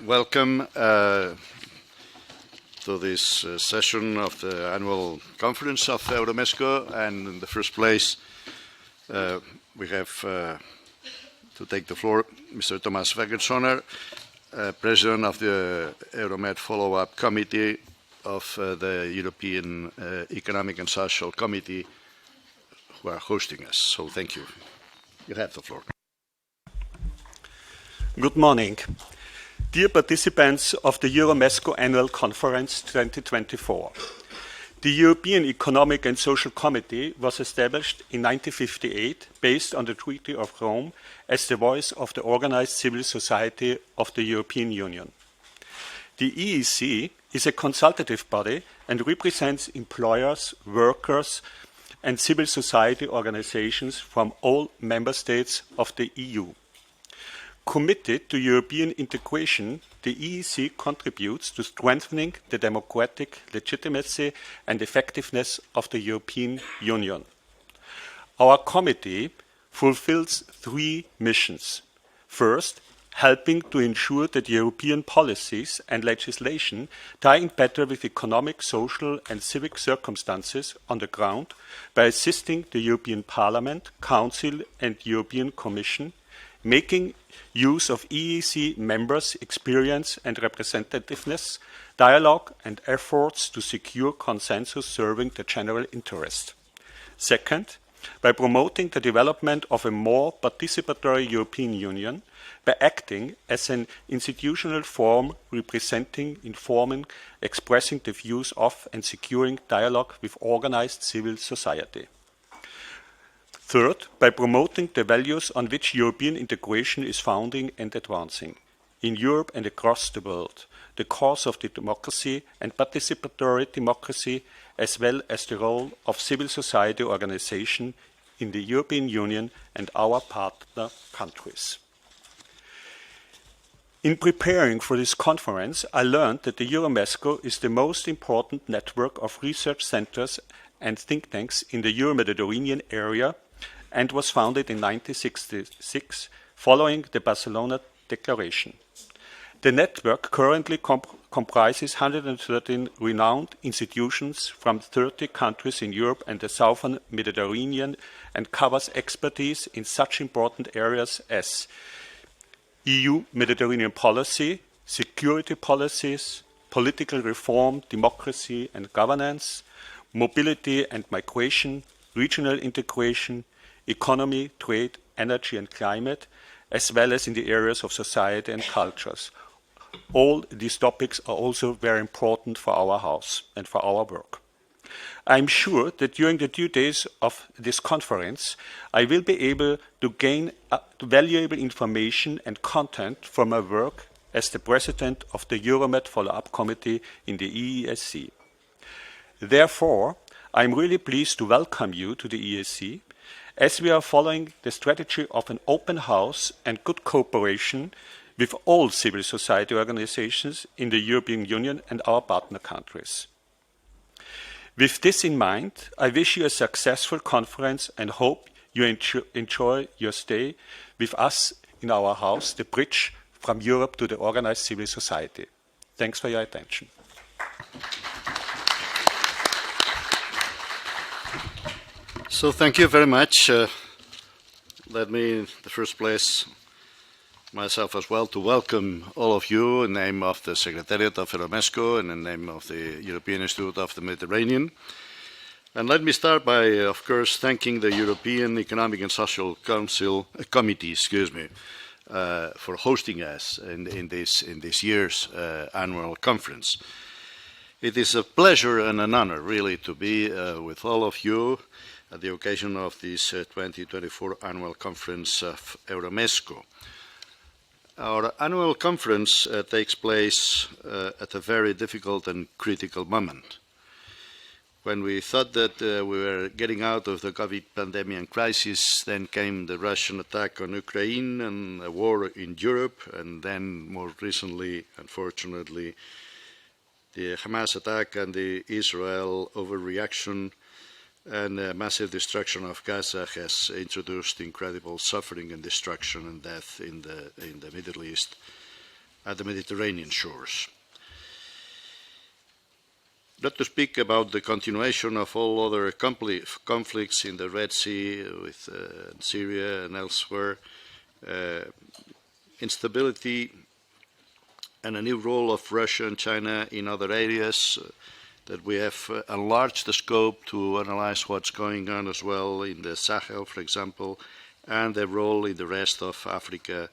Welcome to this session of the annual conference of EuroMeSCo, and in the first place we have to take the floor Mr. Thomas Wegensonner, President of the Euromed Follow-up Committee of the European Economic and Social Committee, who are hosting us. So thank you. You have the floor. Good morning. Dear participants of the EuroMeSCo Annual Conference 2024. The European Economic and Social Committee was established in 1958 based on the Treaty of Rome as the voice of the organized civil society of the European Union. The EEC is a consultative body and represents employers, workers, and civil society organizations from all member states of the EU. Committed to European integration, the EEC contributes to strengthening the democratic legitimacy and effectiveness of the European Union. Our committee fulfills three missions. First, helping to ensure that European policies and legislation tie in better with economic, social, and civic circumstances on the ground by assisting the European Parliament, Council, and European Commission, making use of EEC members' experience and representativeness, dialogue, and efforts to secure consensus serving the general interest. Second, by promoting the development of a more participatory European Union, by acting as an institutional forum representing, informing, expressing the views of, and securing dialogue with organized civil society. Third, by promoting the values on which European integration is founding and advancing, in Europe and across the world, the cause of the democracy and participatory democracy, as well as the role of civil society organization in the European Union and our partner countries. In preparing for this conference, I learned that the EuroMeSCo is the most important network of research centers and think tanks in the Euro-Mediterranean area, and was founded in 1966 following the Barcelona Declaration. The network currently comprises 113 renowned institutions from 30 countries in Europe and the southern Mediterranean and covers expertise in such important areas as EU Mediterranean policy, security policies, political reform, democracy and governance, mobility and migration, regional integration, economy, trade, energy and climate, as well as in the areas of society and cultures. All these topics are also very important for our house and for our work. I am sure that during the 2 days of this conference, I will be able to gain valuable information and content from my work as the President of the Euromed Follow-up Committee in the EESC. Therefore, I am really pleased to welcome you to the EESC, as we are following the strategy of an open house and good cooperation with all civil society organizations in the European Union and our partner countries. With this in mind, I wish you a successful conference and hope you enjoy your stay with us in our house, the bridge from Europe to the organized civil society. Thanks for your attention. So thank you very much. Let me, in the first place, myself as well, to welcome all of you in the name of the Secretariat of EuroMeSCo and in the name of the European Institute of the Mediterranean. And let me start by, of course, thanking the European Economic and Social Committee, for hosting us in this year's annual conference. It is a pleasure and an honor, really, to be with all of you at the occasion of this 2024 annual conference of EuroMeSCo. Our annual conference takes place at a very difficult and critical moment. When we thought that we were getting out of the COVID pandemic and crisis, then came the Russian attack on Ukraine and a war in Europe, and then more recently, unfortunately, the Hamas attack and the Israel overreaction and massive destruction of Gaza has introduced incredible suffering and destruction and death in the Middle East at the Mediterranean shores. Not to speak about the continuation of all other conflicts in the Red Sea, with Syria and elsewhere, instability and a new role of Russia and China in other areas, that we have enlarged the scope to analyze what's going on as well in the Sahel, for example, and their role in the rest of Africa.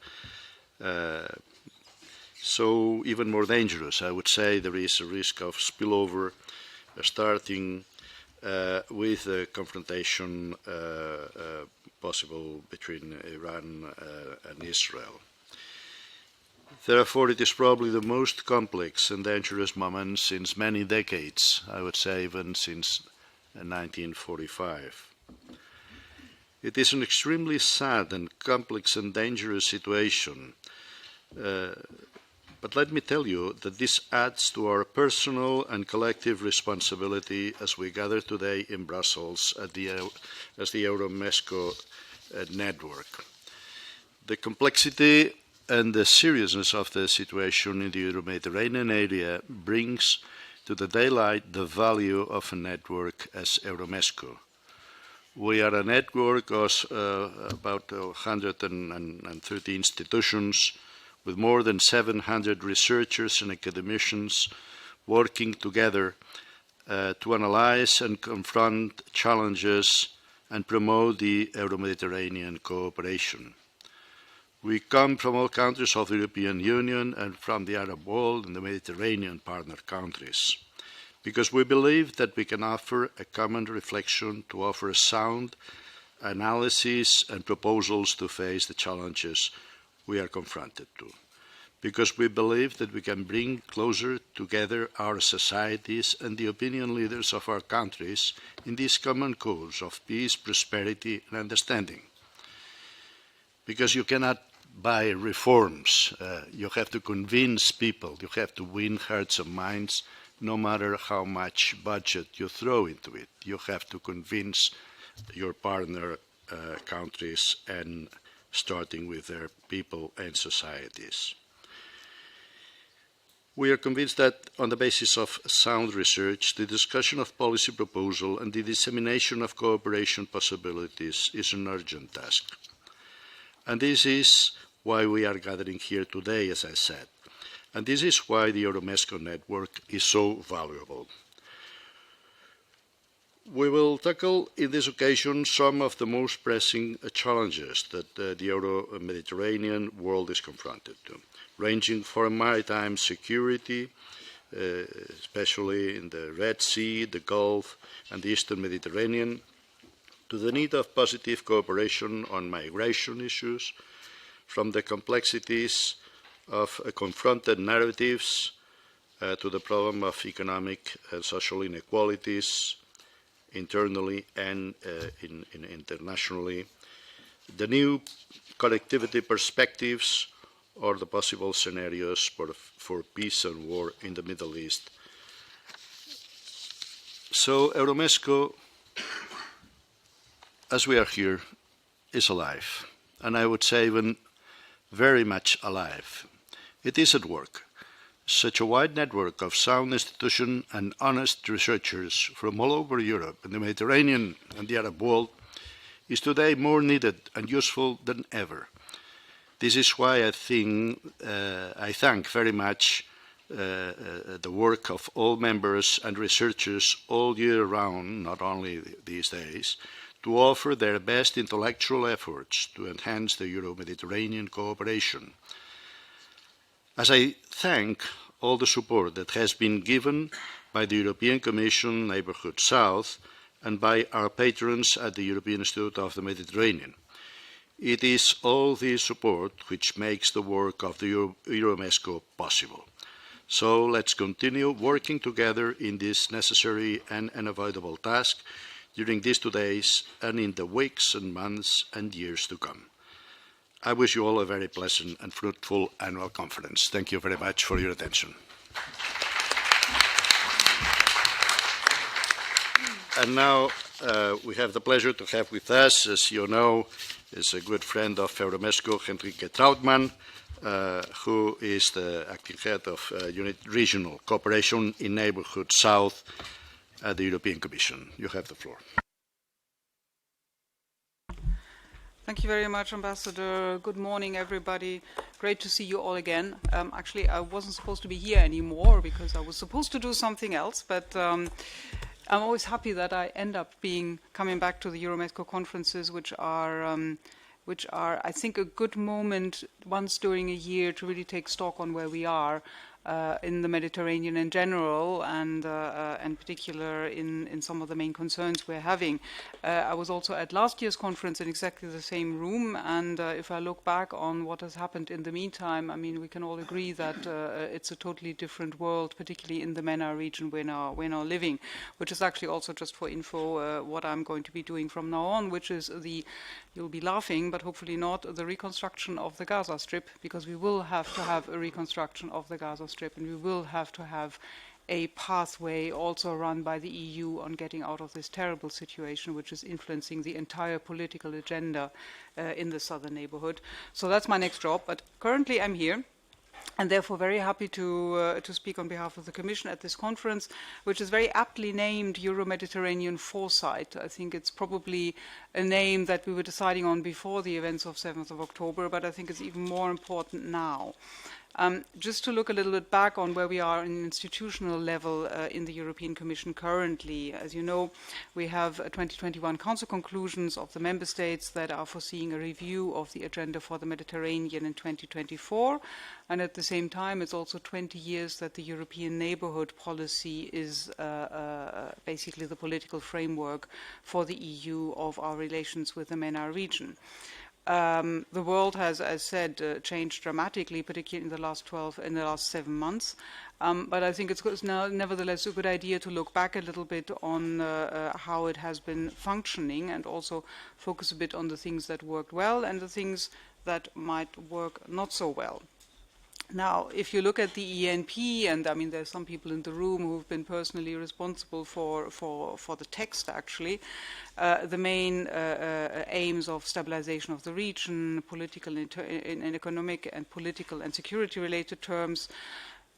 So even more dangerous, I would say. There is a risk of spillover, starting with a confrontation possible between Iran and Israel. Therefore, it is probably the most complex and dangerous moment since many decades, I would say even since 1945. It is an extremely sad and complex and dangerous situation. But let me tell you that this adds to our personal and collective responsibility as we gather today in Brussels as the EuroMeSCo network. The complexity and the seriousness of the situation in the Euro-Mediterranean area brings to the daylight the value of a network as EuroMeSCo. We are a network of about 130 institutions, with more than 700 researchers and academicians working together to analyze and confront challenges and promote the Euro-Mediterranean cooperation. We come from all countries of the European Union and from the Arab world and the Mediterranean partner countries, because we believe that we can offer a common reflection to offer a sound analysis and proposals to face the challenges we are confronted to, because we believe that we can bring closer together our societies and the opinion leaders of our countries in this common cause of peace, prosperity, and understanding. Because you cannot buy reforms, you have to convince people, you have to win hearts and minds, no matter how much budget you throw into it. You have to convince your partner countries, and starting with their people and societies. We are convinced that on the basis of sound research, the discussion of policy proposal and the dissemination of cooperation possibilities is an urgent task. And this is why we are gathering here today, as I said. And this is why the EuroMeSCo network is so valuable. We will tackle in this occasion some of the most pressing challenges that the Euro-Mediterranean world is confronted to, ranging from maritime security, especially in the Red Sea, the Gulf, and the Eastern Mediterranean, to the need of positive cooperation on migration issues, from the complexities of confronted narratives to the problem of economic and social inequalities, internally and internationally, the new connectivity perspectives, or the possible scenarios for peace and war in the Middle East. So EuroMeSCo, as we are here, is alive, and I would say even very much alive. It is at work. Such a wide network of sound institutions and honest researchers from all over Europe and the Mediterranean and the Arab world is today more needed and useful than ever. This is why I thank very much the work of all members and researchers all year round, not only these days, to offer their best intellectual efforts to enhance the Euro-Mediterranean cooperation. As I thank all the support that has been given by the European Commission Neighbourhood South and by our patrons at the European Institute of the Mediterranean. It is all this support which makes the work of the EuroMeSCo possible. So let's continue working together in this necessary and unavoidable task during these 2 days and in the weeks and months and years to come. I wish you all a very pleasant and fruitful annual conference. Thank you very much for your attention. And now we have the pleasure to have with us, as you know, is a good friend of EuroMeSCo, Henrike Trautmann, who is the acting head of Unit Regional Cooperation in Neighbourhood South at the European Commission. You have the floor. Thank you very much, Ambassador. Good morning, everybody. Great to see you all again. Actually, I wasn't supposed to be here anymore because I was supposed to do something else, but I'm always happy that I end up coming back to the EuroMeSCo conferences, which are, I think, a good moment once during a year to really take stock on where we are in the Mediterranean in general, and in particular in some of the main concerns we're having. I was also at last year's conference in exactly the same room, and if I look back on what has happened in the meantime, I mean, we can all agree that it's a totally different world, particularly in the MENA region we're now living, which is actually also, just for info, what I'm going to be doing from now on, which is you'll be laughing, but hopefully not, the reconstruction of the Gaza Strip, because we will have to have a reconstruction of the Gaza Strip, and we will have to have a pathway also run by the EU on getting out of this terrible situation, which is influencing the entire political agenda in the southern neighborhood. So that's my next job, but currently I'm here, and therefore very happy to speak on behalf of the Commission at this conference, which is very aptly named Euro-Mediterranean Foresight. I think it's probably a name that we were deciding on before the events of 7th of October, but I think it's even more important now. Just to look a little bit back on where we are in institutional level in the European Commission currently. As you know, we have 2021 Council conclusions of the Member States that are foreseeing a review of the agenda for the Mediterranean in 2024. And at the same time, it's also 20 years that the European neighbourhood policy is basically the political framework for the EU of our relations with the MENA region. The world has, as said, changed dramatically, particularly in the last 7 months. But I think it's now nevertheless a good idea to look back a little bit on how it has been functioning, and also focus a bit on the things that worked well and the things that might work not so well. Now, if you look at the ENP, and I mean, there's some people in the room who've been personally responsible for the text, actually, the main aims of stabilization of the region, political and economic and political and security-related terms,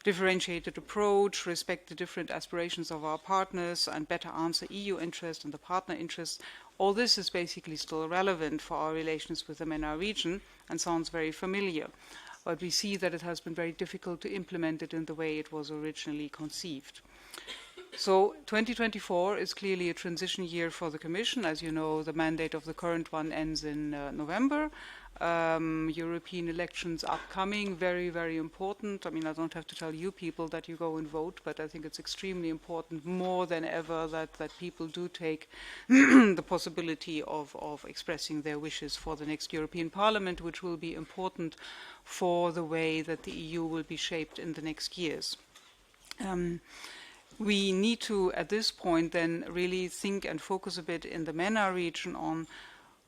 differentiated approach, respect the different aspirations of our partners, and better answer EU interest and the partner interests. All this is basically still relevant for our relations with the MENA region and sounds very familiar. But we see that it has been very difficult to implement it in the way it was originally conceived. So 2024 is clearly a transition year for the Commission. As you know, the mandate of the current one ends in November. European elections upcoming, very, very important. I mean, I don't have to tell you people that you go and vote, but I think it's extremely important, more than ever, that people do take the possibility of expressing their wishes for the next European Parliament, which will be important for the way that the EU will be shaped in the next years. We need to, at this point, then really think and focus a bit in the MENA region on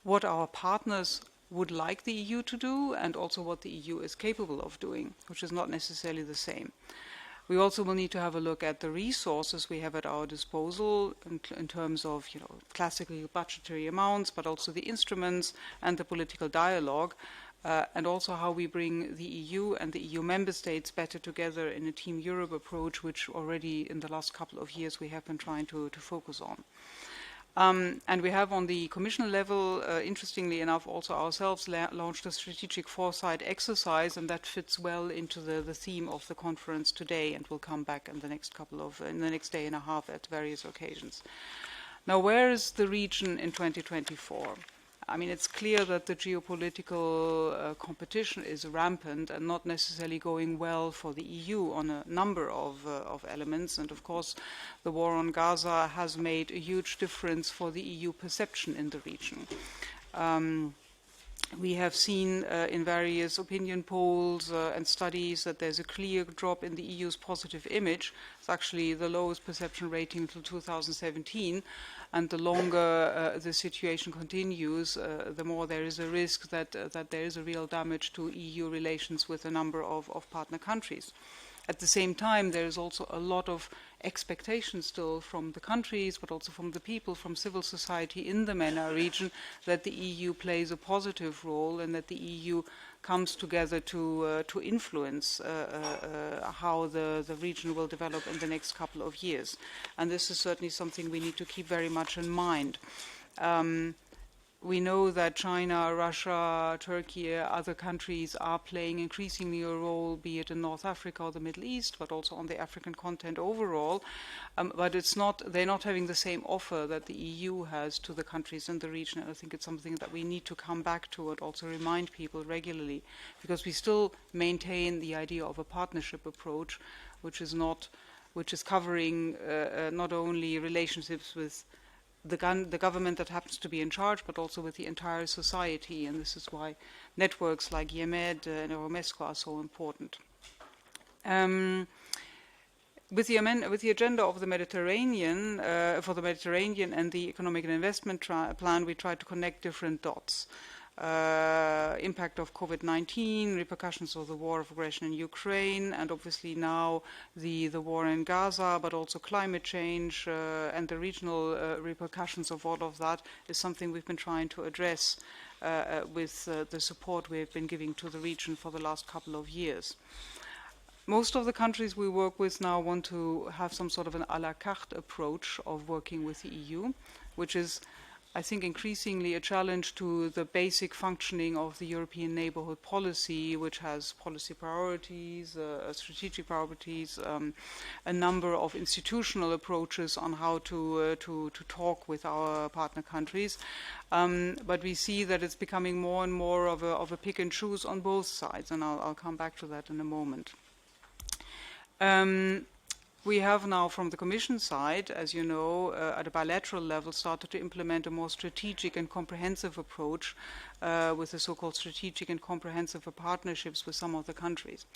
what our partners would like the EU to do, and also what the EU is capable of doing, which is not necessarily the same. We also will need to have a look at the resources we have at our disposal in terms of, classically budgetary amounts, but also the instruments and the political dialogue, and also how we bring the EU and the EU member states better together in a Team Europe approach, which already in the last couple of years we have been trying to focus on. And we have on the Commission level, interestingly enough, also ourselves launched a strategic foresight exercise, and that fits well into the theme of the conference today, and will come back in the next day and a half at various occasions. Now, where is the region in 2024? I mean, it's clear that the geopolitical competition is rampant and not necessarily going well for the EU on a number of elements. And of course, the war on Gaza has made a huge difference for the EU perception in the region. We have seen in various opinion polls and studies that there's a clear drop in the EU's positive image. It's actually the lowest perception rating until 2017. And the longer the situation continues, the more there is a risk that there is a real damage to EU relations with a number of partner countries. At the same time, there is also a lot of expectation still from the countries, but also from the people, from civil society in the MENA region, that the EU plays a positive role and that the EU comes together to influence how the region will develop in the next couple of years. And this is certainly something we need to keep very much in mind. We know that China, Russia, Turkey, other countries are playing increasingly a role, be it in North Africa or the Middle East, but also on the African continent overall. But they're not having the same offer that the EU has to the countries in the region. And I think it's something that we need to come back to and also remind people regularly, because we still maintain the idea of a partnership approach, which is covering not only relationships with the government that happens to be in charge, but also with the entire society. And this is why networks like EuroMed and EuroMeSCo are so important. With the agenda of the Mediterranean, for the Mediterranean and the Economic and Investment Plan, we try to connect different dots. Impact of COVID-19, repercussions of the war of aggression in Ukraine, and obviously now the war in Gaza, but also climate change and the regional repercussions of all of that is something we've been trying to address with the support we've been giving to the region for the last couple of years. Most of the countries we work with now want to have some sort of an à la carte approach of working with the EU, which is, I think, increasingly a challenge to the basic functioning of the European neighbourhood policy, which has policy priorities, strategic priorities, a number of institutional approaches on how to talk with our partner countries. But we see that it's becoming more and more of a pick and choose on both sides, and I'll come back to that in a moment. We have now, from the Commission side, as you know, at a bilateral level, started to implement a more strategic and comprehensive approach with the so-called strategic and comprehensive partnerships with some of the countries.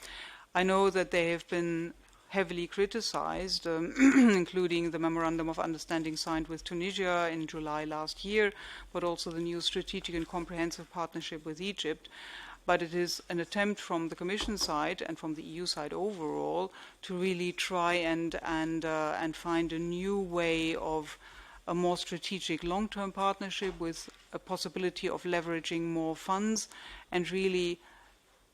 I know that they have been heavily criticized, including the Memorandum of Understanding signed with Tunisia in July last year, but also the new strategic and comprehensive partnership with Egypt. But it is an attempt from the Commission side and from the EU side overall to really try and find a new way of a more strategic long-term partnership with a possibility of leveraging more funds and really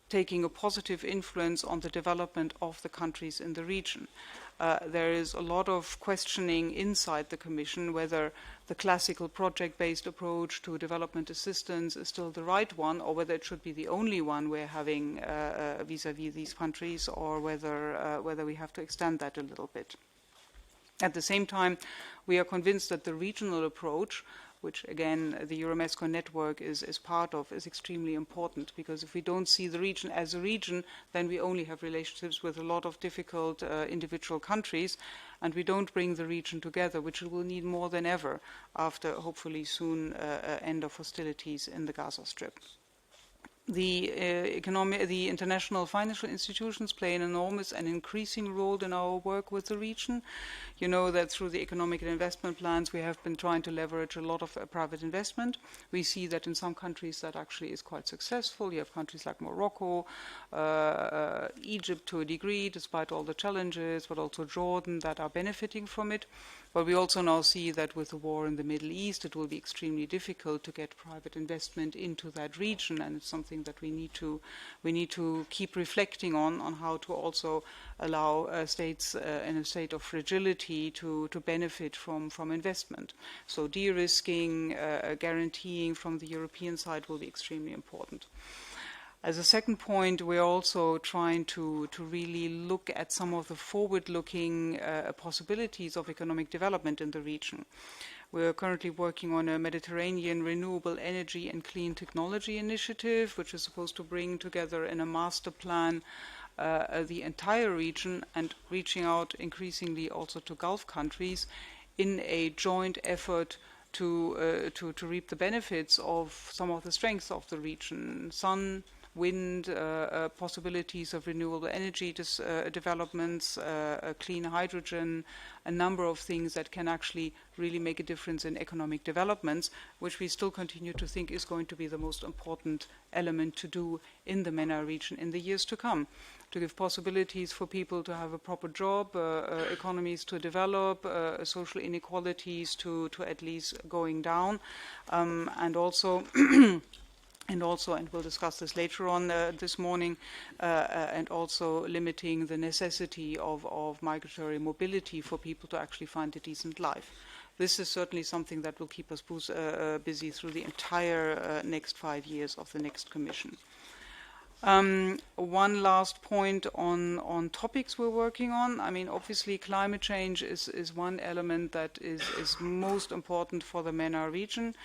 taking a positive influence on the development of the countries in the region. There is a lot of questioning inside the Commission whether the classical project-based approach to development assistance is still the right one, or whether it should be the only one we're having vis-à-vis these countries, or whether we have to extend that a little bit. At the same time, we are convinced that the regional approach, which again the EuroMeSCo network is part of, is extremely important, because if we don't see the region as a region, then we only have relationships with a lot of difficult individual countries, and we don't bring the region together, which it will need more than ever after hopefully soon end of hostilities in the Gaza Strip. The international financial institutions play an enormous and increasing role in our work with the region. You know that through the economic and investment plans, we have been trying to leverage a lot of private investment. We see that in some countries that actually is quite successful. You have countries like Morocco, Egypt to a degree, despite all the challenges, but also Jordan that are benefiting from it. But we also now see that with the war in the Middle East, it will be extremely difficult to get private investment into that region, and it's something that we need to keep reflecting on how to also allow states in a state of fragility to benefit from investment. So de-risking, guaranteeing from the European side will be extremely important. As a second point, we're also trying to really look at some of the forward-looking possibilities of economic development in the region. We're currently working on a Mediterranean renewable energy and clean technology initiative, which is supposed to bring together in a master plan the entire region and reaching out increasingly also to Gulf countries in a joint effort to reap the benefits of some of the strengths of the region. Sun, wind, possibilities of renewable energy developments, clean hydrogen, a number of things that can actually really make a difference in economic developments, which we still continue to think is going to be the most important element to do in the MENA region in the years to come, to give possibilities for people to have a proper job, economies to develop, social inequalities to at least going down, and also and we'll discuss this later on this morning, and also limiting the necessity of migratory mobility for people to actually find a decent life. This is certainly something that will keep us busy through the entire next 5 years of the next Commission. One last point on topics we're working on. I mean, obviously, climate change is one element that is most important for the MENA region.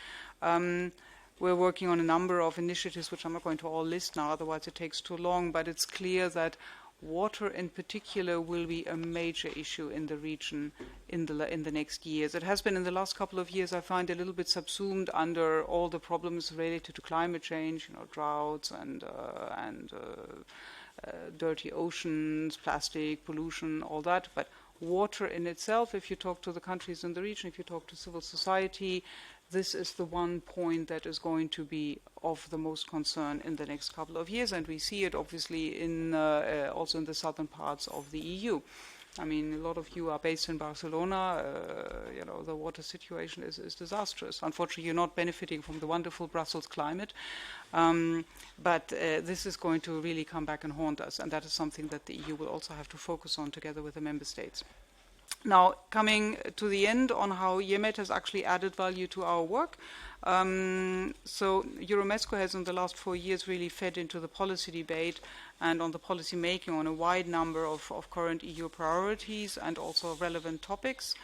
We're working on a number of initiatives, which I'm not going to all list now, otherwise it takes too long, but it's clear that water in particular will be a major issue in the region in the next years. It has been in the last couple of years, I find, a little bit subsumed under all the problems related to climate change, droughts and dirty oceans, plastic, pollution, all that. But water in itself, if you talk to the countries in the region, if you talk to civil society, this is the one point that is going to be of the most concern in the next couple of years, and we see it obviously also in the southern parts of the EU. I mean, a lot of you are based in Barcelona. The water situation is disastrous. Unfortunately, you're not benefiting from the wonderful Brussels climate, but this is going to really come back and haunt us, and that is something that the EU will also have to focus on together with the member states. Now, coming to the end on how EuroMed has actually added value to our work. So EuroMeSCo has in the last 4 years really fed into the policy debate and on the policy making on a wide number of current EU priorities and also relevant topics.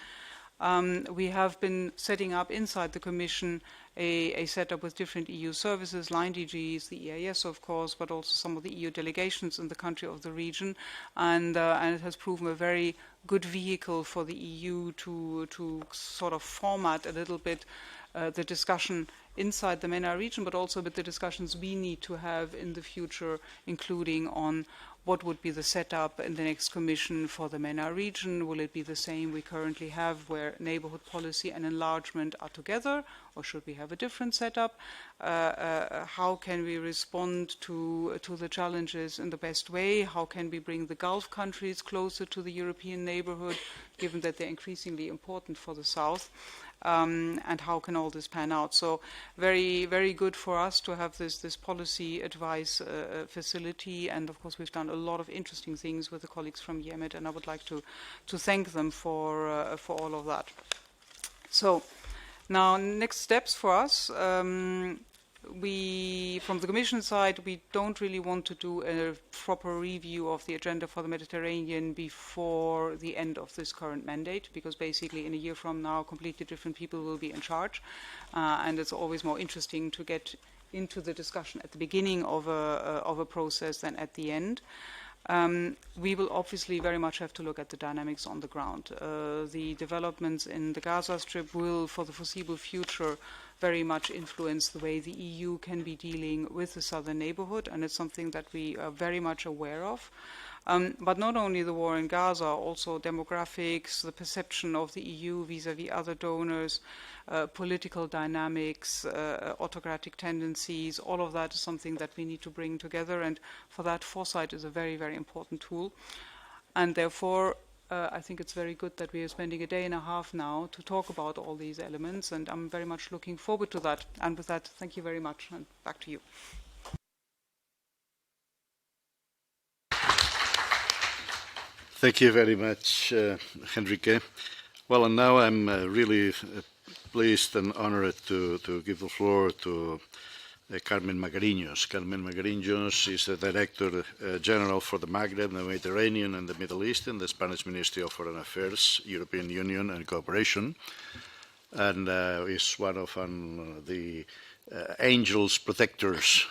We have been setting up inside the Commission a setup with different EU services, line DGs, the EAS of course, but also some of the EU delegations in the country of the region, and it has proven a very good vehicle for the EU to sort of format a little bit the discussion inside the MENA region, but also with the discussions we need to have in the future, including on what would be the setup in the next Commission for the MENA region. Will it be the same we currently have, where neighbourhood policy and enlargement are together, or should we have a different setup? How can we respond to the challenges in the best way? How can we bring the Gulf countries closer to the European neighbourhood, given that they're increasingly important for the South? And how can all this pan out? So very, very good for us to have this policy advice facility, and of course we've done a lot of interesting things with the colleagues from EuroMed, and I would like to thank them for all of that. So now next steps for us. From the Commission side, we don't really want to do a proper review of the agenda for the Mediterranean before the end of this current mandate, because basically in a year from now, completely different people will be in charge, and it's always more interesting to get into the discussion at the beginning of a process than at the end. We will obviously very much have to look at the dynamics on the ground. The developments in the Gaza Strip will, for the foreseeable future, very much influence the way the EU can be dealing with the southern neighbourhood, and it's something that we are very much aware of. But not only the war in Gaza, also demographics, the perception of the EU vis-à-vis other donors, political dynamics, autocratic tendencies, all of that is something that we need to bring together, and for that foresight is a very, very important tool. And therefore, I think it's very good that we are spending a day and a half now to talk about all these elements, and I'm very much looking forward to that. And with that, thank you very much, and back to you. Thank you very much, Henrike. Well, and now I'm really pleased and honored to give the floor to Carmen Magariños. Carmen Magariños is the Director General for the Maghreb, the Mediterranean and the Middle East in the Spanish Ministry of Foreign Affairs, European Union and Cooperation, and is one of the angels protectors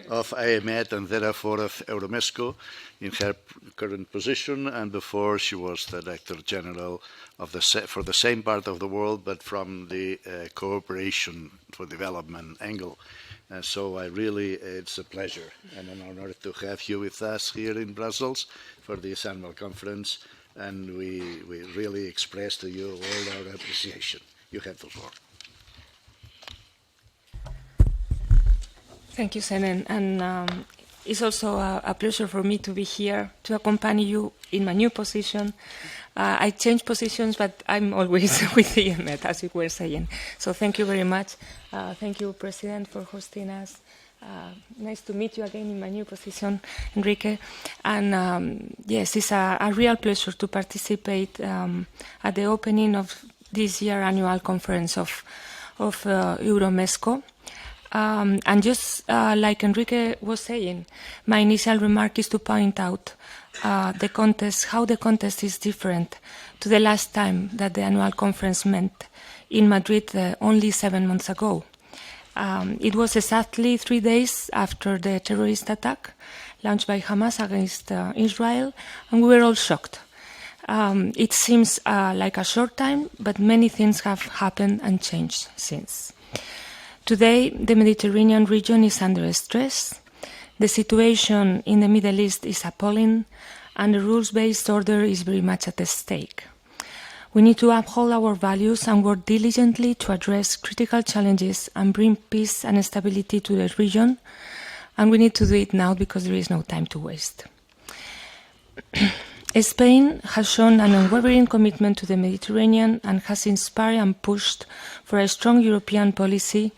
of EuroMed and therefore of EuroMeSCo in her current position, and before she was the Director General of for the same part of the world, but from the cooperation for development angle. And so it's a pleasure and an honor to have you with us here in Brussels for this annual conference, and we really express to you all our appreciation. You have the floor. Thank you, Senen, and it's also a pleasure for me to be here to accompany you in my new position. I change positions, but I'm always with EuroMed, as you were saying. So thank you very much. Thank you, President, for hosting us. Nice to meet you again in my new position, Enrique. And yes, it's a real pleasure to participate at the opening of this year's annual conference of EuroMeSCo. And just like Enrique was saying, my initial remark is to point out how the contest is different to the last time that the annual conference met in Madrid only 7 months ago. It was exactly 3 days after the terrorist attack launched by Hamas against Israel, and we were all shocked. It seems like a short time, but many things have happened and changed since. Today, the Mediterranean region is under stress. The situation in the Middle East is appalling, and the rules-based order is very much at stake. We need to uphold our values and work diligently to address critical challenges and bring peace and stability to the region, and we need to do it now because there is no time to waste. Spain has shown an unwavering commitment to the Mediterranean and has inspired and pushed for a strong European policy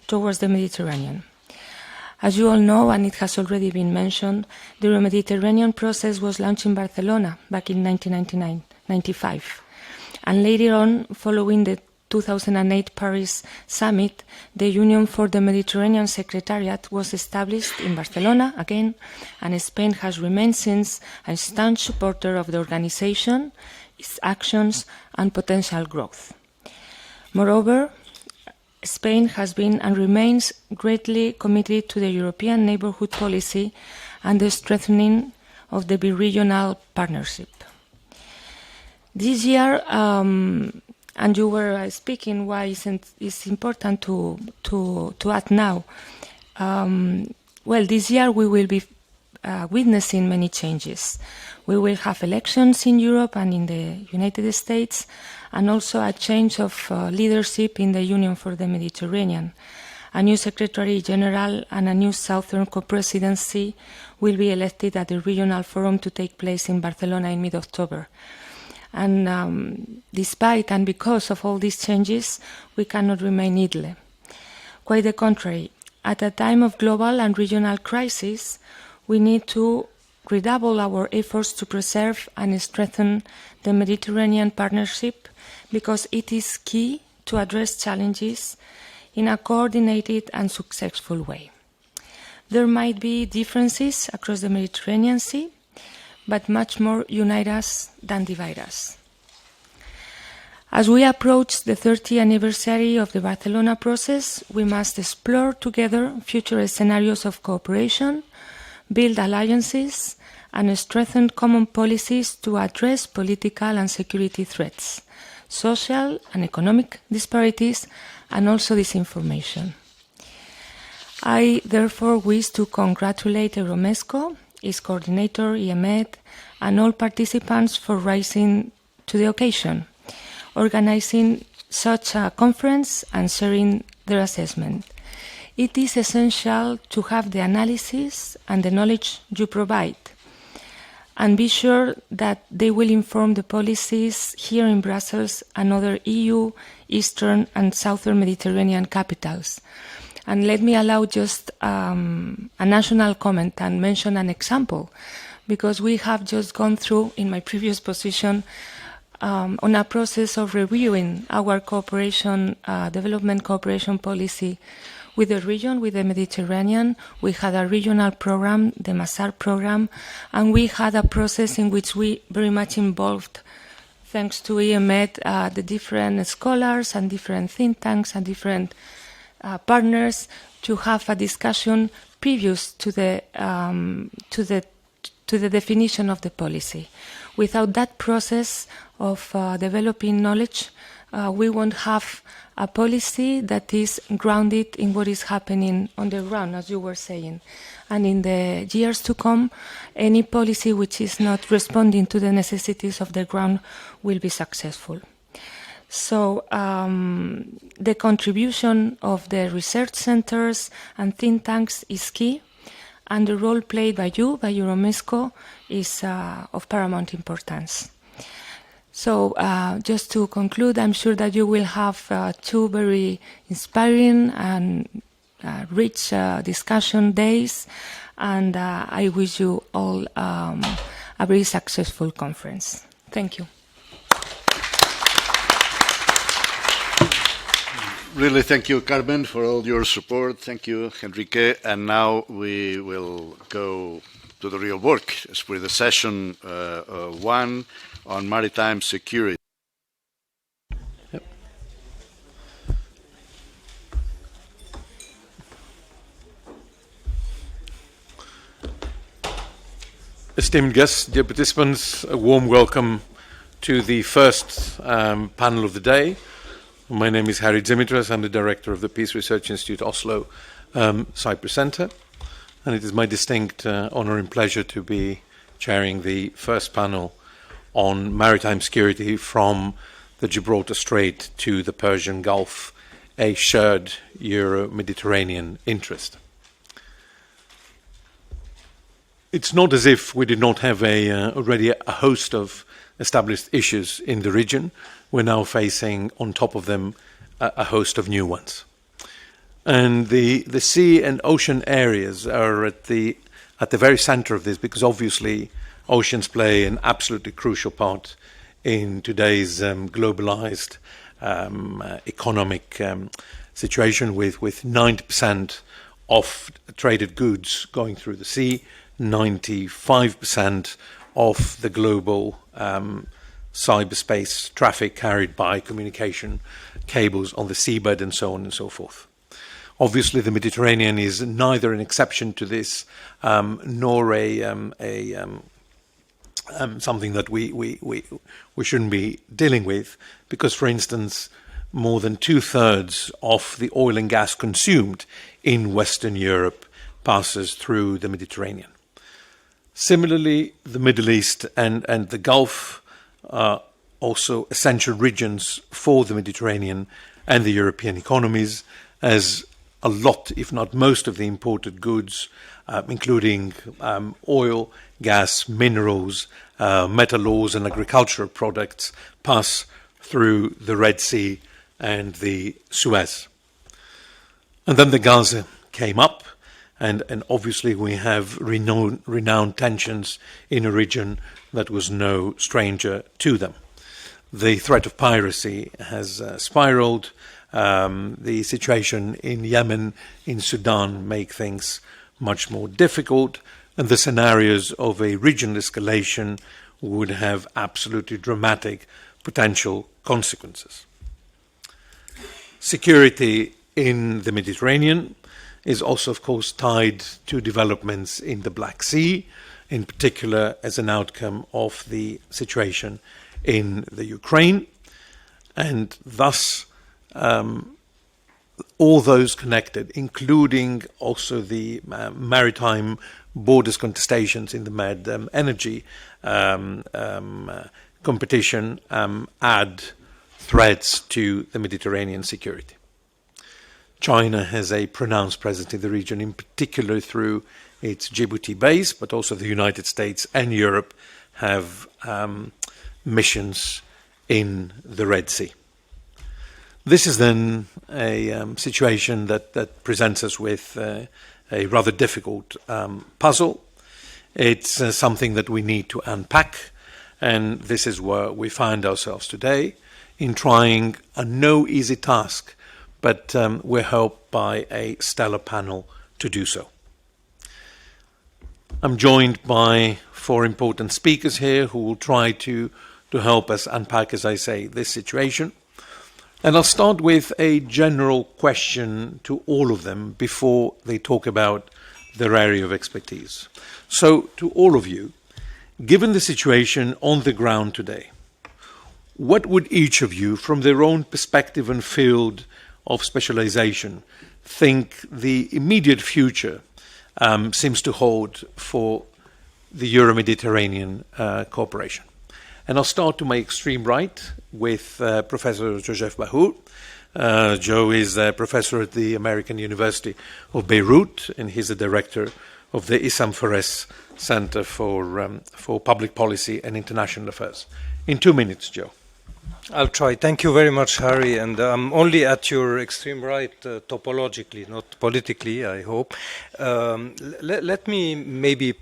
towards the Mediterranean. As you all know, and it has already been mentioned, the Euro-Mediterranean process was launched in Barcelona back in 1995. And later on, following the 2008 Paris summit, the Union for the Mediterranean Secretariat was established in Barcelona again, and Spain has remained since a staunch supporter of the organization, its actions, and potential growth. Moreover, Spain has been and remains greatly committed to the European neighbourhood policy and the strengthening of the bi-regional partnership. This year, and you were speaking why it's important to add now. Well, this year we will be witnessing many changes. We will have elections in Europe and in the United States, and also a change of leadership in the Union for the Mediterranean. A new Secretary General and a new Southern Co-Presidency will be elected at the Regional Forum to take place in Barcelona in mid-October. And despite and because of all these changes, we cannot remain idle. Quite the contrary, at a time of global and regional crisis, we need to redouble our efforts to preserve and strengthen the Mediterranean partnership because it is key to address challenges in a coordinated and successful way. There might be differences across the Mediterranean Sea, but much more unite us than divide us. As we approach the 30th anniversary of the Barcelona process, we must explore together future scenarios of cooperation, build alliances, and strengthen common policies to address political and security threats, social and economic disparities, and also disinformation. I therefore wish to congratulate EuroMeSCo, its coordinator, EMED, and all participants for rising to the occasion, organizing such a conference and sharing their assessment. It is essential to have the analysis and the knowledge you provide, and be sure that they will inform the policies here in Brussels and other EU, Eastern and Southern Mediterranean capitals. And let me allow just a national comment and mention an example, because we have just gone through, in my previous position, on a process of reviewing our cooperation, development cooperation policy with the region, with the Mediterranean. We had a regional program, the MASAR program, and we had a process in which we very much involved, thanks to EMED, the different scholars and different think tanks and different partners to have a discussion previous to the definition of the policy. Without that process of developing knowledge, we won't have a policy that is grounded in what is happening on the ground, as you were saying. And in the years to come, any policy which is not responding to the necessities of the ground will be successful. So the contribution of the research centers and think tanks is key, and the role played by you, by EuroMeSCo, is of paramount importance. So just to conclude, I'm sure that you will have two very inspiring and rich discussion days, and I wish you all a very successful conference. Thank you. Really, thank you, Carmen, for all your support. Thank you, Enrique. And now we will go to the real work. It's with the session one on maritime security. Yep. Esteemed guests, dear participants, a warm welcome to the first panel of the day. My name is Harry Dimitras. I'm the director of the Peace Research Institute Oslo Cyprus Center, and it is my distinct honor and pleasure to be chairing the first panel on maritime security from the Gibraltar Strait to the Persian Gulf, a shared Euro-Mediterranean interest. It's not as if we did not have already a host of established issues in the region. We're now facing, on top of them, a host of new ones. And the sea and ocean areas are at the very center of this, because obviously oceans play an absolutely crucial part in today's globalized economic situation, with 90% of traded goods going through the sea, 95% of the global cyberspace traffic carried by communication cables on the seabed, and so on and so forth. Obviously, the Mediterranean is neither an exception to this nor something that we shouldn't be dealing with, because, for instance, more than 2/3 of the oil and gas consumed in Western Europe passes through the Mediterranean. Similarly, the Middle East and the Gulf are also essential regions for the Mediterranean and the European economies, as a lot, if not most, of the imported goods, including oil, gas, minerals, metal ores, and agricultural products, pass through the Red Sea and the Suez. And then the Gaza came up, and obviously we have renowned tensions in a region that was no stranger to them. The threat of piracy has spiraled. The situation in Yemen, in Sudan, make things much more difficult, and the scenarios of a regional escalation would have absolutely dramatic potential consequences. Security in the Mediterranean is also, of course, tied to developments in the Black Sea, in particular as an outcome of the situation in the Ukraine, and thus all those connected, including also the maritime borders contestations in the Med energy competition, add threats to the Mediterranean security. China has a pronounced presence in the region, in particular through its Djibouti base, but also the United States and Europe have missions in the Red Sea. This is then a situation that presents us with a rather difficult puzzle. It's something that we need to unpack, and this is where we find ourselves today, in trying a no easy task, but we're helped by a stellar panel to do so. I'm joined by 4 important speakers here who will try to help us unpack, as I say, this situation. And I'll start with a general question to all of them before they talk about their area of expertise. So, to all of you, given the situation on the ground today, what would each of you, from their own perspective and field of specialization, think the immediate future seems to hold for the Euro-Mediterranean cooperation? And I'll start to my extreme right with Professor Joseph Bahout. Joe is a professor at the American University of Beirut, and he's the director of the Issam Fares Center for Public Policy and International Affairs. In 2 minutes, Joe. I'll try. Thank you very much, Harry. And I'm only at your extreme right, topologically, not politically, I hope. Let me maybe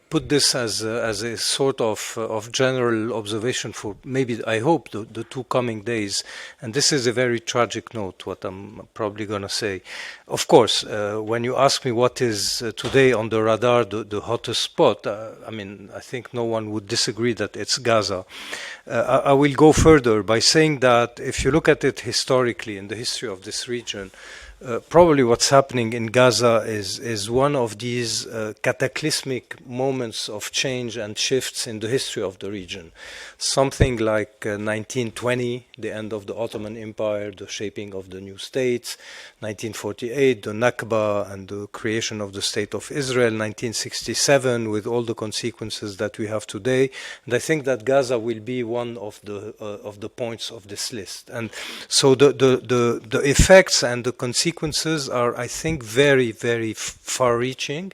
put this as a sort of general observation for maybe, I hope, the two coming days. And this is a very tragic note, what I'm probably going to say. Of course, when you ask me what is today on the radar, the hottest spot, I mean, I think no one would disagree that it's Gaza. I will go further by saying that if you look at it historically in the history of this region, probably what's happening in Gaza is one of these cataclysmic moments of change and shifts in the history of the region. Something like 1920, the end of the Ottoman Empire, the shaping of the new states, 1948, the Nakba and the creation of the State of Israel, 1967, with all the consequences that we have today. And I think that Gaza will be one of the points of this list. And so the effects and the consequences are, I think, very, very far-reaching.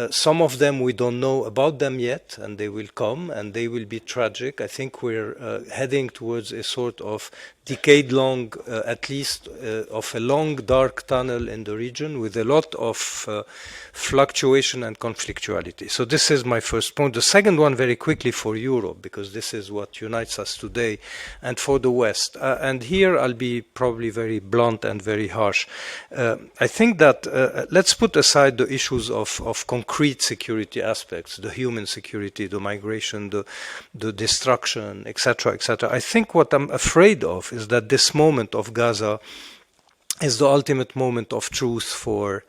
Some of them we don't know about them yet, and they will come, and they will be tragic. I think we're heading towards a sort of decade-long, at least, of a long, dark tunnel in the region with a lot of fluctuation and conflictuality. So this is my first point. The second one, very quickly, for Europe, because this is what unites us today, and for the West. And here I'll be probably very blunt and very harsh. I think that let's put aside the issues of concrete security aspects, the human security, the migration, the destruction, etc., etc. I think what I'm afraid of is that this moment of Gaza is the ultimate moment of truth for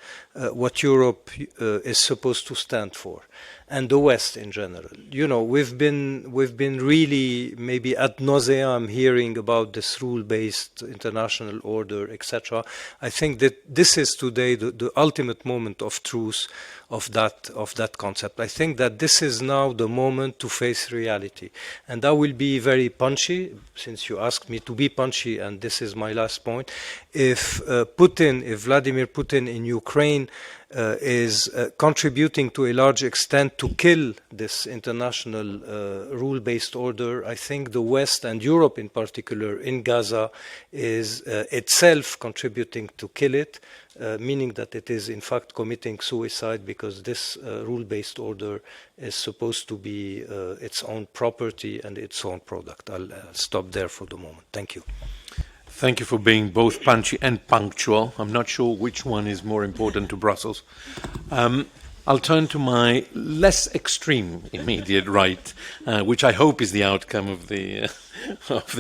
what Europe is supposed to stand for, and the West in general. You know, we've been really maybe ad nauseam hearing about this rule-based international order, etc. I think that this is today the ultimate moment of truth of that concept. I think that this is now the moment to face reality, and I will be very punchy, since you asked me to be punchy, and this is my last point. If Vladimir Putin in Ukraine is contributing to a large extent to kill this international rule-based order, I think the West and Europe in particular in Gaza is itself contributing to kill it, meaning that it is in fact committing suicide, because this rule-based order is supposed to be its own property and its own product. I'll stop there for the moment. Thank you. Thank you for being both punchy and punctual. I'm not sure which one is more important to Brussels. I'll turn to my less extreme immediate right, which I hope is the outcome of the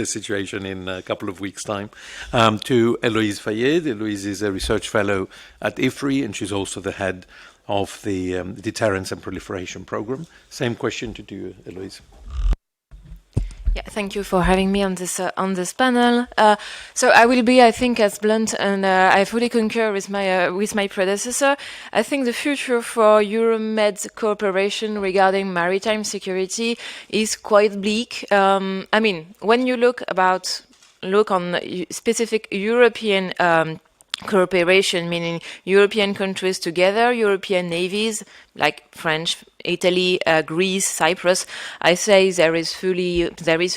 situation in a couple of weeks' time, to Héloïse Fayet. Héloïse is a research fellow at IFRI, and she's also the head of the Deterrence and Proliferation Program. Same question to you, Héloïse. Yeah, thank you for having me on this panel. So I will be, I think, as blunt, and I fully concur with my predecessor. I think the future for EuroMed cooperation regarding maritime security is quite bleak. I mean, when you look on specific European cooperation, meaning European countries together, European navies like French, Italy, Greece, Cyprus, I say there is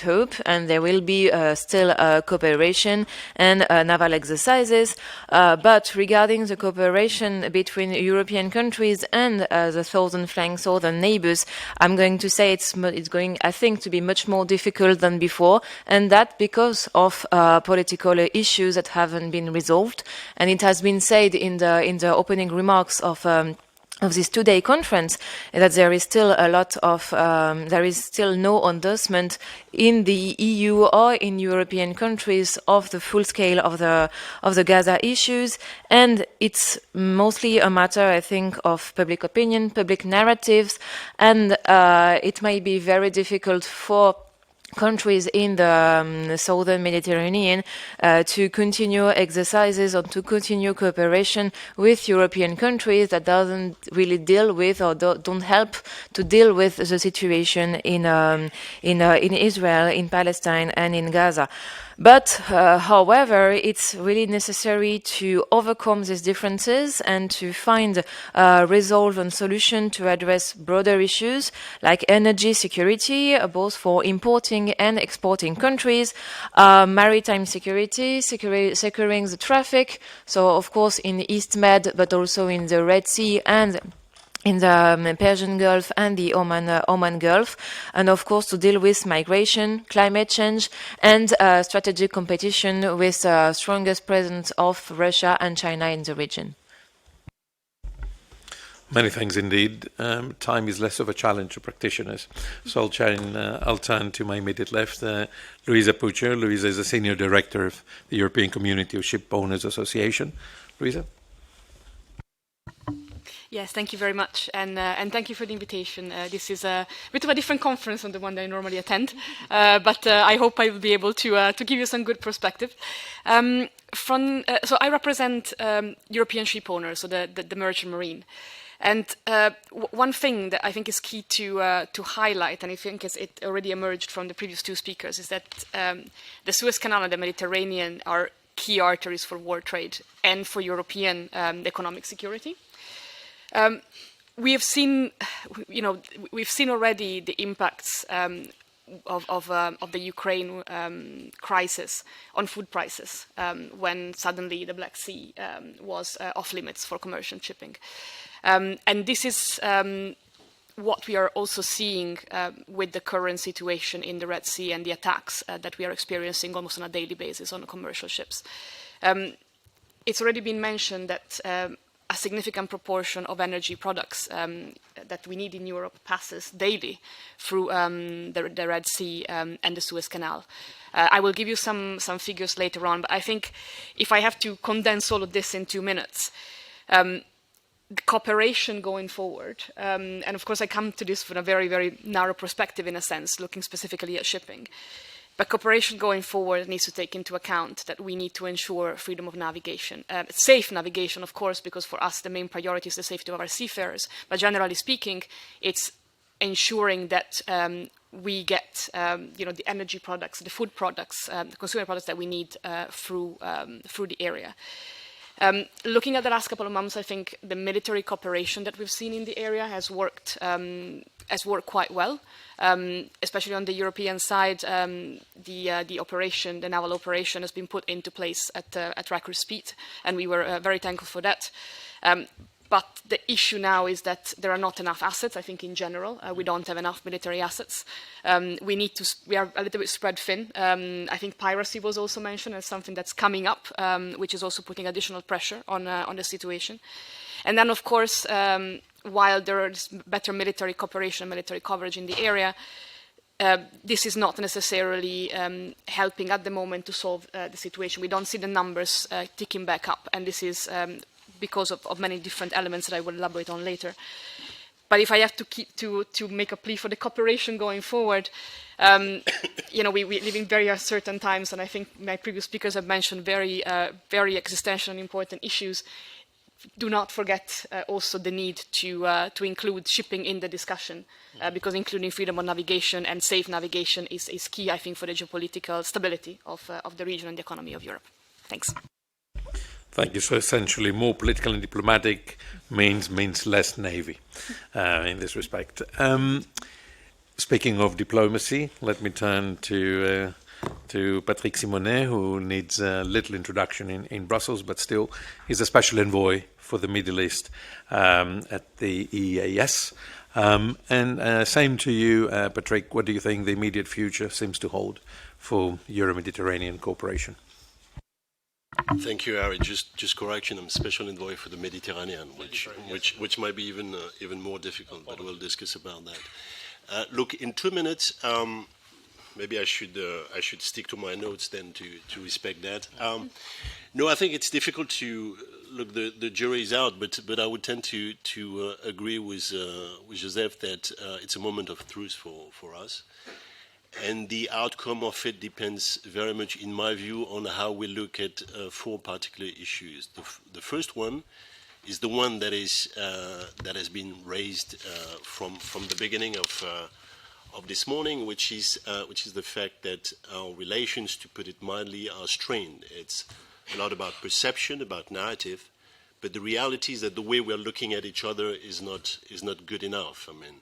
hope, and there will be still cooperation and naval exercises. But regarding the cooperation between European countries and the southern neighbors, I'm going to say it's going, I think, to be much more difficult than before, and that because of political issues that haven't been resolved. And it has been said in the opening remarks of this two-day conference that there is still there is still no endorsement in the EU or in European countries of the full scale of the Gaza issues, and it's mostly a matter, I think, of public opinion, public narratives, and it might be very difficult for countries in the southern Mediterranean to continue exercises or to continue cooperation with European countries that doesn't really deal with or don't help to deal with the situation in Israel, in Palestine, and in Gaza. But, however, it's really necessary to overcome these differences and to find resolve and solution to address broader issues like energy security, both for importing and exporting countries, maritime security, securing the traffic, so of course in the East Med, but also in the Red Sea and in the Persian Gulf and the Oman Gulf, and of course to deal with migration, climate change, and strategic competition with strongest presence of Russia and China in the region. Many thanks indeed. Time is less of a challenge to practitioners. So I'll turn to my immediate left, Luisa Puccio. Luisa is a Senior Director of the European Community of Ship Owners Association. Luisa? Yes, thank you very much, and thank you for the invitation. This is a bit of a different conference than the one that I normally attend, but I hope I will be able to give you some good perspective. So I represent European ship owners, so the merchant marine. And one thing that I think is key to highlight, and I think it already emerged from the previous two speakers, is that the Suez Canal and the Mediterranean are key arteries for world trade and for European economic security. We have seen, we've seen already the impacts of the Ukraine crisis on food prices when suddenly the Black Sea was off limits for commercial shipping. And this is what we are also seeing with the current situation in the Red Sea and the attacks that we are experiencing almost on a daily basis on commercial ships. It's already been mentioned that a significant proportion of energy products that we need in Europe passes daily through the Red Sea and the Suez Canal. I will give you some figures later on, but I think if I have to condense all of this in 2 minutes, the cooperation going forward, and of course I come to this from a very, very narrow perspective in a sense, looking specifically at shipping. But cooperation going forward needs to take into account that we need to ensure freedom of navigation. Safe navigation, of course, because for us the main priority is the safety of our seafarers. But generally speaking, it's ensuring that we get the energy products, the food products, the consumer products that we need through the area. Looking at the last couple of months, I think the military cooperation that we've seen in the area has worked quite well. Especially on the European side, the operation, the naval operation, has been put into place at record speed, and we were very thankful for that. But the issue now is that there are not enough assets. I think in general we don't have enough military assets. We are a little bit spread thin. I think piracy was also mentioned as something that's coming up, which is also putting additional pressure on the situation. And then, of course, while there is better military cooperation, military coverage in the area, this is not necessarily helping at the moment to solve the situation. We don't see the numbers ticking back up, and this is because of many different elements that I will elaborate on later. But if I have to make a plea for the cooperation going forward, we live in very uncertain times, and I think my previous speakers have mentioned very existential and important issues. Do not forget also the need to include shipping in the discussion, because including freedom of navigation and safe navigation is key, I think, for the geopolitical stability of the region and the economy of Europe. Thanks. Thank you. So essentially, more political and diplomatic means less navy in this respect. Speaking of diplomacy, let me turn to Patrick Simonet, who needs little introduction in Brussels, but still is a special envoy for the Middle East at the EEAS. And same to you, Patrick. What do you think the immediate future seems to hold for Euro-Mediterranean cooperation? Thank you, Harry. Just correction. I'm special envoy for the Mediterranean, which might be even more difficult, but we'll discuss about that. Look, in 2 minutes. Maybe I should stick to my notes then to respect that. No, I think it's difficult to look. The jury is out, but I would tend to agree with Joseph that it's a moment of truth for us, and the outcome of it depends very much, in my view, on how we look at 4 particular issues. The first one is the one that has been raised from the beginning this morning, which is the fact that our relations, to put it mildly, are strained. It's a lot about perception, about narrative, but the reality is that the way we're looking at each other is not good enough. I mean,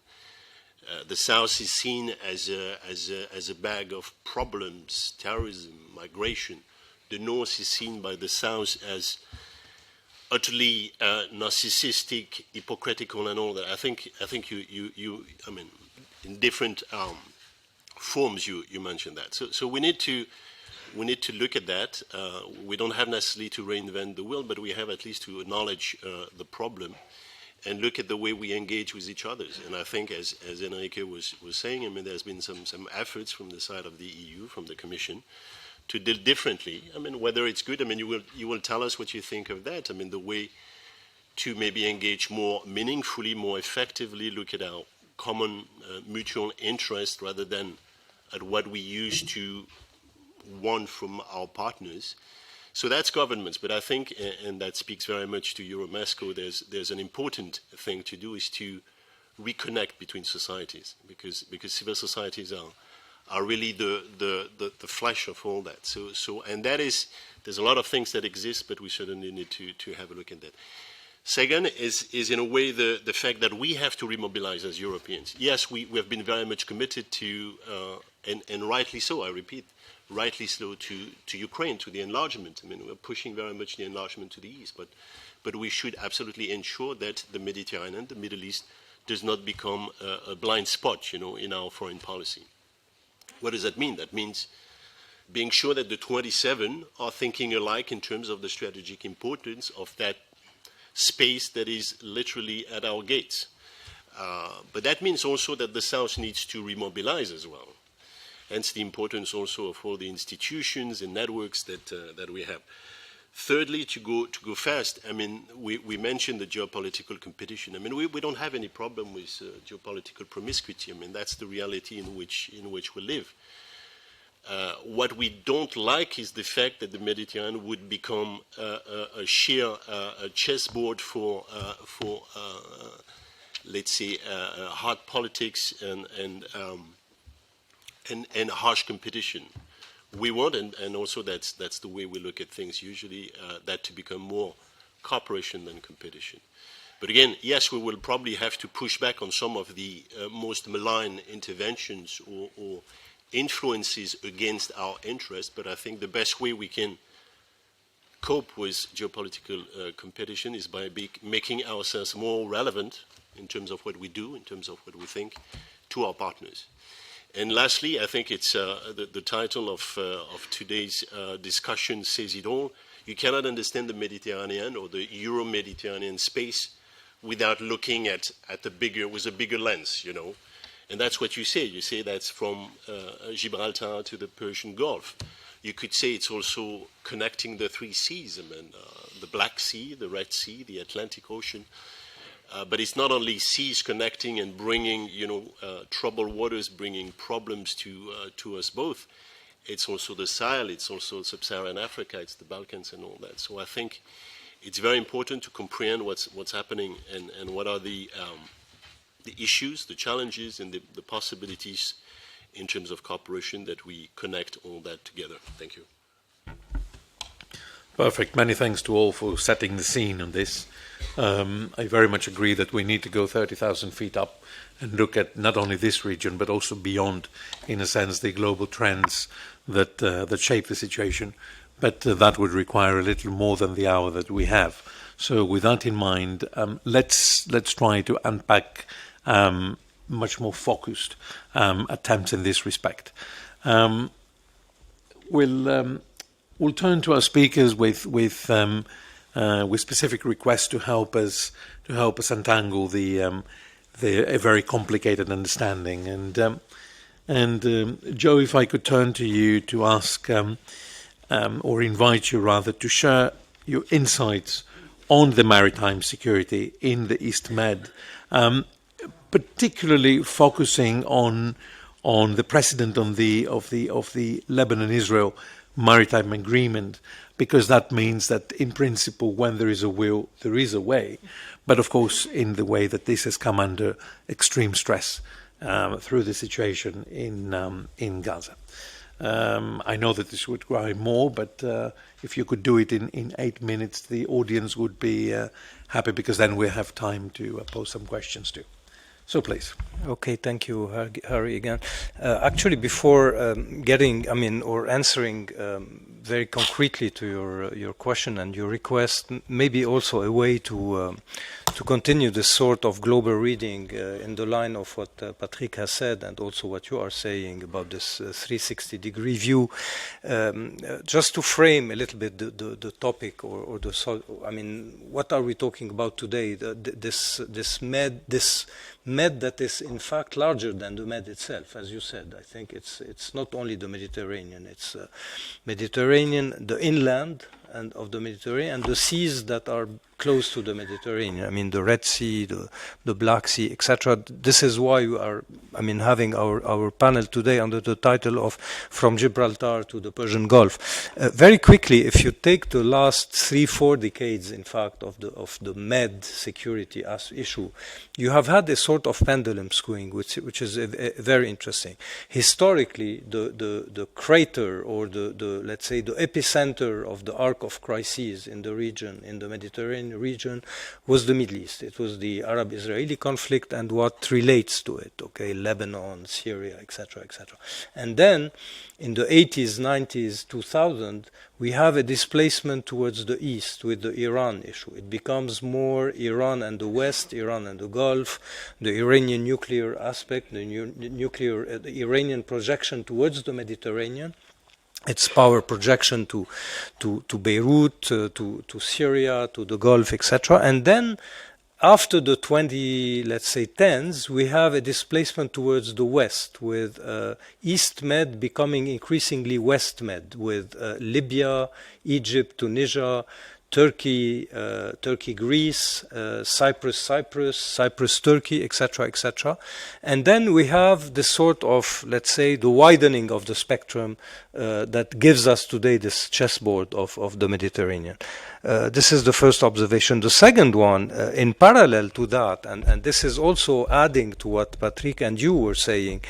the South is seen as a bag of problems, terrorism, migration. The North is seen by the South as utterly narcissistic, hypocritical, and all that. I think you I mean, in different forms you mentioned that. So we need to look at that. We don't have necessarily to reinvent the wheel, but we have at least to acknowledge the problem and look at the way we engage with each other. And I think, as Enrique was saying, I mean, there's been some efforts from the side of the EU, from the Commission, to deal differently. I mean, whether it's good, I mean, you will tell us what you think of that. I mean, the way to maybe engage more meaningfully, more effectively, look at our common mutual interest rather than at what we used to want from our partners. So that's governments, but I think, and that speaks very much to EuroMeSCo, there's an important thing to do is to reconnect between societies, because civil societies are really the flesh of all that. So and that is, there's a lot of things that exist, but we certainly need to have a look at that. Second is in a way the fact that we have to remobilize as Europeans. Yes, we have been very much committed to, and rightly so, I repeat, rightly so, to Ukraine, to the enlargement. I mean, we're pushing very much the enlargement to the east, but we should absolutely ensure that the Mediterranean, the Middle East, does not become a blind spot, you know, in our foreign policy. What does that mean? That means being sure that the 27 are thinking alike in terms of the strategic importance of that space that is literally at our gates. But that means also that the South needs to remobilize as well. Hence the importance also of all the institutions and networks that we have. Thirdly, to go fast, I mean, we mentioned the geopolitical competition. I mean, we don't have any problem with geopolitical promiscuity. I mean, that's the reality in which we live. What we don't like is the fact that the Mediterranean would become a sheer chessboard for let's say, hard politics and harsh competition. We want, and also that's the way we look at things usually, that to become more cooperation than competition. But again, yes, we will probably have to push back on some of the most malign interventions or influences against our interests, but I think the best way we can cope with geopolitical competition is by making ourselves more relevant in terms of what we do, in terms of what we think, to our partners. And lastly, I think it's the title of today's discussion says it all. You cannot understand the Mediterranean or the Euro-Mediterranean space without looking at with a bigger lens, you know. And that's what you say. You say that's from Gibraltar to the Persian Gulf. You could say it's also connecting the three seas, I mean, the Black Sea, the Red Sea, the Atlantic Ocean. But it's not only seas connecting and bringing, you know, troubled waters, bringing problems to us both. It's also the Sahel, it's also Sub-Saharan Africa, it's the Balkans and all that. So I think it's very important to comprehend what's happening and what are the issues, the challenges, and the possibilities in terms of cooperation that we connect all that together. Thank you. Perfect. Many thanks to all for setting the scene on this. I very much agree that we need to go 30,000 feet up and look at not only this region, but also beyond, in a sense, the global trends that shape the situation. But that would require a little more than the hour that we have. So with that in mind, let's try to unpack much more focused attempts in this respect. We'll turn to our speakers with specific requests to help us untangle a very complicated understanding. And Joe, if I could turn to you to ask or invite you rather to share your insights on the maritime security in the East Med, particularly focusing on the precedent of the Lebanon-Israel maritime agreement, because that means that in principle, when there is a will, there is a way. But of course, in the way that this has come under extreme stress through the situation in Gaza. I know that this would require more, but if you could do it in 8 minutes, the audience would be happy, because then we have time to pose some questions too. So please. Okay, thank you, Harry, again. Actually, before answering very concretely to your question and your request, maybe also a way to continue this sort of global reading in the line of what Patrick has said, and also what you are saying about this 360-degree view, just to frame a little bit the topic or what are we talking about today? This Med that is in fact larger than the Med itself, as you said. I think it's not only the Mediterranean, it's Mediterranean, the inland and of the Mediterranean, and the seas that are close to the Mediterranean. I mean, the Red Sea, the Black Sea, etc. This is why we are, having our panel today under the title of From Gibraltar to the Persian Gulf. Very quickly, if you take the last 3-4 decades, in fact, of the Med security issue, you have had a sort of pendulum swing, which is very interesting. Historically, the crater, or let's say the epicenter of the arc of crises in the region, in the Mediterranean region, was the Middle East. It was the Arab-Israeli conflict and what relates to it, okay, Lebanon, Syria, etc., etc. And then in the 80s, 90s, 2000, we have a displacement towards the east with the Iran issue. It becomes more Iran and the West, Iran and the Gulf, the Iranian nuclear aspect, the Iranian projection towards the Mediterranean, its power projection to Beirut, to Syria, to the Gulf, etc. And then after the 10s, we have a displacement towards the West, with East Med becoming increasingly West Med, with Libya, Egypt, Tunisia, Turkey, Greece, Cyprus, Turkey, etc., etc. And then we have this sort of, let's say, the widening of the spectrum that gives us today this chessboard of the Mediterranean. This is the first observation. The second one, in parallel to that, and this is also adding to what Patrick and you were saying,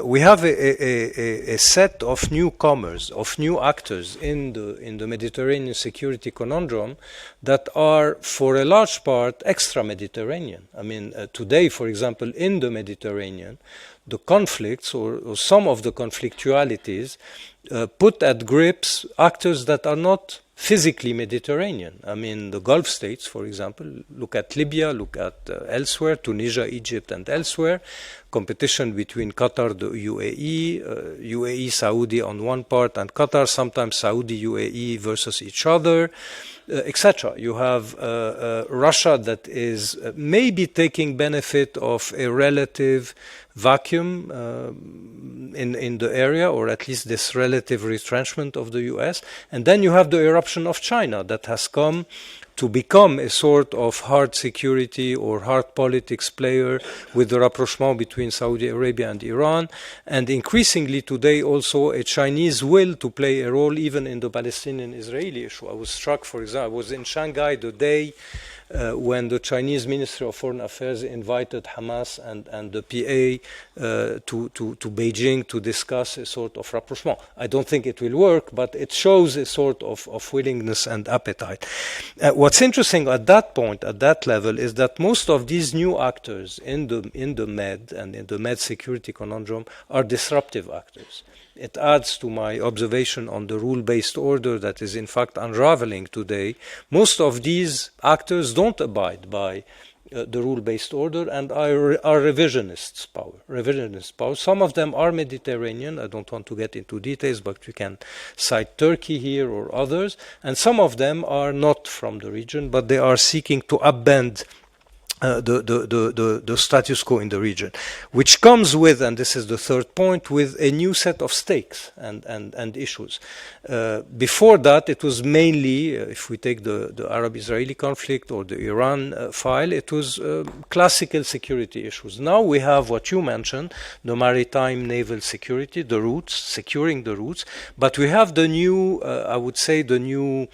we have a set of newcomers, of new actors in the Mediterranean security conundrum that are, for a large part, extra-Mediterranean. Today, for example, in the Mediterranean, the conflicts or some of the conflictualities put at grips actors that are not physically Mediterranean. The Gulf states, for example, look at Libya, look at elsewhere, Tunisia, Egypt, and elsewhere. Competition between Qatar, the UAE, Saudi on one part, and Qatar, sometimes Saudi, UAE versus each other, etc. You have Russia that is maybe taking benefit of a relative vacuum in the area, or at least this relative retrenchment of the US. And then you have the eruption of China that has come to become a sort of hard security or hard politics player, with the rapprochement between Saudi Arabia and Iran, and increasingly today also a Chinese will to play a role even in the Palestinian-Israeli issue. I was struck, for example, I was in Shanghai the day when the Chinese Ministry of Foreign Affairs invited Hamas and the PA to Beijing to discuss a sort of rapprochement. I don't think it will work, but it shows a sort of willingness and appetite. What's interesting at that point, at that level, is that most of these new actors in the Med and in the Med security conundrum are disruptive actors. It adds to my observation on the rule-based order that is in fact unraveling today. Most of these actors don't abide by the rule-based order and are revisionist power. Some of them are Mediterranean. I don't want to get into details, but we can cite Turkey here or others. And some of them are not from the region, but they are seeking to upend the status quo in the region, which comes with, and this is the third point, with a new set of stakes and issues. Before that, it was mainly, if we take the Arab-Israeli conflict or the Iran file, it was classical security issues. Now we have what you mentioned, the maritime naval security, the routes, securing the routes, but we have the new, I would say, the new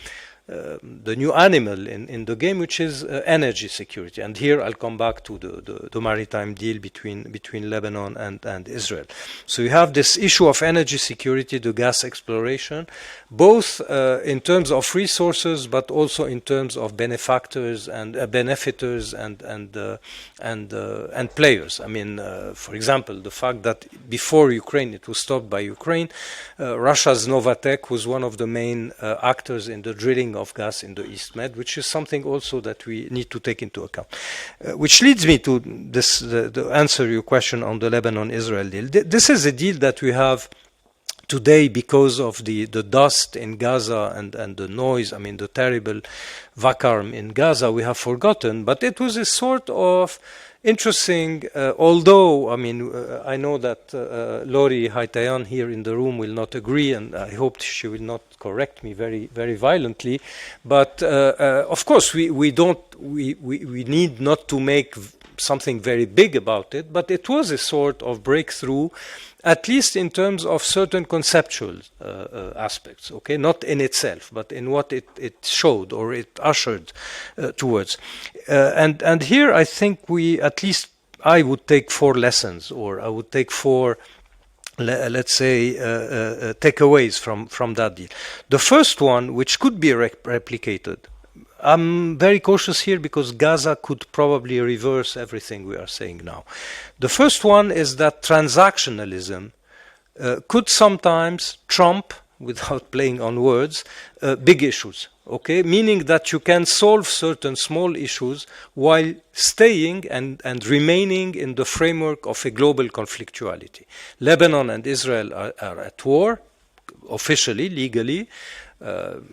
the new animal in the game, which is energy security. And here I'll come back to the maritime deal between Lebanon and Israel. So you have this issue of energy security, the gas exploration, both in terms of resources, but also in terms of benefactors and benefiters and players. I mean, for example, the fact that before Ukraine, it was stopped by Ukraine, Russia's Novatek was one of the main actors in the drilling of gas in the East Med, which is something also that we need to take into account. Which leads me to this, the answer your question on the Lebanon-Israel deal. This is a deal that we have today because of the dust in Gaza and the noise, I mean the terrible vacuum in Gaza, we have forgotten, but it was a sort of interesting, although, I mean, I know that Lori Haitayan here in the room will not agree, and I hope she will not correct me very, very violently. But of course, we need not to make something very big about it, but it was a sort of breakthrough, at least in terms of certain conceptual aspects, okay? Not in itself, but in what it showed or it ushered towards. And here I think at least I would take 4 lessons, or I would take 4, let's say, takeaways from that deal. The first one, which could be replicated, I'm very cautious here because Gaza could probably reverse everything we are saying now. The first one is that transactionalism could sometimes trump, without playing on words, big issues, okay? Meaning that you can solve certain small issues while staying and remaining in the framework of a global conflictuality. Lebanon and Israel are at war, officially, legally,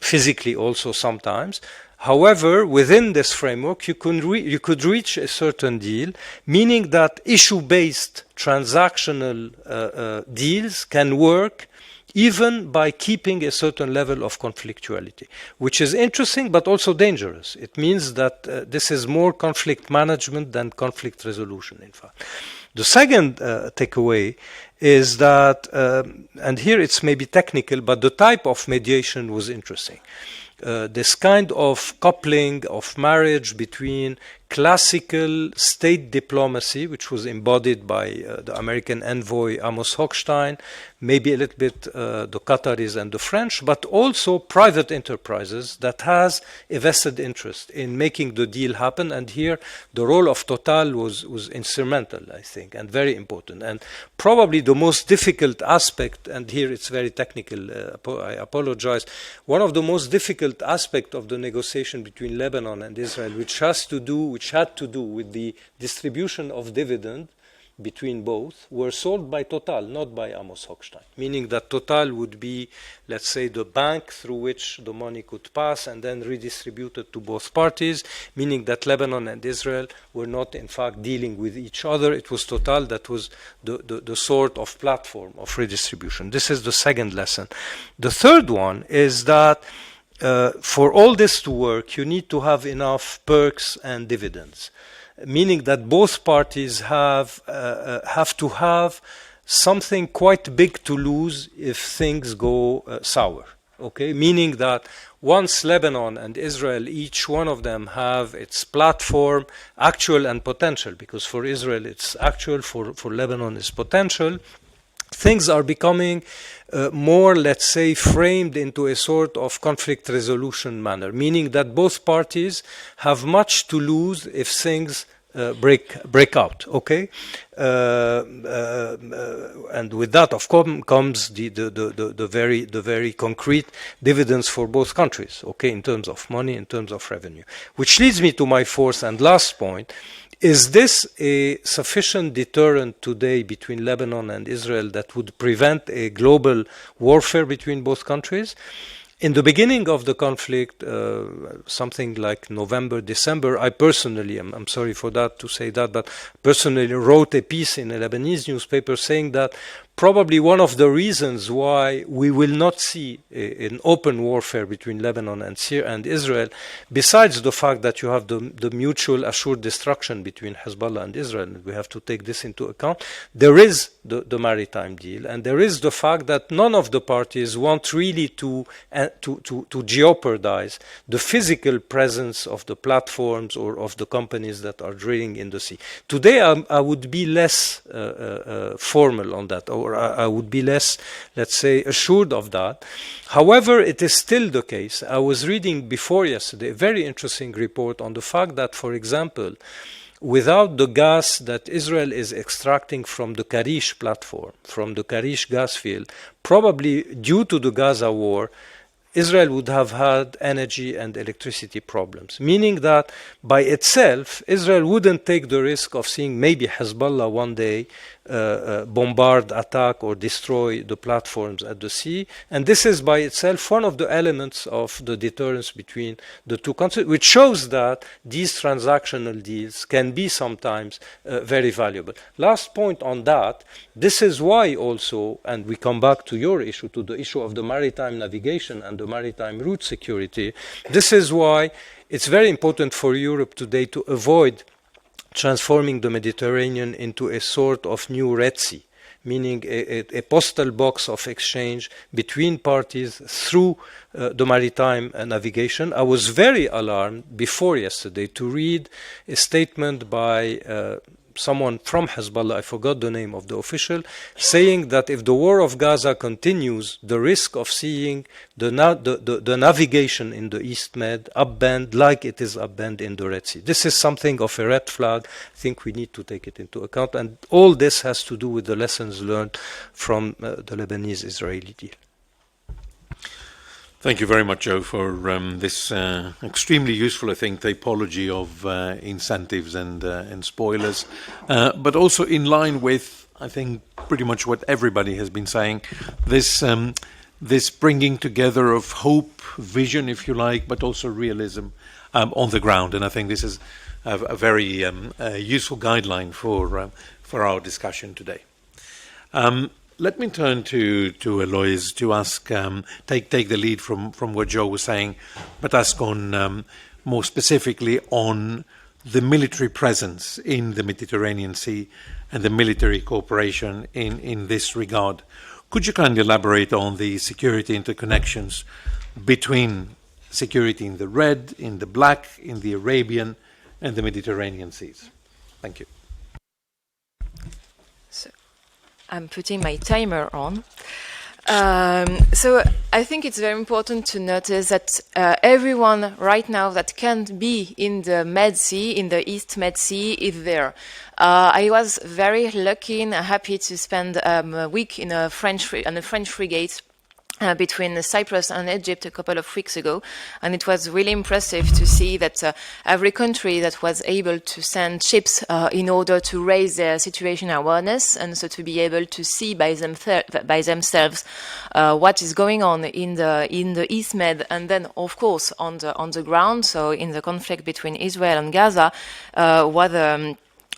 physically also sometimes. However, within this framework, you could reach a certain deal, meaning that issue-based transactional deals can work even by keeping a certain level of conflictuality, which is interesting but also dangerous. It means that this is more conflict management than conflict resolution, in fact. The second takeaway is that, and here it's maybe technical, but the type of mediation was interesting. This kind of coupling of marriage between classical state diplomacy, which was embodied by the American envoy Amos Hochstein, maybe a little bit the Qataris and the French, but also private enterprises that has a vested interest in making the deal happen. And here the role of Total was instrumental, I think, and very important. And probably the most difficult aspect, and here it's very technical, I apologize, one of the most difficult aspects of the negotiation between Lebanon and Israel, which had to do with the distribution of dividend between both, were solved by Total, not by Amos Hochstein, meaning that Total would be, let's say, the bank through which the money could pass and then redistributed to both parties, meaning that Lebanon and Israel were not, in fact, dealing with each other. It was Total that was the sort of platform of redistribution. This is the second lesson. The third one is that for all this to work, you need to have enough perks and dividends, meaning that both parties have to have something quite big to lose if things go sour. Okay, meaning that once Lebanon and Israel, each one of them have its platform, actual and potential, because for Israel it's actual, for Lebanon it's potential, things are becoming more, let's say, framed into a sort of conflict resolution manner, meaning that both parties have much to lose if things break out, okay? And with that, of course, comes the very concrete dividends for both countries, okay, in terms of money, in terms of revenue. Which leads me to my fourth and last point. Is this a sufficient deterrent today between Lebanon and Israel that would prevent a global warfare between both countries? In the beginning of the conflict, something like November, December, I personally, I'm sorry for that to say that, but personally wrote a piece in a Lebanese newspaper saying that probably one of the reasons why we will not see an open warfare between Lebanon and Syria and Israel, besides the fact that you have the mutual assured destruction between Hezbollah and Israel, and we have to take this into account, there is the maritime deal, and there is the fact that none of the parties want really to jeopardize the physical presence of the platforms or of the companies that are drilling in the sea. Today, I would be less formal on that, or I would be less, let's say, assured of that. However, it is still the case. I was reading before yesterday a very interesting report on the fact that, for example, without the gas that Israel is extracting from the Karish platform, from the Karish gas field, probably due to the Gaza war, Israel would have had energy and electricity problems, meaning that by itself, Israel wouldn't take the risk of seeing maybe Hezbollah one day bombard, attack, or destroy the platforms at the sea. And this is by itself one of the elements of the deterrence between the two countries, which shows that these transactional deals can be sometimes very valuable. Last point on that, this is why also, and we come back to your issue, to the issue of the maritime navigation and the maritime route security, this is why it's very important for Europe today to avoid transforming the Mediterranean into a sort of new Red Sea, meaning a postal box of exchange between parties through the maritime navigation. I was very alarmed before yesterday to read a statement by someone from Hezbollah, I forgot the name of the official, saying that if the war of Gaza continues, the risk of seeing the navigation in the East Med upbend like it is upbend in the Red Sea. This is something of a red flag. I think we need to take it into account. And all this has to do with the lessons learned from the Lebanese-Israeli deal. Thank you very much, Joe, for this extremely useful, I think, typology of incentives and spoilers, but also in line with, I think, pretty much what everybody has been saying, this bringing together of hope, vision, if you like, but also realism on the ground. And I think this is a very useful guideline for our discussion today. Let me turn to Alois to ask, take the lead from what Joe was saying, but ask on more specifically on the military presence in the Mediterranean Sea and the military cooperation in this regard. Could you kindly elaborate on the security interconnections between security in the Red, in the Black, in the Arabian, and the Mediterranean Seas? Thank you. I'm putting my timer on. So I think it's very important to notice that everyone right now that can be in the Med Sea, in the East Med Sea, is there. I was very lucky and happy to spend a week in a French frigate between Cyprus and Egypt a couple of weeks ago, and it was really impressive to see that every country that was able to send ships in order to raise their situation awareness, and so to be able to see by themselves what is going on in the East Med, and then of course on the ground, so in the conflict between Israel and Gaza,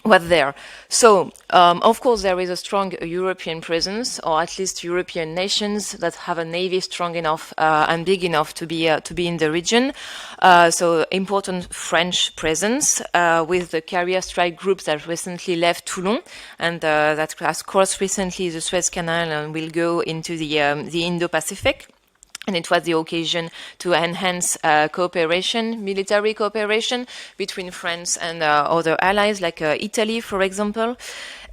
was there. So, of course, there is a strong European presence, or at least European nations that have a navy strong enough and big enough to be in the region. So, important French presence with the carrier strike group that recently left Toulon and that has crossed recently the Suez Canal and will go into the Indo-Pacific. And it was the occasion to enhance cooperation, military cooperation between France and other allies like Italy, for example.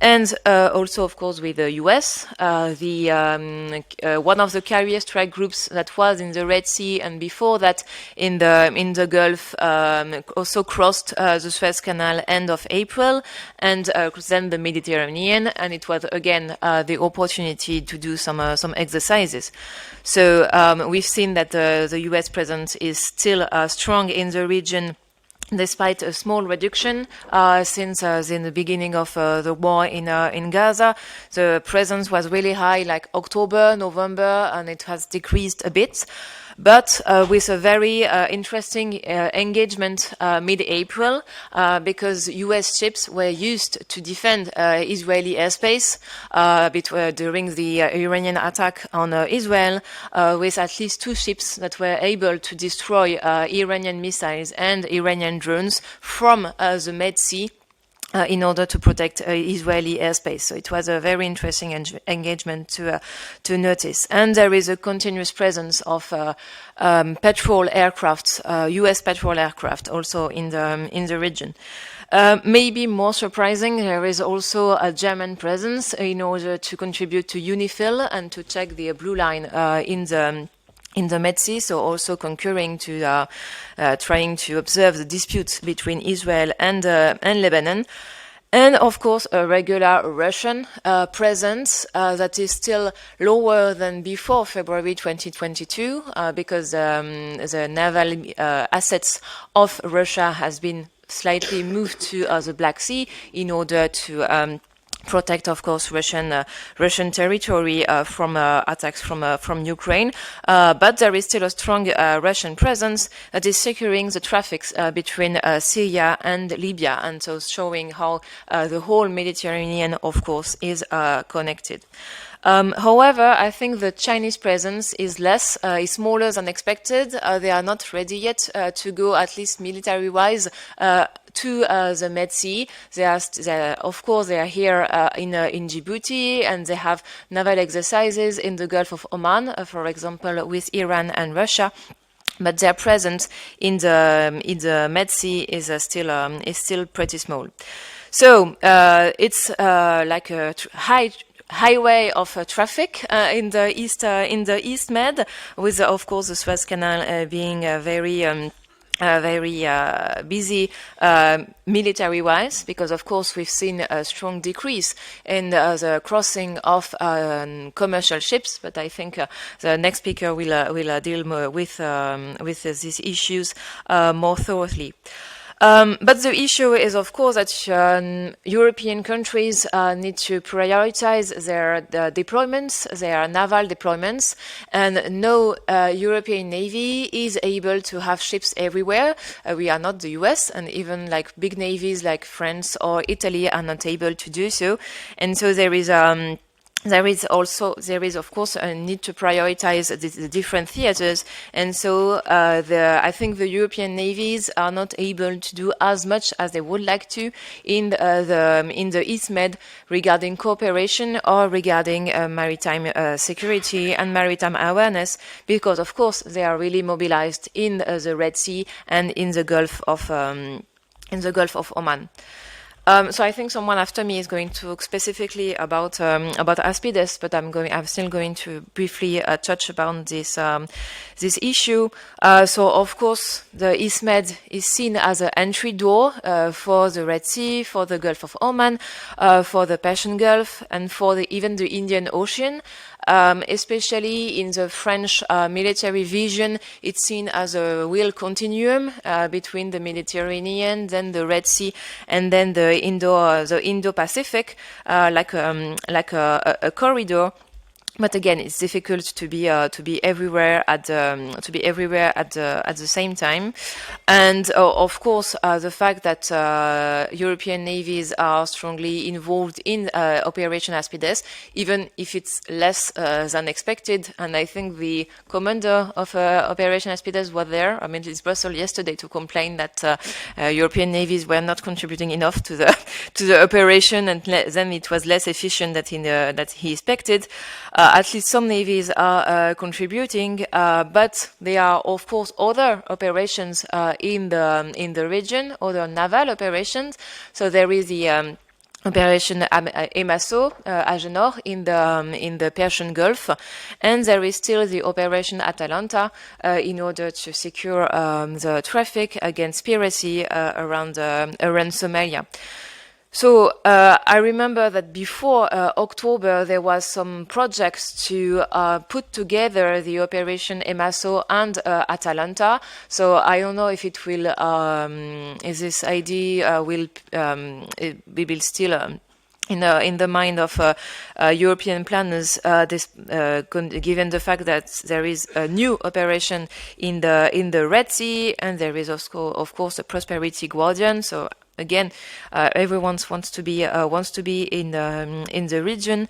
And also, of course, with the US, one of the carrier strike groups that was in the Red Sea and before that in the Gulf also crossed the Suez Canal end of April, and then the Mediterranean, and it was again the opportunity to do some exercises. So we've seen that the US presence is still strong in the region, despite a small reduction since in the beginning of the war in Gaza. The presence was really high, like October, November, and it has decreased a bit. but with a very interesting engagement mid-April, because US ships were used to defend Israeli airspace during the Iranian attack on Israel, with at least 2 ships that were able to destroy Iranian missiles and Iranian drones from the Med Sea in order to protect Israeli airspace. So it was a very interesting engagement to notice. And there is a continuous presence of patrol aircraft, US patrol aircraft, also in the region. Maybe more surprising, there is also a German presence in order to contribute to UNIFIL and to check the blue line in the Med Sea, so also concurring to trying to observe the disputes between Israel and Lebanon. And of course, a regular Russian presence that is still lower than before February 2022, because the naval assets of Russia has been slightly moved to the Black Sea in order to protect, of course, Russian territory from attacks from Ukraine. But there is still a strong Russian presence that is securing the traffics between Syria and Libya, and so showing how the whole Mediterranean, of course, is connected. However, I think the Chinese presence is smaller than expected. They are not ready yet to go, at least military-wise, to the Med Sea. Of course, they are here in Djibouti, and they have naval exercises in the Gulf of Oman, for example, with Iran and Russia. But their presence in the Med Sea is still pretty small. So it's like a highway of traffic in the East Med, with of course the Suez Canal being very busy military-wise, because of course we've seen a strong decrease in the crossing of commercial ships. But I think the next speaker will deal more with these issues more thoroughly. But the issue is, of course, that European countries need to prioritize their deployments, their naval deployments, and no European Navy is able to have ships everywhere. We are not the US, and even like big navies like France or Italy are not able to do so. And so there is of course a need to prioritize the different theaters, and so I think the European navies are not able to do as much as they would like to in the East Med regarding cooperation or regarding maritime security and maritime awareness, because of course they are really mobilized in the Red Sea and in the Gulf of Oman. So I think someone after me is going to talk specifically about Aspides, but I'm still going to briefly touch upon this issue. So of course the East Med is seen as an entry door for the Red Sea, for the Gulf of Oman, for the Persian Gulf, and for even the Indian Ocean. Especially in the French military vision, it's seen as a real continuum between the Mediterranean, then the Red Sea, and then the Indo-Pacific, like a corridor. But again, it's difficult to be everywhere at the same time, and of course the fact that European navies are strongly involved in Operation Aspides, even if it's less than expected. And I think the commander of Operation Aspides was there. I mean, it's Brussels yesterday to complain that European navies were not contributing enough to the operation, and then it was less efficient than he expected. At least some navies are contributing, but there are of course other operations in the region, other naval operations. So there is the Operation EuroMeSCo, Agenor, in the Persian Gulf, and there is still the Operation Atalanta in order to secure the traffic against piracy around Somalia. So I remember that before October there was some projects to put together the Operation EuroMeSCo and Atalanta. So I don't know if it will, if this idea we will still in the mind of European planners, given the fact that there is a new operation in the Red Sea, and there is also, of course, a prosperity guardian. So again, everyone wants to be in the region.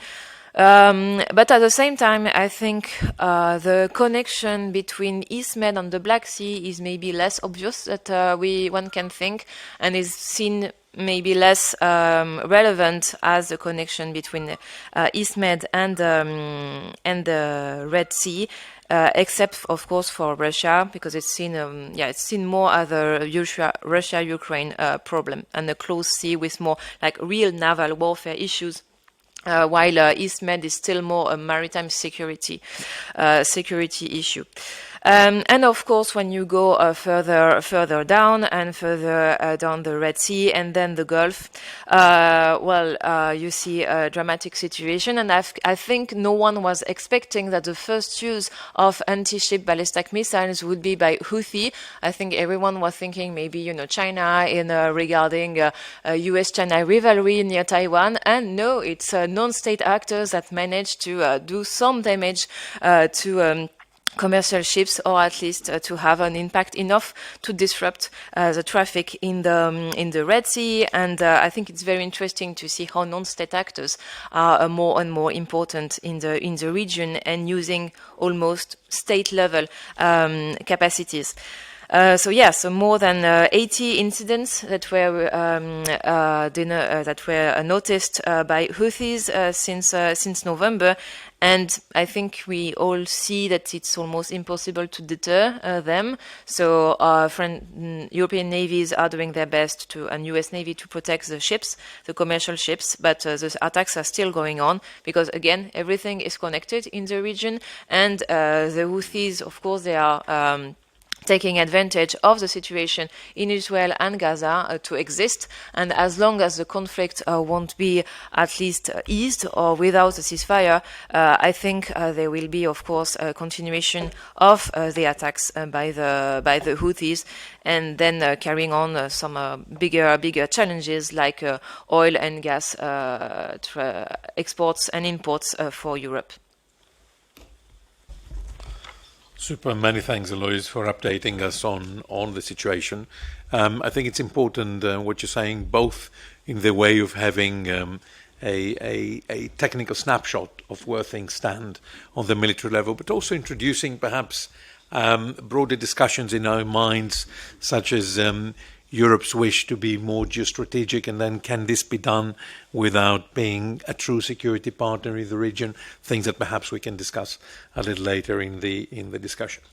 But at the same time, I think the connection between East Med and the Black Sea is maybe less obvious that one can think, and is seen maybe less relevant as the connection between East Med and the Red Sea, except of course for Russia, because it's seen more as a Russia-Ukraine problem, and a close sea with more like real naval warfare issues. While East Med is still more a maritime security issue. And of course, when you go further down and further down the Red Sea and then the Gulf, you see a dramatic situation. And I think no one was expecting that the first use of anti-ship ballistic missiles would be by Houthi. I think everyone was thinking maybe China regarding U.S.-China rivalry near Taiwan. And no, it's non-state actors that managed to do some damage to commercial ships, or at least to have an impact enough to disrupt the traffic in the Red Sea. And I think it's very interesting to see how non-state actors are more and more important in the region and using almost state-level capacities. So more than 80 incidents that were noticed by Houthis since November, and I think we all see that it's almost impossible to deter them. So European navies are doing their best and US Navy to protect the ships, the commercial ships, but the attacks are still going on because, again, everything is connected in the region, and the Houthis, of course, they are taking advantage of the situation in Israel and Gaza to exist. And as long as the conflict won't be at least eased or without a ceasefire, I think there will be, of course, a continuation of the attacks by the Houthis, and then carrying on some bigger challenges like oil and gas exports and imports for Europe. Super. Many thanks, Alois, for updating us on the situation. I think it's important what you're saying, both in the way of having a technical snapshot of where things stand on the military level, but also introducing perhaps broader discussions in our minds, such as Europe's wish to be more geostrategic, and then can this be done without being a true security partner in the region? Things that perhaps we can discuss a little later in the discussion.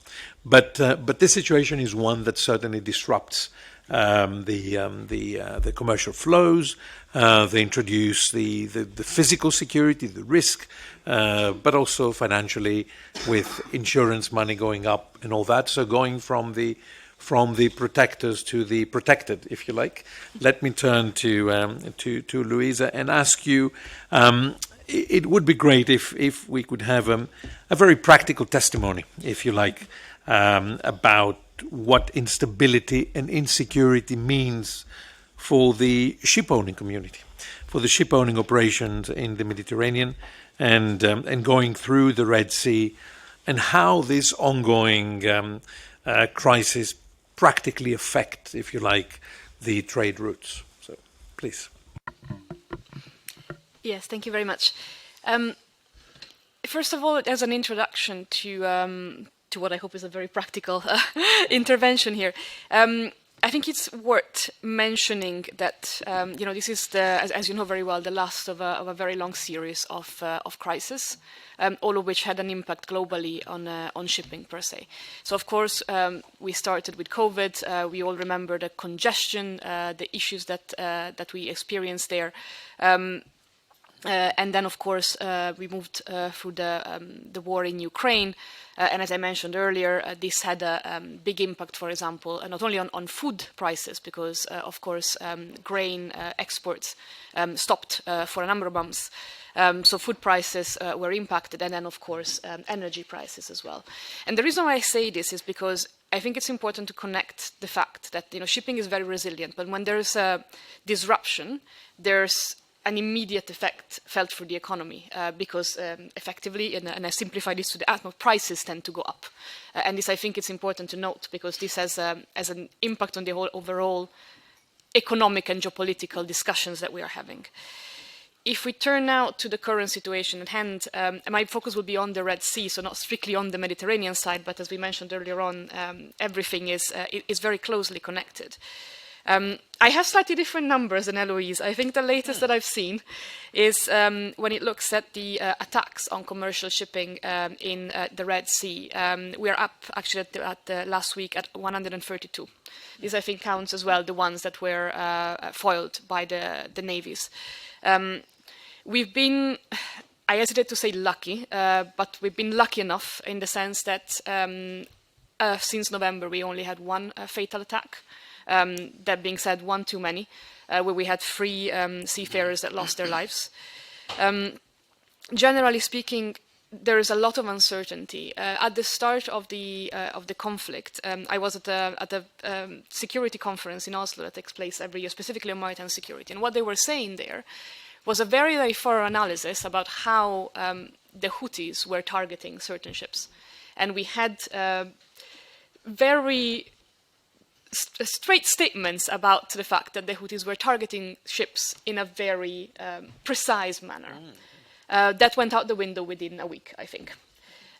But this situation is one that certainly disrupts the commercial flows. They introduce the physical security, the risk, but also financially with insurance money going up and all that. So going from the protectors to the protected, if you like. Let me turn to Louisa and ask you, it would be great if we could have a very practical testimony, if you like, about what instability and insecurity means for the ship-owning community, for the ship-owning operations in the Mediterranean, and going through the Red Sea, and how this ongoing crisis practically affect, if you like, the trade routes. So, please. Yes, thank you very much. First of all, as an introduction to what I hope is a very practical intervention here, I think it's worth mentioning that this is as you know very well, the last of a very long series of crises, all of which had an impact globally on shipping per se. So of course we started with COVID. We all remember the congestion, the issues that we experienced there. And then, of course, we moved through the war in Ukraine. And as I mentioned earlier, this had a big impact, for example, not only on food prices, because, of course, grain exports stopped for a number of months. So food prices were impacted, and then, of course, energy prices as well. And the reason why I say this is because I think it's important to connect the fact that shipping is very resilient, but when there's a disruption, there's an immediate effect felt for the economy because effectively, and I simplify this to the utmost, prices tend to go up. And this, I think it's important to note because this has an impact on the whole overall economic and geopolitical discussions that we are having. If we turn now to the current situation at hand, my focus will be on the Red Sea, so not strictly on the Mediterranean side, but as we mentioned earlier on, everything is very closely connected. I have slightly different numbers than Eloise. I think the latest that I've seen is when it looks at the attacks on commercial shipping in the Red Sea. We are up actually at last week at 132. This I think counts as well the ones that were foiled by the navies. We've been, I hesitate to say lucky, but we've been lucky enough in the sense that since November we only had one fatal attack. That being said, one too many, where we had 3 seafarers that lost their lives. Generally speaking, there is a lot of uncertainty. At the start of the conflict, I was at a security conference in Oslo that takes place every year, specifically on maritime security. And what they were saying there was a very, very thorough analysis about how the Houthis were targeting certain ships. And we had very straight statements about the fact that the Houthis were targeting ships in a very precise manner. That went out the window within a week, I think.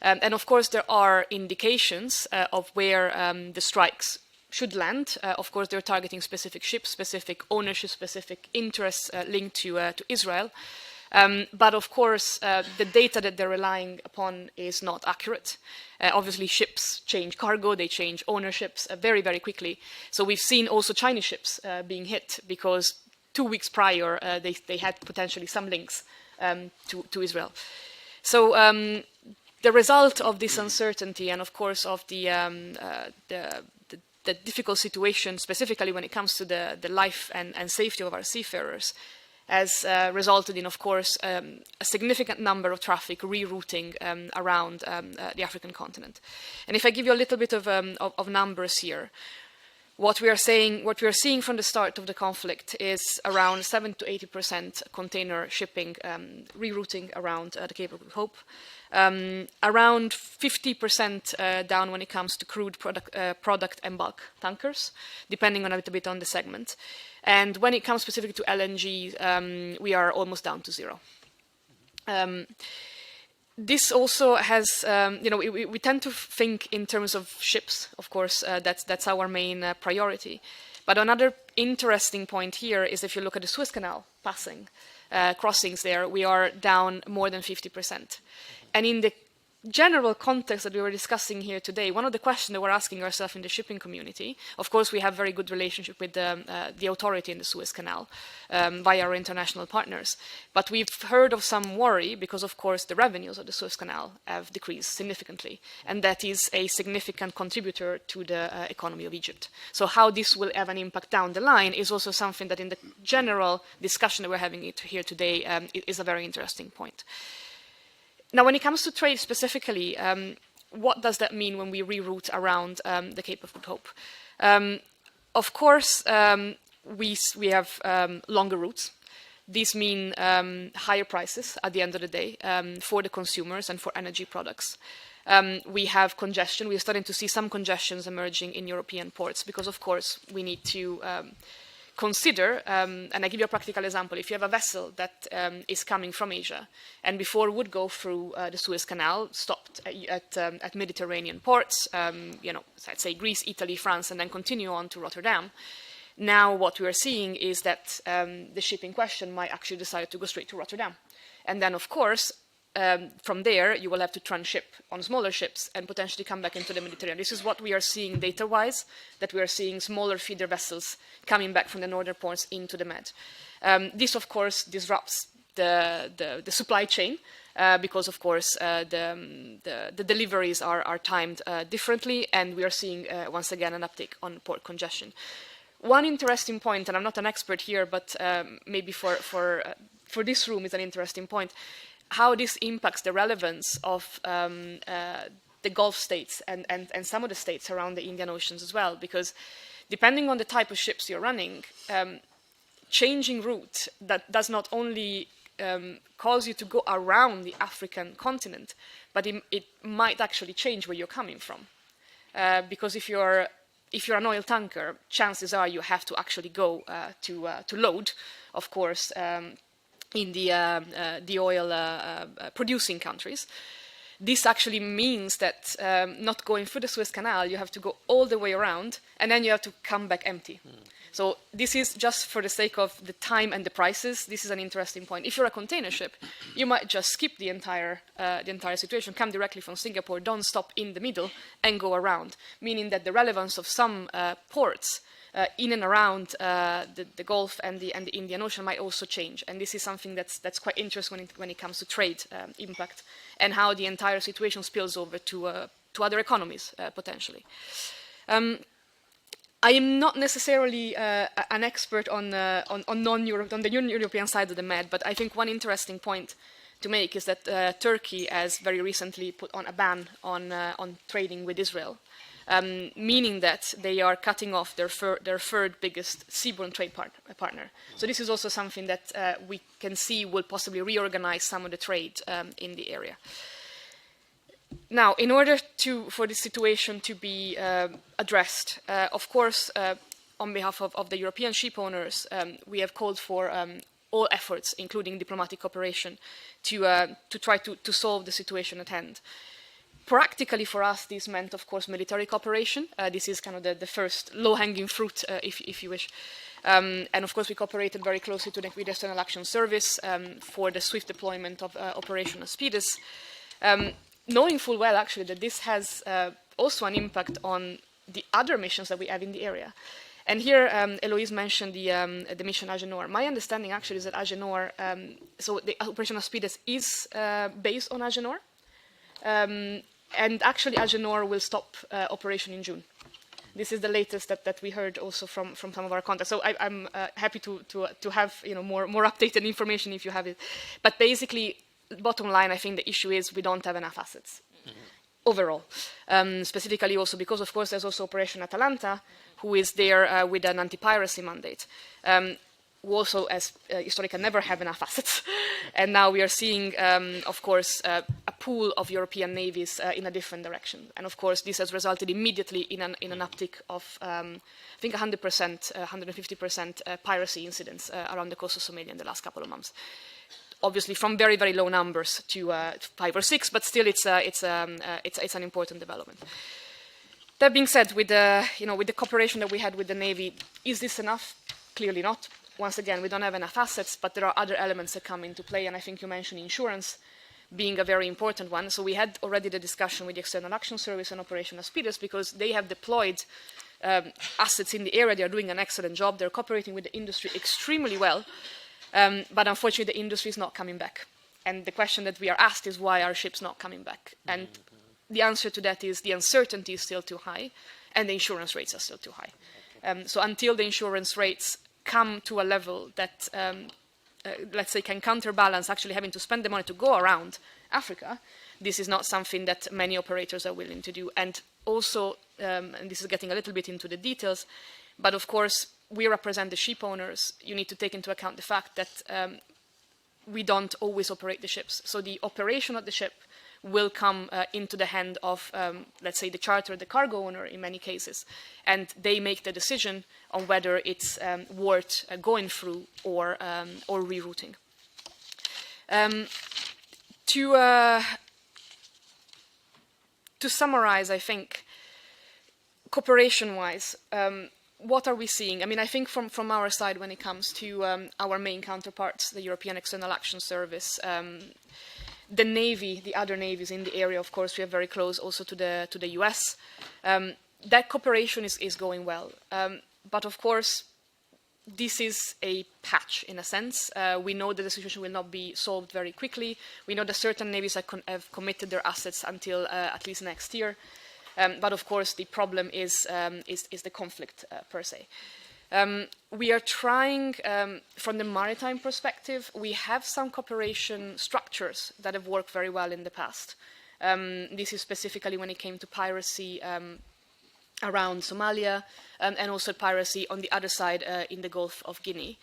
And of course, there are indications of where the strikes should land. Of course, they're targeting specific ships, specific ownership, specific interests linked to Israel. But of course, the data that they're relying upon is not accurate. Obviously, ships change cargo, they change ownerships very, very quickly. So we've seen also Chinese ships being hit because 2 weeks prior, they had potentially some links to Israel. So the result of this uncertainty and, of course, of the difficult situation, specifically when it comes to the life and safety of our seafarers, has resulted in, of course, a significant number of traffic rerouting around the African continent. And if I give you a little bit of numbers here, what we are seeing from the start of the conflict is around 70 to 80% container shipping rerouting around the Cape of Good Hope. Around 50% down when it comes to crude product and bulk tankers, depending on a little bit on the segment. And when it comes specifically to LNG, we are almost down to 0. This also has, we tend to think in terms of ships, of course, that's our main priority. But another interesting point here is if you look at the Suez Canal crossings there, we are down more than 50%. And in the general context that we were discussing here today, one of the questions that we're asking ourselves in the shipping community, of course, we have very good relationship with the authority in the Suez Canal via our international partners. But we've heard of some worry because, of course, the revenues of the Suez Canal have decreased significantly. And that is a significant contributor to the economy of Egypt. So how this will have an impact down the line is also something that in the general discussion that we're having here today is a very interesting point. Now, when it comes to trade specifically, what does that mean when we reroute around the Cape of Good Hope? Of course, we have longer routes. These mean higher prices at the end of the day for the consumers and for energy products. We have congestion. We are starting to see some congestions emerging in European ports because, of course, we need to consider, and I give you a practical example, if you have a vessel that is coming from Asia and before would go through the Suez Canal, stopped at Mediterranean ports, I'd say Greece, Italy, France, and then continue on to Rotterdam. Now what we are seeing is that the ship in question might actually decide to go straight to Rotterdam. And then, of course, from there, you will have to transship on smaller ships and potentially come back into the Mediterranean. This is what we are seeing data-wise, that we are seeing smaller feeder vessels coming back from the northern ports into the Med. This, of course, disrupts the supply chain because, of course, the deliveries are timed differently, and we are seeing, once again, an uptick on port congestion. One interesting point, and I'm not an expert here, but maybe for this room is an interesting point, how this impacts the relevance of the Gulf states and some of the states around the Indian Oceans as well, because depending on the type of ships you're running, changing route that does not only cause you to go around the African continent, but it might actually change where you're coming from. Because if you're an oil tanker, chances are you have to actually go to load, of course, in the oil producing countries. This actually means that not going through the Suez Canal, you have to go all the way around, and then you have to come back empty. So this is just for the sake of the time and the prices. This is an interesting point. If you're a container ship, you might just skip the entire situation, come directly from Singapore, don't stop in the middle, and go around. Meaning that the relevance of some ports in and around the Gulf and the Indian Ocean might also change. And this is something that's quite interesting when it comes to trade impact and how the entire situation spills over to other economies potentially. I am not necessarily an expert on the non-European side of the Med, but I think one interesting point to make is that Turkey has very recently put on a ban on trading with Israel, meaning that they are cutting off their third biggest seaborne trade partner. So this is also something that we can see will possibly reorganize some of the trade in the area. Now, in order for this situation to be addressed, of course, on behalf of the European ship owners, we have called for all efforts, including diplomatic cooperation, to try to solve the situation at hand. Practically for us, this meant, of course, military cooperation. This is kind of the first low-hanging fruit, if you wish. And of course, we cooperated very closely with the External Action Service for the swift deployment of Operation Aspides. Knowing full well, actually, that this has also an impact on the other missions that we have in the area. And here, Eloise mentioned the mission Agenor. My understanding, actually, is that Agenor, so the Operation Aspides is based on Agenor. And actually, Agenor will stop operation in June. This is the latest that we heard also from some of our contacts. So I'm happy to have more updated information if you have it. But basically, bottom line, I think the issue is we don't have enough assets overall. Specifically also because, of course, there's also Operation Atalanta, who is there with an anti-piracy mandate, who also, as historically, never have enough assets. And now we are seeing, of course, a pool of European navies in a different direction. And of course, this has resulted immediately in an uptick of, I think, 100%, 150% piracy incidents around the coast of Somalia in the last couple of months. Obviously, from very, very low numbers to 5 or 6, but still, it's an important development. That being said, with the cooperation that we had with the Navy, is this enough? Clearly not. Once again, we don't have enough assets, but there are other elements that come into play, and I think you mentioned insurance being a very important one. So we had already the discussion with the External Action Service and Operation Aspides because they have deployed assets in the area. They are doing an excellent job. They're cooperating with the industry extremely well. But unfortunately, the industry is not coming back. And the question that we are asked is, why are ships not coming back? And the answer to that is the uncertainty is still too high, and the insurance rates are still too high. So until the insurance rates come to a level that, let's say, can counterbalance actually having to spend the money to go around Africa, this is not something that many operators are willing to do. And also, and this is getting a little bit into the details, but of course, we represent the ship owners. You need to take into account the fact that we don't always operate the ships. So the operation of the ship will come into the hand of, let's say, the charter, the cargo owner in many cases. And they make the decision on whether it's worth going through or rerouting. To summarize, I think, cooperation-wise, what are we seeing? I mean, I think from our side, when it comes to our main counterparts, the European External Action Service, the Navy, the other navies in the area, of course, we are very close also to the US. That cooperation is going well. But of course, this is a patch in a sense. We know that the situation will not be solved very quickly. We know that certain navies have committed their assets until at least next year. But of course, the problem is the conflict per se. We are trying, from the maritime perspective, we have some cooperation structures that have worked very well in the past. This is specifically when it came to piracy around Somalia, and also piracy on the other side in the Gulf of Guinea.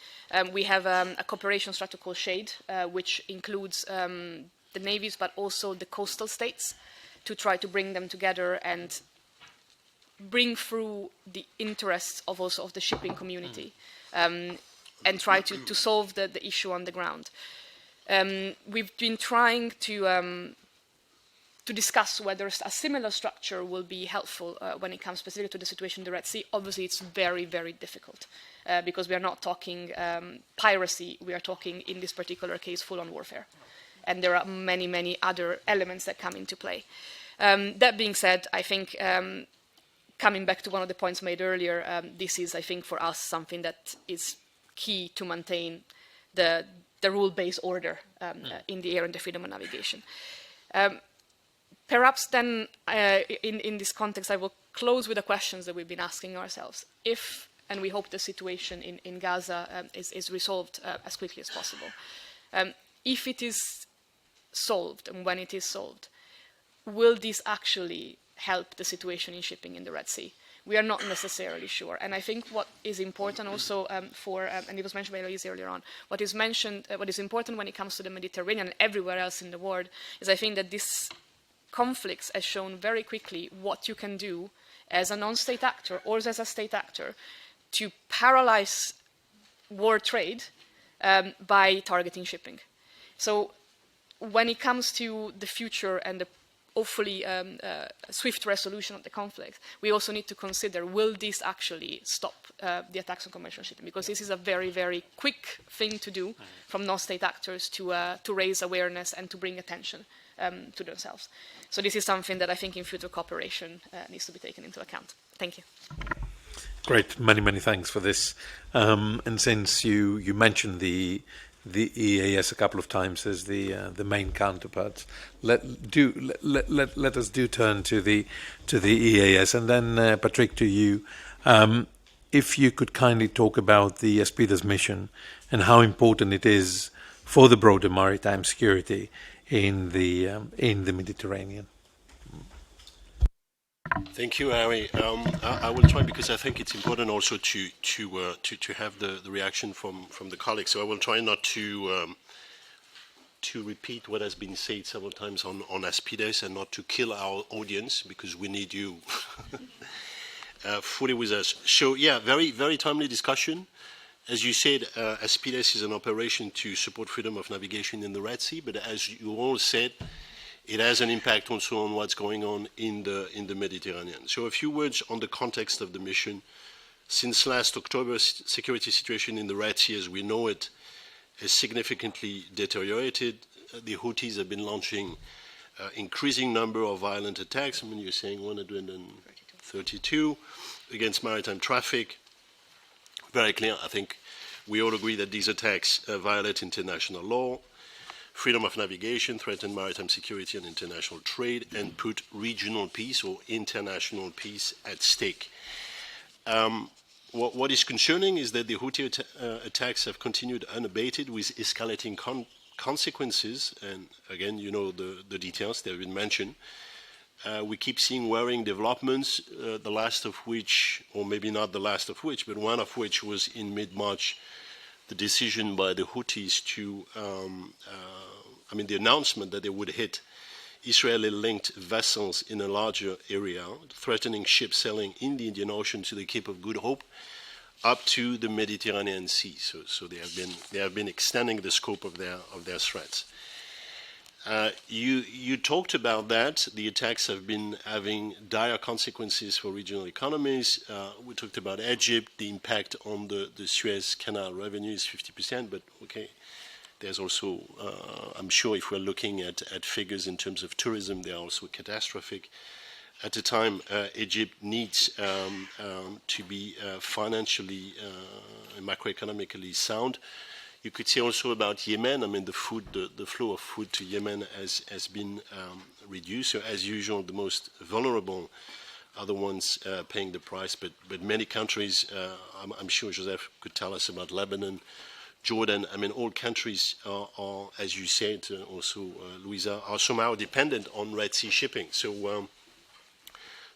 We have a cooperation structure called SHADE, which includes the navies but also the coastal states, to try to bring them together and bring through the interests of also of the shipping community, and try to solve the issue on the ground. We've been trying to discuss whether a similar structure will be helpful when it comes specifically to the situation in the Red Sea. Obviously, it's very, very difficult because we are not talking piracy. We are talking, in this particular case, full-on warfare. And there are many, many other elements that come into play. That being said, I think, coming back to one of the points made earlier, this is, I think, for us, something that is key to maintain the rule-based order in the air and the freedom of navigation. Perhaps then, in this context, I will close with the questions that we've been asking ourselves. If, and we hope the situation in Gaza is resolved as quickly as possible, if it is solved, and when it is solved, will this actually help the situation in shipping in the Red Sea? We are not necessarily sure. And I think what is important also and it was mentioned by Louise earlier on, what is important when it comes to the Mediterranean and everywhere else in the world is, I think, that this conflicts has shown very quickly what you can do as a non-state actor or as a state actor to paralyze world trade by targeting shipping. So when it comes to the future and the hopefully swift resolution of the conflict, we also need to consider, will this actually stop the attacks on commercial shipping? Because this is a very, very quick thing to do from non-state actors to raise awareness and to bring attention to themselves. So this is something that I think in future cooperation needs to be taken into account. Thank you. Great, many thanks for this. And since you mentioned the EAS a couple of times as the main counterparts, let us turn to the EAS, and then Patrick, to you. If you could kindly talk about the ESPIDA's mission and how important it is for the broader maritime security in the Mediterranean. Thank you, Harry. I will try, because I think it's important also to have the reaction from the colleagues. So I will try not to repeat what has been said several times on ESPIDA's, and not to kill our audience, because we need you fully with us. So yeah, very timely discussion. As you said, ESPIDA's is an operation to support freedom of navigation in the Red Sea, but as you all said, it has an impact also on what's going on in the Mediterranean. So a few words on the context of the mission. Since last October, security situation in the Red Sea, as we know it, has significantly deteriorated. The Houthis have been launching increasing number of violent attacks. I mean, you're saying 132 against maritime traffic. Very clear. I think we all agree that these attacks violate international law, freedom of navigation, threaten maritime security and international trade, and put regional peace or international peace at stake. What is concerning is that the Houthi attacks have continued unabated, with escalating consequences, and again, you know the details, they have been mentioned. We keep seeing worrying developments, the last of which, or maybe not the last of which, but one of which was in mid-March, the decision by the Houthis to, the announcement that they would hit Israeli-linked vessels in a larger area, threatening ships sailing in the Indian Ocean to the Cape of Good Hope up to the Mediterranean Sea. So they have been extending the scope of their threats. You talked about that. The attacks have been having dire consequences for regional economies. We talked about Egypt. The impact on the Suez Canal revenue is 50%, but okay. There's also, I'm sure if we're looking at figures in terms of tourism, they are also catastrophic. At the time, Egypt needs to be financially and macroeconomically sound. You could say also about Yemen. I mean, the flow of food to Yemen has been reduced. So as usual, the most vulnerable are the ones paying the price. But many countries, I'm sure Joseph could tell us about Lebanon, Jordan. I mean, all countries are, as you said, also Louisa, are somehow dependent on Red Sea shipping. So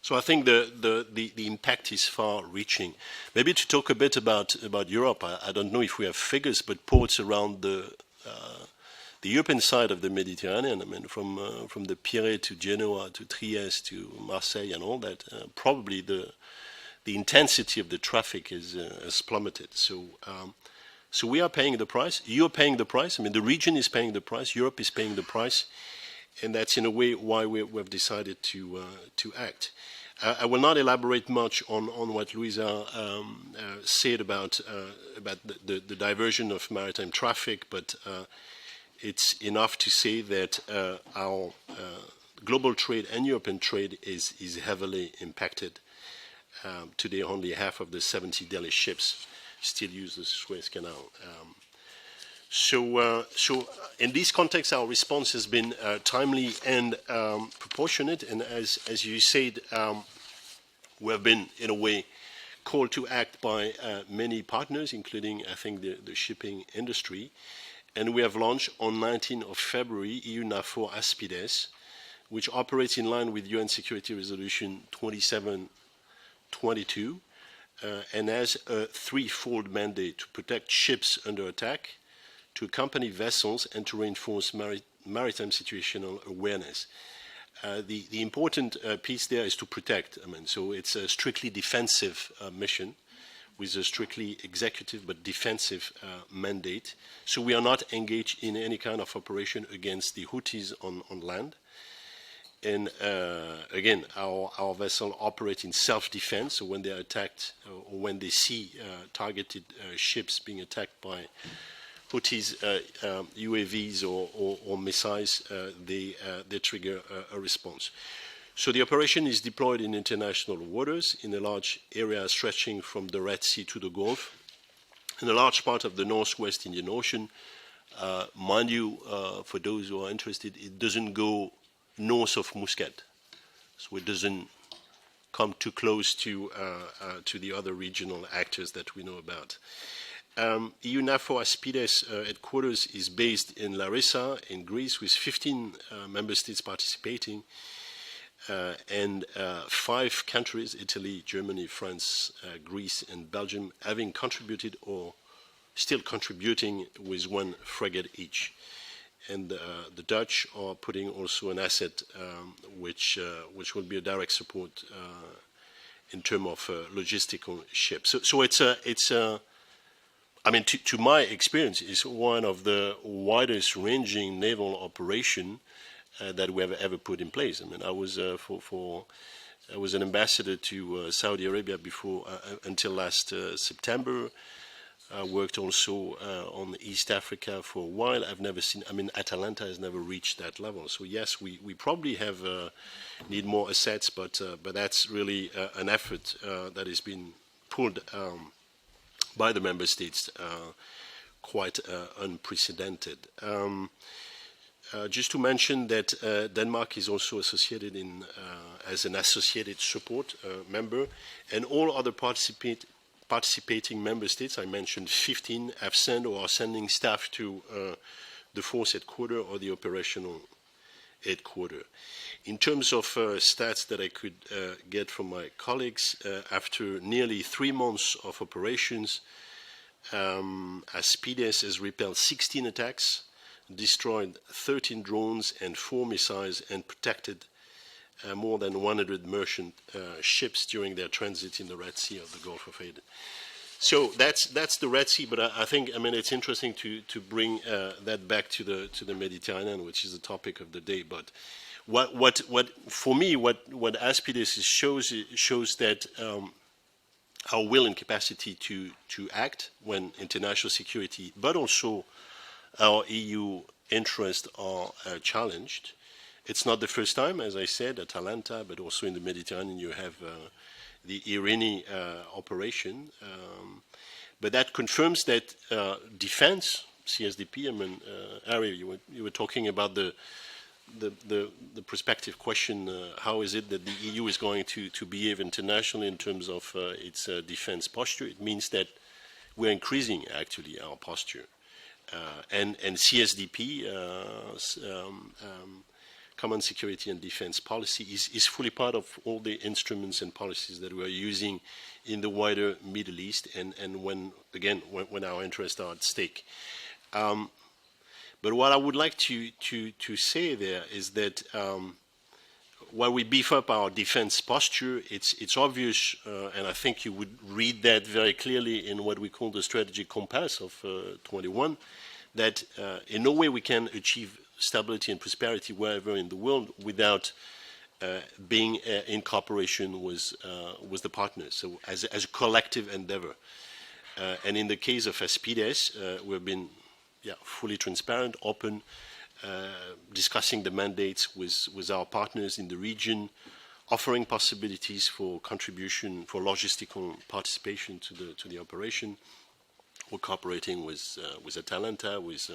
So I think the impact is far-reaching. Maybe to talk a bit about Europe, I don't know if we have figures, but ports around the European side of the Mediterranean, I mean, from the Pyrenees to Genoa to Trieste to Marseille and all that, probably the intensity of the traffic has plummeted. So we are paying the price. You're paying the price. I mean, the region is paying the price. Europe is paying the price, and that's in a way why we've decided to act. I will not elaborate much on what Louisa said about the diversion of maritime traffic, but it's enough to say that our global trade and European trade is heavily impacted. Today, only half of the 70 daily ships still use the Suez Canal. So in this context, our response has been timely and proportionate. And as you said, we have been, in a way, called to act by many partners, including, I think, the shipping industry. And we have launched on 19th of February EUNAVFOR ASPIDES, which operates in line with UN Security Resolution 2722 and has a threefold mandate: to protect ships under attack, to accompany vessels, and to reinforce maritime situational awareness. The important piece there is to protect. I mean, so it's a strictly defensive mission with a strictly executive but defensive mandate. So we are not engaged in any kind of operation against the Houthis on land. And again, our vessel operate in self-defense. So when they are attacked or when they see targeted ships being attacked by Houthis, UAVs or missiles, they trigger a response. So the operation is deployed in international waters in a large area stretching from the Red Sea to the Gulf, in a large part of the Northwest Indian Ocean. Mind you, for those who are interested, it doesn't go north of Muscat, so it doesn't come too close to the other regional actors that we know about. EUNAVFOR ASPIDES headquarters is based in Larissa, in Greece, with 15 member states participating, and 5 countries, Italy, Germany, France, Greece, and Belgium, having contributed or still contributing with 1 frigate each. And the Dutch are putting also an asset which will be a direct support in terms of logistical ships. So it's I mean, to my experience, it's one of the widest ranging naval operation that we have ever put in place. I mean, I was I was an ambassador to Saudi Arabia before until last September. I worked also on East Africa for a while. I've never seen. I mean, Atalanta has never reached that level. So yes, we probably have need more assets, but that's really an effort that has been pulled by the member states, quite unprecedented. Just to mention that Denmark is also associated as an associated support member, and all other participating member states, I mentioned 15, have sent or are sending staff to the force headquarters or the operational headquarters. In terms of stats that I could get from my colleagues, after nearly 3 months of operations, ASPIDES has repelled 16 attacks, destroyed 13 drones and 4 missiles, and protected more than 100 merchant ships during their transit in the Red Sea of the Gulf of Aden. So that's the Red Sea, but I think, I mean, it's interesting to bring that back to the Mediterranean, which is the topic of the day. But what for me, what ASPIDES shows that our will and capacity to act when international security, but also our EU interests are challenged. It's not the first time, as I said, Atalanta, but also in the Mediterranean you have the Irene operation. But that confirms that defense, CSDP, I mean, Ari, you were talking about the prospective question, how is it that the EU is going to behave internationally in terms of its defense posture? It means that we're increasing, actually, our posture. And CSDP common security and defense policy is fully part of all the instruments and policies that we are using in the wider Middle East and when our interests are at stake. But what I would like to say there is that while we beef up our defense posture, it's obvious, and I think you would read that very clearly in what we call the strategic compass of 21, that in no way we can achieve stability and prosperity wherever in the world without being in cooperation with the partners, so as a collective endeavor. And in the case of Aspides, we've been fully transparent, open, discussing the mandates with our partners in the region, offering possibilities for contribution, for logistical participation to the operation. We're cooperating with Atalanta, with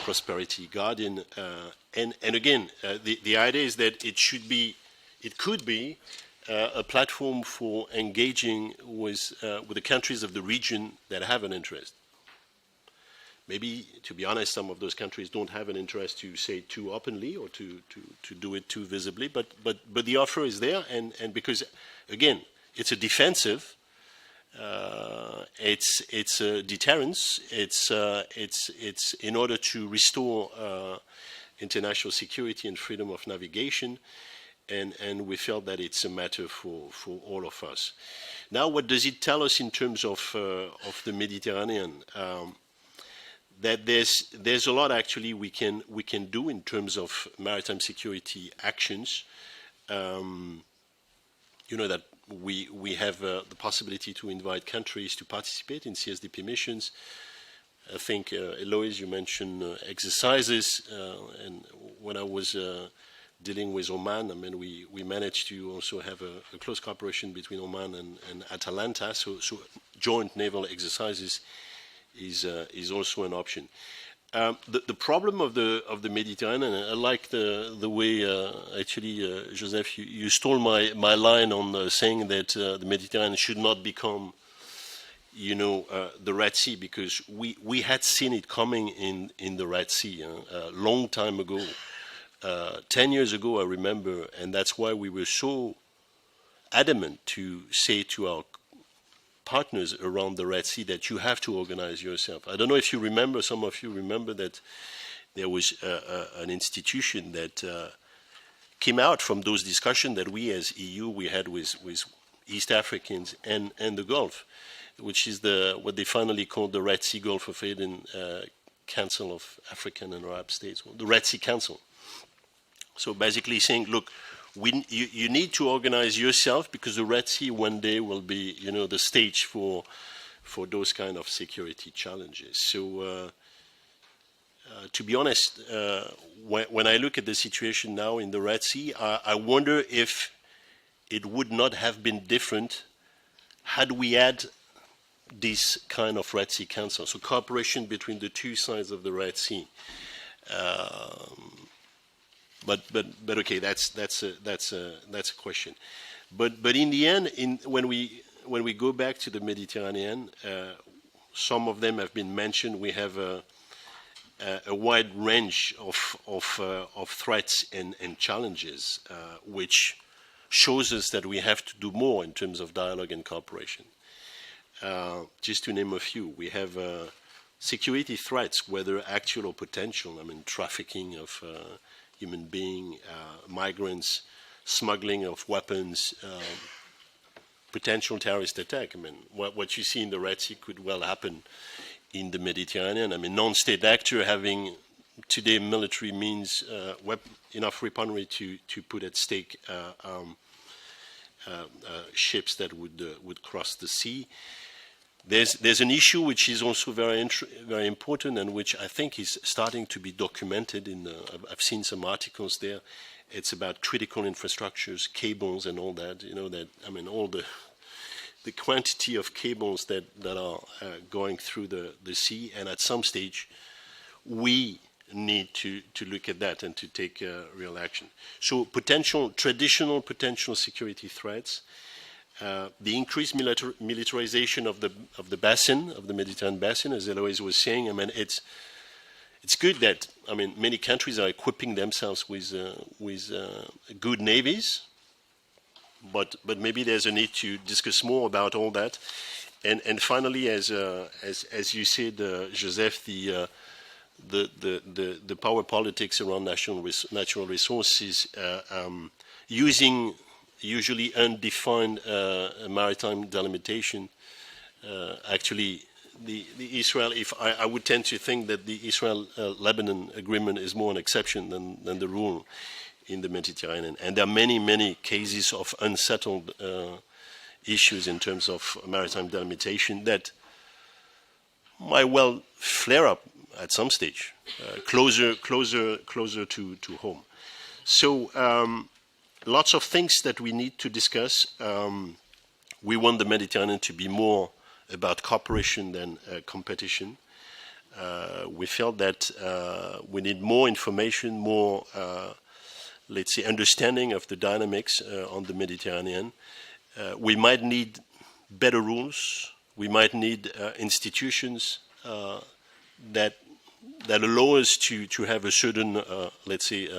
Prosperity Guardian, and again, the idea is that it could be a platform for engaging with the countries of the region that have an interest. Maybe, to be honest, some of those countries don't have an interest to say too openly or to do it too visibly, but the offer is there, and because, again, it's a defensive, it's a deterrence, it's in order to restore international security and freedom of navigation, and we felt that it's a matter for all of us. Now, what does it tell us in terms of the Mediterranean? That there's a lot actually we can do in terms of maritime security actions. You know that we have the possibility to invite countries to participate in CSDP missions. I think, Eloise, you mentioned exercises, and when I was dealing with Oman, I mean, we managed to also have a close cooperation between Oman and Atalanta, so joint naval exercises is also an option. The problem of the Mediterranean, and I like the way actually Joseph, you stole my line on saying that the Mediterranean should not become, the Red Sea, because we had seen it coming in the Red Sea a long time ago. 10 years ago, I remember, and that's why we were so adamant to say to our partners around the Red Sea that you have to organize yourself. I don't know if you remember, some of you remember that there was an institution that came out from those discussions that we as EU we had with East Africans and the Gulf, which is what they finally called the Red Sea Gulf of Aden Council of African and Arab States, the Red Sea Council. So basically saying, look, you need to organize yourself because the Red Sea one day will be, the stage for those kind of security challenges. So to be honest, when I look at the situation now in the Red Sea, I wonder if it would not have been different had we had this kind of Red Sea Council, so cooperation between the two sides of the Red Sea. But okay, that's a question. But in the end, when we go back to the Mediterranean, some of them have been mentioned. We have a wide range of threats and challenges, which shows us that we have to do more in terms of dialogue and cooperation. Just to name a few, we have security threats, whether actual or potential. I mean, trafficking of human beings, migrants, smuggling of weapons, potential terrorist attack. I mean, what you see in the Red Sea could well happen in the Mediterranean. I mean, non-state actor having today military means enough weaponry to put at stake ships that would cross the sea. There's an issue which is also very important and which I think is starting to be documented. I've seen some articles there. It's about critical infrastructures, cables, and all that. All the quantity of cables that are going through the sea, and at some stage, we need to look at that and to take real action. So traditional potential security threats. The increased militarization of the basin, of the Mediterranean basin, as Eloise was saying, I mean, it's good that, I mean, many countries are equipping themselves with good navies, but maybe there's a need to discuss more about all that. And finally, as you said, Joseph, the power politics around natural resources, using usually undefined maritime delimitation, actually. The Israel, I would tend to think that the Israel-Lebanon agreement is more an exception than the rule in the Mediterranean. And there are many cases of unsettled issues in terms of maritime delimitation that might well flare up at some stage, closer to home. So lots of things that we need to discuss. We want the Mediterranean to be more about cooperation than competition. We felt that we need more information, more, let's say, understanding of the dynamics on the Mediterranean. We might need better rules. We might need institutions that allow us to have a certain, let's say,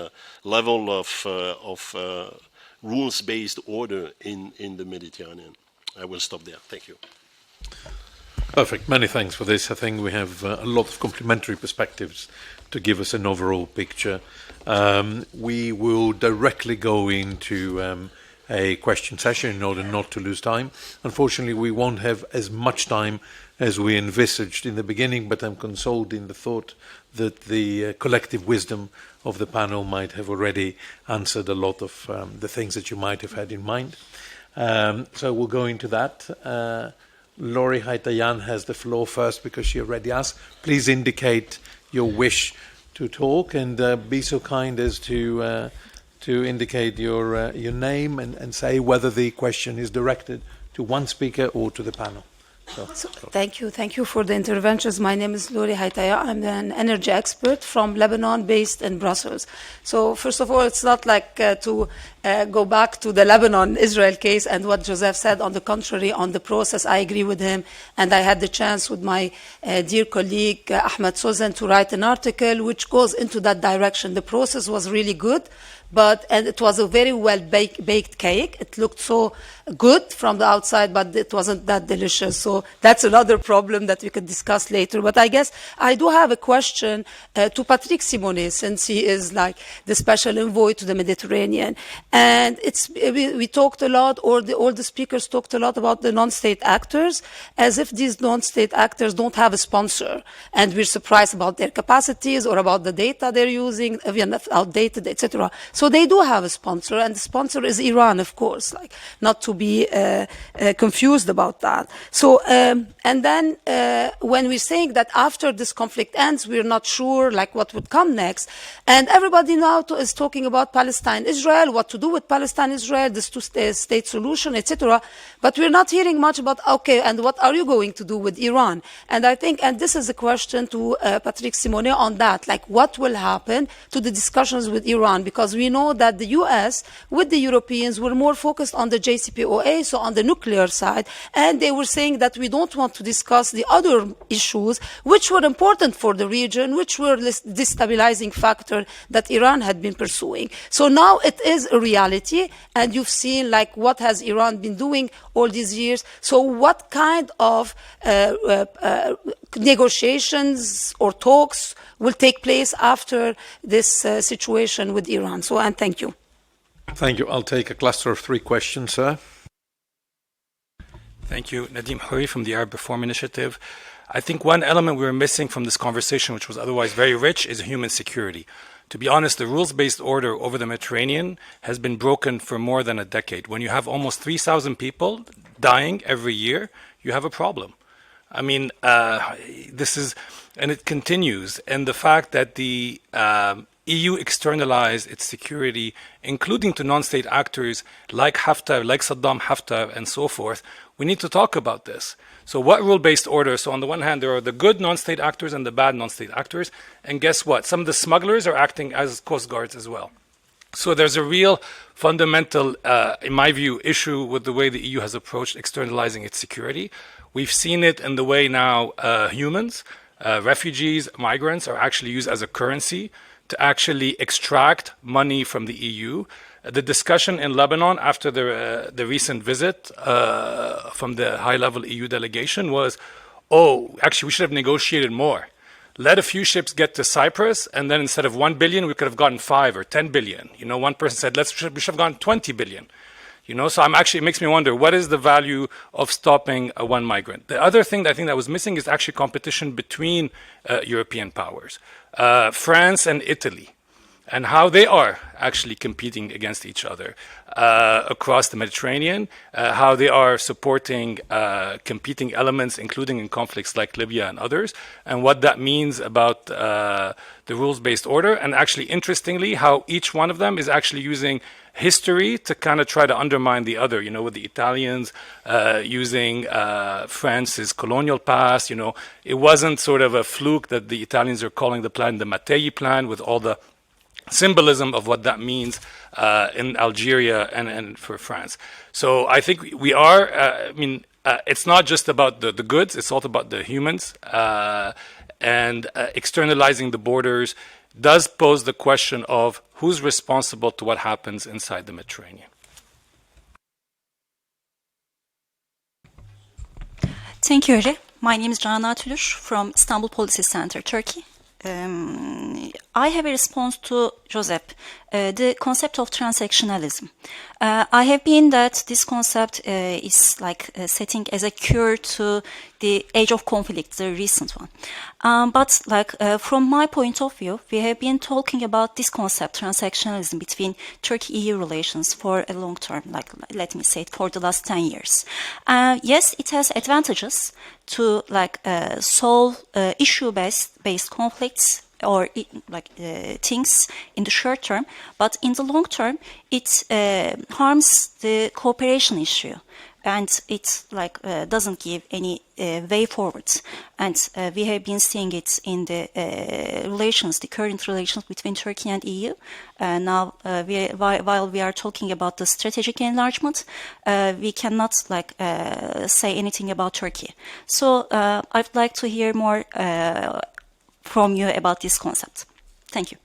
level of rules-based order in the Mediterranean. I will stop there. Thank you. Perfect. Many thanks for this. I think we have a lot of complementary perspectives to give us an overall picture. We will directly go into a question session in order not to lose time. Unfortunately, we won't have as much time as we envisaged in the beginning, but I'm consoled in the thought that the collective wisdom of the panel might have already answered a lot of the things that you might have had in mind. So we'll go into that. Lori Haitayan has the floor first because she already asked. Please indicate your wish to talk and be so kind as to indicate your name and say whether the question is directed to one speaker or to the panel. So, thank you for the interventions. My name is Lori Haitaya. I'm an energy expert from Lebanon based in Brussels. So first of all, it's not like to go back to the Lebanon-Israel case and what Joseph said. On the contrary, on the process, I agree with him. And I had the chance with my dear colleague Ahmed Sozen to write an article which goes into that direction. The process was really good. And it was a very well baked cake. It looked so good from the outside, but it wasn't that delicious. So that's another problem that we could discuss later. But I guess I do have a question to Patrick Simonet, since he is like the special envoy to the Mediterranean. And we talked a lot, or all the speakers talked a lot about the non-state actors, as if these non-state actors don't have a sponsor. And we're surprised about their capacities or about the data they're using, even if outdated, etc. So they do have a sponsor, and the sponsor is Iran, of course, like not to be confused about that. So, and then when we're saying that after this conflict ends, we're not sure like what would come next, and everybody now is talking about Palestine-Israel, what to do with Palestine-Israel, this two-state solution, etc. But we're not hearing much about, okay, and what are you going to do with Iran? And I think, and this is a question to Patrick Simonet on that, like what will happen to the discussions with Iran? Because we know that the US with the Europeans were more focused on the JCPOA, so on the nuclear side, and they were saying that we don't want to discuss the other issues which were important for the region, which were this destabilizing factor that Iran had been pursuing. So now it is a reality, and you've seen like what has Iran been doing all these years. So what kind of negotiations or talks will take place after this situation with Iran? So, and thank you. Thank you. I'll take a cluster of 3 questions, sir. Thank you. Nadim Houri from the Arab Reform Initiative. I think one element we were missing from this conversation, which was otherwise very rich, is human security. To be honest, the rules-based order over the Mediterranean has been broken for more than a decade. When you have almost 3,000 people dying every year, you have a problem. I mean, this is, and it continues. And the fact that the EU externalized its security, including to non-state actors like Haftar, like Saddam Haftar, and so forth, we need to talk about this. So what rule-based order? So on the one hand, there are the good non-state actors and the bad non-state actors. And guess what? Some of the smugglers are acting as coast guards as well. So there's a real fundamental, in my view, issue with the way the EU has approached externalizing its security. We've seen it in the way now humans refugees, migrants are actually used as a currency to actually extract money from the EU. The discussion in Lebanon after the recent visit from the high-level EU delegation was, oh, actually we should have negotiated more. Let a few ships get to Cyprus, and then instead of 1 billion, we could have gotten 5 or 10 billion. You know, one person said, we should have gotten 20 billion. You know, so it makes me wonder, what is the value of stopping one migrant? The other thing that I think that was missing is actually competition between European powers. France and Italy, and how they are actually competing against each other across the Mediterranean, how they are supporting competing elements, including in conflicts like Libya and others, and what that means about the rules-based order, and actually, interestingly, how each one of them is actually using history to kind of try to undermine the other, you know, with the Italians using France's colonial past. You know, it wasn't sort of a fluke that the Italians are calling the plan the Mattei plan, with all the symbolism of what that means in Algeria and for France. So I think we are, it's not just about the goods, it's also about the humans, and externalizing the borders does pose the question of who's responsible to what happens inside the Mediterranean. Thank you, Eri. My name is Canan Tülür from Istanbul Policy Center, Turkey. I have a response to Josep, the concept of transactionalism. I have been that this concept is like setting as a cure to the age of conflict, the recent one. But like from my point of view, we have been talking about this concept, transactionalism, between Turkey-EU relations for a long term, like let me say it, for the last 10 years. Yes, it has advantages to like solve issue-based conflicts or things in the short term, but in the long term, it harms the cooperation issue, and it like doesn't give any way forward. And we have been seeing it in the relations, the current relations between Turkey and EU. Now, while we are talking about the strategic enlargement, we cannot like say anything about Turkey. So I'd like to hear more from you about this concept. Thank you.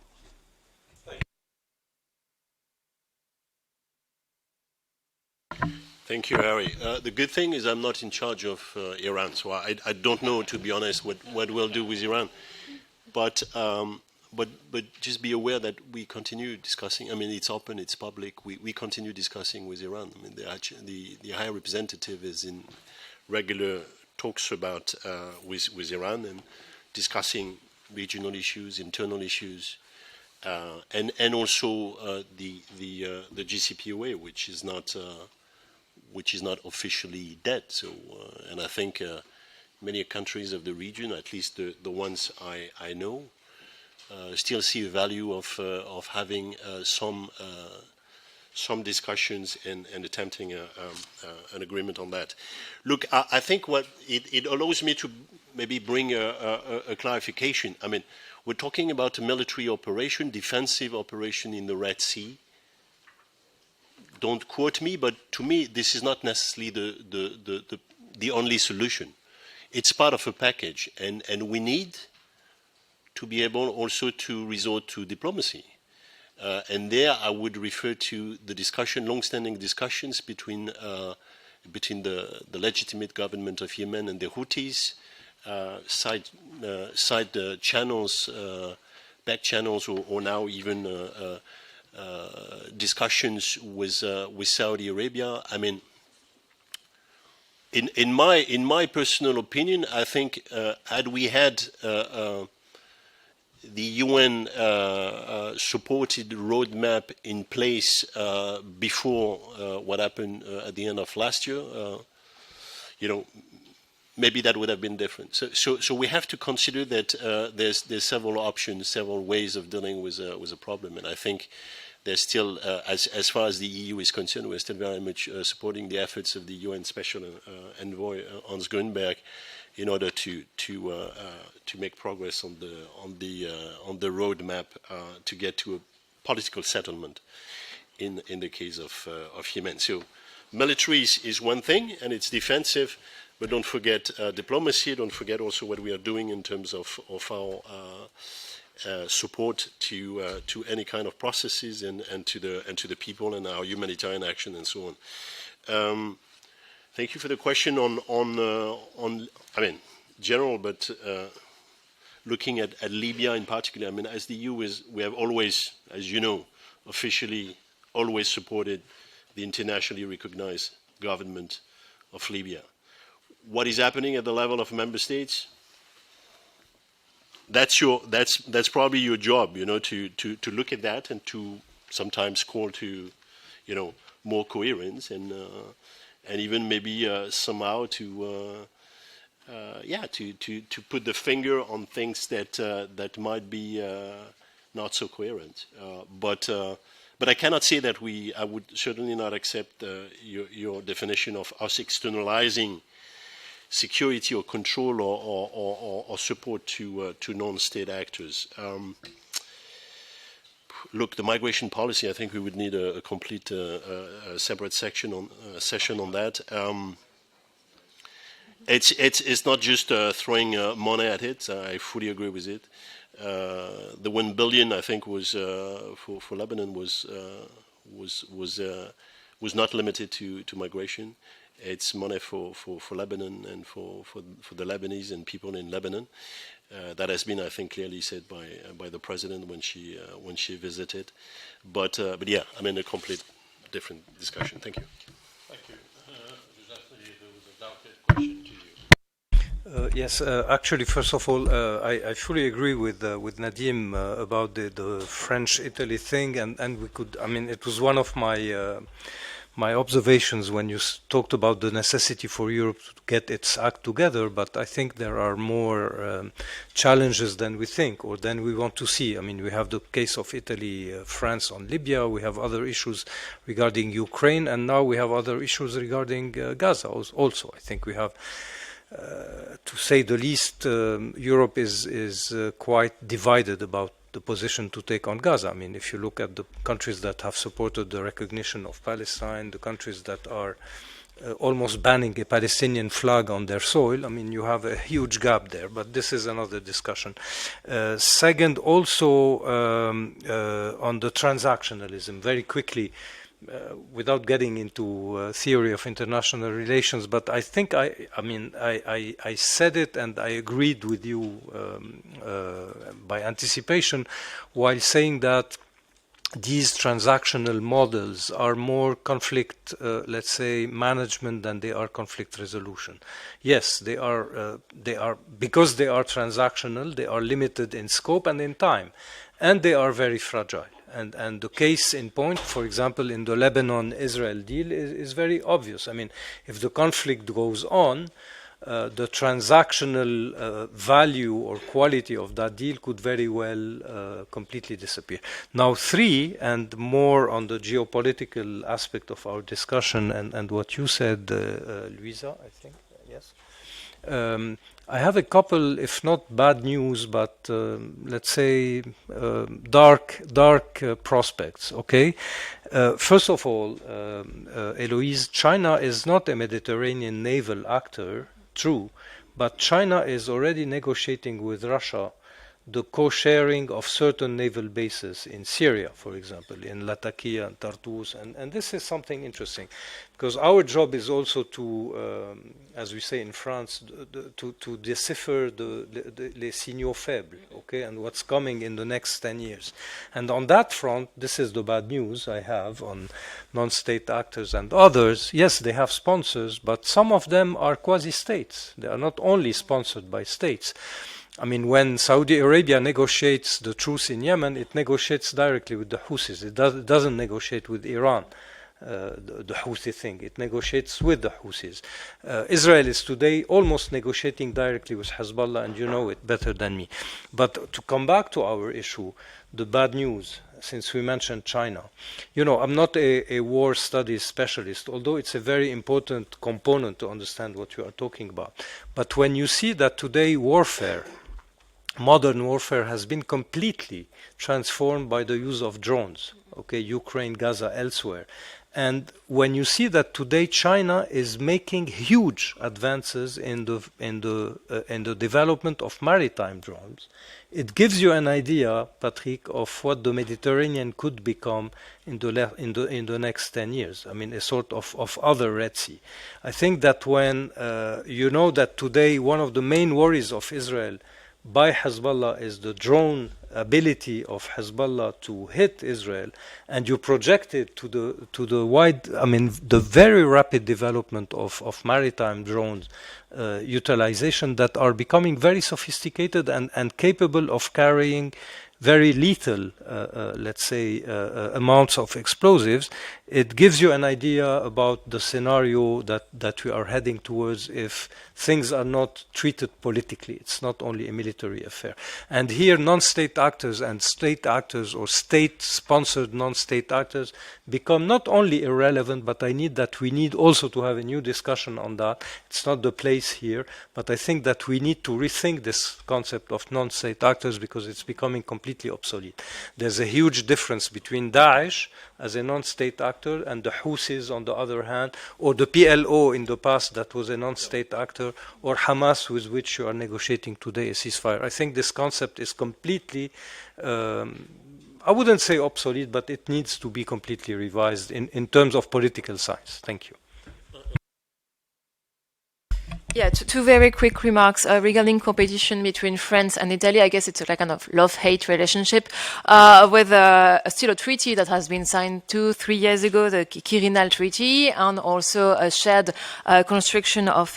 Thank you, Harry. The good thing is I'm not in charge of Iran, so I don't know, to be honest, what we'll do with Iran. But just be aware that we continue discussing. I mean, it's open, it's public. We continue discussing with Iran. I mean, the High Representative is in regular talks about with Iran and discussing regional issues, internal issues, and also the GCPOA, which is not officially dead. So, and I think many countries of the region, at least the ones I know, still see the value of having some discussions and attempting an agreement on that. Look, I think what it allows me to maybe bring a clarification. I mean, we're talking about a military operation, defensive operation in the Red Sea. Don't quote me, but to me, this is not necessarily the only solution. It's part of a package, and we need to be able also to resort to diplomacy. And there I would refer to the discussion, long-standing discussions between the legitimate government of Yemen and the Houthis, side channels, back channels, or now even discussions with Saudi Arabia. I mean, in my personal opinion, I think had we had the UN supported roadmap in place before what happened at the end of last year, you know, maybe that would have been different. So we have to consider that there's several options, several ways of dealing with a problem, and I think there's still, as far as the EU is concerned, we're still very much supporting the efforts of the UN Special Envoy Hans Grünberg in order to make progress on the roadmap to get to a political settlement in the case of Yemen. So military is one thing, and it's defensive. but don't forget diplomacy. Don't forget also what we are doing in terms of our support to any kind of processes and to the people and our humanitarian action and so on. Thank you for the question on I mean, general, but looking at Libya in particular. I mean, as the EU we have always, as you know, officially always supported the internationally recognized government of Libya. What is happening at the level of member states? That's probably your job, you know, to look at that and to sometimes call to, you know, more coherence and even maybe somehow to put the finger on things that might be not so coherent. But I cannot say that I would certainly not accept your definition of us externalizing security or control or support to non-state actors. Look, the migration policy, I think we would need a complete separate session on that. It's not just throwing money at it. I fully agree with it. The 1 billion, I think, was for Lebanon was not limited to migration. It's money for Lebanon and for the Lebanese and people in Lebanon. That has been, I think, clearly said by the president when she visited. But yeah, I mean, a complete different discussion. Thank you. Thank you. There was a doubted question to you. Yes, actually, first of all, I fully agree with Nadim about the French-Italy thing, and we could. I mean, it was one of my observations when you talked about the necessity for Europe to get its act together, but I think there are more challenges than we think or than we want to see. I mean, we have the case of Italy, France on Libya, we have other issues regarding Ukraine, and now we have other issues regarding Gaza also. I think we have, to say the least, Europe is quite divided about the position to take on Gaza. I mean, if you look at the countries that have supported the recognition of Palestine, the countries that are almost banning a Palestinian flag on their soil, I mean, you have a huge gap there, but this is another discussion. Second, also on the transactionalism, very quickly, without getting into theory of international relations, but I think I said it and I agreed with you by anticipation while saying that these transactional models are more conflict, let's say, management than they are conflict resolution. Yes, they are because they are transactional, they are limited in scope and in time, and they are very fragile. And the case in point, for example, in the Lebanon-Israel deal is very obvious. I mean, if the conflict goes on, the transactional value or quality of that deal could very well completely disappear. Now, three, and more on the geopolitical aspect of our discussion and what you said, Luisa, I think, yes. I have a couple, if not bad news, but let's say dark prospects, okay? First of all, Eloise, China is not a Mediterranean naval actor, true, but China is already negotiating with Russia the co-sharing of certain naval bases in Syria, for example, in Latakia and Tartus, and this is something interesting, because our job is also to, as we say in France, to decipher les signaux faibles, okay, and what's coming in the next 10 years. And on that front, this is the bad news I have on non-state actors and others. Yes, they have sponsors, but some of them are quasi-states. They are not only sponsored by states. I mean, when Saudi Arabia negotiates the truce in Yemen, it negotiates directly with the Houthis. It doesn't negotiate with Iran, the Houthi thing. It negotiates with the Houthis. Israel is today almost negotiating directly with Hezbollah, and you know it better than me. But to come back to our issue, the bad news, since we mentioned China. You know, I'm not a war studies specialist, although it's a very important component to understand what you are talking about. But when you see that today modern warfare has been completely transformed by the use of drones, okay, Ukraine, Gaza, elsewhere, And when you see that today China is making huge advances in the development of maritime drones, it gives you an idea, Patrick, of what the Mediterranean could become in the next 10 years. I mean, a sort of other Red Sea. I think that when you know that today one of the main worries of Israel by Hezbollah is the drone ability of Hezbollah to hit Israel, and you project it to the wide, I mean, the very rapid development of maritime drones utilization that are becoming very sophisticated and capable of carrying very lethal, let's say, amounts of explosives. It gives you an idea about the scenario that we are heading towards if things are not treated politically. It's not only a military affair. And here non-state actors and state actors or state-sponsored non-state actors become not only irrelevant, but we need also to have a new discussion on that. It's not the place here, but I think that we need to rethink this concept of non-state actors because it's becoming completely obsolete. There's a huge difference between Daesh as a non-state actor and the Houthis on the other hand, or the PLO in the past that was a non-state actor, or Hamas with which you are negotiating today a ceasefire. I think this concept is completely, I wouldn't say obsolete, but it needs to be completely revised in terms of political science. Thank you. Yeah, two very quick remarks regarding competition between France and Italy. I guess it's a kind of love-hate relationship with still a treaty that has been signed 2-3 years ago, the Quirinal Treaty, and also a shared construction of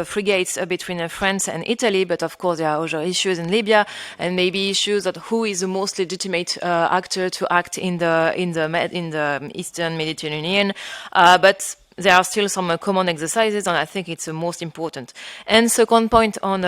frigates between France and Italy. But of course, there are other issues in Libya and maybe issues that who is the most legitimate actor to act in the Eastern Mediterranean. But there are still some common exercises, and I think it's the most important. And second point on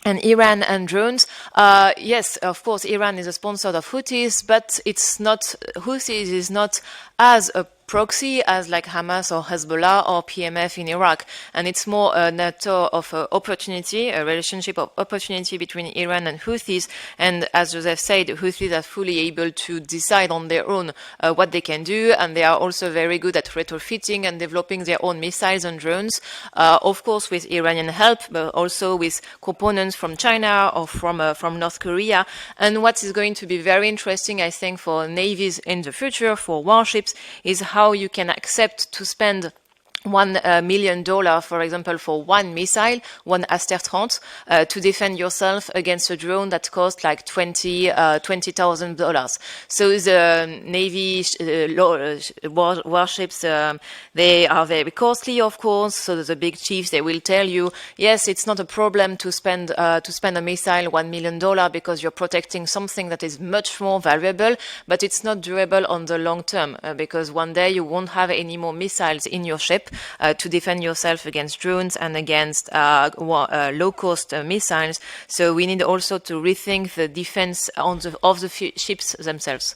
Iran and drones. Yes, of course, Iran is a sponsor of Houthis, but Houthis is not as a proxy as like Hamas or Hezbollah or PMF in Iraq. And it's more a matter of opportunity, a relationship of opportunity between Iran and Houthis. And as Joseph said, Houthis are fully able to decide on their own what they can do. And they are also very good at retrofitting and developing their own missiles and drones. Of course, with Iranian help, but also with components from China or from North Korea. And what is going to be very interesting, I think, for navies in the future, for warships, is how you can accept to spend $1 million, for example, for one missile, one Aster-30, to defend yourself against a drone that costs like $20,000. So the Navy warships, they are very costly, of course. So the big chiefs, they will tell you, yes, it's not a problem to spend a missile $1 million because you're protecting something that is much more valuable, but it's not durable on the long term because one day you won't have any more missiles in your ship to defend yourself against drones and against low-cost missiles. So we need also to rethink the defense of the ships themselves.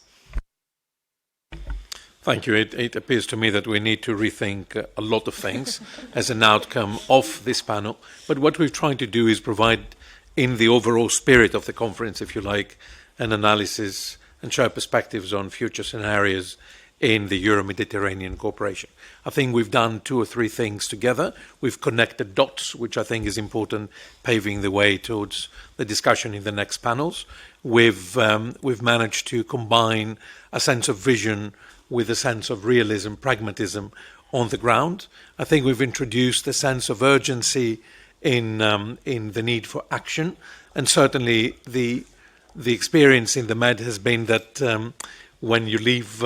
Thank you. It appears to me that we need to rethink a lot of things as an outcome of this panel. But what we're trying to do is provide, in the overall spirit of the conference, if you like, an analysis and share perspectives on future scenarios in the Euro-Mediterranean cooperation. I think we've done 2 or 3 things together. We've connected dots, which I think is important, paving the way towards the discussion in the next panels. We've managed to combine a sense of vision with a sense of realism, pragmatism on the ground. I think we've introduced a sense of urgency in the need for action, and certainly the experience in the Med has been that when you leave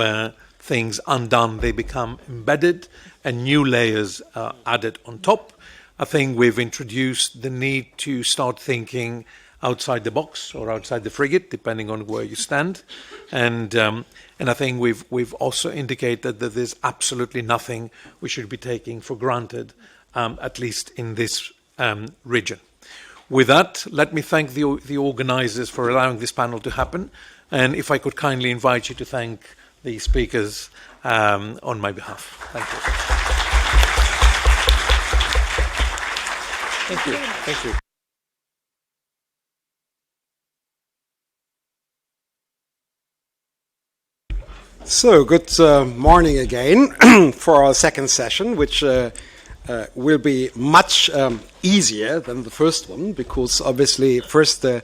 things undone, they become embedded and new layers are added on top. I think we've introduced the need to start thinking outside the box or outside the frigate, depending on where you stand. And I think we've also indicated that there's absolutely nothing we should be taking for granted, at least in this region. With that, let me thank the organizers for allowing this panel to happen. And if I could kindly invite you to thank the speakers on my behalf. Thank you. Thank you. Thank you. So, good morning again for our second session, which will be much easier than the first one, because obviously the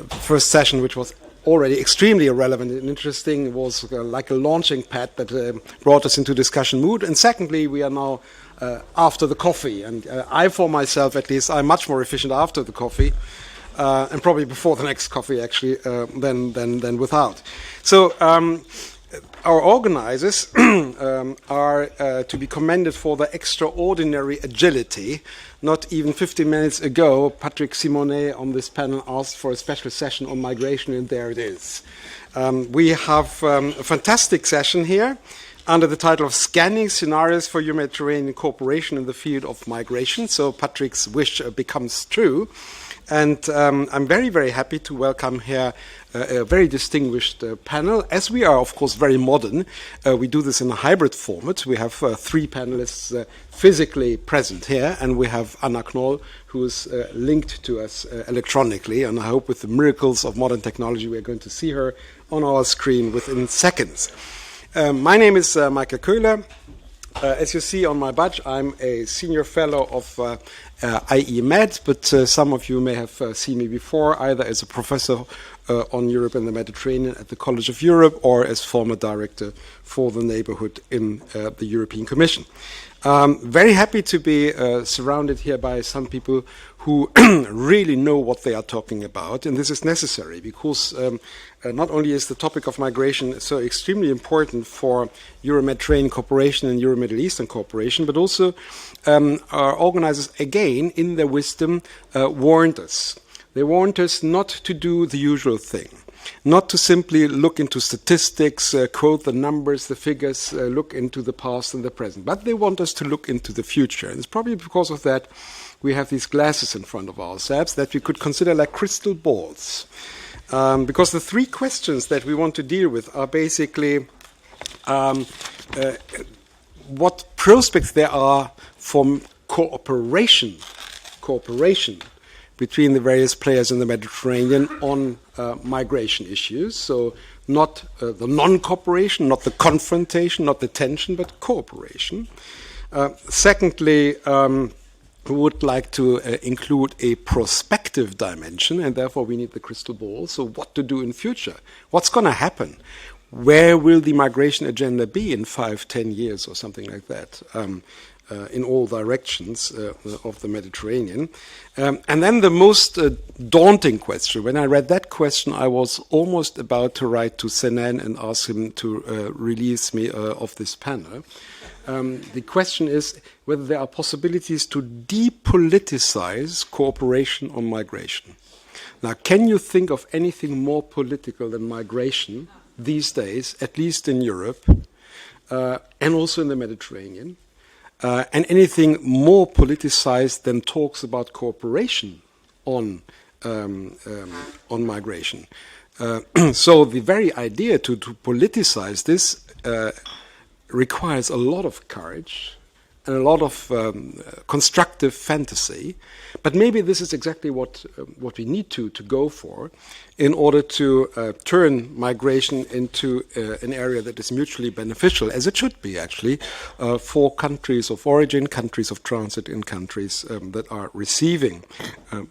first session, which was already extremely relevant and interesting, was like a launching pad that brought us into discussion mood. And secondly, we are now after the coffee, and I, for myself at least, I'm much more efficient after the coffee. And probably before the next coffee, actually, than without. So our organizers are to be commended for their extraordinary agility. Not even 15 minutes ago, Patrick Simonet on this panel asked for a special session on migration, and there it is. We have a fantastic session here under the title of Scanning Scenarios for Euro-Mediterranean Cooperation in the Field of Migration. So Patrick's wish becomes true. And I'm very, very happy to welcome here a very distinguished panel. As we are, of course, very modern, we do this in a hybrid format. We have three panelists physically present here, and we have Anna Knoll, who is linked to us electronically. And I hope with the miracles of modern technology, we're going to see her on our screen within seconds. My name is Michael Köhler. As you see on my badge, I'm a senior fellow of IE Med, but some of you may have seen me before, either as a professor on Europe and the Mediterranean at the College of Europe or as former director for the neighborhood in the European Commission. Very happy to be surrounded here by some people who really know what they are talking about, and this is necessary because not only is the topic of migration so extremely important for Euro-Mediterranean cooperation and Euro-Middle Eastern cooperation, but also our organizers, again, in their wisdom, warned us. They warned us not to do the usual thing, not to simply look into statistics, quote the numbers, the figures, look into the past and the present, but they want us to look into the future. And it's probably because of that we have these glasses in front of ourselves that we could consider like crystal balls. Because the three questions that we want to deal with are basically what prospects there are for cooperation between the various players in the Mediterranean on migration issues. So not the non-cooperation, not the confrontation, not the tension, but cooperation. Secondly, we would like to include a prospective dimension, and therefore we need the crystal ball. So what to do in future? What's going to happen? Where will the migration agenda be in 5-10 years or something like that? In all directions of the Mediterranean. And then the most daunting question. When I read that question, I was almost about to write to Senan and ask him to release me of this panel. The question is whether there are possibilities to depoliticize cooperation on migration. Now, can you think of anything more political than migration these days, at least in Europe, and also in the Mediterranean? And anything more politicized than talks about cooperation on migration. So the very idea to politicize this requires a lot of courage and a lot of constructive fantasy. But maybe this is exactly what we need to go for in order to turn migration into an area that is mutually beneficial, as it should be, actually, for countries of origin, countries of transit, and countries that are receiving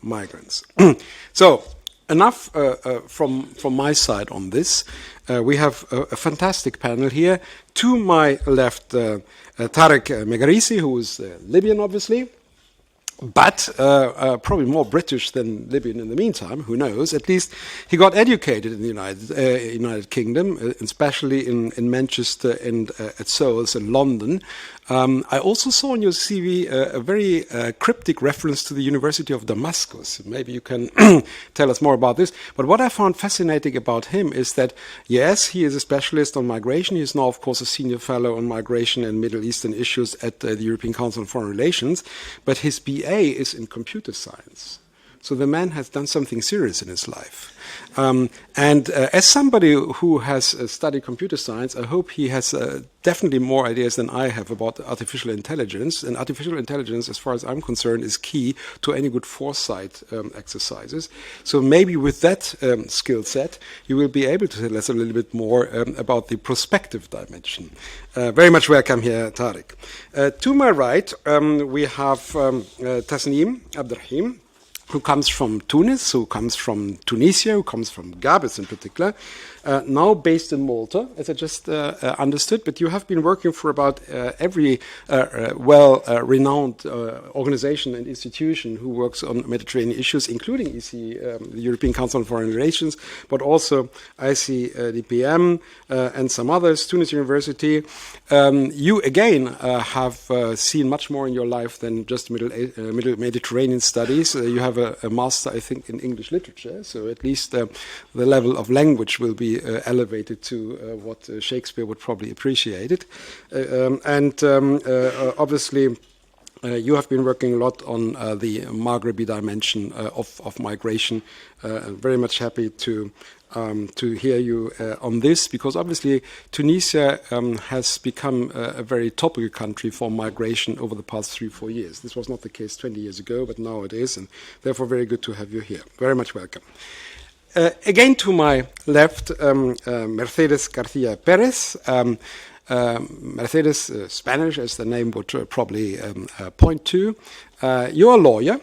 migrants. So, enough from my side on this. We have a fantastic panel here. To my left, Tarek Megarisi, who is Libyan, obviously, but probably more British than Libyan in the meantime, who knows. At least he got educated in the United Kingdom, especially in Manchester and at SOAS in London. I also saw on your CV a very cryptic reference to the University of Damascus. Maybe you can tell us more about this. But what I found fascinating about him is that, yes, he is a specialist on migration. He is now, of course, a senior fellow on migration and Middle Eastern issues at the European Council on Foreign Relations. But his BA is in computer science. So the man has done something serious in his life. As somebody who has studied computer science, I hope he has definitely more ideas than I have about artificial intelligence. And artificial intelligence, as far as I'm concerned, is key to any good foresight exercises. So maybe with that skill set, you will be able to tell us a little bit more about the prospective dimension. Very much welcome here, Tariq. To my right, we have Tasneem Abderrahim, who comes from Tunis, who comes from Tunisia, who comes from Gabes in particular, now based in Malta, as I just understood, but you have been working for about every well-renowned organization and institution who works on Mediterranean issues, including the European Council on Foreign Relations, but also ICDPM and some others, Tunis University. You, again, have seen much more in your life than just Middle Mediterranean studies. You have a master, I think, in English literature, so at least the level of language will be elevated to what Shakespeare would probably appreciate it. Obviously, you have been working a lot on the Maghrebi dimension of migration. Very much happy to hear you on this, because obviously Tunisia has become a very topical country for migration over the past 3-4 years. This was not the case 20 years ago, but now it is, and therefore very good to have you here. Very much welcome. Again to my left, Mercedes Garcia Perez. Mercedes, Spanish, as the name would probably point to. You're a lawyer.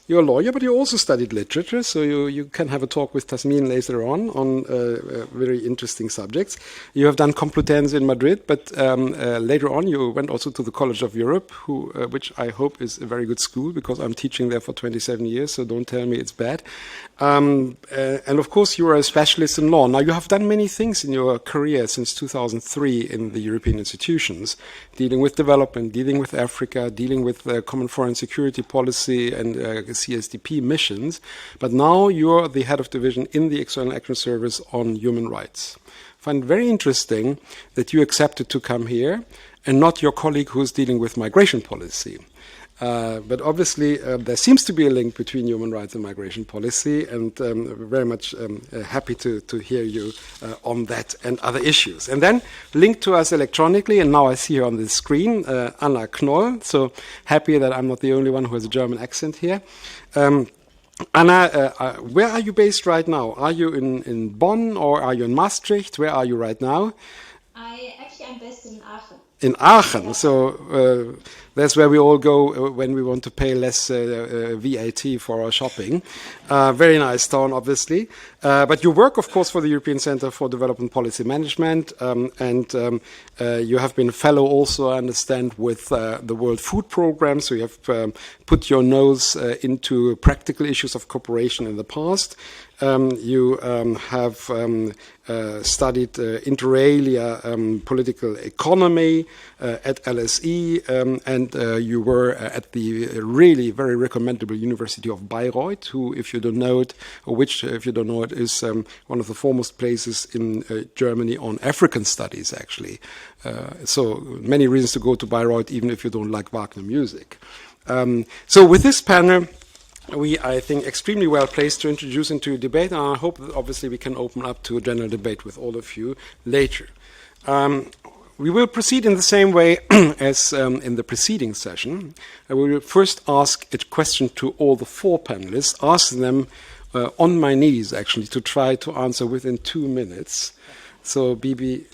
You're a lawyer, but you also studied literature, so you can have a talk with Tasneem later on very interesting subjects. You have done Complutense in Madrid, but later on you went also to the College of Europe, which I hope is a very good school, because I'm teaching there for 27 years, so don't tell me it's bad. And of course, you are a specialist in law. Now, you have done many things in your career since 2003 in the European institutions, dealing with development, dealing with Africa, dealing with common foreign security policy and CSDP missions. But now you're the head of division in the External Action Service on human rights. I find it very interesting that you accepted to come here and not your colleague who's dealing with migration policy. But obviously, there seems to be a link between human rights and migration policy, and very much happy to hear you on that and other issues. And then linked to us electronically, and now I see her on the screen, Anna Knoll. So happy that I'm not the only one who has a German accent here. Anna, where are you based right now? Are you in Bonn or are you in Maastricht? Where are you right now? I'm based in Aachen. In Aachen, so that's where we all go when we want to pay less VAT for our shopping. Very nice town, obviously. But you work, of course, for the European Centre for Development Policy Management, and you have been a fellow also, I understand, with the World Food Programme, so you have put your nose into practical issues of cooperation in the past. You have studied inter alia political economy at LSE, and you were at the really very recommendable University of Bayreuth, who, if you don't know it, or which, if you don't know it, is one of the foremost places in Germany on African studies, actually. So many reasons to go to Bayreuth, even if you don't like Wagner music. So with this panel, we, I think, extremely well placed to introduce into a debate, and I hope that obviously we can open up to a general debate with all of you later. We will proceed in the same way as in the preceding session. I will first ask a question to all the four panelists, ask them on my knees, actually, to try to answer within 2 minutes. So be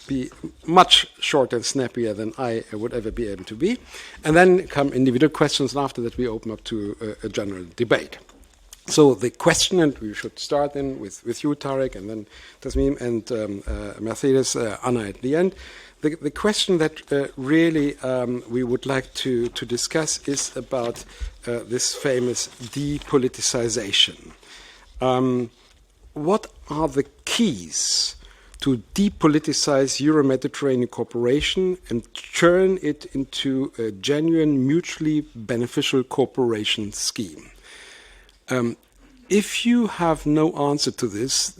much shorter and snappier than I would ever be able to be. And then come individual questions, and after that we open up to a general debate. So the question, and we should start then with you, Tariq, and then Tasneem and Mercedes, Anna at the end. The question that really we would like to discuss is about this famous depoliticization. What are the keys to depoliticize Euro-Mediterranean cooperation and turn it into a genuine, mutually beneficial cooperation scheme? If you have no answer to this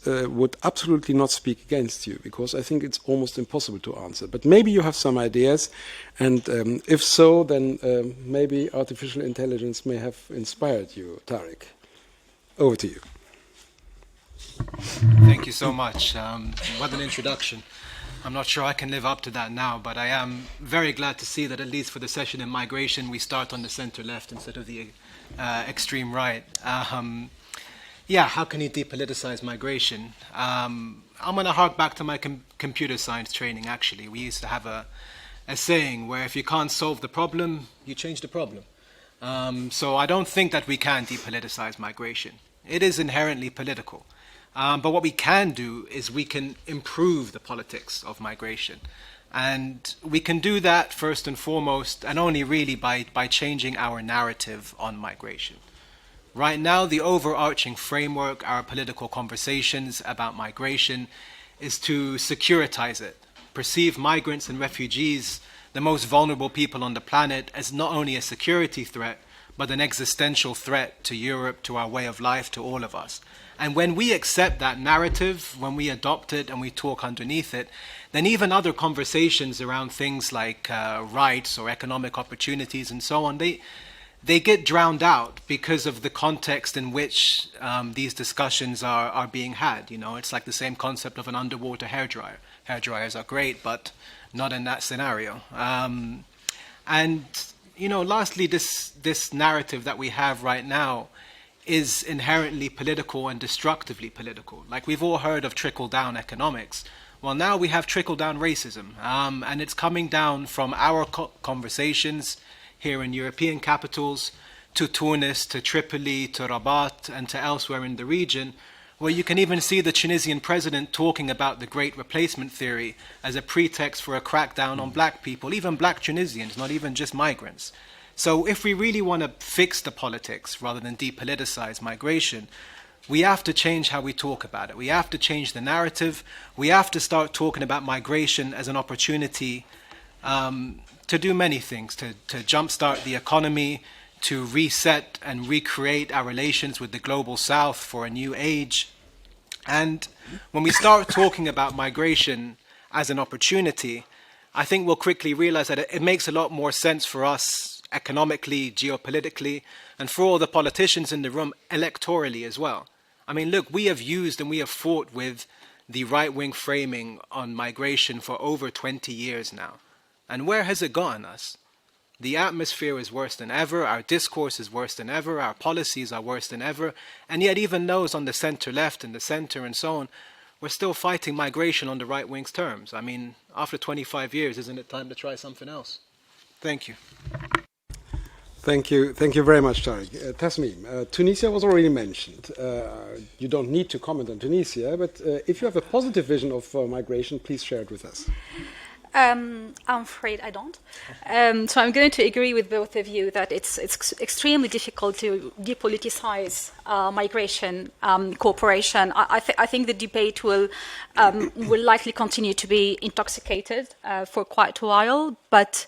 would absolutely not speak against you, because I think it's almost impossible to answer. But maybe you have some ideas, and if so, then maybe artificial intelligence may have inspired you, Tariq. over to you. Thank you so much. What an introduction. I'm not sure I can live up to that now, but I am very glad to see that at least for the session in migration, we start on the center-left instead of the extreme right. Yeah, how can you depoliticize migration? I'm going to hark back to my computer science training, actually. We used to have a saying where if you can't solve the problem, you change the problem. So I don't think that we can depoliticize migration. It is inherently political. But what we can do is we can improve the politics of migration. And we can do that first and foremost, and only really by changing our narrative on migration. Right now, the overarching framework, our political conversations about migration, is to securitize it, perceive migrants and refugees, the most vulnerable people on the planet, as not only a security threat, but an existential threat to Europe, to our way of life, to all of us. And when we accept that narrative, when we adopt it and we talk underneath it, then even other conversations around things like rights or economic opportunities and so on, they get drowned out because of the context in which these discussions are being had. You know, it's like the same concept of an underwater hairdryer. Hairdryers are great, but not in that scenario. And, you know, lastly, this narrative that we have right now is inherently political and destructively political. Like we've all heard of trickle-down economics. Well, now we have trickle-down racism, and it's coming down from our conversations here in European capitals to Tunis, to Tripoli, to Rabat, and to elsewhere in the region, where you can even see the Tunisian president talking about the Great Replacement Theory as a pretext for a crackdown on black people, even black Tunisians, not even just migrants. So if we really want to fix the politics rather than depoliticize migration, we have to change how we talk about it. We have to change the narrative. We have to start talking about migration as an opportunity to do many things, to jumpstart the economy, to reset and recreate our relations with the global south for a new age. And when we start talking about migration as an opportunity, I think we'll quickly realize that it makes a lot more sense for us economically, geopolitically, and for all the politicians in the room, electorally as well. I mean, look, we have used and we have fought with the right-wing framing on migration for over 20 years now. And where has it gotten us? The atmosphere is worse than ever, our discourse is worse than ever, our policies are worse than ever, and yet even those on the center-left and the center and so on, we're still fighting migration on the right-wing's terms. I mean, after 25 years, isn't it time to try something else? Thank you. Thank you very much, Tariq. Tasneem, Tunisia was already mentioned. You don't need to comment on Tunisia, but if you have a positive vision of migration, please share it with us. I'm afraid I don't. So I'm going to agree with both of you that it's extremely difficult to depoliticize migration cooperation. I think the debate will likely continue to be intoxicated for quite a while, but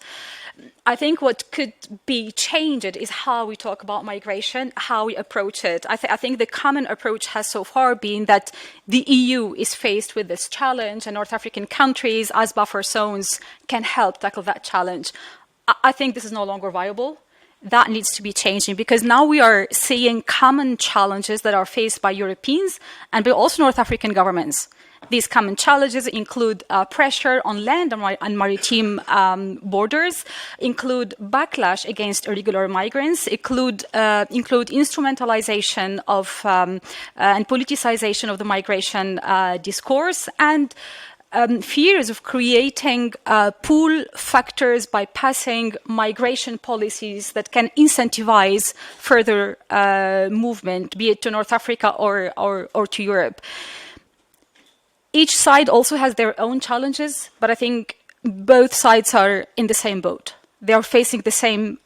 I think what could be changed is how we talk about migration, how we approach it. I think the common approach has so far been that the EU is faced with this challenge and North African countries as buffer zones can help tackle that challenge. I think this is no longer viable. That needs to be changing because now we are seeing common challenges that are faced by Europeans and by also North African governments. These common challenges include pressure on land and maritime borders, include backlash against irregular migrants, include instrumentalization of and politicization of the migration discourse, and fears of creating pull factors by passing migration policies that can incentivize further movement, be it to North Africa or to Europe. Each side also has their own challenges, but I think both sides are in the same boat. They are facing the same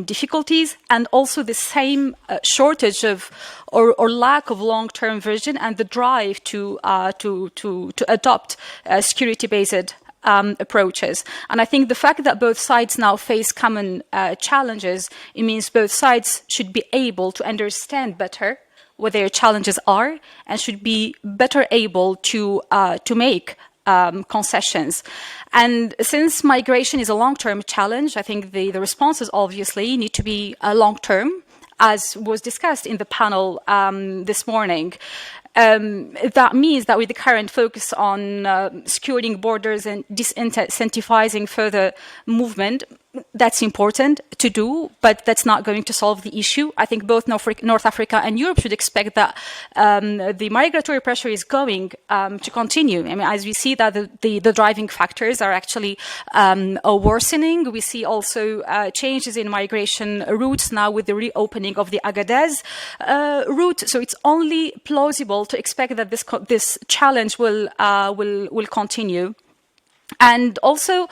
difficulties and also the same shortage of or lack of long-term vision and the drive to adopt security-based approaches. And I think the fact that both sides now face common challenges, it means both sides should be able to understand better what their challenges are and should be better able to make concessions. And since migration is a long-term challenge, I think the responses obviously need to be long-term. as was discussed in the panel this morning. That means that with the current focus on securing borders and disincentivizing further movement, that's important to do, but that's not going to solve the issue. I think both North Africa and Europe should expect that the migratory pressure is going to continue. I mean, as we see that the driving factors are actually worsening. We see also changes in migration routes now with the reopening of the Agadez route. So it's only plausible to expect that this challenge will continue. And also,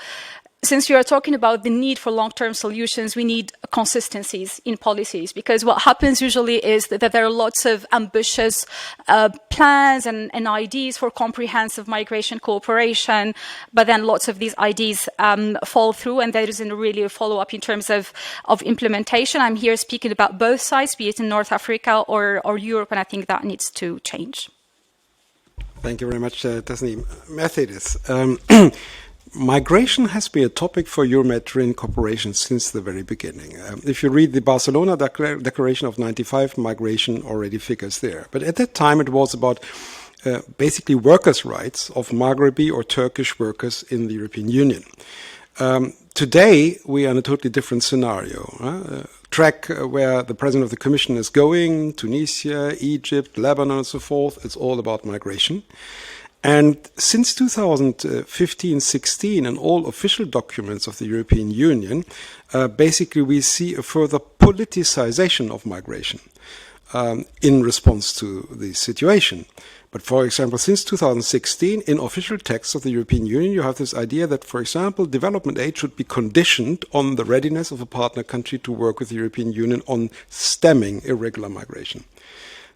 since you are talking about the need for long-term solutions, we need consistencies in policies, because what happens usually is that there are lots of ambitious plans and ideas for comprehensive migration cooperation, but then lots of these ideas fall through and there isn't really a follow-up in terms of implementation. I'm here speaking about both sides, be it in North Africa or Europe, and I think that needs to change. Thank you very much, Tasneem. Mercedes. Migration has been a topic for Euro-Mediterranean cooperation since the very beginning. If you read the Barcelona Declaration of '95, migration already figures there. But at that time, it was about basically workers' rights of Maghrebi or Turkish workers in the European Union. Today, we are in a totally different scenario. Track where the President of the Commission is going, Tunisia, Egypt, Lebanon, and so forth, it's all about migration. And since 2015-16, in all official documents of the European Union, basically we see a further politicization of migration in response to the situation. But for example, since 2016, in official texts of the European Union, you have this idea that, for example, development aid should be conditioned on the readiness of a partner country to work with the European Union on stemming irregular migration.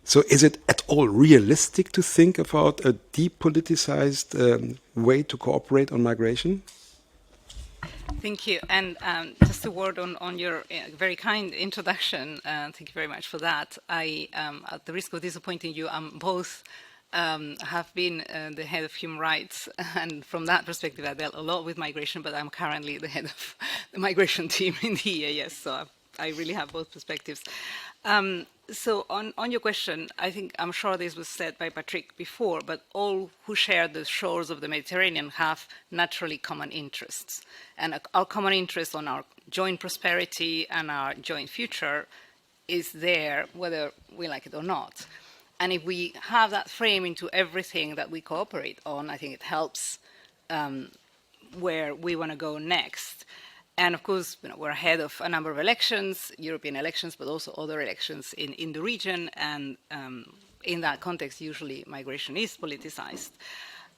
So is it at all realistic to think about a depoliticized way to cooperate on migration? Thank you. And just a word on your very kind introduction. Thank you very much for that. I, at the risk of disappointing you, both have been the head of human rights, and from that perspective I dealt a lot with migration, but I'm currently the head of the migration team in the EAS, so I really have both perspectives. So on your question, I'm sure this was said by Patrick before, but all who share the shores of the Mediterranean have naturally common interests. And our common interest on our joint prosperity and our joint future is there, whether we like it or not. And if we have that frame into everything that we cooperate on, I think it helps where we want to go next. And of course, we're ahead of a number of elections, European elections, but also other elections in the region. And in that context, usually migration is politicized.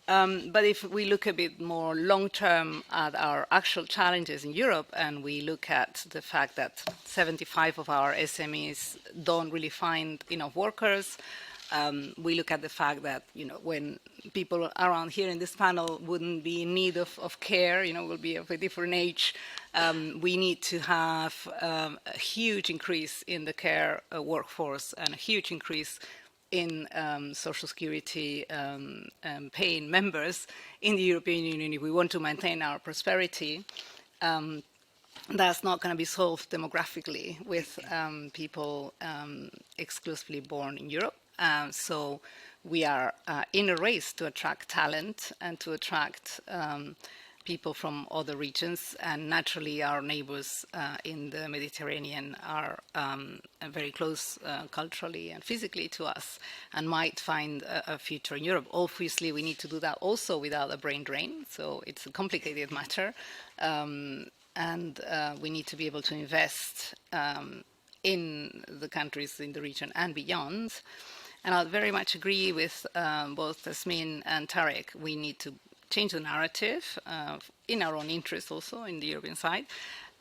But if we look a bit more long-term at our actual challenges in Europe, and we look at the fact that 75 of our SMEs don't really find enough workers, we look at the fact that, when people around here in this panel wouldn't be in need of care, will be of a different age, we need to have a huge increase in the care workforce and a huge increase in social security paying members in the European Union if we want to maintain our prosperity. That's not going to be solved demographically with people exclusively born in Europe. So we are in a race to attract talent and to attract people from other regions, and naturally our neighbors in the Mediterranean are very close culturally and physically to us and might find a future in Europe. Obviously, we need to do that also without a brain drain, so it's a complicated matter, and we need to be able to invest in the countries in the region and beyond. And I very much agree with both Tasmin and Tarek. We need to change the narrative in our own interest also in the European side.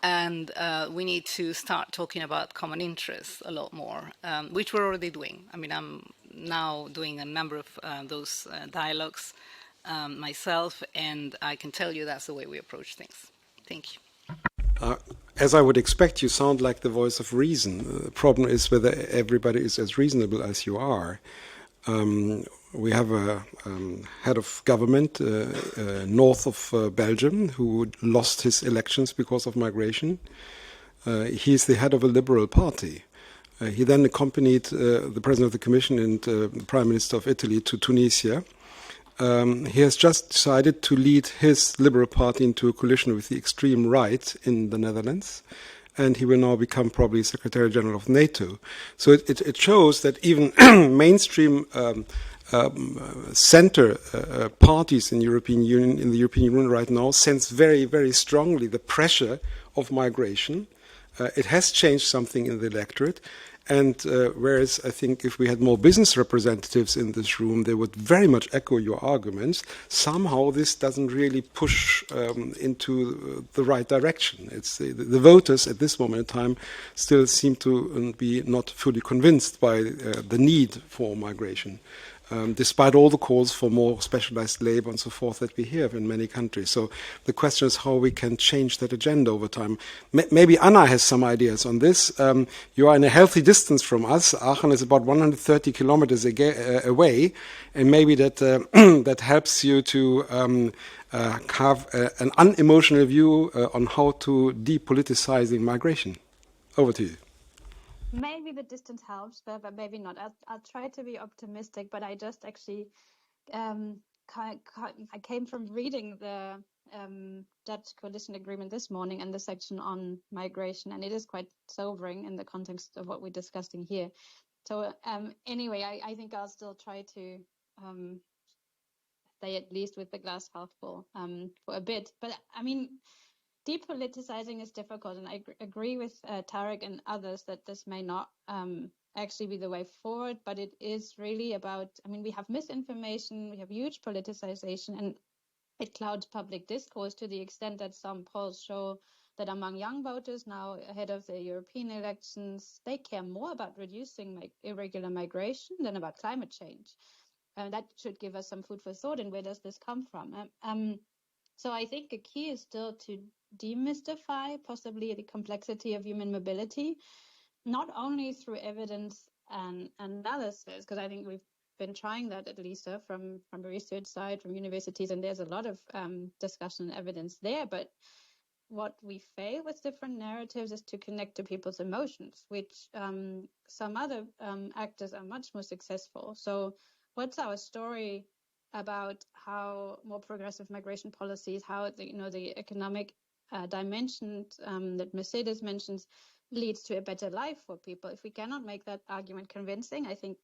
And we need to start talking about common interests a lot more, which we're already doing. I mean, I'm now doing a number of those dialogues myself, and I can tell you that's the way we approach things. Thank you. As I would expect, you sound like the voice of reason. The problem is whether everybody is as reasonable as you are. We have a head of government north of Belgium who lost his elections because of migration. He's the head of a liberal party. He then accompanied the President of the Commission and the Prime Minister of Italy to Tunisia. He has just decided to lead his Liberal Party into a coalition with the extreme right in the Netherlands, and he will now become probably Secretary General of NATO. So it shows that even mainstream center parties in the European Union right now sense very, very strongly the pressure of migration. It has changed something in the electorate. And whereas I think if we had more business representatives in this room, they would very much echo your arguments, somehow this doesn't really push into the right direction. It's the voters at this moment in time still seem to be not fully convinced by the need for migration. Despite all the calls for more specialized labor and so forth that we hear in many countries. So the question is how we can change that agenda over time. Maybe Anna has some ideas on this. You are in a healthy distance from us. Aachen is about 130 kilometers away, and maybe that that helps you to have an unemotional view on how to depoliticizing migration. Over to you. Maybe the distance helps, but maybe not. I'll try to be optimistic, but I just actually I came from reading the Dutch coalition agreement this morning and the section on migration, and it is quite sobering in the context of what we're discussing here. So anyway, I think I'll still try to stay at least with the glass half full for a bit. But I mean, depoliticizing is difficult, and I agree with Tarek and others that this may not actually be the way forward, but it is really about, I mean, we have misinformation, we have huge politicization, and it clouds public discourse to the extent that some polls show that among young voters now ahead of the European elections, they care more about reducing irregular migration than about climate change. That should give us some food for thought, and where does this come from? So I think a key is still to demystify possibly the complexity of human mobility, not only through evidence and analysis, because I think we've been trying that at least from the research side, from universities, and there's a lot of discussion and evidence there. But what we fail with different narratives is to connect to people's emotions, which some other actors are much more successful. So what's our story about how more progressive migration policies, how the economic dimension that Mercedes mentions leads to a better life for people? If we cannot make that argument convincing, I think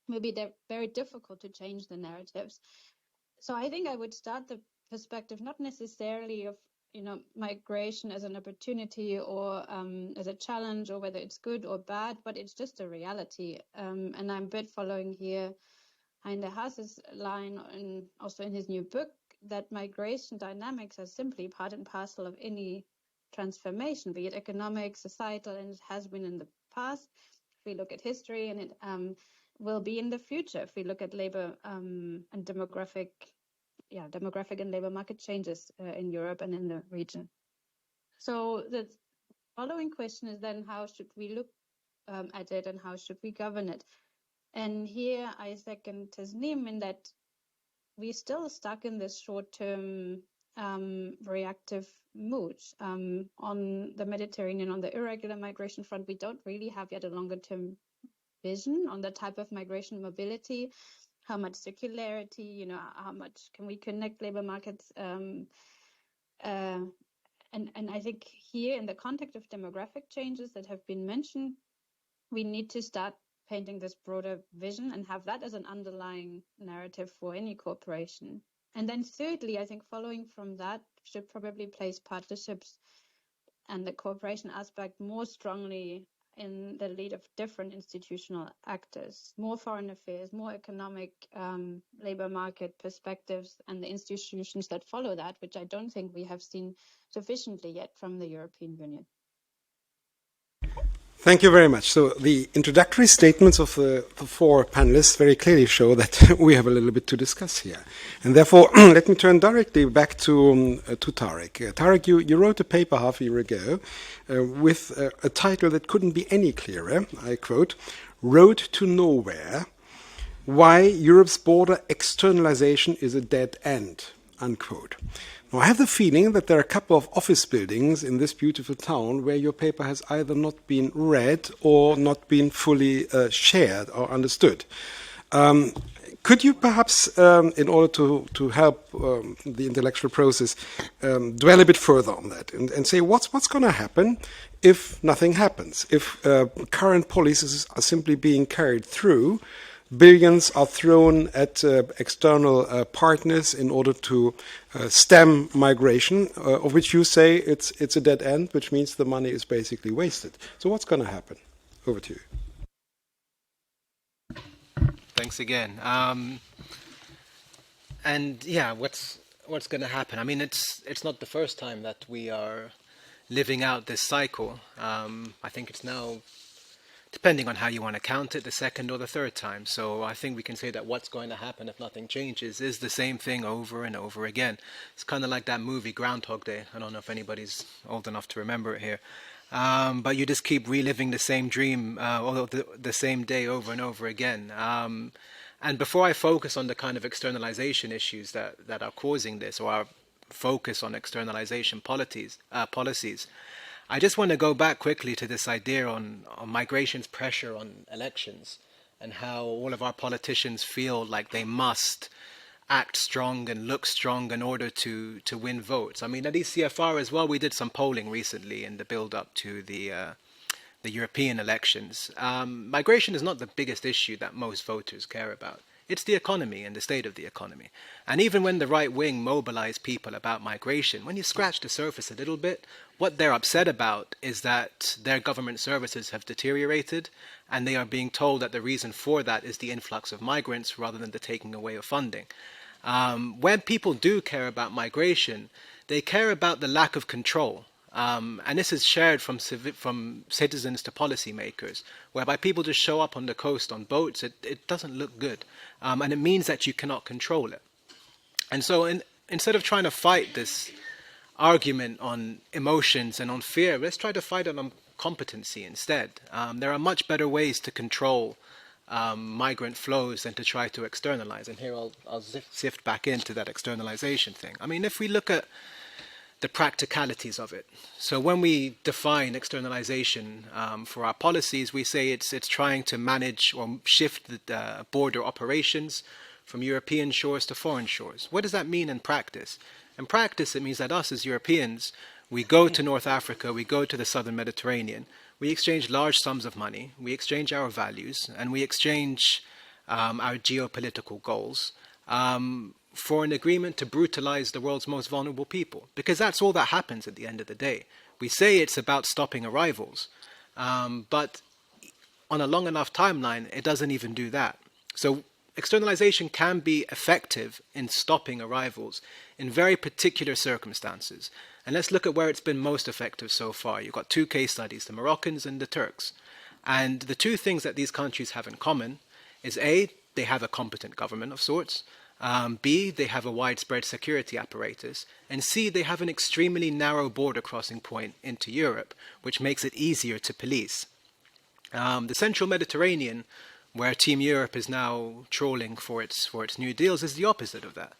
maybe they're very difficult to change the narratives. So I think I would start the perspective not necessarily of migration as an opportunity or as a challenge, or whether it's good or bad, but it's just a reality. And I'm a bit following here Heinde Haas's line, and also in his new book, that migration dynamics are simply part and parcel of any transformation, be it economic, societal, and it has been in the past. If we look at history, and it will be in the future if we look at labor and demographic and labor market changes in Europe and in the region. So the following question is then, how should we look at it, and how should we govern it? And here I second Tasneem in that we're still stuck in this short-term reactive mood. On the Mediterranean, on the irregular migration front, we don't really have yet a longer-term vision on the type of migration mobility, how much circularity, how much can we connect labor markets. And I think here, in the context of demographic changes that have been mentioned, we need to start painting this broader vision and have that as an underlying narrative for any cooperation. And then thirdly, I think following from that, should probably place partnerships and the cooperation aspect more strongly in the lead of different institutional actors, more foreign affairs, more economic labor market perspectives, and the institutions that follow that, which I don't think we have seen sufficiently yet from the European Union. Thank you very much. So the introductory statements of the four panelists very clearly show that we have a little bit to discuss here. And therefore, let me turn directly back to Tarek. Tarek, you wrote a paper half a year ago with a title that couldn't be any clearer. I quote, "Road to Nowhere, Why Europe's Border Externalization is a Dead End." unquote. Now, I have the feeling that there are a couple of office buildings in this beautiful town where your paper has either not been read or not been fully shared or understood. Could you perhaps, in order to help the intellectual process, dwell a bit further on that and say what's going to happen if nothing happens, if current policies are simply being carried through, billions are thrown at external partners in order to stem migration, of which you say it's a dead end, which means the money is basically wasted. So what's going to happen? Over to you. Thanks again. And yeah, what's going to happen? I mean, it's not the first time that we are living out this cycle. I think it's now, depending on how you want to count it, the second or the third time. So I think we can say that what's going to happen if nothing changes is the same thing over and over again. It's kind of like that movie Groundhog Day. I don't know if anybody's old enough to remember it here. But you just keep reliving the same dream or the same day over and over again. And before I focus on the kind of externalization issues that are causing this, or our focus on externalization policies, I just want to go back quickly to this idea on migration's pressure on elections and how all of our politicians feel like they must act strong and look strong in order to win votes. I mean, at ECFR as well, we did some polling recently in the build-up to the European elections. Migration is not the biggest issue that most voters care about. It's the economy and the state of the economy. And even when the right wing mobilize people about migration, when you scratch the surface a little bit, what they're upset about is that their government services have deteriorated and they are being told that the reason for that is the influx of migrants rather than the taking away of funding. When people do care about migration, they care about the lack of control. And this is shared from citizens to policymakers, whereby people just show up on the coast on boats. It doesn't look good. And it means that you cannot control it. And so instead of trying to fight this argument on emotions and on fear, let's try to fight it on competency instead. There are much better ways to control migrant flows than to try to externalize. And here I'll sift back into that externalization thing. I mean, if we look at the practicalities of it. So when we define externalization for our policies, we say it's trying to manage or shift the border operations from European shores to foreign shores. What does that mean in practice? In practice, it means that us as Europeans, we go to North Africa, we go to the southern Mediterranean, we exchange large sums of money, we exchange our values, and we exchange our geopolitical goals for an agreement to brutalize the world's most vulnerable people. Because that's all that happens at the end of the day. We say it's about stopping arrivals, but on a long enough timeline, it doesn't even do that. So externalization can be effective in stopping arrivals in very particular circumstances. And let's look at where it's been most effective so far. You've got two case studies, the Moroccans and the Turks. And the two things that these countries have in common is A, they have a competent government of sorts, B, they have a widespread security apparatus, and C, they have an extremely narrow border crossing point into Europe, which makes it easier to police. The central Mediterranean, where Team Europe is now trawling for its new deals, is the opposite of that.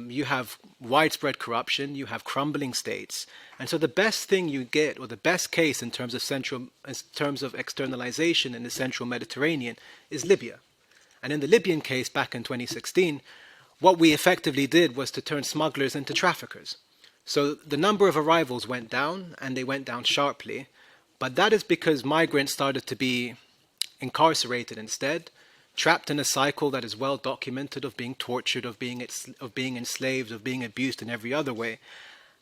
You have widespread corruption, you have crumbling states, and so the best thing you get, or the best case in terms of externalization in the central Mediterranean, is Libya. And in the Libyan case back in 2016, what we effectively did was to turn smugglers into traffickers. So the number of arrivals went down, and they went down sharply, but that is because migrants started to be incarcerated instead, trapped in a cycle that is well documented of being tortured, of being enslaved, of being abused in every other way.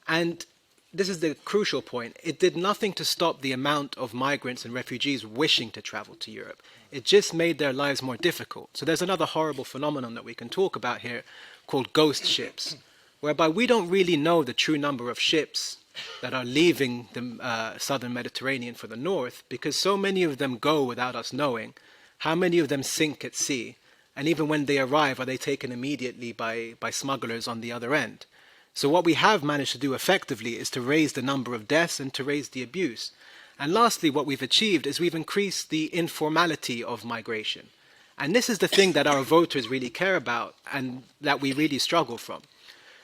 And this is the crucial point. It did nothing to stop the amount of migrants and refugees wishing to travel to Europe. It just made their lives more difficult. So there's another horrible phenomenon that we can talk about here called ghost ships, whereby we don't really know the true number of ships that are leaving the southern Mediterranean for the north, because so many of them go without us knowing. How many of them sink at sea? And even when they arrive, are they taken immediately by smugglers on the other end? So what we have managed to do effectively is to raise the number of deaths and to raise the abuse. And lastly, what we've achieved is we've increased the informality of migration. And this is the thing that our voters really care about and that we really struggle from.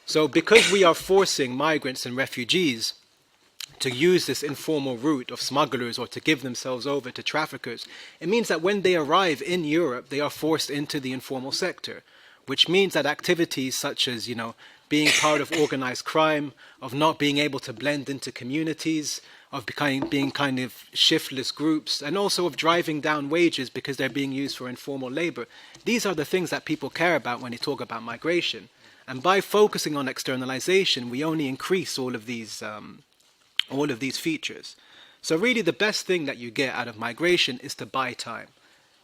So because we are forcing migrants and refugees to use this informal route of smugglers or to give themselves over to traffickers, it means that when they arrive in Europe, they are forced into the informal sector, which means that activities such as, being part of organized crime, of not being able to blend into communities, of being kind of shiftless groups, and also of driving down wages because they're being used for informal labor. These are the things that people care about when they talk about migration. And by focusing on externalization, we only increase all of these features. So really the best thing that you get out of migration is to buy time.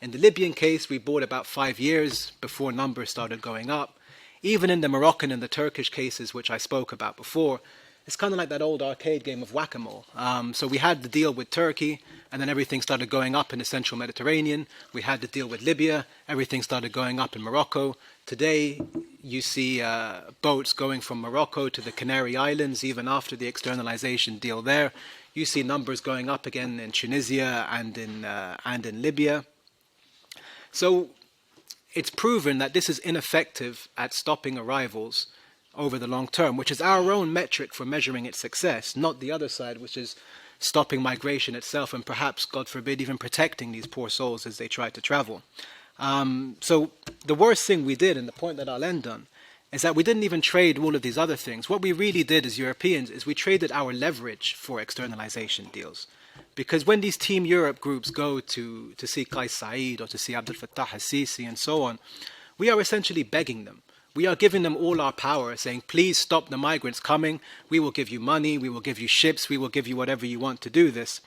In the Libyan case, we bought about 5 years before numbers started going up. Even in the Moroccan and the Turkish cases, which I spoke about before, it's kind of like that old arcade game of whack-a-mole. So we had the deal with Turkey, and then everything started going up in the central Mediterranean. We had the deal with Libya, everything started going up in Morocco. Today, you see boats going from Morocco to the Canary Islands, even after the externalization deal there. You see numbers going up again in Tunisia and in Libya. So it's proven that this is ineffective at stopping arrivals over the long term, which is our own metric for measuring its success, not the other side, which is stopping migration itself and perhaps, God forbid, even protecting these poor souls as they try to travel. So the worst thing we did, and the point that I'll end on, is that we didn't even trade all of these other things. What we really did as Europeans is we traded our leverage for externalization deals. Because when these Team Europe groups go to see Qais Said or to see Abdel Fattah al-Sisi and so on, we are essentially begging them. We are giving them all our power, saying, please stop the migrants coming. We will give you money. We will give you ships. We will give you whatever you want to do this.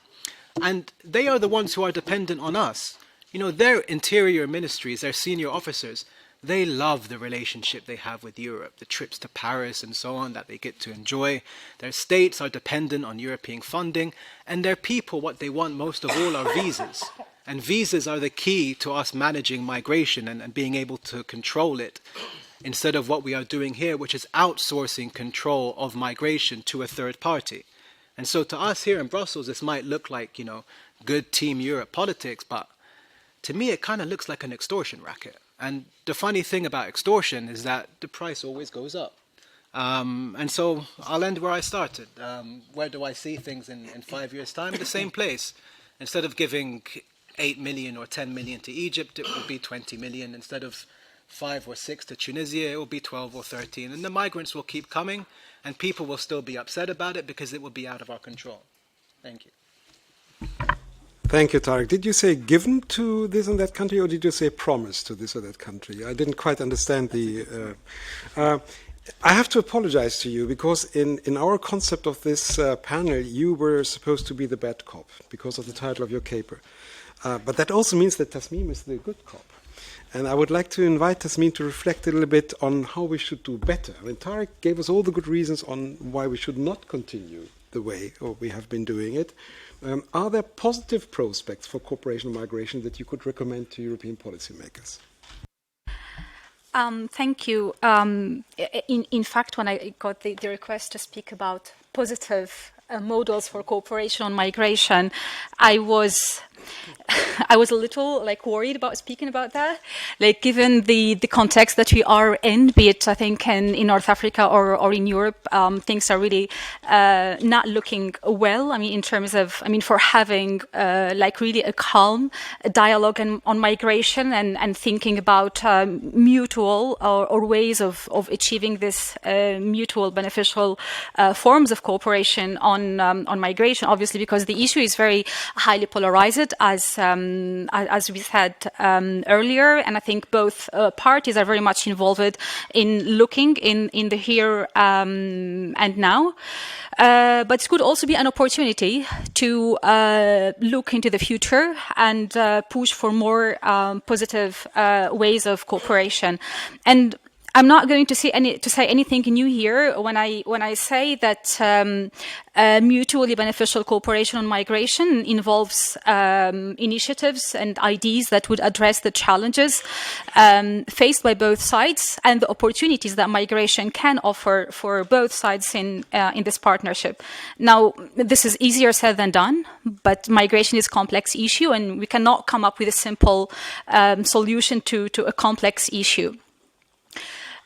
And they are the ones who are dependent on us. Their interior ministries, their senior officers, they love the relationship they have with Europe, the trips to Paris and so on that they get to enjoy. Their states are dependent on European funding, and their people, what they want most of all are visas. And visas are the key to us managing migration and being able to control it, instead of what we are doing here, which is outsourcing control of migration to a third party. And so to us here in Brussels, this might look like, good Team Europe politics, but to me, it kind of looks like an extortion racket. And the funny thing about extortion is that the price always goes up. And so I'll end where I started. Where do I see things in 5 years' time? The same place. Instead of giving 8 million or 10 million to Egypt, it will be 20 million. Instead of 5 or 6 to Tunisia, it will be 12 or 13. And the migrants will keep coming, and people will still be upset about it because it will be out of our control. Thank you. Thank you, Tarek. Did you say given to this and that country, or did you say promise to this or that country? I didn't quite understand the... I have to apologize to you, because in our concept of this panel, you were supposed to be the bad cop because of the title of your paper. But that also means that Tasmim is the good cop. And I would like to invite Tasmim to reflect a little bit on how we should do better. I mean, Tarek gave us all the good reasons on why we should not continue the way we have been doing it. Are there positive prospects for cooperation and migration that you could recommend to European policymakers? Thank you. In fact, when I got the request to speak about positive models for cooperation on migration, I was a little worried about speaking about that, given the context that we are in, be it I think in North Africa or in Europe, things are really not looking well. I mean, in terms of for having really a calm dialogue on migration and thinking about mutual or ways of achieving this mutual beneficial forms of cooperation on migration. Obviously, because the issue is very highly polarized, as we said earlier, and I think both parties are very much involved in looking in the here and now. But it could also be an opportunity to look into the future and push for more positive ways of cooperation. And I'm not going to say anything new here when I say that mutually beneficial cooperation on migration involves initiatives and ideas that would address the challenges faced by both sides and the opportunities that migration can offer for both sides in this partnership. Now, this is easier said than done, but migration is a complex issue, and we cannot come up with a simple solution to a complex issue.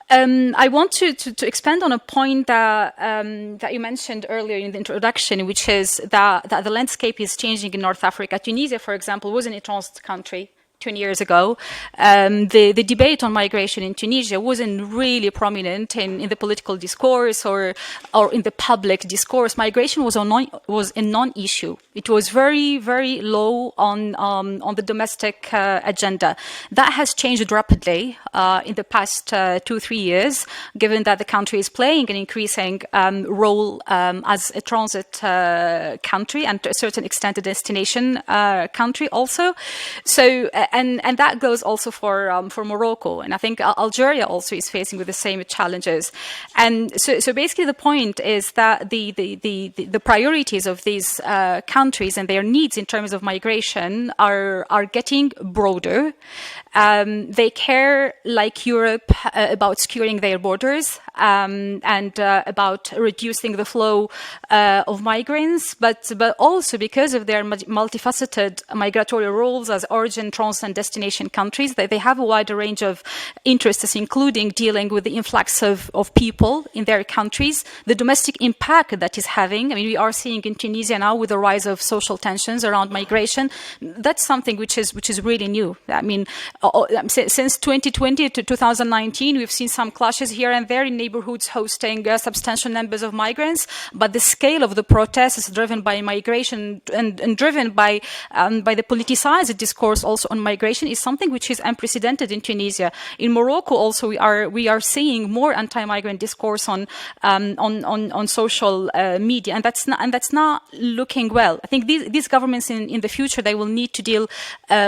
I want to expand on a point that you mentioned earlier in the introduction, which is that the landscape is changing in North Africa. Tunisia, for example, was an entranced country 20 years ago. The debate on migration in Tunisia wasn't really prominent in the political discourse or in the public discourse. Migration was a non-issue. It was very, very low on the domestic agenda. That has changed rapidly in the past 2-3 years, given that the country is playing an increasing role as a transit country and to a certain extent a destination country also. So and that goes also for Morocco, and I think Algeria also is facing with the same challenges. And so basically the point is that the priorities of these countries and their needs in terms of migration are getting broader. They care, like Europe, about securing their borders and about reducing the flow of migrants, but also because of their multifaceted migratory roles as origin, transit, and destination countries, that they have a wider range of interests, including dealing with the influx of people in their countries, the domestic impact that is having. I mean, we are seeing in Tunisia now with the rise of social tensions around migration. That's something which is really new. I mean, since 2020 to 2019, we've seen some clashes here and there in neighborhoods hosting substantial numbers of migrants, but the scale of the protests is driven by migration and driven by the politicized discourse also on migration is something which is unprecedented in Tunisia. In Morocco also we are seeing more anti-migrant discourse on social media, and that's not looking well. I think these governments in the future, they will need to deal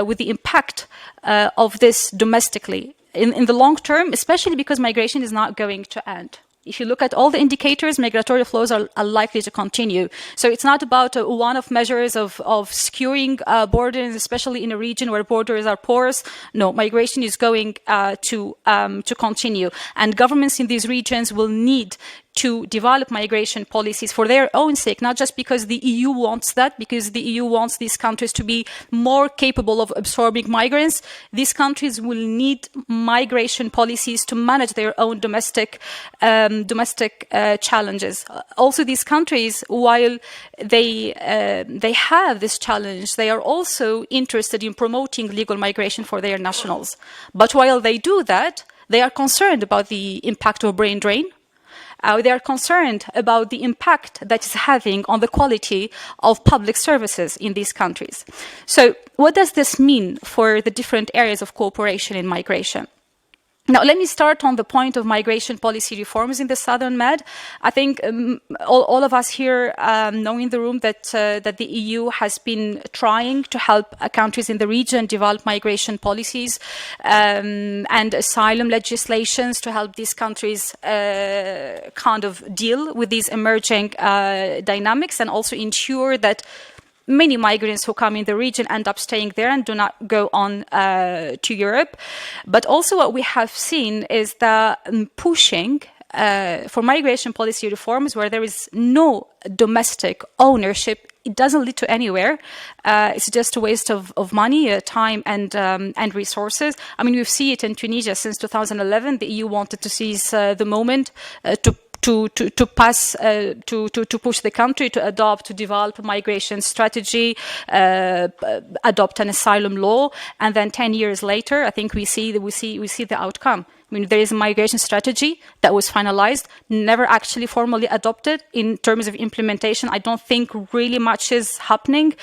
with the impact of this domestically in the long term, especially because migration is not going to end. If you look at all the indicators, migratory flows are likely to continue. So it's not about one-off measures of securing borders, especially in a region where borders are porous. No, migration is going to continue. And governments in these regions will need to develop migration policies for their own sake, not just because the EU wants that, because the EU wants these countries to be more capable of absorbing migrants. These countries will need migration policies to manage their own domestic challenges. Also, these countries, while they have this challenge, they are also interested in promoting legal migration for their nationals. But while they do that, they are concerned about the impact of brain drain. They are concerned about the impact that is having on the quality of public services in these countries. So what does this mean for the different areas of cooperation in migration? Now, let me start on the point of migration policy reforms in the Southern Med. I think all of us here know in the room that the EU has been trying to help countries in the region develop migration policies and asylum legislations to help these countries kind of deal with these emerging dynamics and also ensure that many migrants who come in the region end up staying there and do not go on to Europe. But also what we have seen is that pushing for migration policy reforms where there is no domestic ownership, it doesn't lead to anywhere. It's just a waste of money, time, and resources. I mean, we see it in Tunisia since 2011. The EU wanted to seize the moment to push the country to adopt, to develop a migration strategy, adopt an asylum law, and then 10 years later, I think we see the outcome. I mean, there is a migration strategy that was finalized, never actually formally adopted. In terms of implementation, I don't think really much is happening.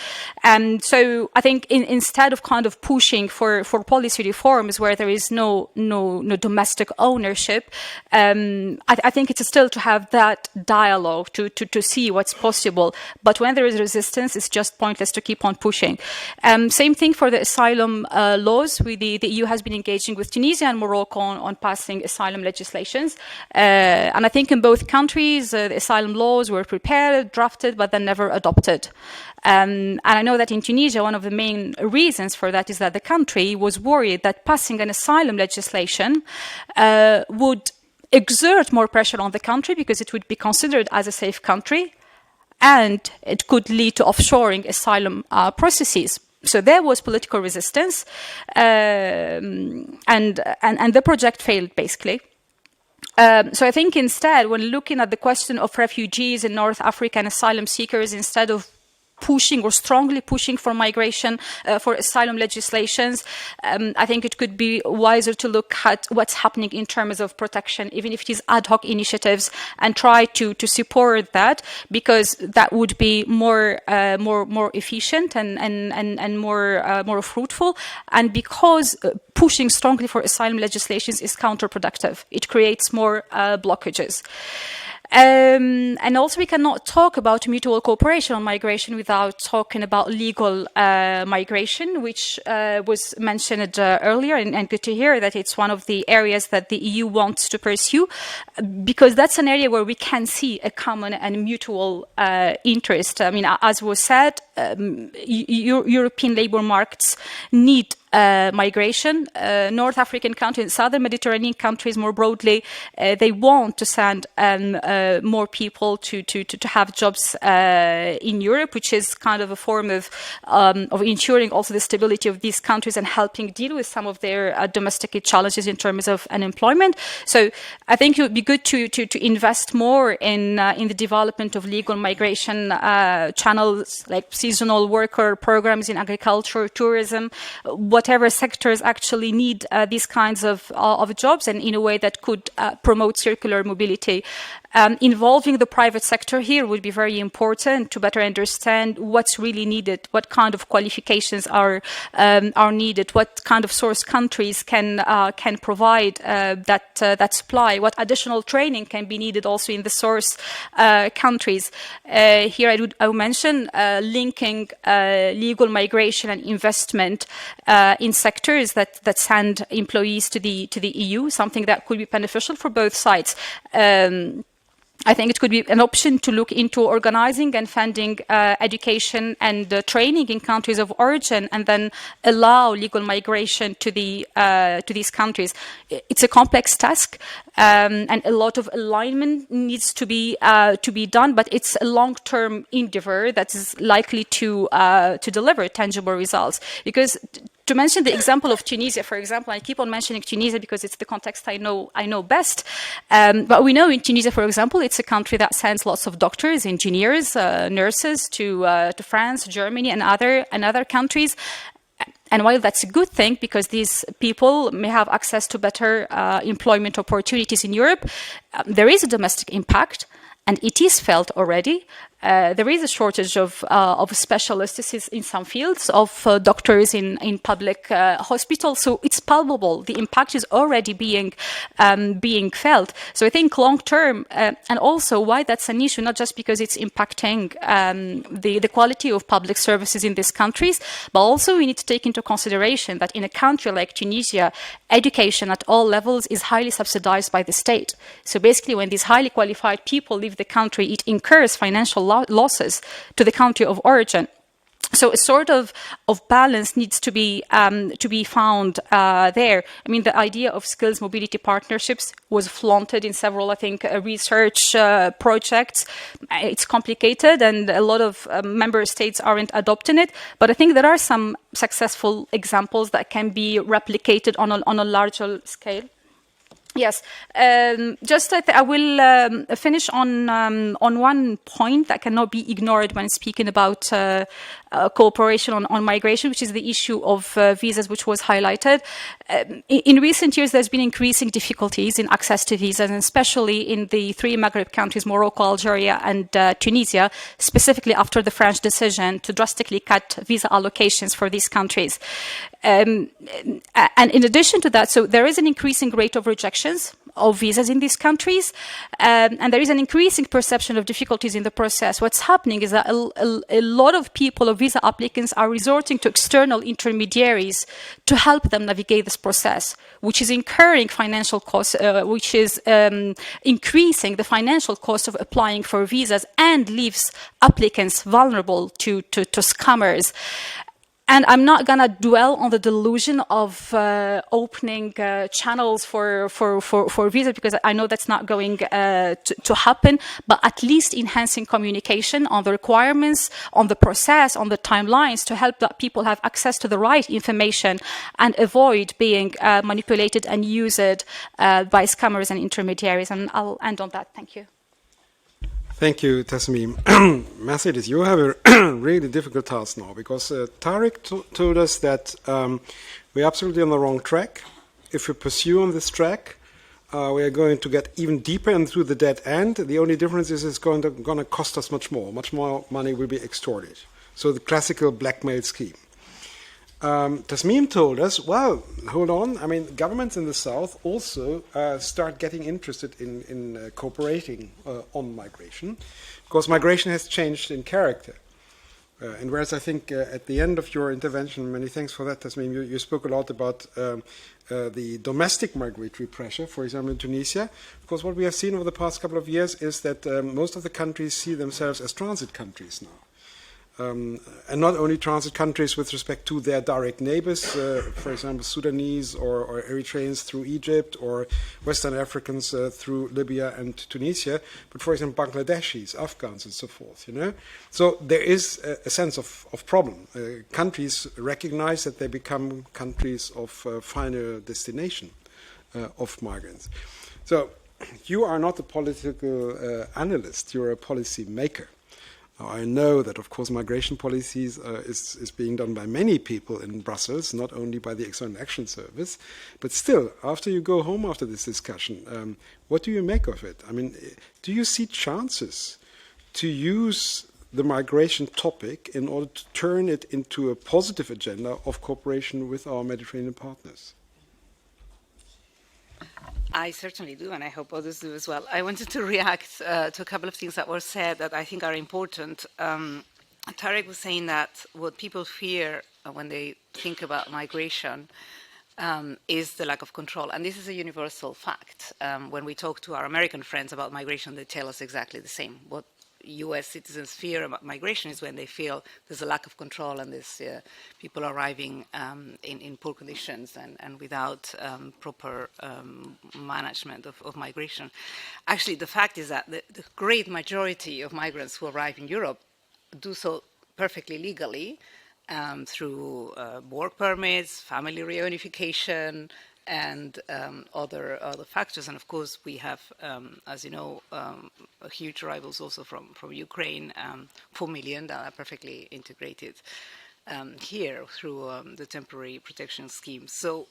And so I think instead of kind of pushing for policy reforms where there is no domestic ownership, I think it's still to have that dialogue to see what's possible. But when there is resistance, it's just pointless to keep on pushing. Same thing for the asylum laws. The EU has been engaging with Tunisia and Morocco on passing asylum legislations. And I think in both countries, the asylum laws were prepared, drafted, but then never adopted. And I know that in Tunisia, one of the main reasons for that is that the country was worried that passing an asylum legislation would exert more pressure on the country because it would be considered as a safe country, and it could lead to offshoring asylum processes. So there was political resistance, and the project failed, basically. So I think instead, when looking at the question of refugees in North Africa and asylum seekers, instead of pushing or strongly pushing for migration, for asylum legislations, I think it could be wiser to look at what's happening in terms of protection, even if it is ad hoc initiatives, and try to support that, because that would be more efficient and more fruitful, and because pushing strongly for asylum legislations is counterproductive. It creates more blockages. And also we cannot talk about mutual cooperation on migration without talking about legal migration, which was mentioned earlier, and good to hear that it's one of the areas that the EU wants to pursue, because that's an area where we can see a common and mutual interest. I mean, as was said, European labour markets need migration. North African countries, Southern Mediterranean countries more broadly, they want to send more people to have jobs in Europe, which is kind of a form of ensuring also the stability of these countries and helping deal with some of their domestic challenges in terms of unemployment. So I think it would be good to invest more in the development of legal migration channels, like seasonal worker programs in agriculture, tourism, whatever sectors actually need these kinds of jobs, and in a way that could promote circular mobility. Involving the private sector here would be very important to better understand what's really needed, what kind of qualifications are needed, what kind of source countries can provide that supply, what additional training can be needed also in the source countries. Here I would mention linking legal migration and investment in sectors that send employees to the EU, something that could be beneficial for both sides. I think it could be an option to look into organizing and funding education and training in countries of origin, and then allow legal migration to these countries. It's a complex task, and a lot of alignment needs to be done, but it's a long-term endeavor that is likely to deliver tangible results. Because to mention the example of Tunisia, for example, I keep on mentioning Tunisia because it's the context I know best. But we know in Tunisia, for example, it's a country that sends lots of doctors, engineers, nurses to France, Germany, and other countries. And while that's a good thing, because these people may have access to better employment opportunities in Europe, there is a domestic impact, and it is felt already. There is a shortage of specialists in some fields, of doctors in public hospitals. So it's palpable. The impact is already being felt. So I think long term, and also why that's an issue, not just because it's impacting the quality of public services in these countries, but also we need to take into consideration that in a country like Tunisia, education at all levels is highly subsidized by the state. So basically, when these highly qualified people leave the country, it incurs financial losses to the country of origin. So a sort of balance needs to be found there. I mean, the idea of skills mobility partnerships was flaunted in several, I think, research projects. It's complicated, and a lot of member states aren't adopting it. But I think there are some successful examples that can be replicated on a larger scale. Yes, I will finish on one point that cannot be ignored when speaking about cooperation on migration, which is the issue of visas, which was highlighted. In recent years, there's been increasing difficulties in access to visas, and especially in the three Maghreb countries, Morocco, Algeria, and Tunisia, specifically after the French decision to drastically cut visa allocations for these countries. And in addition to that, so there is an increasing rate of rejections of visas in these countries, and there is an increasing perception of difficulties in the process. What's happening is that a lot of people, of visa applicants, are resorting to external intermediaries to help them navigate this process, which is incurring financial costs, which is increasing the financial cost of applying for visas, and leaves applicants vulnerable to scammers. And I'm not going to dwell on the delusion of opening channels for visa, because I know that's not going to happen, but at least enhancing communication on the requirements, on the process, on the timelines, to help that people have access to the right information and avoid being manipulated and used by scammers and intermediaries. And I'll end on that. Thank you. Thank you, Tasmim. Mercedes, you have a really difficult task now, because Tarek told us that we're absolutely on the wrong track. If we pursue on this track, we are going to get even deeper into the dead end. The only difference is it's going to cost us much more money will be extorted. So the classical blackmail scheme. Tasmim told us, well, hold on, I mean, governments in the south also start getting interested in cooperating on migration, because migration has changed in character. And whereas I think at the end of your intervention, many thanks for that, Tasmim, you spoke a lot about the domestic migratory pressure, for example, in Tunisia. Because what we have seen over the past couple of years is that most of the countries see themselves as transit countries now. And not only transit countries with respect to their direct neighbors, for example, Sudanese or Eritreans through Egypt, or Western Africans through Libya and Tunisia, but for example, Bangladeshis, Afghans, and so forth. You know, so there is a sense of problem. Countries recognize that they become countries of final destination of migrants. So you are not a political analyst; you are a policy maker. Now, I know that, of course, migration policies is being done by many people in Brussels, not only by the External Action Service. But still, after you go home after this discussion, what do you make of it? I mean, do you see chances to use the migration topic in order to turn it into a positive agenda of cooperation with our Mediterranean partners? I certainly do, and I hope others do as well. I wanted to react to a couple of things that were said that I think are important. Tarek was saying that what people fear when they think about migration is the lack of control. And this is a universal fact. When we talk to our American friends about migration, they tell us exactly the same. What US citizens fear about migration is when they feel there's a lack of control and there's people arriving in poor conditions and without proper management of migration. Actually, the fact is that the great majority of migrants who arrive in Europe do so perfectly legally through work permits, family reunification, and other factors. And of course, we have, as you know, huge arrivals also from Ukraine, 4 million that are perfectly integrated here through the temporary protection scheme. So,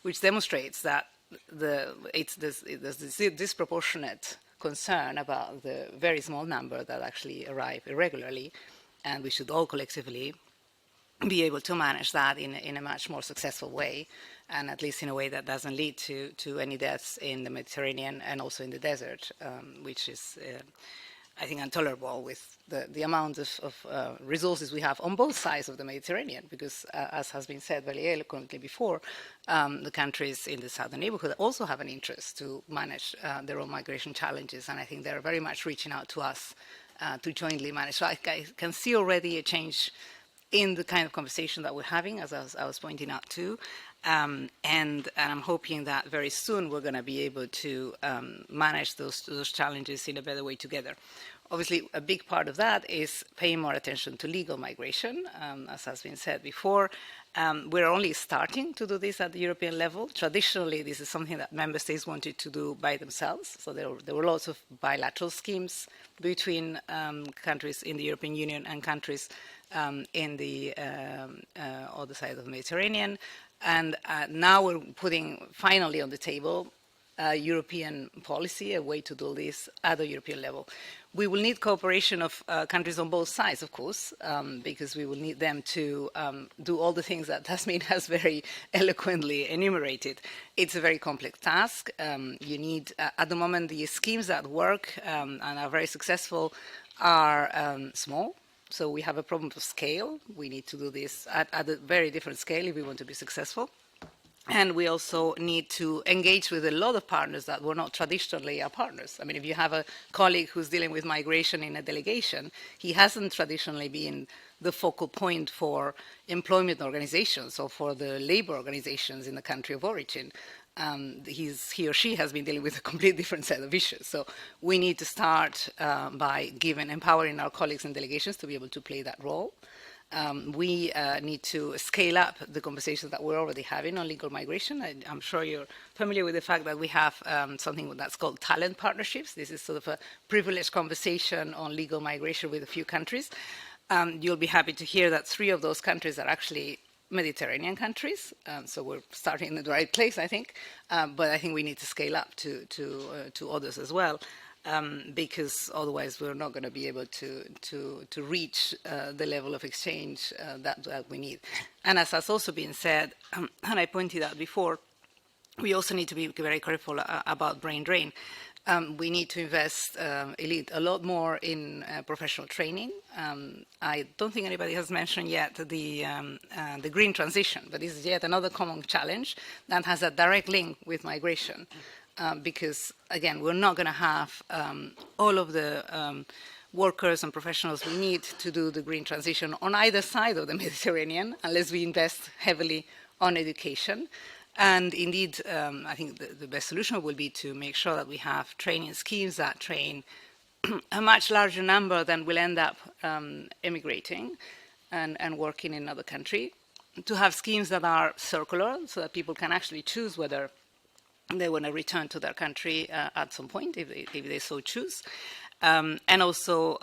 which demonstrates that there's this disproportionate concern about the very small number that actually arrive irregularly, and we should all collectively be able to manage that in a much more successful way, and at least in a way that doesn't lead to any deaths in the Mediterranean and also in the desert, which is, I think, intolerable with the amount of resources we have on both sides of the Mediterranean, because as has been said very eloquently before, the countries in the southern neighborhood also have an interest to manage their own migration challenges, and I think they're very much reaching out to us to jointly manage. So I can see already a change in the kind of conversation that we're having, as I was pointing out too, and I'm hoping that very soon we're going to be able to manage those challenges in a better way together. Obviously, a big part of that is paying more attention to legal migration, as has been said before. We're only starting to do this at the European level. Traditionally, this is something that member states wanted to do by themselves. So there were lots of bilateral schemes between countries in the European Union and countries in the other side of the Mediterranean. And now we're putting finally on the table a European policy, a way to do this at the European level. We will need cooperation of countries on both sides, of course, because we will need them to do all the things that Tasmin has very eloquently enumerated. It's a very complex task. You need, at the moment, the schemes that work and are very successful are small. So we have a problem of scale. We need to do this at a very different scale if we want to be successful. And we also need to engage with a lot of partners that were not traditionally our partners. I mean, if you have a colleague who's dealing with migration in a delegation, he hasn't traditionally been the focal point for employment organizations or for the labor organizations in the country of origin. He or she has been dealing with a completely different set of issues. So we need to start by empowering our colleagues in delegations to be able to play that role. We need to scale up the conversations that we're already having on legal migration. I'm sure you're familiar with the fact that we have something that's called talent partnerships. This is sort of a privileged conversation on legal migration with a few countries. You'll be happy to hear that 3 of those countries are actually Mediterranean countries, so we're starting in the right place, I think. But I think we need to scale up to others as well. Because otherwise we're not going to be able to reach the level of exchange that we need. And as has also been said, and I pointed out before, we also need to be very careful about brain drain. We need to invest a lot more in professional training. I don't think anybody has mentioned yet the green transition, but this is yet another common challenge that has a direct link with migration. Because, again, we're not going to have all of the workers and professionals we need to do the green transition on either side of the Mediterranean unless we invest heavily on education. And indeed, I think the best solution will be to make sure that we have training schemes that train a much larger number than will end up emigrating and working in another country, to have schemes that are circular so that people can actually choose whether they want to return to their country at some point, if they so choose. And also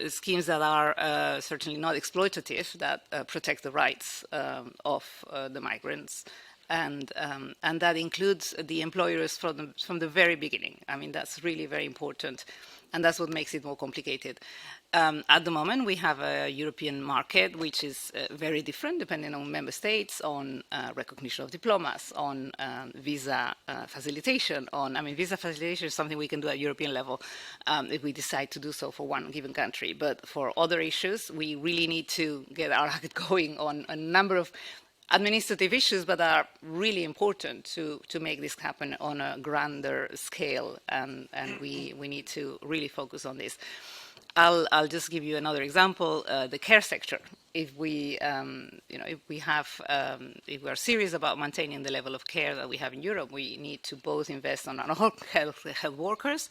schemes that are certainly not exploitative, that protect the rights of the migrants. And that includes the employers from the very beginning. I mean, that's really very important. And that's what makes it more complicated. At the moment, we have a European market which is very different depending on member states, on recognition of diplomas, on visa facilitation. Visa facilitation is something we can do at European level if we decide to do so for one given country. But for other issues, we really need to get our act going on a number of administrative issues, but are really important to make this happen on a grander scale, and we need to really focus on this. I'll just give you another example: the care sector. If we are serious about maintaining the level of care that we have in Europe, we need to both invest on our health workers.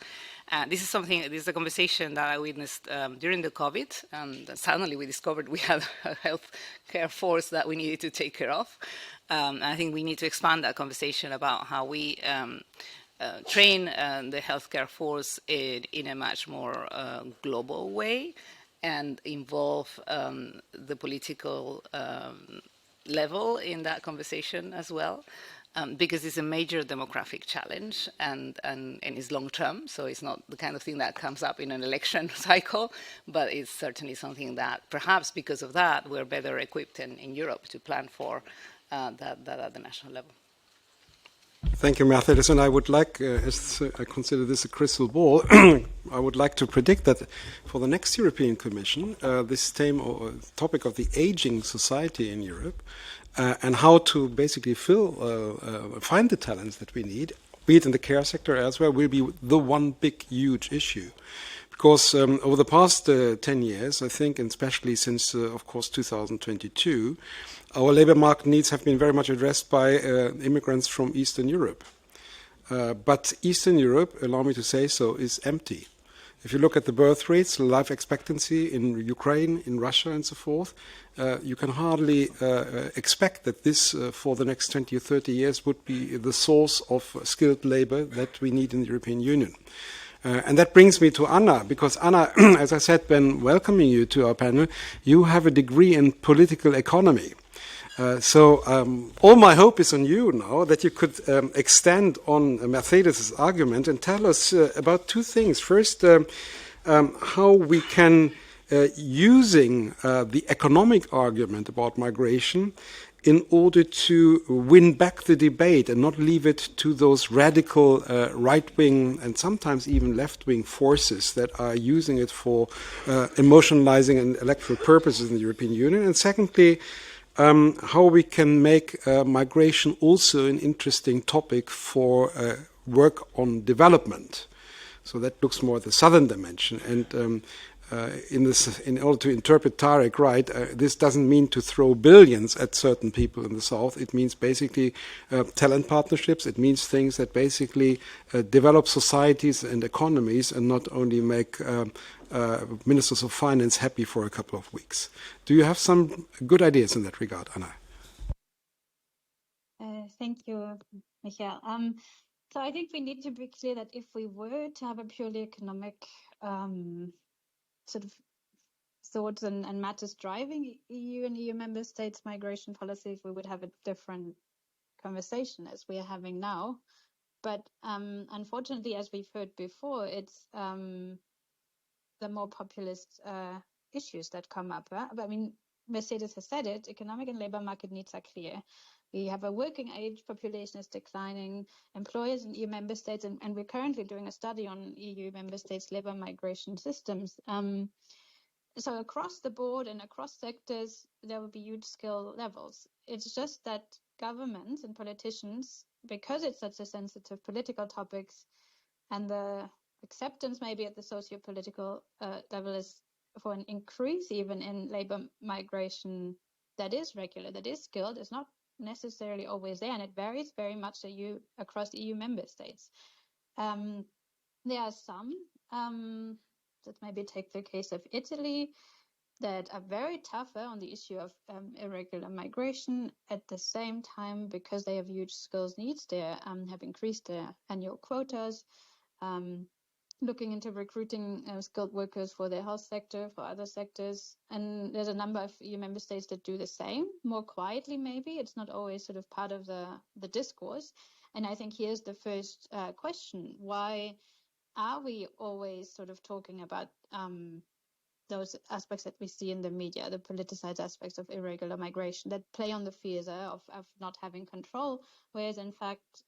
This is a conversation that I witnessed during the COVID, and suddenly we discovered we had a health care force that we needed to take care of. I think we need to expand that conversation about how we train the healthcare force in a much more global way, and involve the political level in that conversation as well, because it's a major demographic challenge and it's long term, so it's not the kind of thing that comes up in an election cycle, but it's certainly something that perhaps because of that we're better equipped in Europe to plan for that at the national level. Thank you, Mercedes. And I would like, as I consider this a crystal ball, I would like to predict that for the next European Commission, this topic of the aging society in Europe and how to basically find the talents that we need, be it in the care sector or elsewhere, will be the one big, huge issue. Because over the past 10 years, I think, and especially since, of course, 2022, our labor market needs have been very much addressed by immigrants from Eastern Europe. But Eastern Europe, allow me to say so, is empty. If you look at the birth rates, life expectancy in Ukraine, in Russia, and so forth, you can hardly expect that this, for the next 20 or 30 years, would be the source of skilled labor that we need in the European Union. And that brings me to Anna, because Anna, as I said when welcoming you to our panel, you have a degree in political economy. So all my hope is on you now, that you could extend on Mercedes' argument and tell us about two things. First, how we can, using the economic argument about migration, in order to win back the debate and not leave it to those radical right-wing and sometimes even left-wing forces that are using it for emotionalizing and electoral purposes in the European Union. And secondly, how we can make migration also an interesting topic for work on development. So that looks more at the southern dimension. And in order to interpret Tarek right, this doesn't mean to throw billions at certain people in the south. It means basically talent partnerships. It means things that basically develop societies and economies and not only make ministers of finance happy for a couple of weeks. Do you have some good ideas in that regard, Anna? Thank you, Michael. So I think we need to be clear that if we were to have a purely economic sort of thoughts and matters driving EU and EU member states migration policies, we would have a different conversation as we are having now. But unfortunately, as we've heard before, it's the more populist issues that come up. But I mean, Mercedes has said it, economic and labor market needs are clear. We have a working age population is declining, employers in EU member states, and we're currently doing a study on EU member states' labor migration systems. So across the board and across sectors, there will be huge skill levels. It's just that governments and politicians, because it's such a sensitive political topics, and the acceptance maybe at the socio-political level is for an increase even in labor migration that is regular, that is skilled, is not necessarily always there, and it varies very much across EU member states. There are some that maybe take the case of Italy that are very tougher on the issue of irregular migration. At the same time, because they have huge skills needs, they have increased their annual quotas, looking into recruiting skilled workers for their health sector, for other sectors. And there's a number of EU member states that do the same, more quietly maybe. It's not always sort of part of the discourse. And I think here's the first question. Why are we always sort of talking about those aspects that we see in the media, the politicized aspects of irregular migration that play on the fears of not having control, whereas in fact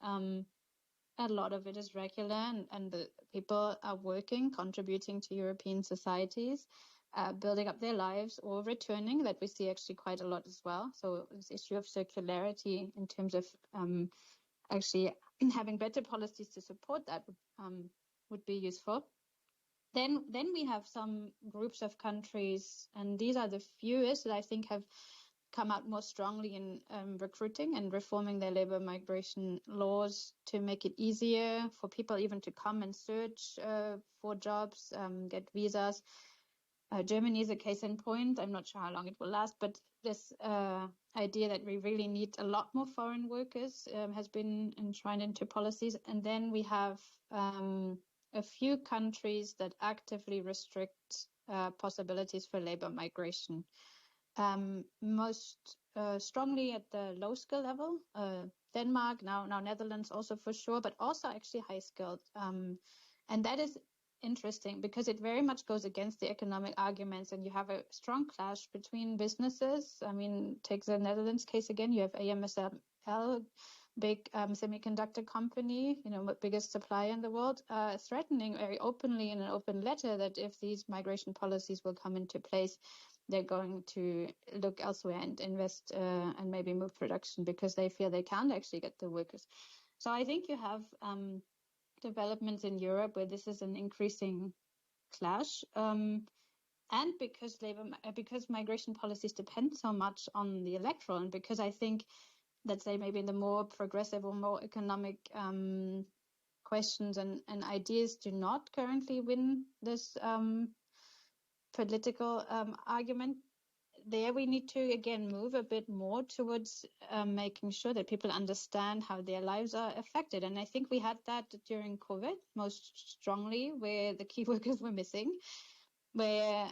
a lot of it is regular and the people are working, contributing to European societies, building up their lives or returning, that we see actually quite a lot as well. So this issue of circularity in terms of actually having better policies to support that would be useful. Then we have some groups of countries, and these are the fewest that I think have come out more strongly in recruiting and reforming their labor migration laws to make it easier for people even to come and search for jobs, get visas. Germany is a case in point. I'm not sure how long it will last, but this idea that we really need a lot more foreign workers has been enshrined into policies. And then we have a few countries that actively restrict possibilities for labor migration. Most strongly at the low skill level, Denmark, now Netherlands also for sure, but also actually high skilled. And that is interesting because it very much goes against the economic arguments, and you have a strong clash between businesses. I mean, take the Netherlands case again. You have ASML, big semiconductor company, biggest supplier in the world, threatening very openly in an open letter that if these migration policies will come into place, they're going to look elsewhere and invest and maybe move production because they feel they can't actually get the workers. So I think you have developments in Europe where this is an increasing clash. And because migration policies depend so much on the electoral, and because I think, let's say maybe in the more progressive or more economic questions and ideas do not currently win this political argument, there we need to again move a bit more towards making sure that people understand how their lives are affected. And I think we had that during COVID most strongly, where the key workers were missing, where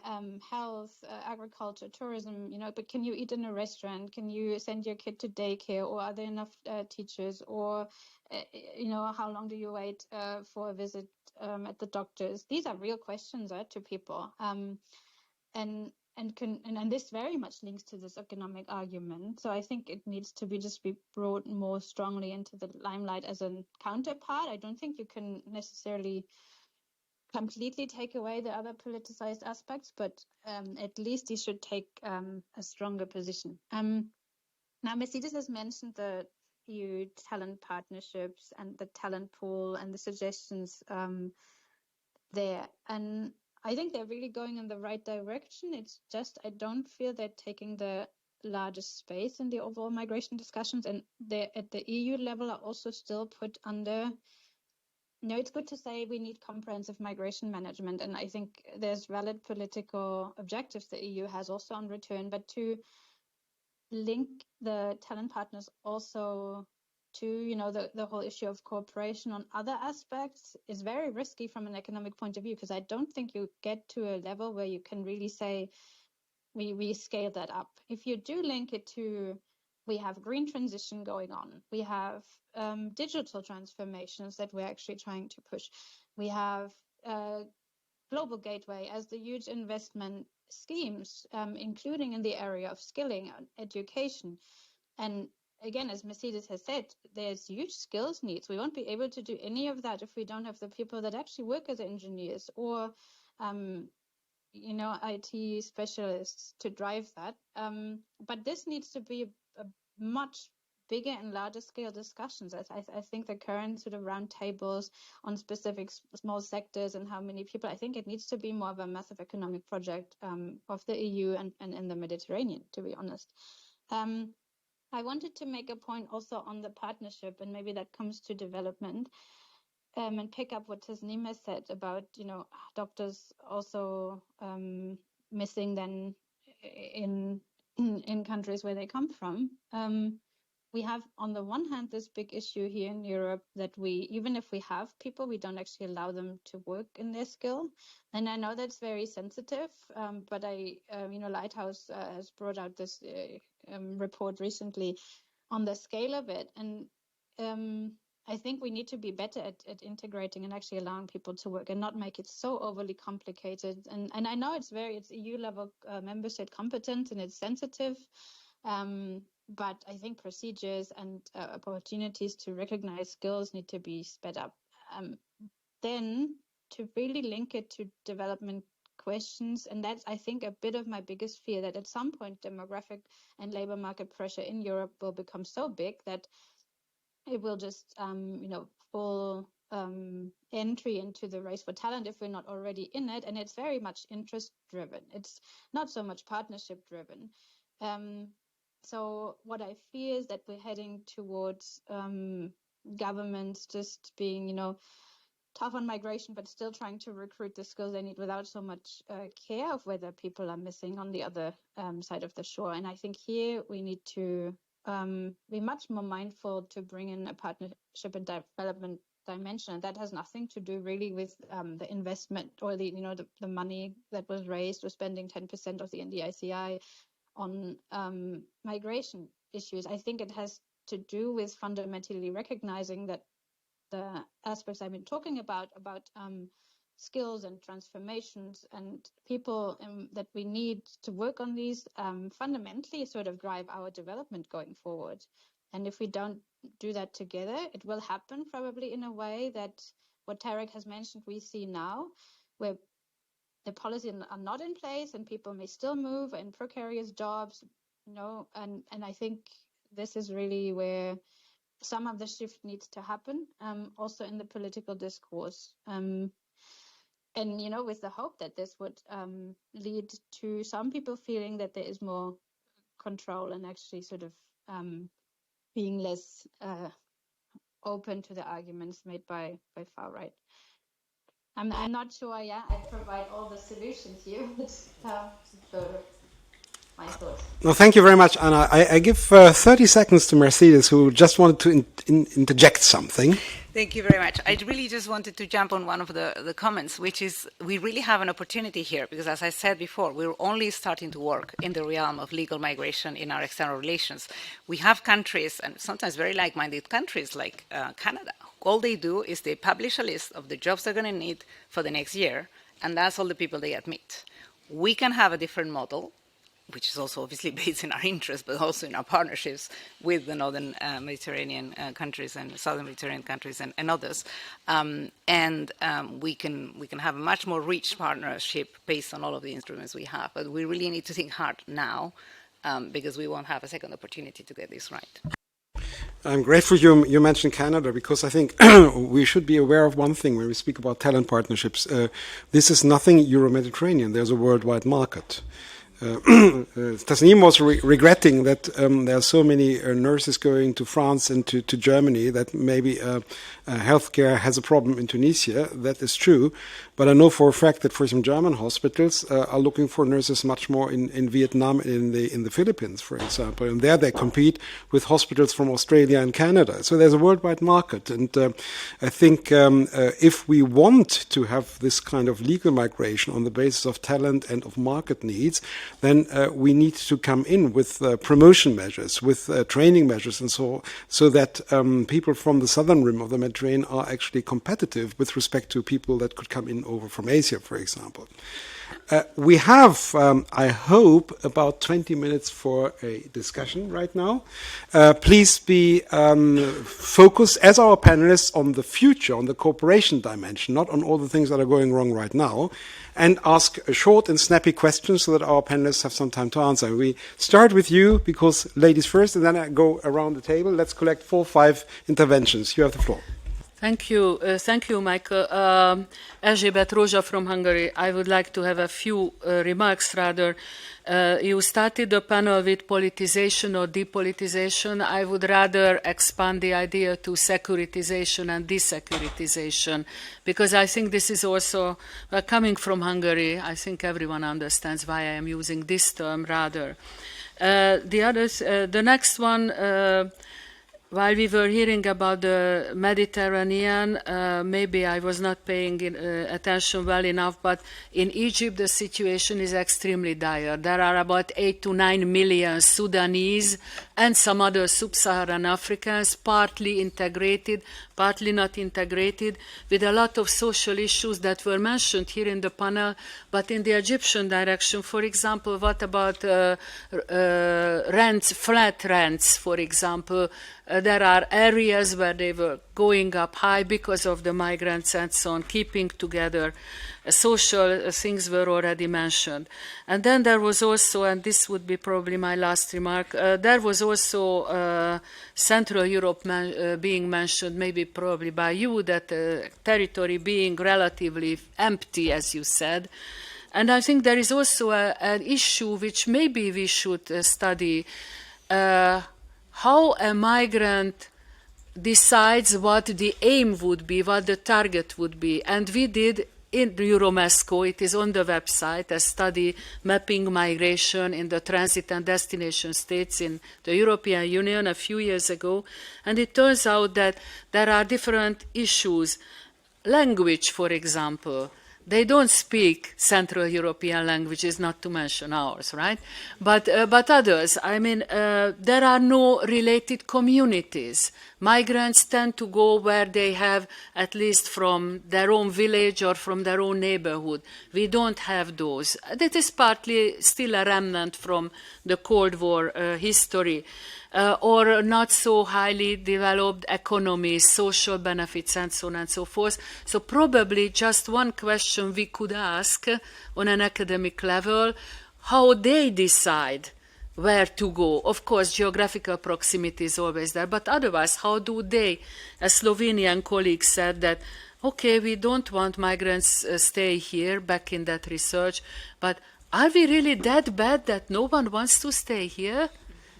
health, agriculture, tourism, but can you eat in a restaurant? Can you send your kid to daycare? Or are there enough teachers? Or, how long do you wait for a visit at the doctors? These are real questions to people. And this very much links to this economic argument. So I think it needs to be brought more strongly into the limelight as a counterpart. I don't think you can necessarily completely take away the other politicized aspects, but at least you should take a stronger position. Now, Mercedes has mentioned the EU talent partnerships and the talent pool and the suggestions there. And I think they're really going in the right direction. It's just I don't feel they're taking the largest space in the overall migration discussions. And they at the EU level are also still put under. No, it's good to say we need comprehensive migration management. And I think there's valid political objectives the EU has also on return, but to link the talent partners also to, you know, the whole issue of cooperation on other aspects is very risky from an economic point of view, because I don't think you get to a level where you can really say we scale that up. If you do link it to, we have green transition going on, we have digital transformations that we're actually trying to push, we have Global Gateway as the huge investment schemes, including in the area of skilling and education. And again, as Mercedes has said, there's huge skills needs. We won't be able to do any of that if we don't have the people that actually work as engineers or, you know, IT specialists to drive that. But this needs to be a much bigger and larger scale discussions. I think the current sort of roundtables on specific small sectors and how many people, I think it needs to be more of a massive economic project of the EU and in the Mediterranean, to be honest. I wanted to make a point also on the partnership, and maybe that comes to development, and pick up what Tasneem has said about, you know, doctors also missing then in countries where they come from. We have, on the one hand, this big issue here in Europe that we, even if we have people, we don't actually allow them to work in their skill. And I know that's very sensitive, but you know, Lighthouse has brought out this report recently on the scale of it. And I think we need to be better at integrating and actually allowing people to work and not make it so overly complicated. And I know it's EU level member state competence and it's sensitive. But I think procedures and opportunities to recognize skills need to be sped up. Then to really link it to development questions, and that's, I think, a bit of my biggest fear, that at some point demographic and labor market pressure in Europe will become so big that it will just, you know, full entry into the race for talent if we're not already in it. And it's very much interest driven. It's not so much partnership driven. So what I fear is that we're heading towards governments just being, you know, tough on migration, but still trying to recruit the skills they need without so much care of whether people are missing on the other side of the shore. And I think here we need to be much more mindful to bring in a partnership and development dimension. And that has nothing to do really with the investment or the, you know, the money that was raised or spending 10% of the NDICI on migration issues. I think it has to do with fundamentally recognizing that the aspects I've been talking about skills and transformations and people that we need to work on these fundamentally sort of drive our development going forward. And if we don't do that together, it will happen probably in a way that what Tarek has mentioned we see now, where the policies are not in place and people may still move in precarious jobs, you know, and I think this is really where some of the shift needs to happen, also in the political discourse. And, you know, with the hope that this would lead to some people feeling that there is more control and actually sort of being less open to the arguments made by far right. I'm not sure, I provide all the solutions here, but so my thoughts. No, thank you very much, Anna. I give 30 seconds to Mercedes, who just wanted to interject something. Thank you very much. I really just wanted to jump on one of the comments, which is we really have an opportunity here, because as I said before, we're only starting to work in the realm of legal migration in our external relations. We have countries, and sometimes very like-minded countries like Canada. All they do is they publish a list of the jobs they're going to need for the next year, and that's all the people they admit. We can have a different model, which is also obviously based in our interest, but also in our partnerships with the northern Mediterranean countries and southern Mediterranean countries and others. We can have a much more rich partnership based on all of the instruments we have. But we really need to think hard now because we won't have a second opportunity to get this right. I'm grateful you mentioned Canada, because I think we should be aware of one thing when we speak about talent partnerships. This is nothing Euro-Mediterranean. There's a worldwide market. Tasneem was regretting that there are so many nurses going to France and to Germany, that maybe healthcare has a problem in Tunisia. That is true. But I know for a fact that for some German hospitals are looking for nurses much more in Vietnam and in the Philippines, for example. And there they compete with hospitals from Australia and Canada. So there's a worldwide market. And I think if we want to have this kind of legal migration on the basis of talent and of market needs, then we need to come in with promotion measures, with training measures, and so that people from the southern rim of the Mediterranean are actually competitive with respect to people that could come in over from Asia, for example. We have, I hope, about 20 minutes for a discussion right now. Please be focused, as our panelists, on the future, on the cooperation dimension, not on all the things that are going wrong right now, and ask short and snappy questions so that our panelists have some time to answer. We start with you, because ladies first, and then I go around the table. Let's collect 4 or 5 interventions. You have the floor. Thank you, Michael. Erzsébet Rózsa from Hungary. I would like to have a few remarks rather. You started the panel with politicization or depolitization. I would rather expand the idea to securitization and desecuritization, because I think this is also, coming from Hungary, I think everyone understands why I am using this term rather. The next one, while we were hearing about the Mediterranean, maybe I was not paying attention well enough, but in Egypt the situation is extremely dire. There are about 8 to 9 million Sudanese and some other sub-Saharan Africans, partly integrated, partly not integrated, with a lot of social issues that were mentioned here in the panel. But in the Egyptian direction, for example, what about rents, flat rents, for example? There are areas where they were going up high because of the migrants and so on, keeping together. Social things were already mentioned. And then there was also, and this would be probably my last remark, there was also Central Europe being mentioned, maybe probably by you, that territory being relatively empty, as you said. And I think there is also an issue which maybe we should study, how a migrant decides what the aim would be, what the target would be. And we did in EuroMeSCo, it is on the website, a study mapping migration in the transit and destination states in the European Union a few years ago. And it turns out that there are different issues. Language, for example. They don't speak Central European languages, not to mention ours, right? But others, I mean, there are no related communities. Migrants tend to go where they have, at least from their own village or from their own neighborhood. We don't have those. That is partly still a remnant from the Cold War history. Or not so highly developed economies, social benefits, and so on and so forth. So probably just one question we could ask on an academic level, how they decide where to go. Of course, geographical proximity is always there, but otherwise, how do they? A Slovenian colleague said that, okay, we don't want migrants stay here, back in that research, but are we really that bad that no one wants to stay here?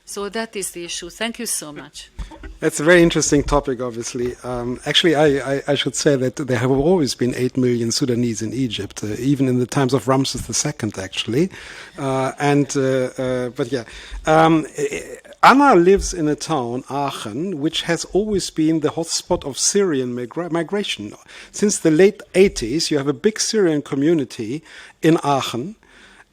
So that is the issue. Thank you so much. That's a very interesting topic, obviously. Actually, I should say that there have always been 8 million Sudanese in Egypt, even in the times of Ramses II, actually. But yeah. Anna lives in a town, Aachen, which has always been the hotspot of Syrian migration. Since the late 80s, you have a big Syrian community in Aachen.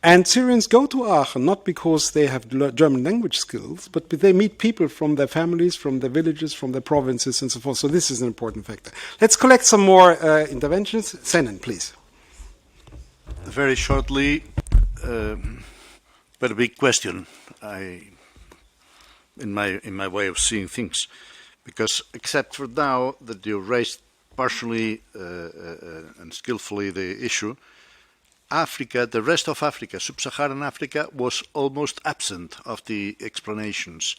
And Syrians go to Aachen not because they have German language skills, but they meet people from their families, from their villages, from their provinces, and so forth. So this is an important factor. Let's collect some more interventions. Senan, please. Very shortly, but a big question. In my way of seeing things, because except for now that you raised partially and skillfully the issue, Africa, the rest of Africa, sub-Saharan Africa, was almost absent of the explanations.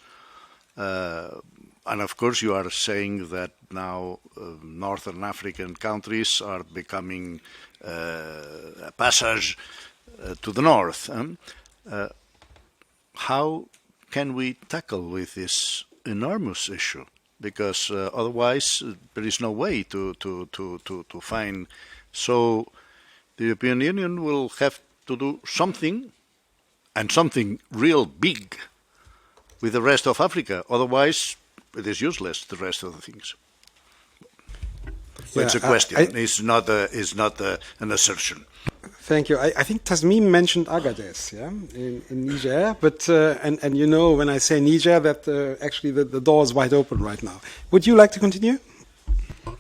And of course, you are saying that now Northern African countries are becoming a passage to the north. How can we tackle with this enormous issue? Because otherwise there is no way to find. So the European Union will have to do something, and something real big, with the rest of Africa. Otherwise, it is useless, the rest of the things. Yeah, it's a question. It's not an assertion. Thank you. I think Tasmim mentioned Agadez, yeah, in Niger. But and you know, when I say Niger, that actually the door is wide open right now. Would you like to continue?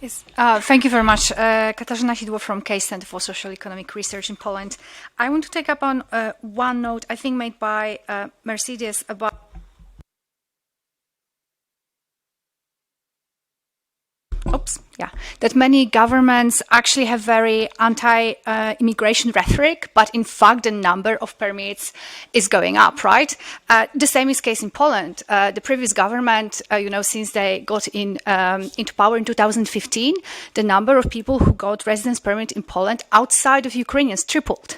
Yes, thank you very much. Katarzyna Hidło from Case Center for Social Economic Research in Poland. I want to take up on one note, I think, made by Mercedes about that many governments actually have very anti-immigration rhetoric, but in fact the number of permits is going up, right? The same is the case in Poland. The previous government, since they got into power in 2015, the number of people who got residence permit in Poland outside of Ukrainians tripled.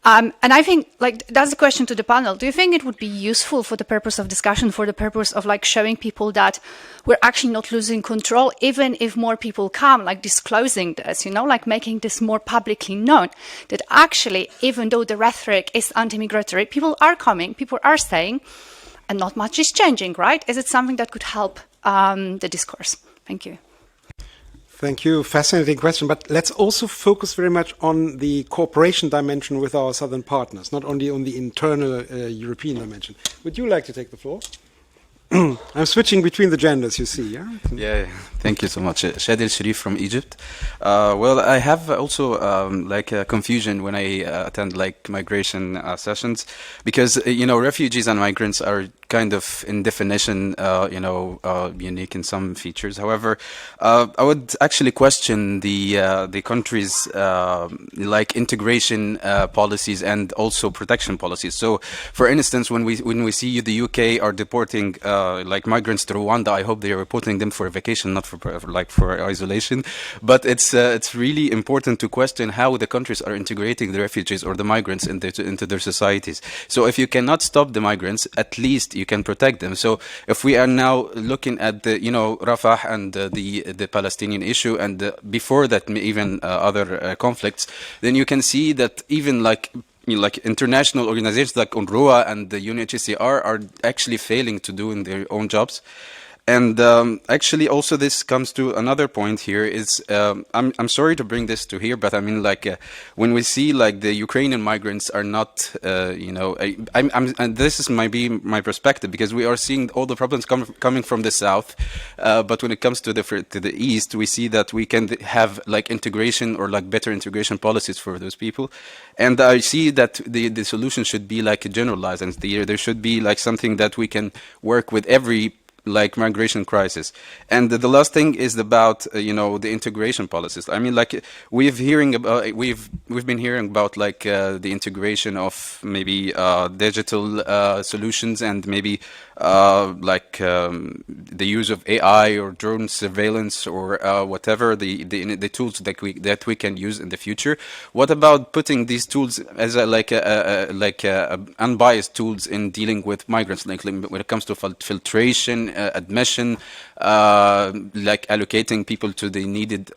And I think, that's the question to the panel. Do you think it would be useful for the purpose of discussion, for the purpose of, showing people that we're actually not losing control, even if more people come, disclosing this, making this more publicly known, that actually, even though the rhetoric is anti-migratory, people are coming, people are staying, and not much is changing, right? Is it something that could help the discourse? Thank you. Thank you. Fascinating question. But let's also focus very much on the cooperation dimension with our southern partners, not only on the internal European dimension. Would you like to take the floor? I'm switching between the genders, you see, yeah? Yeah, thank you so much. Shadil Sharif from Egypt. Well, I have also a confusion when I attend migration sessions, because refugees and migrants are kind of in definition unique in some features. However, I would actually question the country's integration policies and also protection policies. So, for instance, when we see the UK are deporting migrants to Rwanda, I hope they are reporting them for vacation, not for isolation. But it's really important to question how the countries are integrating the refugees or the migrants into their societies. So if you cannot stop the migrants, at least you can protect them. So if we are now looking at the Rafah and the Palestinian issue, and before that even other conflicts, then you can see that even international organizations like UNRWA and the UNHCR are actually failing to do in their own jobs. And actually, also this comes to another point here is, I'm sorry to bring this to here, but I mean, when we see the Ukrainian migrants are not, and this is maybe my perspective, because we are seeing all the problems coming from the south, but when it comes to the east, we see that we can have integration or better integration policies for those people. And I see that the solution should be generalized, and there should be something that we can work with every migration crisis. And the last thing is about the integration policies. I mean, we've been hearing about the integration of maybe digital solutions, and maybe the use of AI or drone surveillance or whatever the tools that we can use in the future. What about putting these tools as unbiased tools in dealing with migrants, when it comes to filtration, admission, allocating people to the needed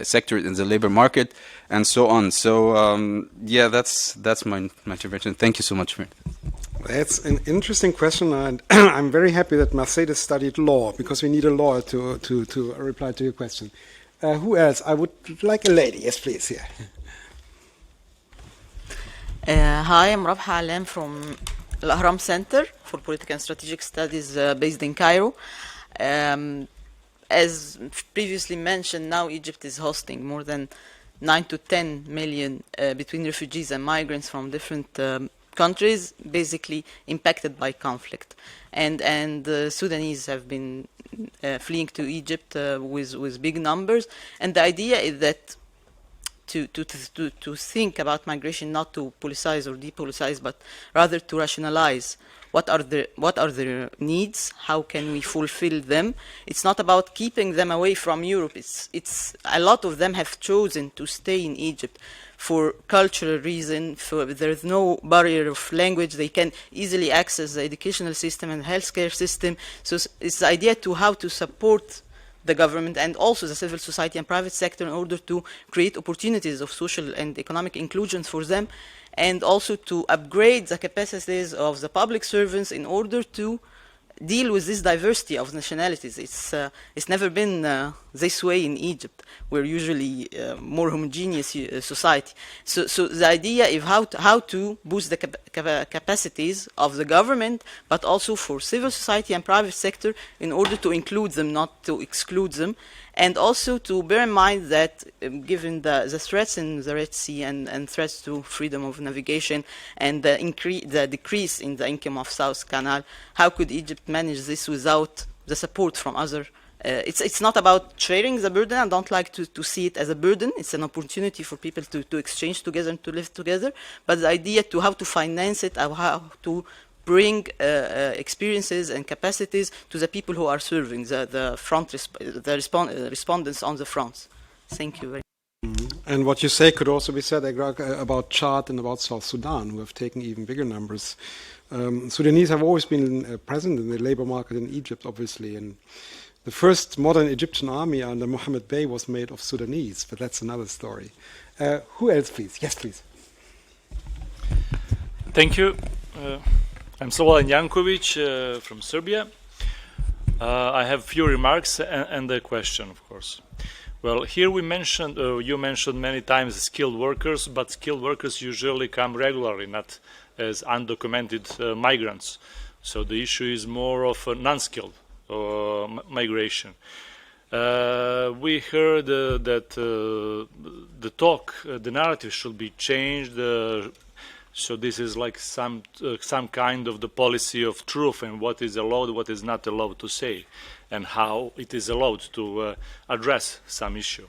sector in the labor market, and so on. So yeah, that's my intervention. Thank you so much for it. That's an interesting question, and I'm very happy that Mercedes studied law, because we need a lawyer to reply to your question. Who else? I would like a lady. Yes, please. Here. Hi, I'm Rabha Alam from Al-Ahram Center for Political and Strategic Studies based in Cairo. As previously mentioned, now Egypt is hosting more than 9 to 10 million between refugees and migrants from different countries, basically impacted by conflict. And the Sudanese have been fleeing to Egypt with big numbers. And the idea is that to think about migration not to politicize or depoliticize, but rather to rationalize what are their needs, how can we fulfill them. It's not about keeping them away from Europe. It's a lot of them have chosen to stay in Egypt for cultural reason. There's no barrier of language. They can easily access the educational system and healthcare system. So it's the idea to how to support the government and also the civil society and private sector in order to create opportunities of social and economic inclusion for them, and also to upgrade the capacities of the public servants in order to deal with this diversity of nationalities. It's never been this way in Egypt. We're usually more homogeneous society. So the idea is how to boost the capacities of the government, but also for civil society and private sector in order to include them, not to exclude them. And also to bear in mind that given the threats in the Red Sea and threats to freedom of navigation and the decrease in the income of South Canal, how could Egypt manage this without the support from other? It's not about sharing the burden. I don't like to see it as a burden. It's an opportunity for people to exchange together and to live together. But the idea to how to finance it, how to bring experiences and capacities to the people who are serving the respondents on the fronts. Thank you very much. And what you say could also be said about Chad and about South Sudan, who have taken even bigger numbers. Sudanese have always been present in the labor market in Egypt, obviously, and the first modern Egyptian army under Mohammed Bey was made of Sudanese, but that's another story. Who else, please? Yes, please. Thank you. I'm Slobodan Jankovic from Serbia. I have a few remarks and a question, of course. Well, here we mentioned, you mentioned many times skilled workers, but skilled workers usually come regularly, not as undocumented migrants. So the issue is more of a non-skilled migration. We heard that the talk, the narrative should be changed. So this is like some kind of the policy of truth and what is allowed, what is not allowed to say, and how it is allowed to address some issue.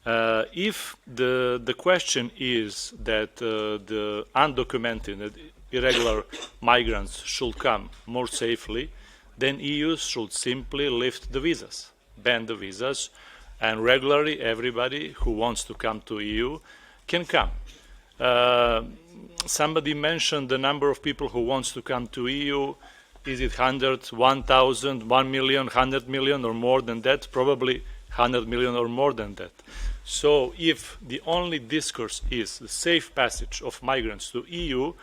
If the question is that the undocumented, irregular migrants should come more safely, then EU should simply lift the visas, ban the visas, and regularly everybody who wants to come to EU can come. Somebody mentioned the number of people who wants to come to EU. Is it 100, 1,000, 1 million, 100 million, or more than that? Probably 100 million or more than that. So if the only discourse is the safe passage of migrants to EU,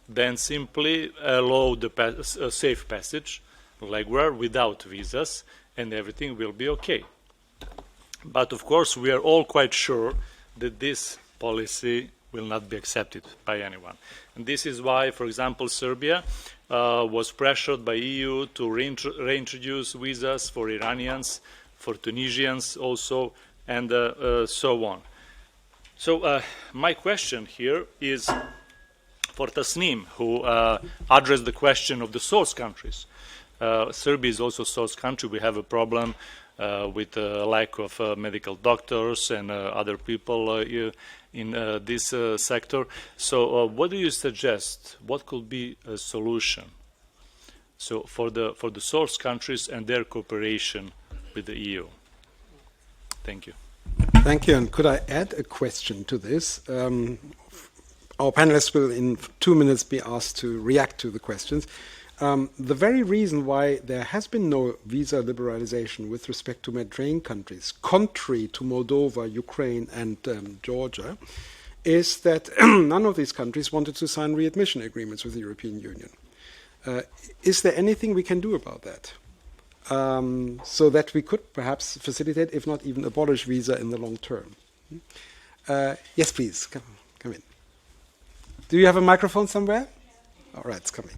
then simply allow the safe passage, regular, without visas, and everything will be okay. But of course, we are all quite sure that this policy will not be accepted by anyone. And this is why, for example, Serbia was pressured by EU to reintroduce visas for Iranians, for Tunisians also, and so on. So my question here is for Tasnim, who addressed the question of the source countries. Serbia is also a source country. We have a problem with lack of medical doctors and other people in this sector. So what do you suggest? What could be a solution? So for the source countries and their cooperation with the EU. Thank you. Thank you. And could I add a question to this? Our panelists will in 2 minutes be asked to react to the questions. The very reason why there has been no visa liberalization with respect to Mediterranean countries, contrary to Moldova, Ukraine, and Georgia, is that none of these countries wanted to sign readmission agreements with the European Union. Is there anything we can do about that? So that we could perhaps facilitate, if not even abolish visa in the long term. Yes, please, come in. Do you have a microphone somewhere? All right, it's coming.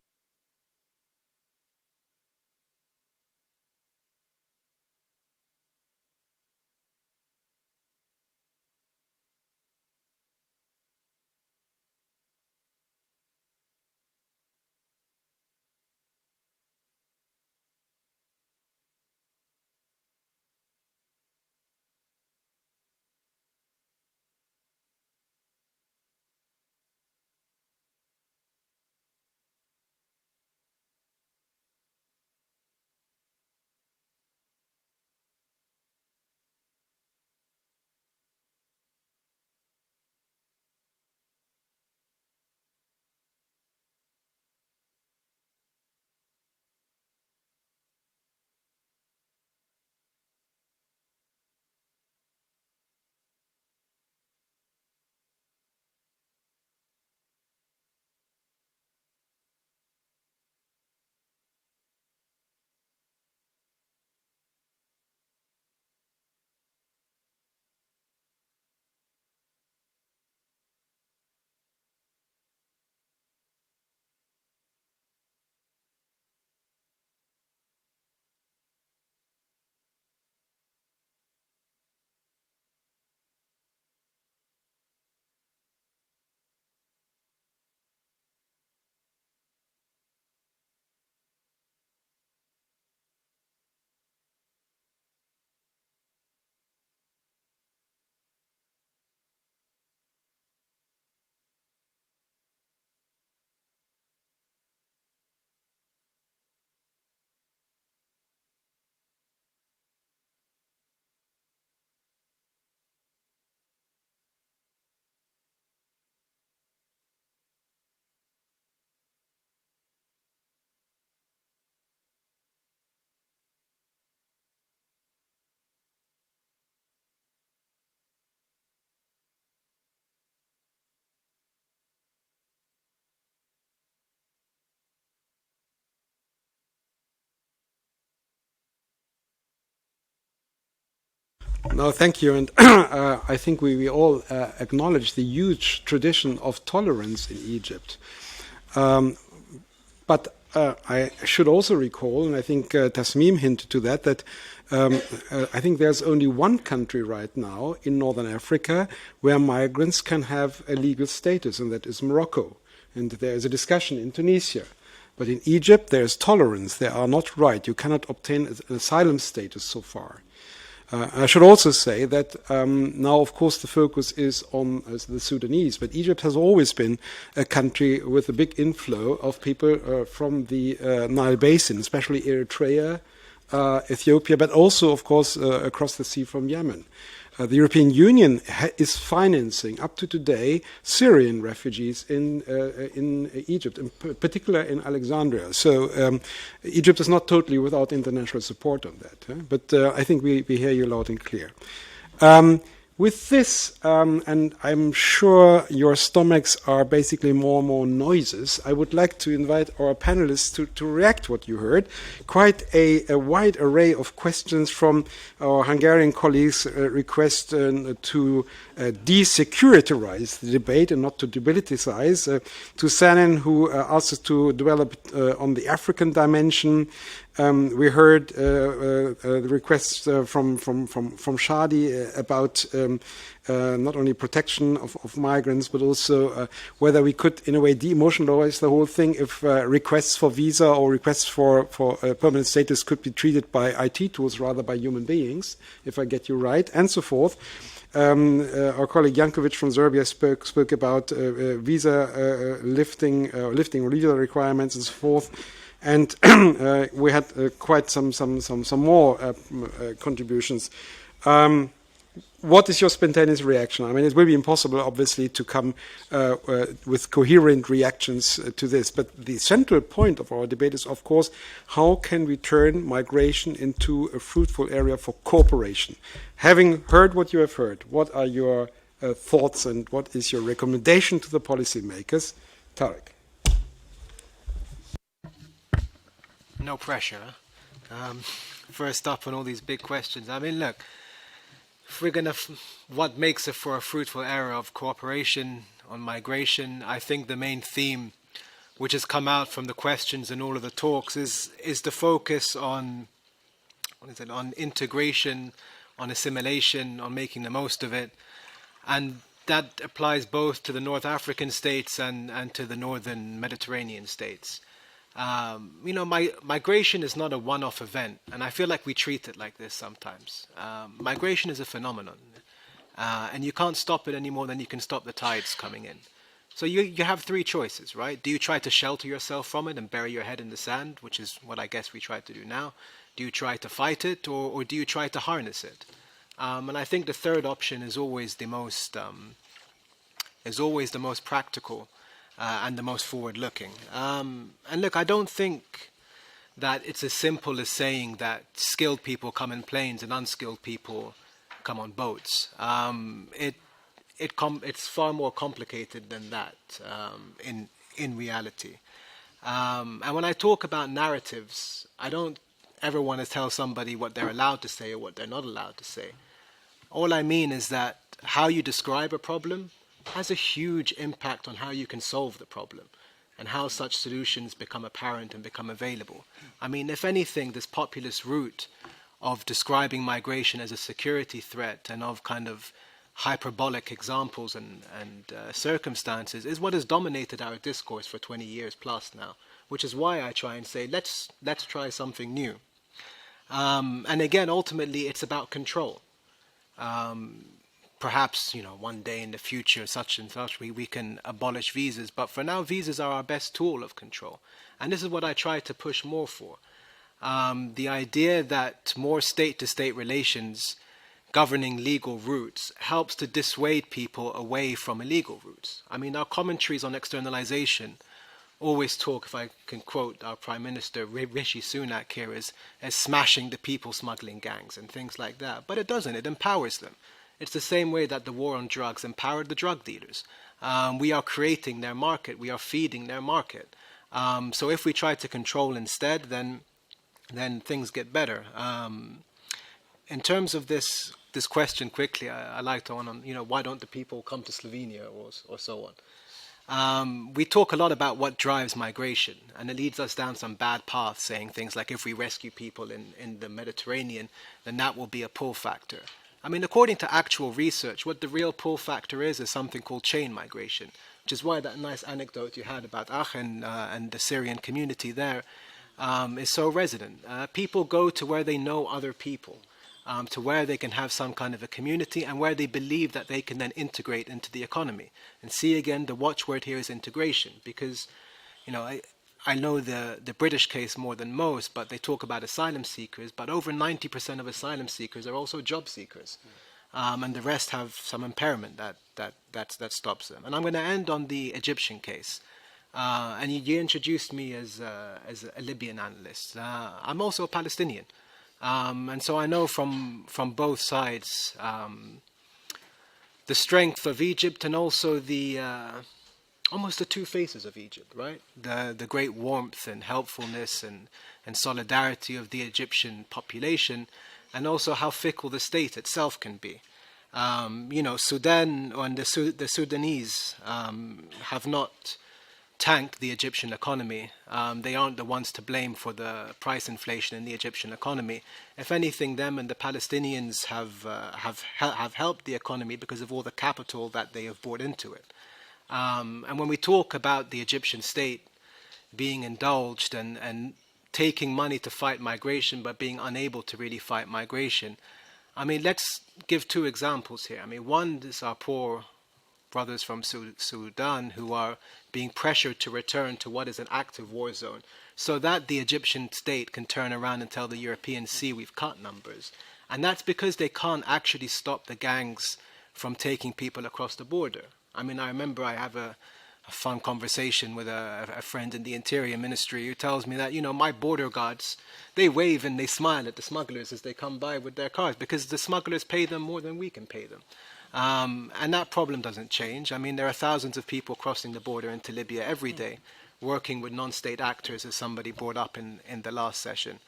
No, thank you. And I think we all acknowledge the huge tradition of tolerance in Egypt. But I should also recall, and I think Tasmim hinted to that, that I think there's only one country right now in Northern Africa where migrants can have a legal status, and that is Morocco. And there is a discussion in Tunisia. But in Egypt, there is tolerance. They are not right. You cannot obtain an asylum status so far. I should also say that now, of course, the focus is on the Sudanese, but Egypt has always been a country with a big inflow of people from the Nile Basin, especially Eritrea, Ethiopia, but also, of course, across the sea from Yemen. The European Union is financing, up to today, Syrian refugees in Egypt, in particular in Alexandria. So Egypt is not totally without international support on that. But I think we hear you loud and clear. With this, and I'm sure your stomachs are basically more and more noises, I would like to invite our panelists to react to what you heard. Quite a wide array of questions from our Hungarian colleagues request to desecuritize the debate and not to debilitize. To Sanin, who asked us to develop on the African dimension. We heard the requests from Shadi about not only protection of migrants, but also whether we could, in a way, de-emotionalize the whole thing if requests for visa or requests for permanent status could be treated by IT tools rather by human beings, if I get you right, and so forth. Our colleague Jankovic from Serbia spoke about visa lifting visa requirements and so forth. And we had quite some more contributions. What is your spontaneous reaction? I mean, it will be impossible, obviously, to come with coherent reactions to this. But the central point of our debate is, of course, how can we turn migration into a fruitful area for cooperation? Having heard what you have heard, what are your thoughts and what is your recommendation to the policymakers? Tarek. No pressure. First up on all these big questions. I mean, look, if we're going to, what makes it for a fruitful era of cooperation on migration, I think the main theme which has come out from the questions and all of the talks is the focus on, on integration, on assimilation, on making the most of it. And that applies both to the North African states and to the Northern Mediterranean states. Migration is not a one-off event, and I feel like we treat it like this sometimes. Migration is a phenomenon, and you can't stop it any more than you can stop the tides coming in. So you have three choices, right? Do you try to shelter yourself from it and bury your head in the sand, which is what I guess we try to do now? Do you try to fight it, or do you try to harness it? And I think the third option is always the most practical. And the most forward-looking. And look, I don't think that it's as simple as saying that skilled people come in planes and unskilled people come on boats. It's far more complicated than that in reality. And when I talk about narratives, I don't ever want to tell somebody what they're allowed to say or what they're not allowed to say. All I mean is that how you describe a problem has a huge impact on how you can solve the problem and how such solutions become apparent and become available. I mean, if anything, this populist route of describing migration as a security threat and of kind of hyperbolic examples and circumstances is what has dominated our discourse for 20 years plus now, which is why I try and say, let's try something new. And again, ultimately, it's about control. Perhaps, one day in the future, such and such, we can abolish visas. But for now, visas are our best tool of control. And this is what I try to push more for. The idea that more state-to-state relations governing legal routes helps to dissuade people away from illegal routes. I mean, our commentaries on externalization always talk, if I can quote our Prime Minister, Rishi Sunak here, as smashing the people smuggling gangs and things like that. But it doesn't. It empowers them. It's the same way that the war on drugs empowered the drug dealers. We are creating their market. We are feeding their market. So if we try to control instead, then things get better. In terms of this this question quickly. I like to on, why don't the people come to Slovenia or so on? We talk a lot about what drives migration, and it leads us down some bad paths, saying things like if we rescue people in the Mediterranean, then that will be a pull factor. I mean, according to actual research, what the real pull factor is something called chain migration, which is why that nice anecdote you had about Aachen and the Syrian community there is so resonant. People go to where they know other people, to where they can have some kind of a community and where they believe that they can then integrate into the economy. And see, again, the watchword here is integration, because, I know the British case more than most, but they talk about asylum seekers, but over 90% of asylum seekers are also job seekers. And the rest have some impairment that stops them. And I'm going to end on the Egyptian case. And you introduced me as a Libyan analyst. I'm also a Palestinian. And so I know from both sides the strength of Egypt and also the almost the two faces of Egypt, right? The great warmth and helpfulness and solidarity of the Egyptian population, and also how fickle the state itself can be. Sudan and the Sudanese have not tanked the Egyptian economy. They aren't the ones to blame for the price inflation in the Egyptian economy. If anything, them and the Palestinians have helped the economy because of all the capital that they have brought into it. And when we talk about the Egyptian state being indulged and taking money to fight migration but being unable to really fight migration, I mean, let's give two examples here. I mean, one is our poor brothers from Sudan who are being pressured to return to what is an active war zone so that the Egyptian state can turn around and tell the Europeans, see, we've cut numbers. And that's because they can't actually stop the gangs from taking people across the border. I mean, I remember I have a fun conversation with a friend in the Interior Ministry who tells me that, my border guards, they wave and they smile at the smugglers as they come by with their cars because the smugglers pay them more than we can pay them. And that problem doesn't change. I mean, there are thousands of people crossing the border into Libya every day, working with non-state actors, as somebody brought up in the last session.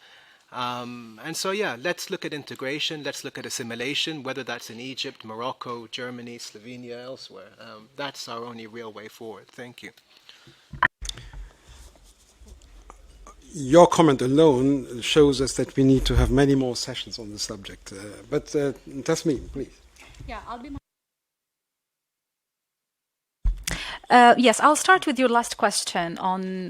And so, yeah, let's look at integration, let's look at assimilation, whether that's in Egypt, Morocco, Germany, Slovenia, elsewhere. That's our only real way forward. Thank you. Your comment alone shows us that we need to have many more sessions on the subject. But Tasmin, please. Yeah, I'll be. Yes, I'll start with your last question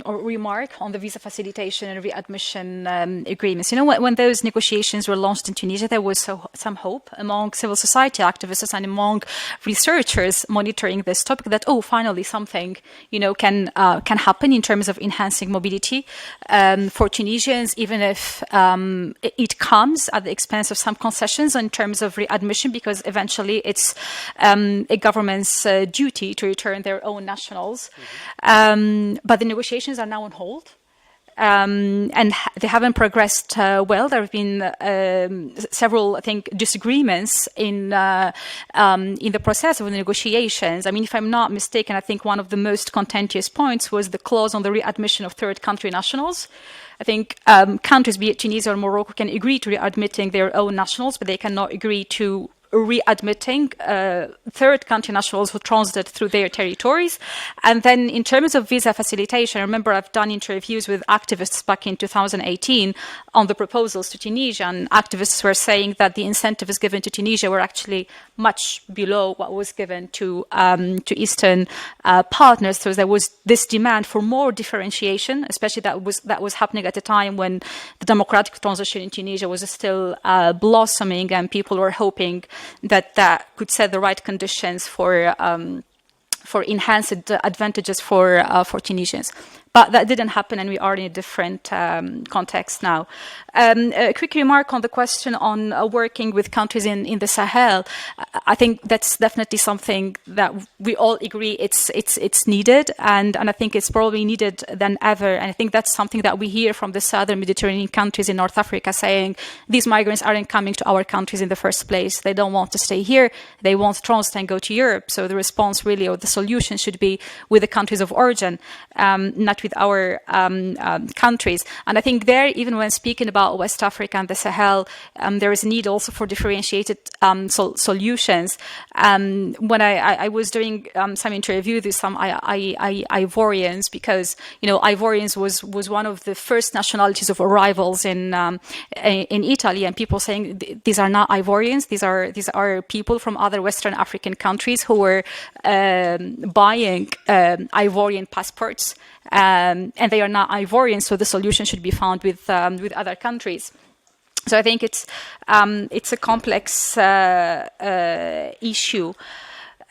or remark on the visa facilitation and readmission agreements. When those negotiations were launched in Tunisia, there was some hope among civil society activists and among researchers monitoring this topic that, finally something, can happen in terms of enhancing mobility for Tunisians, even if it comes at the expense of some concessions in terms of readmission, because eventually it's a government's duty to return their own nationals. But the negotiations are now on hold. And they haven't progressed well. There have been several, I think, disagreements in the process of the negotiations. I mean, if I'm not mistaken, I think one of the most contentious points was the clause on the readmission of third country nationals. I think countries, be it Tunisia or Morocco, can agree to readmitting their own nationals, but they cannot agree to readmitting third country nationals who transited through their territories. And then in terms of visa facilitation, I remember I've done interviews with activists back in 2018 on the proposals to Tunisia, and activists were saying that the incentives given to Tunisia were actually much below what was given to Eastern partners. So there was this demand for more differentiation, especially that was happening at a time when the democratic transition in Tunisia was still blossoming, and people were hoping that could set the right conditions for enhanced advantages for Tunisians. But that didn't happen, and we are in a different context now. A quick remark on the question on working with countries in the Sahel. I think that's definitely something that we all agree it's needed, and I think it's probably needed than ever. And I think that's something that we hear from the southern Mediterranean countries in North Africa, saying these migrants aren't coming to our countries in the first place. They don't want to stay here. They want to transit and go to Europe. So the response really, or the solution, should be with the countries of origin, not connect with our countries. And I think there, even when speaking about West Africa and the Sahel, there is a need also for differentiated solutions. When I was doing some interviews with some Ivorians, because Ivorians was one of the first nationalities of arrivals in Italy, and people saying these are not Ivorians, these are people from other Western African countries who were buying Ivorian passports, and they are not Ivorians, so the solution should be found with other countries. So I think it's a complex issue.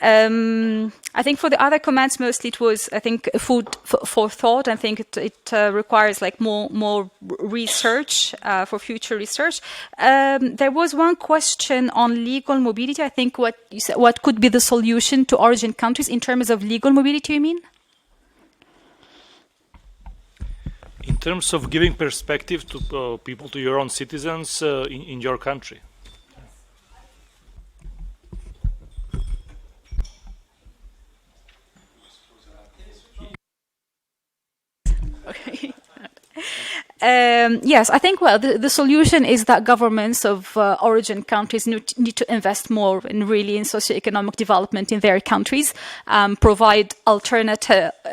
I think for the other comments, mostly it was, I think, food for thought. I think it requires like more research for future research. There was one question on legal mobility. I think what you said, what could be the solution to origin countries in terms of legal mobility, you mean? In terms of giving perspective to people, to your own citizens in your country. Okay. Yes, I think, well, the solution is that governments of origin countries need to invest more in socioeconomic development in their countries, provide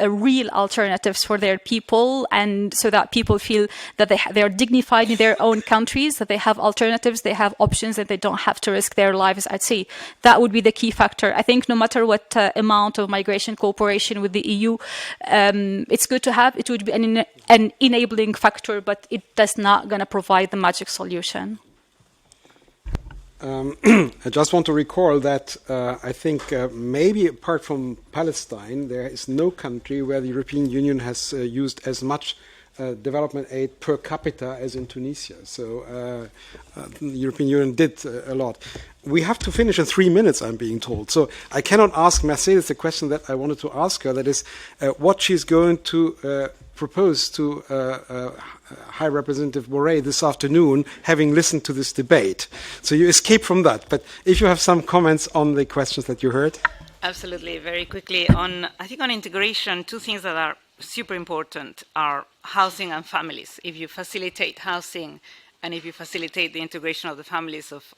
real alternatives for their people, and so that people feel that they are dignified in their own countries, that they have alternatives, they have options, that they don't have to risk their lives at sea. That would be the key factor. I think no matter what amount of migration cooperation with the EU, it's good to have. It would be an enabling factor, but it does not going to provide the magic solution. I just want to recall that I think maybe apart from Palestine, there is no country where the European Union has used as much development aid per capita as in Tunisia. So the European Union did a lot. We have to finish in 3 minutes, I'm being told. So I cannot ask Mercedes the question that I wanted to ask her, that is what she's going to propose to High Representative Borrell this afternoon, having listened to this debate. So you escape from that. But if you have some comments on the questions that you heard. Absolutely. Very quickly, I think on integration, two things that are super important are housing and families. If you facilitate housing and if you facilitate the integration of the families of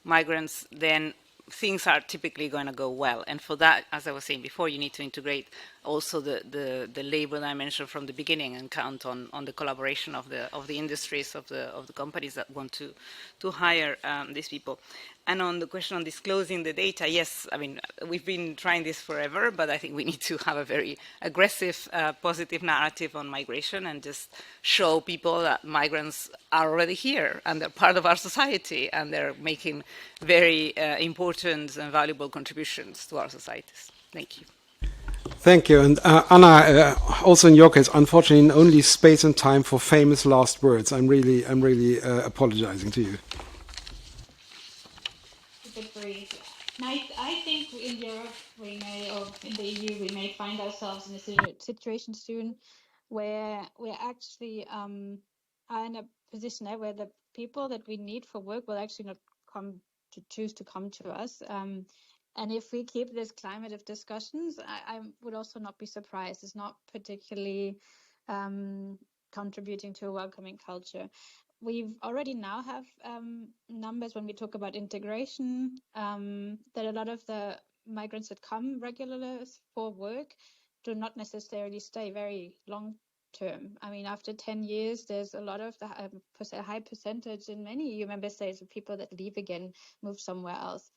migrants, then things are typically going to go well. And for that, as I was saying before, you need to integrate also the labor dimension from the beginning and count on the collaboration of the industries, of the companies that want to hire these people. And on the question on disclosing the data, yes, I mean, we've been trying this forever, but I think we need to have a very aggressive, positive narrative on migration and just show people that migrants are already here and they're part of our society and they're making very important and valuable contributions to our societies. Thank you. Thank you. And Anna, also in your case, unfortunately, only space and time for famous last words. I'm really apologizing to you. I think in Europe or in the EU we may find ourselves in a situation soon where we're actually are in a position where the people that we need for work will actually not choose to come to us. And if we keep this climate of discussions, I would also not be surprised. It's not particularly contributing to a welcoming culture. We already now have numbers when we talk about integration, that a lot of the migrants that come regularly for work do not necessarily stay very long term. I mean, after 10 years, there's a lot of a high percentage in many EU member states of people that leave again, move somewhere else.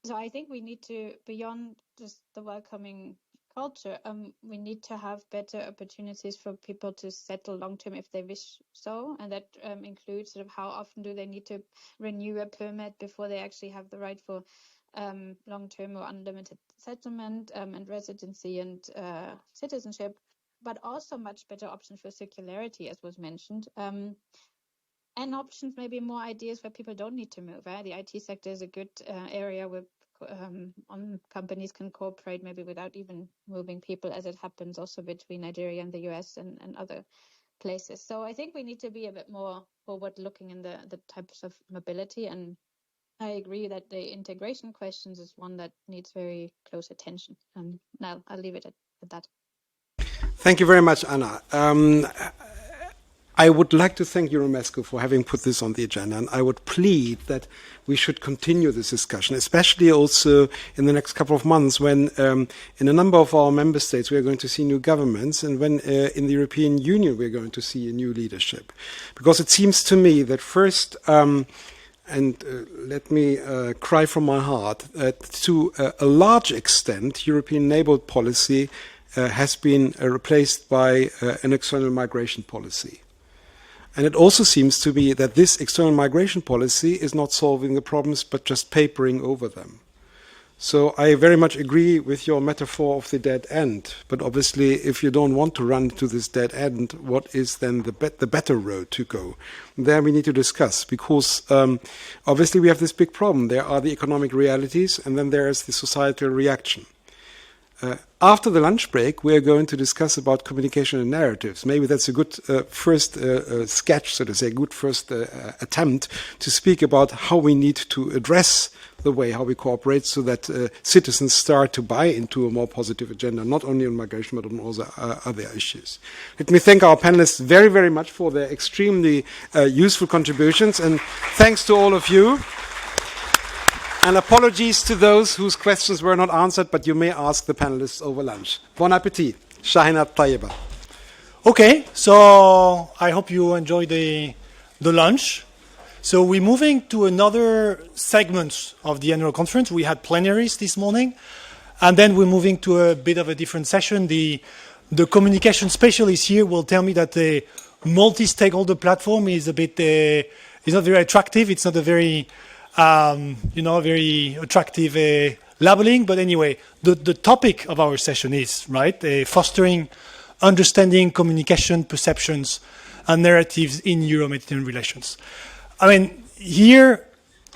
So I think we need to, beyond just the welcoming culture, we need to have better opportunities for people to settle long-term if they wish so, and that includes sort of how often do they need to renew a permit before they actually have the right for long-term or unlimited settlement and residency and citizenship, but also much better options for circularity, as was mentioned. And options, maybe more ideas where people don't need to move. The IT sector is a good area where companies can cooperate maybe without even moving people, as it happens also between Nigeria and the US and other places. So I think we need to be a bit more forward-looking in the types of mobility. And I agree that the integration questions is one that needs very close attention. Now I'll leave it at that. Thank you very much, Anna. I would like to thank EuroMeSCo for having put this on the agenda, and I would plead that we should continue this discussion, especially also in the next couple of months when in a number of our member states we are going to see new governments, and when in the European Union we are going to see a new leadership. Because it seems to me that first, let me cry from my heart, to a large extent European neighbourhood policy has been replaced by an external migration policy. And it also seems to me that this external migration policy is not solving the problems but just papering over them. So I very much agree with your metaphor of the dead end. But obviously, if you don't want to run to this dead end, what is then the better road to go? There we need to discuss, because obviously we have this big problem. There are the economic realities, and then there is the societal reaction. After the lunch break, we are going to discuss about communication and narratives. Maybe that's a good first sketch, so to say, a good first attempt to speak about how we need to address the way how we cooperate so that citizens start to buy into a more positive agenda, not only on migration, but on also other issues. Let me thank our panelists very, very much for their extremely useful contributions, and thanks to all of you. And apologies to those whose questions were not answered, but you may ask the panelists over lunch. Bon appetit. Shahinat Tayyiba. Okay, so I hope you enjoyed the lunch. So we're moving to another segment of the annual conference. We had plenaries this morning, and then we're moving to a bit of a different session. The communication specialist here will tell me that the multi-stakeholder platform is a bit, is not very attractive. It's not a very very attractive labeling. But anyway, the topic of our session is, right, fostering understanding, communication, perceptions, and narratives in Euro-Mediterranean relations. I mean, here,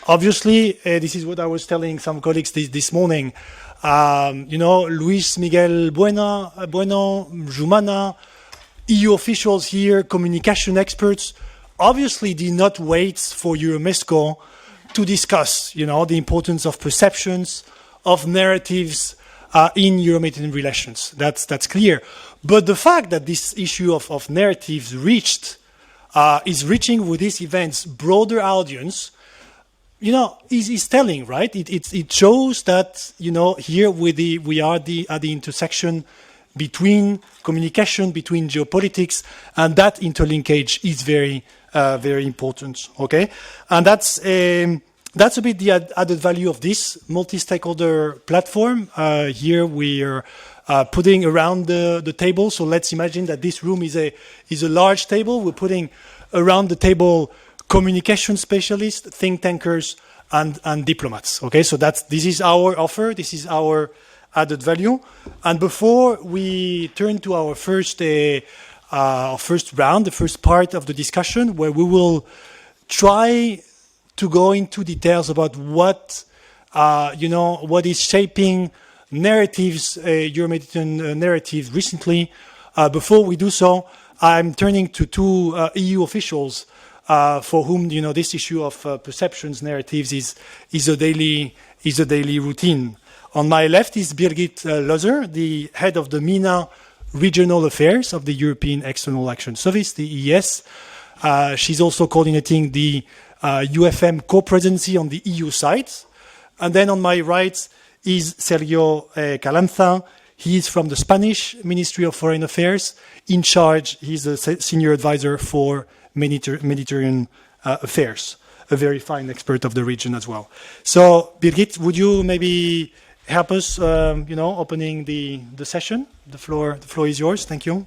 obviously, this is what I was telling some colleagues this morning. Luis Miguel Bueno, Jumana, EU officials here, communication experts, obviously did not wait for EuroMeSCo to discuss, the importance of perceptions, of narratives in Euro-Mediterranean relations. That's clear. But the fact that this issue of narratives is reaching with these events broader audience, is telling, right? It shows that here we are at the intersection between communication, between geopolitics, and that interlinkage is very very important, okay? And that's a bit the added value of this multi-stakeholder platform. Here we are putting around the table. So let's imagine that this room is a large table. We're putting around the table communication specialists, think tankers, and diplomats, okay? So this is our offer. This is our added value. And before we turn to our first round, the first part of the discussion, where we will try to go into details about what is shaping narratives, Euro-Mediterranean narratives recently. Before we do so, I'm turning to two EU officials for whom this issue of perceptions, narratives is a daily routine. On my left is Birgit Loser, the head of the MENA Regional Affairs of the European External Action Service, the EES. She's also coordinating the UFM co-presidency on the EU side. And then on my right is Sergio Calanza. He is from the Spanish Ministry of Foreign Affairs. In charge, he's a senior advisor for Mediterranean affairs, a very fine expert of the region as well. So, Birgit, would you maybe help us, opening the session? The floor is yours. Thank you.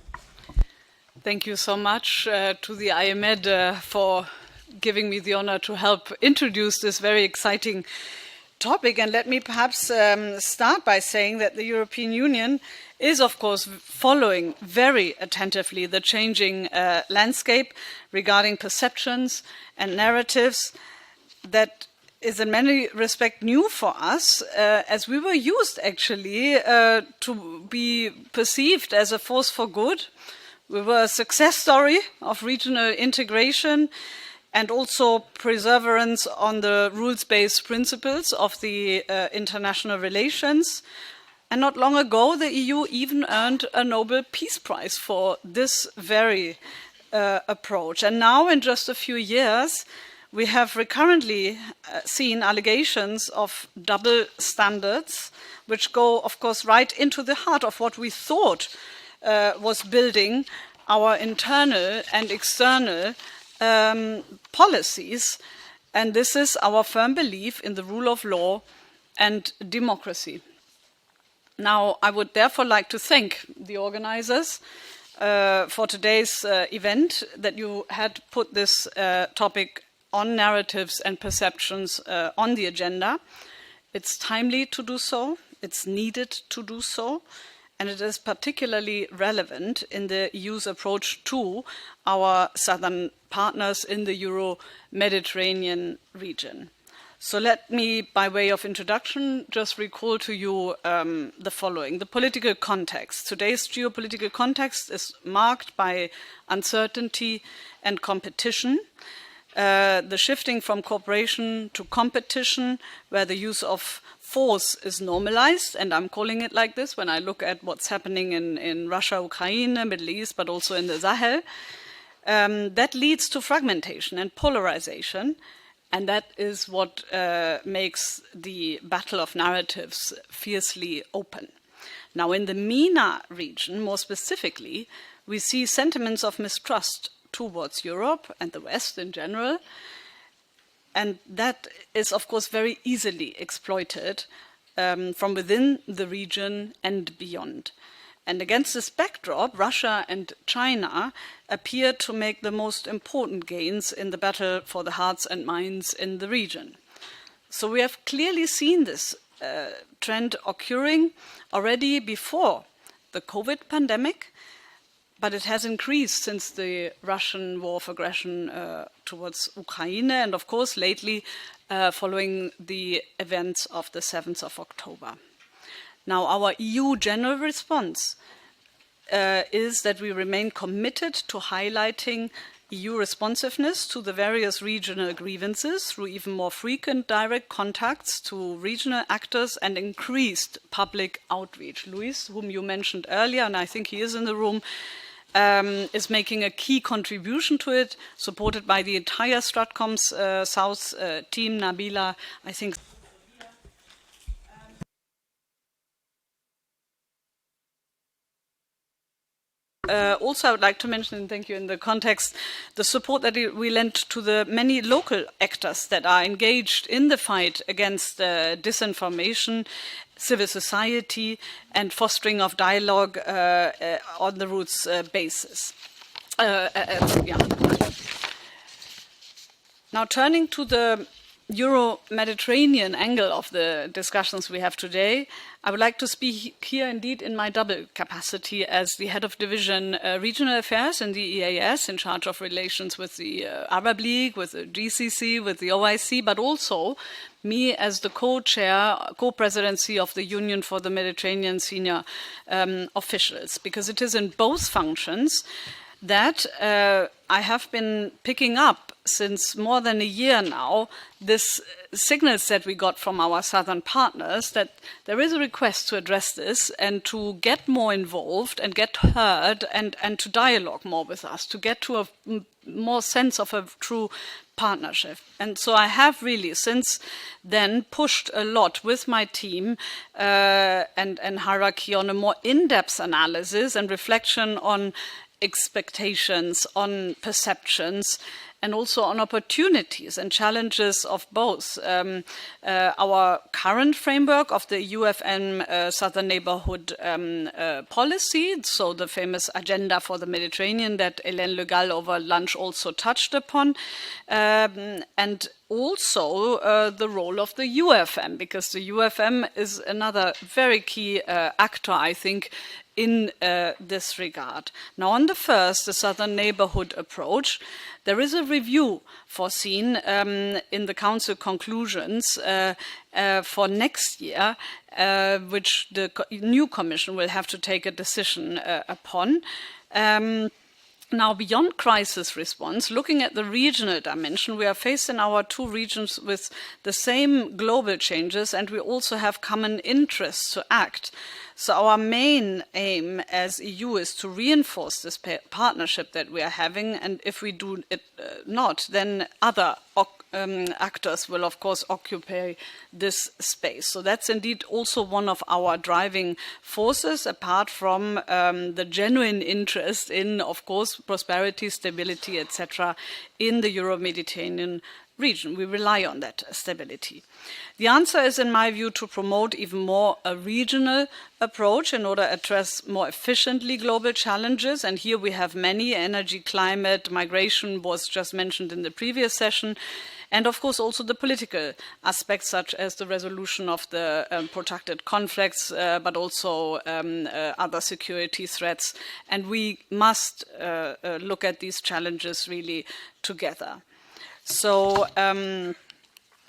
Thank you so much to the IMED for giving me the honor to help introduce this very exciting topic. And let me perhaps start by saying that the European Union is, of course, following very attentively the changing landscape regarding perceptions and narratives that is in many respects new for us, as we were used actually to be perceived as a force for good. We were a success story of regional integration and also perseverance on the rules-based principles of the international relations. And not long ago, the EU even earned a Nobel Peace Prize for this very approach. And now, in just a few years, we have recurrently seen allegations of double standards, which go, of course, right into the heart of what we thought was building our internal and external policies. And this is our firm belief in the rule of law and democracy. Now, I would therefore like to thank the organizers for today's event, that you had put this topic on narratives and perceptions on the agenda. It's timely to do so, it's needed to do so, and it is particularly relevant in the EU's approach to our southern partners in the Euro-Mediterranean region. So let me, by way of introduction, just recall to you the following. The political context. Today's geopolitical context is marked by uncertainty and competition. The shifting from cooperation to competition, where the use of force is normalized, and I'm calling it like this when I look at what's happening in Russia, Ukraine, Middle East, but also in the Sahel, that leads to fragmentation and polarization. And that is what makes the battle of narratives fiercely open. Now, in the MENA region, more specifically, we see sentiments of mistrust towards Europe and the West in general. And that is, of course, very easily exploited from within the region and beyond. And against this backdrop, Russia and China appear to make the most important gains in the battle for the hearts and minds in the region. So we have clearly seen this trend occurring already before the COVID pandemic, but it has increased since the Russian war of aggression towards Ukraine, and of course lately following the events of the 7th of October. Now, our EU general response is that we remain committed to highlighting EU responsiveness to the various regional grievances through even more frequent direct contacts to regional actors and increased public outreach. Luis, whom you mentioned earlier, and I think he is in the room, is making a key contribution to it, supported by the entire Stratcom's South team, Nabila, I think. Also, I would like to mention, and thank you in the context, the support that we lent to the many local actors that are engaged in the fight against disinformation, civil society, and fostering of dialogue on the roots basis. Now, turning to the Euro-Mediterranean angle of the discussions we have today, I would like to speak here indeed in my double capacity as the head of division regional affairs in the EAS, in charge of relations with the Arab League, with the GCC, with the OIC, but also me as the co-chair, co-presidency of the Union for the Mediterranean senior officials, because it is in both functions that I have been picking up since more than a year now this signals that we got from our southern partners that there is a request to address this and to get more involved and get heard and to dialogue more with us, to get to a more sense of a true partnership. And so I have really since then pushed a lot with my team and hierarchy on a more in-depth analysis and reflection on expectations, on perceptions, and also on opportunities and challenges of both our current framework of the UFM Southern Neighborhood policy, so the famous agenda for the Mediterranean that Hélène Le Gall over lunch also touched upon, and also the role of the UFM, because the UFM is another very key actor, I think, in this regard. Now, on the first, the Southern Neighborhood approach, there is a review foreseen in the Council conclusions for next year, which the new Commission will have to take a decision upon. Now, beyond crisis response, looking at the regional dimension, we are faced in our two regions with the same global changes, and we also have common interests to act. So our main aim as EU is to reinforce this partnership that we are having, and if we do it not, then other actors will, of course, occupy this space. So that's indeed also one of our driving forces, apart from the genuine interest in, of course, prosperity, stability, etc., in the Euro-Mediterranean region. We rely on that stability. The answer is, in my view, to promote even more a regional approach in order to address more efficiently global challenges. And here we have many: energy, climate, migration was just mentioned in the previous session. And of course also the political aspects, such as the resolution of the protracted conflicts, but also other security threats. And we must look at these challenges really together. So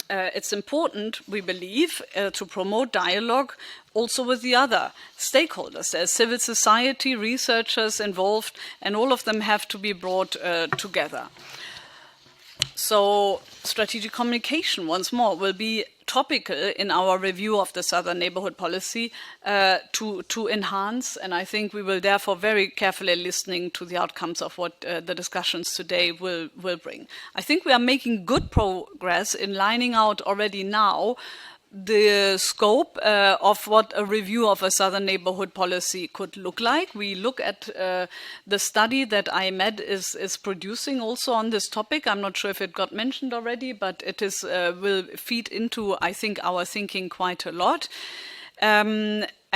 it's important, we believe, to promote dialogue also with the other stakeholders. There's civil society, researchers involved, and all of them have to be brought together. So strategic communication, once more, will be topical in our review of the Southern Neighbourhood Policy to enhance, and I think we will therefore very carefully listening to the outcomes of what the discussions today will bring. I think we are making good progress in lining out already now the scope of what a review of a Southern Neighbourhood Policy could look like. We look at the study that IMED is producing also on this topic. I'm not sure if it got mentioned already, but it is will feed into, I think, our thinking quite a lot.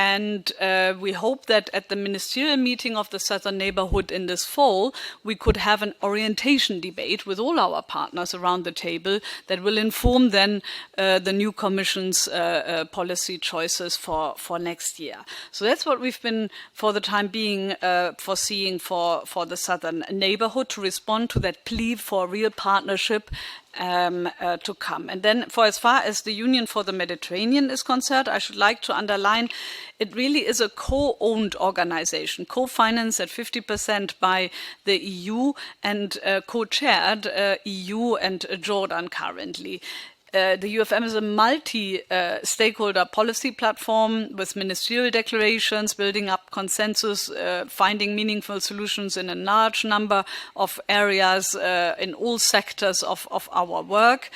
And we hope that at the ministerial meeting of the Southern Neighbourhood in this fall, we could have an orientation debate with all our partners around the table that will inform then the new Commission's policy choices for next year. So that's what we've been, for the time being, foreseeing for the Southern Neighbourhood, to respond to that plea for real partnership to come. And then, for as far as the Union for the Mediterranean is concerned, I should like to underline it really is a co-owned organization, co-financed at 50% by the EU and co-chaired EU and Jordan currently. The UFM is a multi-stakeholder policy platform with ministerial declarations, building up consensus, finding meaningful solutions in a large number of areas in all sectors of our work.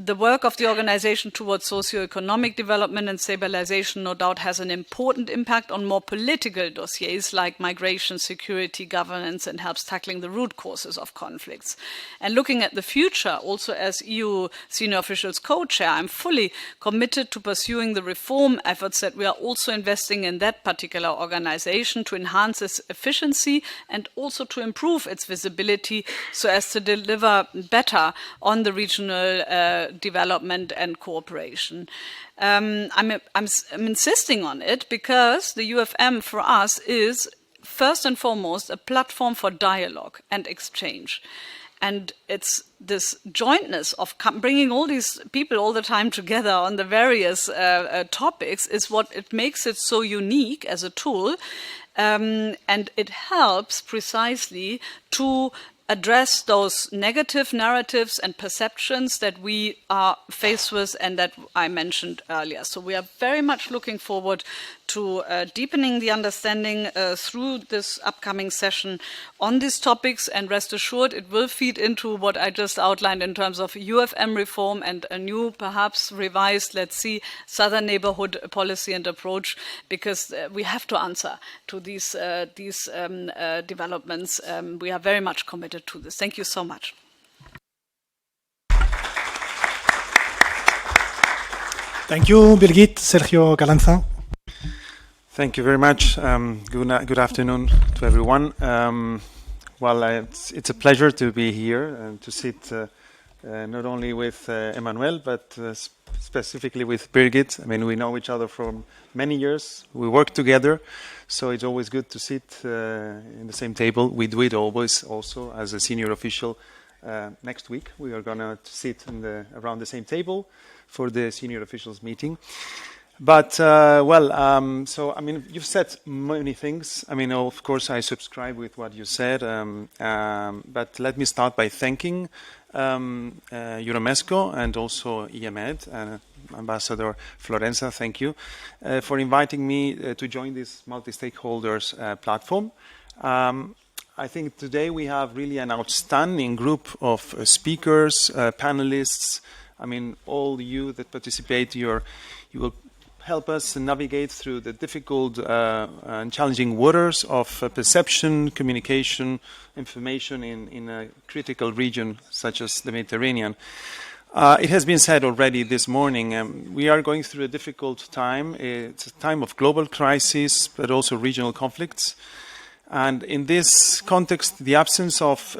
The work of the organization towards socio-economic development and stabilization no doubt has an important impact on more political dossiers like migration, security, governance, and helps tackling the root causes of conflicts. And looking at the future, also as EU senior officials co-chair, I'm fully committed to pursuing the reform efforts that we are also investing in that particular organization to enhance its efficiency and also to improve its visibility so as to deliver better on the regional development and cooperation. I'm insisting on it because the UFM for us is first and foremost a platform for dialogue and exchange. And it's this jointness of bringing all these people all the time together on the various topics is what it makes it so unique as a tool. And it helps precisely to address those negative narratives and perceptions that we are faced with and that I mentioned earlier. So we are very much looking forward to deepening the understanding through this upcoming session on these topics, and rest assured it will feed into what I just outlined in terms of UFM reform and a new, perhaps revised, let's see, Southern Neighbourhood policy and approach, because we have to answer to these developments. We are very much committed to this. Thank you so much. Thank you, Birgit. Sergio Calanza. Thank you very much. Good afternoon to everyone. It's a pleasure to be here and to sit not only with Emmanuel, but specifically with Birgit. I mean, we know each other for many years. We work together, so it's always good to sit in the same table. We do it always also as a senior official. Next week, we are going to sit around the same table for the senior officials meeting. So, I mean, you've said many things. I mean, of course, I subscribe with what you said, but let me start by thanking EuroMeSCo and also EMED, Ambassador Florenza, thank you, for inviting me to join this multi-stakeholders platform. I think today we have really an outstanding group of speakers, panelists. I mean, all you that participate, you will help us navigate through the difficult and challenging waters of perception, communication, information in a critical region such as the Mediterranean. It has been said already this morning, we are going through a difficult time. It's a time of global crisis, but also regional conflicts. And in this context, the absence of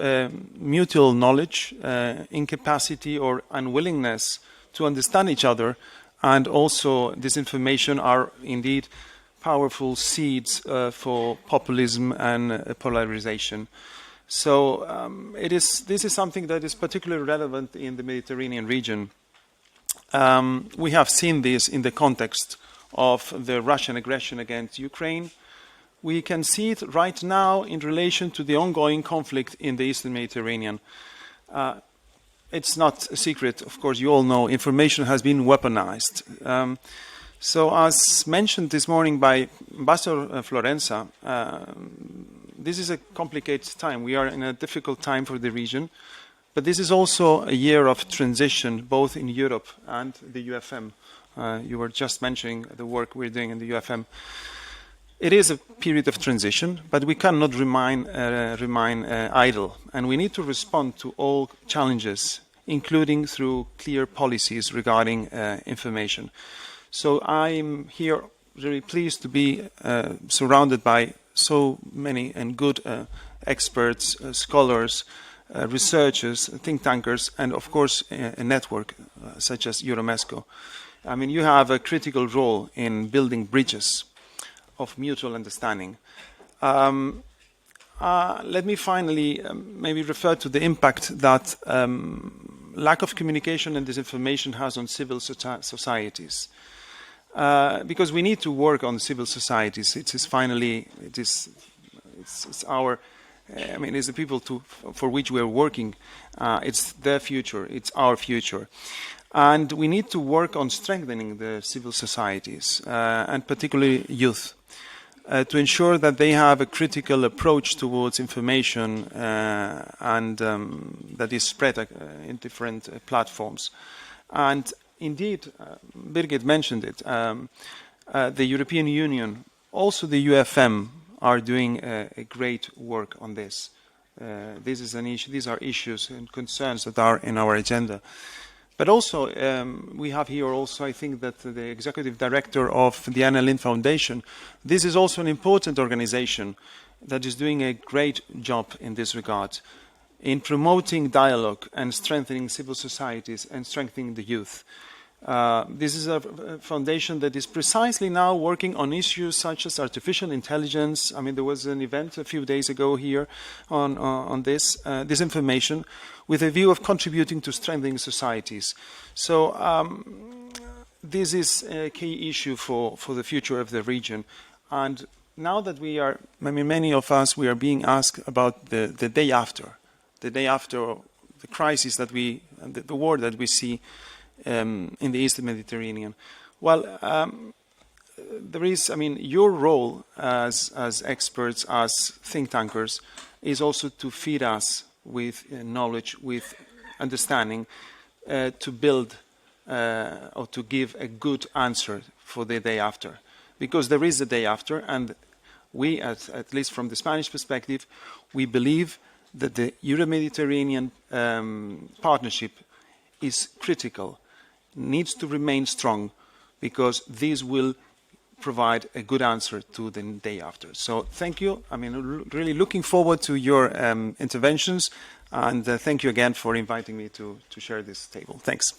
mutual knowledge, incapacity or unwillingness to understand each other, and also disinformation are indeed powerful seeds for populism and polarization. So this is something that is particularly relevant in the Mediterranean region. We have seen this in the context of the Russian aggression against Ukraine. We can see it right now in relation to the ongoing conflict in the Eastern Mediterranean. It's not a secret, of course, you all know, information has been weaponized. So as mentioned this morning by Ambassador Florenza, this is a complicated time. We are in a difficult time for the region, but this is also a year of transition, both in Europe and the UFM. You were just mentioning the work we're doing in the UFM. It is a period of transition, but we cannot remain idle, and we need to respond to all challenges, including through clear policies regarding information. So I'm here really pleased to be surrounded by so many and good experts, scholars, researchers, think tankers, and of course a network such as EuroMeSCo. I mean, you have a critical role in building bridges of mutual understanding. Let me finally maybe refer to the impact that lack of communication and disinformation has on civil societies. Because we need to work on civil societies. It's our, I mean, it's the people for which we are working. It's their future. It's our future. And we need to work on strengthening the civil societies, and particularly youth, to ensure that they have a critical approach towards information and that is spread in different platforms. And indeed, Birgit mentioned it, the European Union, also the UFM, are doing a great work on this. This is an issue, these are issues and concerns that are in our agenda. But also, we have here also, I think that the executive director of the Anna Lindh Foundation, this is also an important organization that is doing a great job in this regard, in promoting dialogue and strengthening civil societies and strengthening the youth. This is a foundation that is precisely now working on issues such as artificial intelligence. I mean, there was an event a few days ago here on this information, with a view of contributing to strengthening societies. So this is a key issue for the future of the region. And now that we are, I mean, many of us, we are being asked about the day after the crisis that the war that we see in the Eastern Mediterranean. Well, there is, I mean, your role as experts, as think tankers, is also to feed us with knowledge, with understanding, to build or to give a good answer for the day after. Because there is a day after, and we, at least from the Spanish perspective, we believe that the Euro-Mediterranean partnership is critical, needs to remain strong, because this will provide a good answer to the day after. So thank you. I mean, really looking forward to your interventions, and thank you again for inviting me to share this table. Thanks.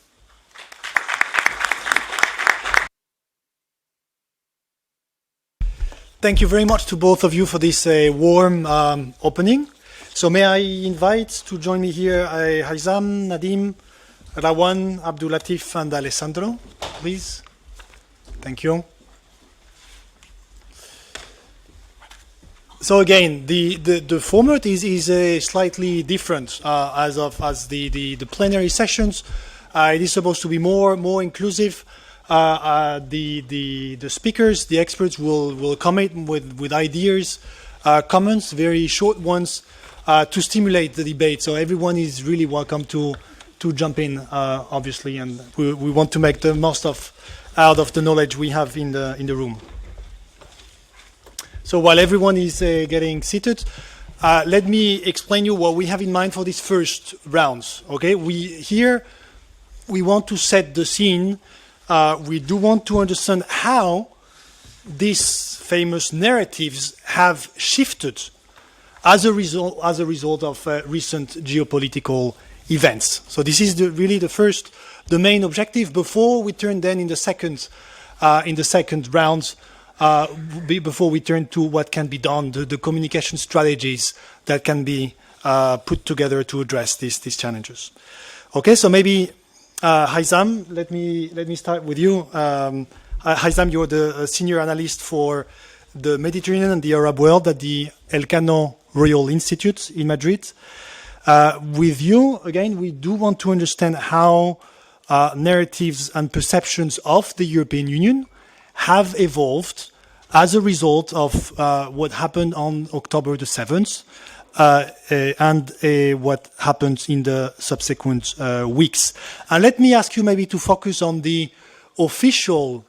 Thank you very much to both of you for this warm opening. So may I invite to join me here Haizam, Nadim, Rawan, Abdulatif, and Alessandro, please. Thank you. So again, the format is slightly different as the plenary sessions. It is supposed to be more inclusive. The speakers, the experts will comment with ideas, comments, very short ones, to stimulate the debate. So everyone is really welcome to jump in, obviously, and we want to make the most out of the knowledge we have in the room. So while everyone is getting seated, let me explain you what we have in mind for these first rounds. Okay, we want to set the scene. We do want to understand how these famous narratives have shifted as a result of recent geopolitical events. So this is really the main objective before we turn then in the second round. Before we turn to what can be done, the communication strategies that can be put together to address these challenges. Okay, so maybe Haizam, let me start with you. Haizam, you're the senior analyst for the Mediterranean and the Arab world at the Elcano Royal Institute in Madrid. With you, again, we do want to understand how narratives and perceptions of the European Union have evolved as a result of what happened on October the 7th and what happened in the subsequent weeks. And let me ask you maybe to focus on the official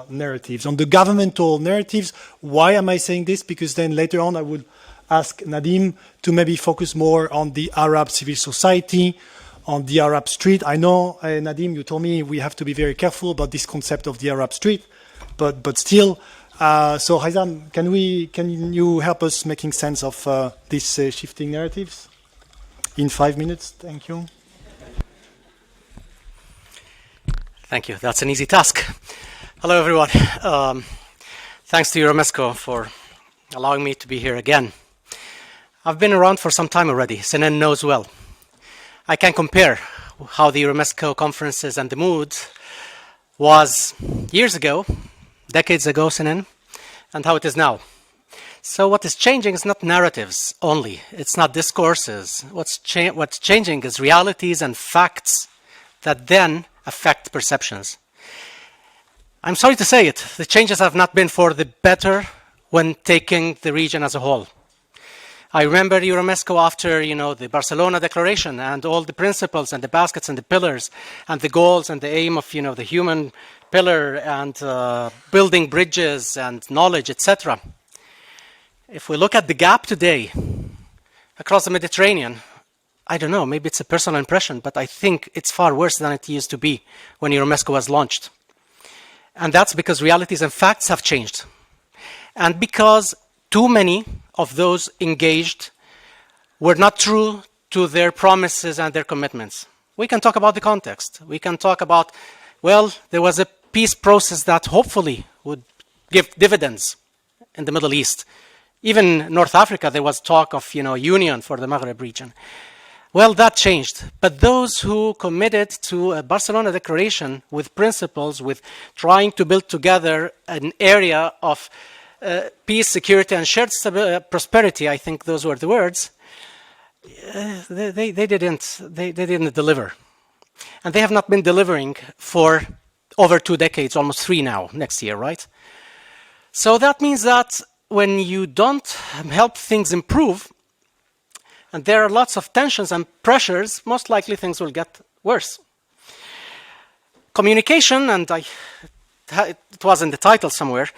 narratives, on the governmental narratives. Why am I saying this? Because then later on I would ask Nadim to maybe focus more on the Arab civil society, on the Arab street. I know, Nadim, you told me we have to be very careful about this concept of the Arab street. But still, so Haizam, can you help us making sense of these shifting narratives in 5 minutes? Thank you. Thank you. That's an easy task. Hello, everyone. Thanks to EuroMeSCo for allowing me to be here again. I've been around for some time already. Sinan knows well. I can compare how the EuroMeSCo conferences and the mood was years ago, decades ago, Sinan, and how it is now. So what is changing is not narratives only. It's not discourses. What's changing is realities and facts that then affect perceptions. I'm sorry to say it, the changes have not been for the better when taking the region as a whole. I remember EuroMeSCo after, the Barcelona Declaration and all the principles and the baskets and the pillars and the goals and the aim of, the human pillar and building bridges and knowledge, etc. If we look at the gap today across the Mediterranean, I don't know, maybe it's a personal impression, but I think it's far worse than it used to be when EuroMeSCo was launched. And that's because realities and facts have changed. And because too many of those engaged were not true to their promises and their commitments. We can talk about the context. We can talk about, well, there was a peace process that hopefully would give dividends in the Middle East. Even North Africa, there was talk of, union for the Maghreb region. Well, that changed. But those who committed to a Barcelona Declaration with principles, with trying to build together an area of peace, security, and shared prosperity, I think those were the words, they didn't deliver. And they have not been delivering for over 2 decades, almost 3 now, next year, right? So that means that when you don't help things improve, and there are lots of tensions and pressures, most likely things will get worse. Communication, and it was in the title somewhere,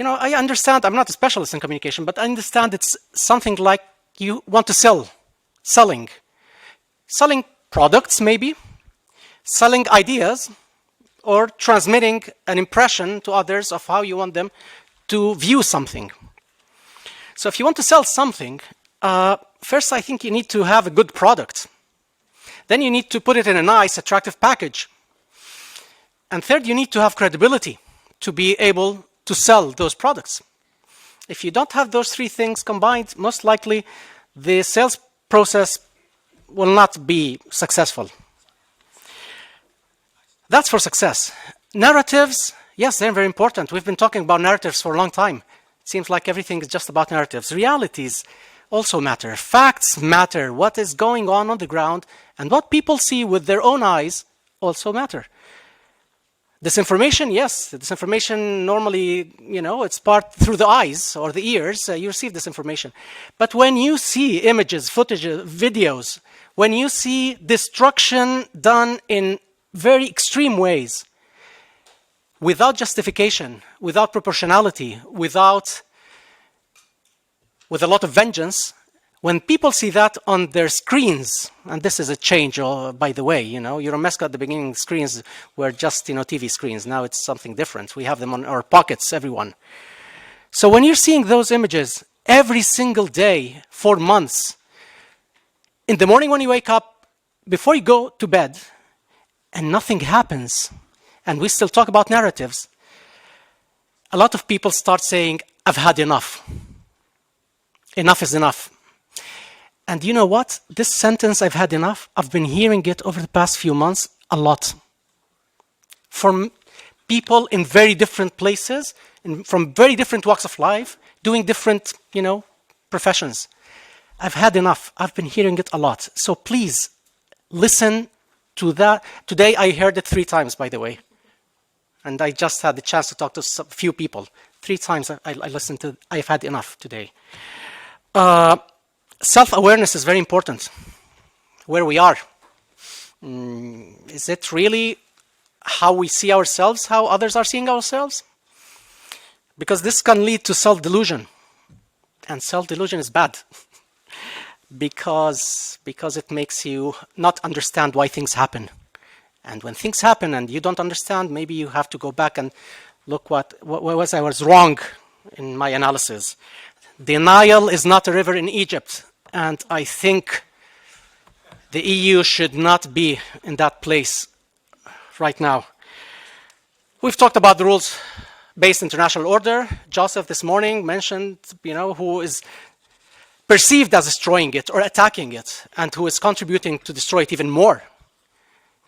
I understand, I'm not a specialist in communication, but I understand it's something like you want to selling products maybe, selling ideas, or transmitting an impression to others of how you want them to view something. So if you want to sell something, first I think you need to have a good product. Then you need to put it in a nice, attractive package. And third, you need to have credibility to be able to sell those products. If you don't have those 3 things combined, most likely the sales process will not be successful. That's for success. Narratives, Yes, they're very important. We've been talking about narratives for a long time. It seems like everything is just about narratives. Realities also matter. Facts matter. What is going on the ground and what people see with their own eyes also matter. Disinformation, yes. Disinformation normally, it's part through the eyes or the ears. You receive disinformation. But when you see images, footage, videos, when you see destruction done in very extreme ways, without justification, without proportionality, with a lot of vengeance, when people see that on their screens, and this is a change, by the way, EuroMeSCo at the beginning screens were just, TV screens. Now it's something different. We have them on our pockets, everyone. So when you're seeing those images every single day for months, in the morning when you wake up, before you go to bed, and nothing happens, and we still talk about narratives, a lot of people start saying, I've had enough. Enough is enough. And you know what? This sentence, I've had enough, I've been hearing it over the past few months a lot. From people in very different places, from very different walks of life, doing different, professions. I've had enough. I've been hearing it a lot. So please, listen to that. Today I heard it 3 times, by the way. And I just had the chance to talk to a few people. 3 times I listened to, I've had enough today. Self-awareness is very important. Where we are. Is it really how we see ourselves, how others are seeing ourselves? Because this can lead to self-delusion. And self-delusion is bad. because it makes you not understand why things happen. And when things happen and you don't understand, maybe you have to go back and look what was I was wrong in my analysis. The Nile is not a river in Egypt. And I think the EU should not be in that place right now. We've talked about the rules-based international order. Joseph this morning mentioned, who is perceived as destroying it or attacking it, and who is contributing to destroy it even more.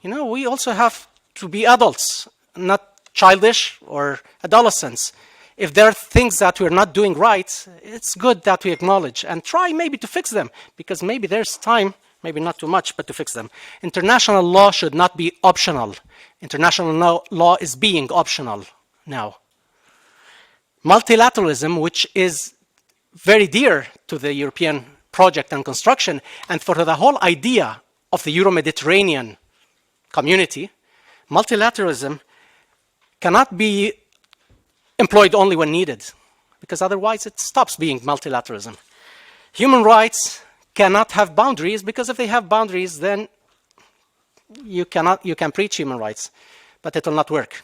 We also have to be adults, not childish or adolescents. If there are things that we're not doing right, it's good that we acknowledge and try maybe to fix them, because maybe there's time, maybe not too much, but to fix them. International law should not be optional. International law is being optional now. Multilateralism, which is very dear to the European project and construction, and for the whole idea of the Euro-Mediterranean community, multilateralism cannot be employed only when needed, because otherwise it stops being multilateralism. Human rights cannot have boundaries, because if they have boundaries, then you can preach human rights, but it will not work.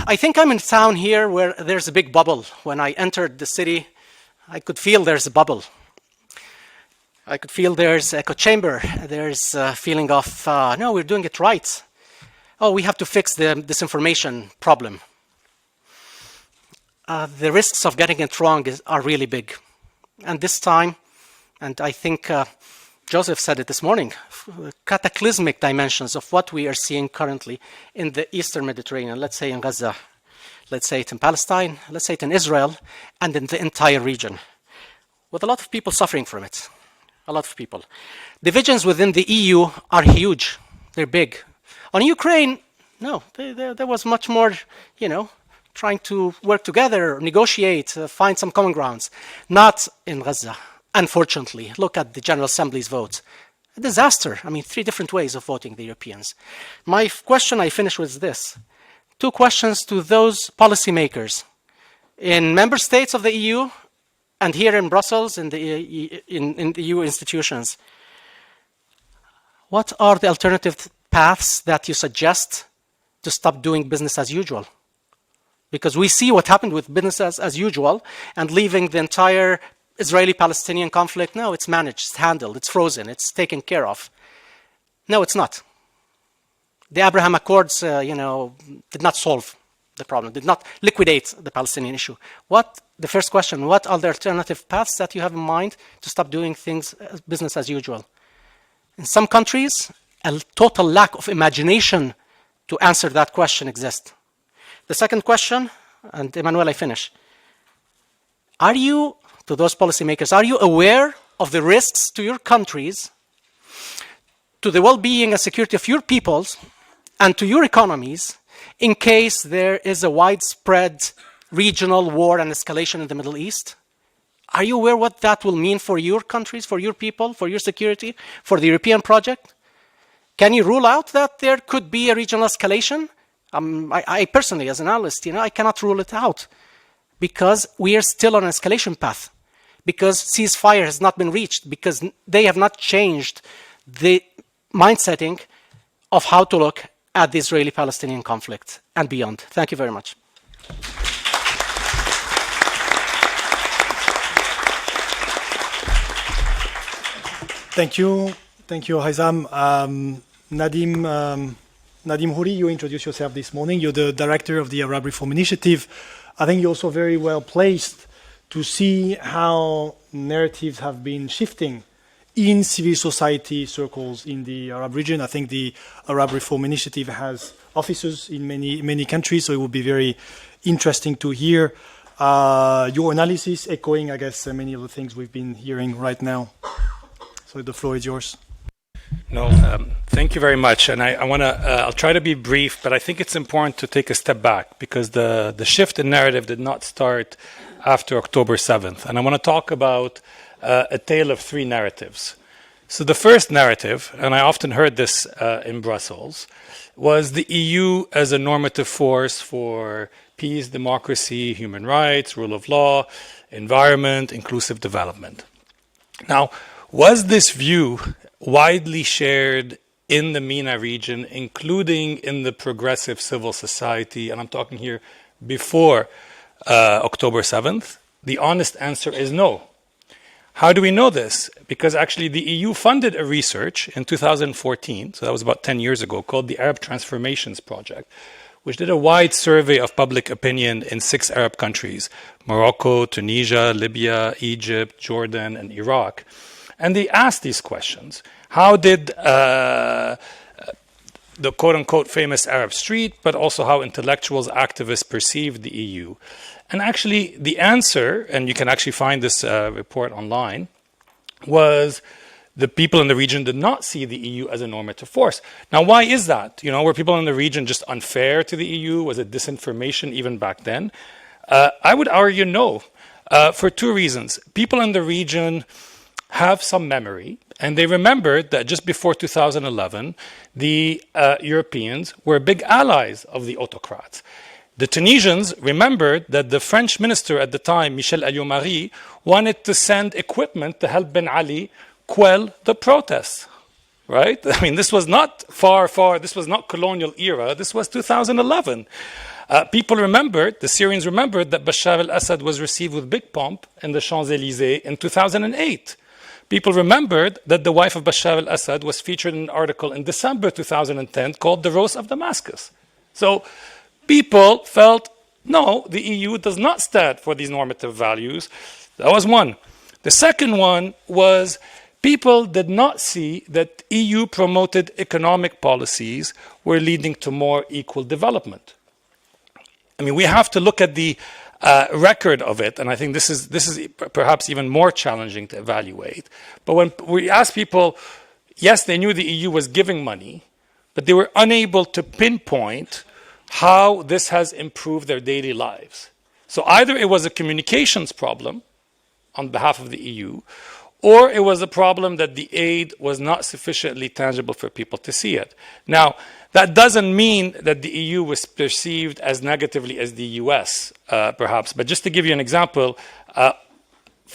I think I'm in a town here where there's a big bubble. When I entered the city, I could feel there's a bubble. I could feel there's an echo chamber. There's a feeling of, no, we're doing it right. Oh, we have to fix the disinformation problem. The risks of getting it wrong are really big. And this time, and I think Joseph said it this morning, cataclysmic dimensions of what we are seeing currently in the Eastern Mediterranean, let's say in Gaza, let's say it in Palestine, let's say it in Israel, and in the entire region, with a lot of people suffering from it. A lot of people. Divisions within the EU are huge. They're big. On Ukraine, no, there was much more, trying to work together, negotiate, find some common grounds. Not in Gaza, unfortunately. Look at the General Assembly's vote. A disaster. 3 different ways of voting, the Europeans. My question I finish with this. 2 questions to those policymakers in member states of the EU and here in Brussels, in the EU institutions. What are the alternative paths that you suggest to stop doing business as usual? Because we see what happened with business as usual and leaving the entire Israeli-Palestinian conflict. No, it's managed, it's handled, it's frozen, it's taken care of. No, it's not. The Abraham Accords, did not solve the problem, did not liquidate the Palestinian issue. The first question, what are the alternative paths that you have in mind to stop doing things business as usual? In some countries, a total lack of imagination to answer that question exist. The second question, and Emmanuel, I finish. Are you, to those policymakers, are you aware of the risks to your countries, to the well-being and security of your peoples, and to your economies in case there is a widespread regional war and escalation in the Middle East? Are you aware what that will mean for your countries, for your people, for your security, for the European project? Can you rule out that there could be a regional escalation? I personally, as an analyst, I cannot rule it out because we are still on an escalation path, because ceasefire has not been reached, because they have not changed the mindsetting of how to look at the Israeli-Palestinian conflict and beyond. Thank you very much. Thank you, Haizam. Nadim Houri, you introduced yourself this morning. You're the director of the Arab Reform Initiative. I think you're also very well placed to see how narratives have been shifting in civil society circles in the Arab region. I think the Arab Reform Initiative has offices in many countries, so it will be very interesting to hear your analysis, echoing, I guess, many of the things we've been hearing right now. So the floor is yours. No, thank you very much. And I want to, I'll try to be brief, but I think it's important to take a step back because the shift in narrative did not start after October 7th. And I want to talk about a tale of three narratives. So the first narrative, and I often heard this in Brussels, was the EU as a normative force for peace, democracy, human rights, rule of law, environment, inclusive development. Now, was this view widely shared in the MENA region, including in the progressive civil society? And I'm talking here before October 7th. The honest answer is no. How do we know this? Because actually the EU funded a research in 2014, so that was about 10 years ago, called the Arab Transformations Project, which did a wide survey of public opinion in 6 Arab countries: Morocco, Tunisia, Libya, Egypt, Jordan, and Iraq. And they asked these questions. How did the quote-unquote famous Arab Street, but also how intellectuals, activists perceived the EU? And actually the answer, and you can actually find this report online, was the people in the region did not see the EU as a normative force. Now, why is that? Were people in the region just unfair to the EU? Was it disinformation even back then? I would argue no, for 2 reasons. People in the region have some memory, and they remembered that just before 2011, the Europeans were big allies of the autocrats. The Tunisians remembered that the French minister at the time, Michel Alliot-Marie, wanted to send equipment to help Ben Ali quell the protests, right? I mean, this was not far, this was not colonial era, this was 2011. People remembered, the Syrians remembered that Bashar al-Assad was received with big pomp in the Champs-Élysées in 2008. People remembered that the wife of Bashar al-Assad was featured in an article in December 2010 called The Rose of Damascus. So people felt, no, the EU does not stand for these normative values. That was one. The second one was people did not see that EU promoted economic policies were leading to more equal development. I mean, we have to look at the record of it, and I think this is perhaps even more challenging to evaluate. But when we ask people, yes, they knew the EU was giving money, but they were unable to pinpoint how this has improved their daily lives. So either it was a communications problem on behalf of the EU, or it was a problem that the aid was not sufficiently tangible for people to see it. Now, that doesn't mean that the EU was perceived as negatively as the US, perhaps. But just to give you an example,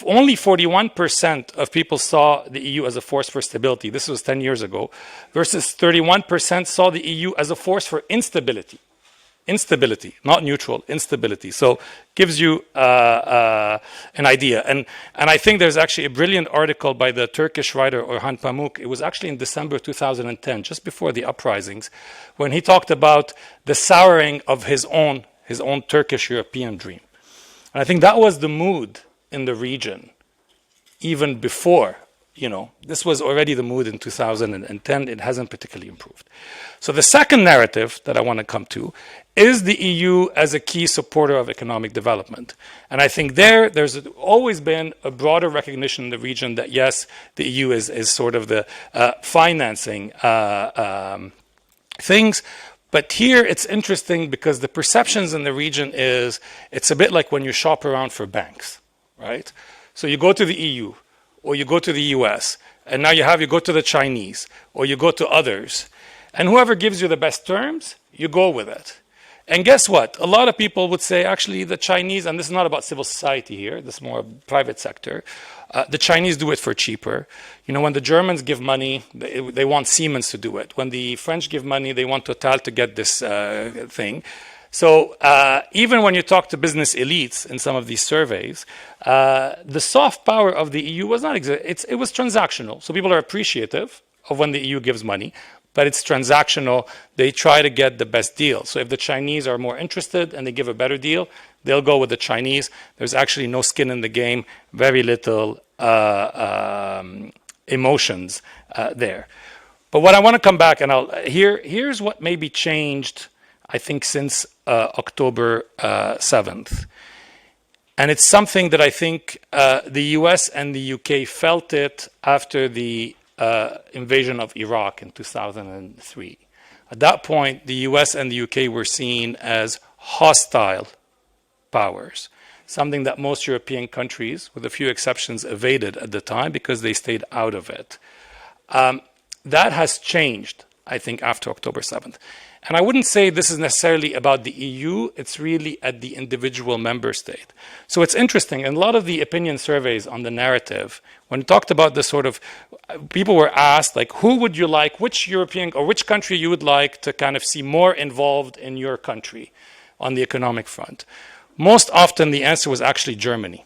only 41% of people saw the EU as a force for stability. This was 10 years ago, versus 31% saw the EU as a force for instability. Instability, not neutral, instability. So gives you an idea. And I think there's actually a brilliant article by the Turkish writer Orhan Pamuk. It was actually in December 2010, just before the uprisings, when he talked about the souring of his own Turkish European dream. And I think that was the mood in the region, even before this was already the mood in 2010. It hasn't particularly improved. So the second narrative that I want to come to is the EU as a key supporter of economic development. And I think there's always been a broader recognition in the region that, yes, the EU is sort of the financing things. But here it's interesting because the perceptions in the region is it's a bit like when you shop around for banks, right? So you go to the EU, or you go to the US, and now you go to the Chinese, or you go to others, and whoever gives you the best terms, you go with it. And guess what? A lot of people would say, actually, the Chinese, and this is not about civil society here, this is more private sector, the Chinese do it for cheaper. When the Germans give money, they want Siemens to do it. When the French give money, they want Total to get this thing. So even when you talk to business elites in some of these surveys, the soft power of the EU was not it was transactional. So people are appreciative of when the EU gives money, but it's transactional. They try to get the best deal. So if the Chinese are more interested and they give a better deal, they'll go with the Chinese. There's actually no skin in the game, very little emotions there. But what I want to come back, and here's what maybe changed, I think, since October 7th. And it's something that I think the US and the UK felt it after the invasion of Iraq in 2003. At that point, the US and the UK were seen as hostile powers, something that most European countries, with a few exceptions, evaded at the time because they stayed out of it. That has changed, I think, after October 7th. And I wouldn't say this is necessarily about the EU, it's really at the individual member state. So it's interesting, in a lot of the opinion surveys on the narrative, when we talked about this sort of, people were asked, like, who would you like, which European or which country you would like to kind of see more involved in your country on the economic front. Most often the answer was actually Germany.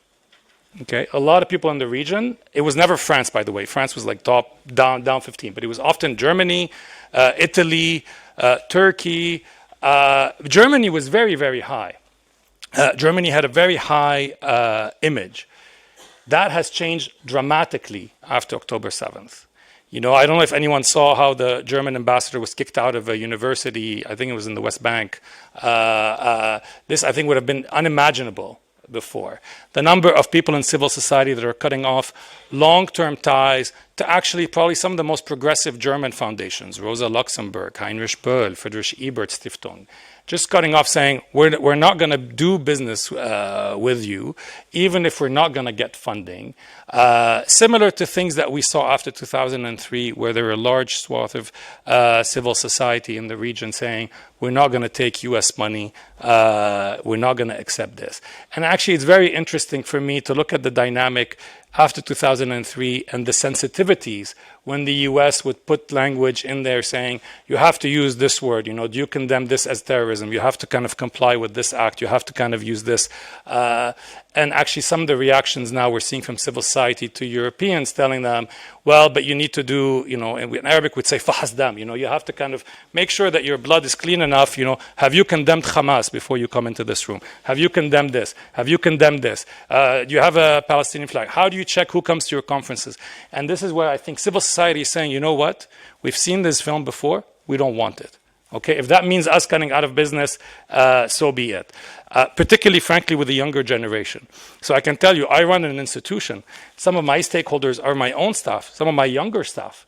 Okay, a lot of people in the region, it was never France, by the way. France was like down 15, but it was often Germany, Italy, Turkey. Germany was very, very high. Germany had a very high image. That has changed dramatically after October 7th. I don't know if anyone saw how the German ambassador was kicked out of a university, I think it was in the West Bank. This, I think, would have been unimaginable before. The number of people in civil society that are cutting off long-term ties to actually probably some of the most progressive German foundations, Rosa Luxemburg, Heinrich Böll, Friedrich Ebert Stiftung, just cutting off saying, we're not going to do business with you, even if we're not going to get funding. Similar to things that we saw after 2003, where there were a large swath of civil society in the region saying, we're not going to take US money, we're not going to accept this. And actually, it's very interesting for me to look at the dynamic after 2003 and the sensitivities when the US would put language in there saying, you have to use this word, do you condemn this as terrorism? You have to kind of comply with this act, you have to kind of use this. And actually some of the reactions now we're seeing from civil society to Europeans telling them, well, but you need to do, in Arabic we'd say, fahazdam, you have to kind of make sure that your blood is clean enough, have you condemned Hamas before you come into this room? Have you condemned this? Have you condemned this? Do you have a Palestinian flag? How do you check who comes to your conferences? And this is where I think civil society is saying, you know what? We've seen this film before. We don't want it. Okay, if that means us cutting out of business, so be it. Particularly, frankly, with the younger generation. So I can tell you, I run an institution. Some of my stakeholders are my own staff, some of my younger staff.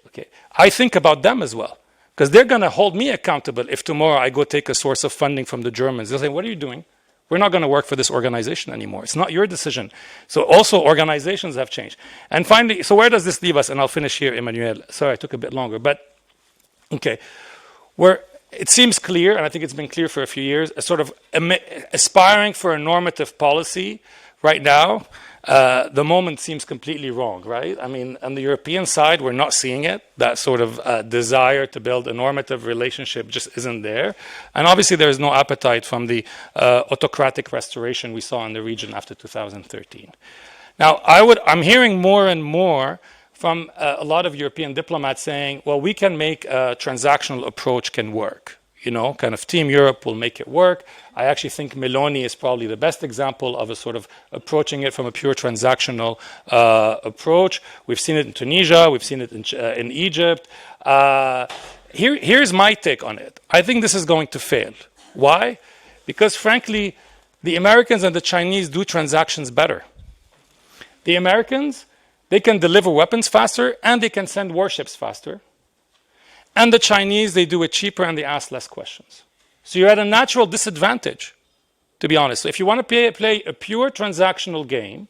Okay, I think about them as well, because they're going to hold me accountable if tomorrow I go take a source of funding from the Germans. They'll say, what are you doing? We're not going to work for this organization anymore. It's not your decision. So also organizations have changed. And finally, so where does this leave us? And I'll finish here, Emmanuel. Sorry, I took a bit longer. But, okay, it seems clear, and I think it's been clear for a few years, a sort of aspiring for a normative policy right now. The moment seems completely wrong, right? I mean, on the European side, we're not seeing it. That sort of desire to build a normative relationship just isn't there. And obviously, there is no appetite from the autocratic restoration we saw in the region after 2013. Now, I'm hearing more and more from a lot of European diplomats saying, well, we can make a transactional approach can work. kind of Team Europe will make it work. I actually think Meloni is probably the best example of a sort of approaching it from a pure transactional approach. We've seen it in Tunisia. We've seen it in Egypt. Here's my take on it. I think this is going to fail. Why? Because frankly, the Americans and the Chinese do transactions better. The Americans, they can deliver weapons faster and they can send warships faster. And the Chinese, they do it cheaper and they ask less questions. So you're at a natural disadvantage, to be honest. So if you want to play a pure transactional game,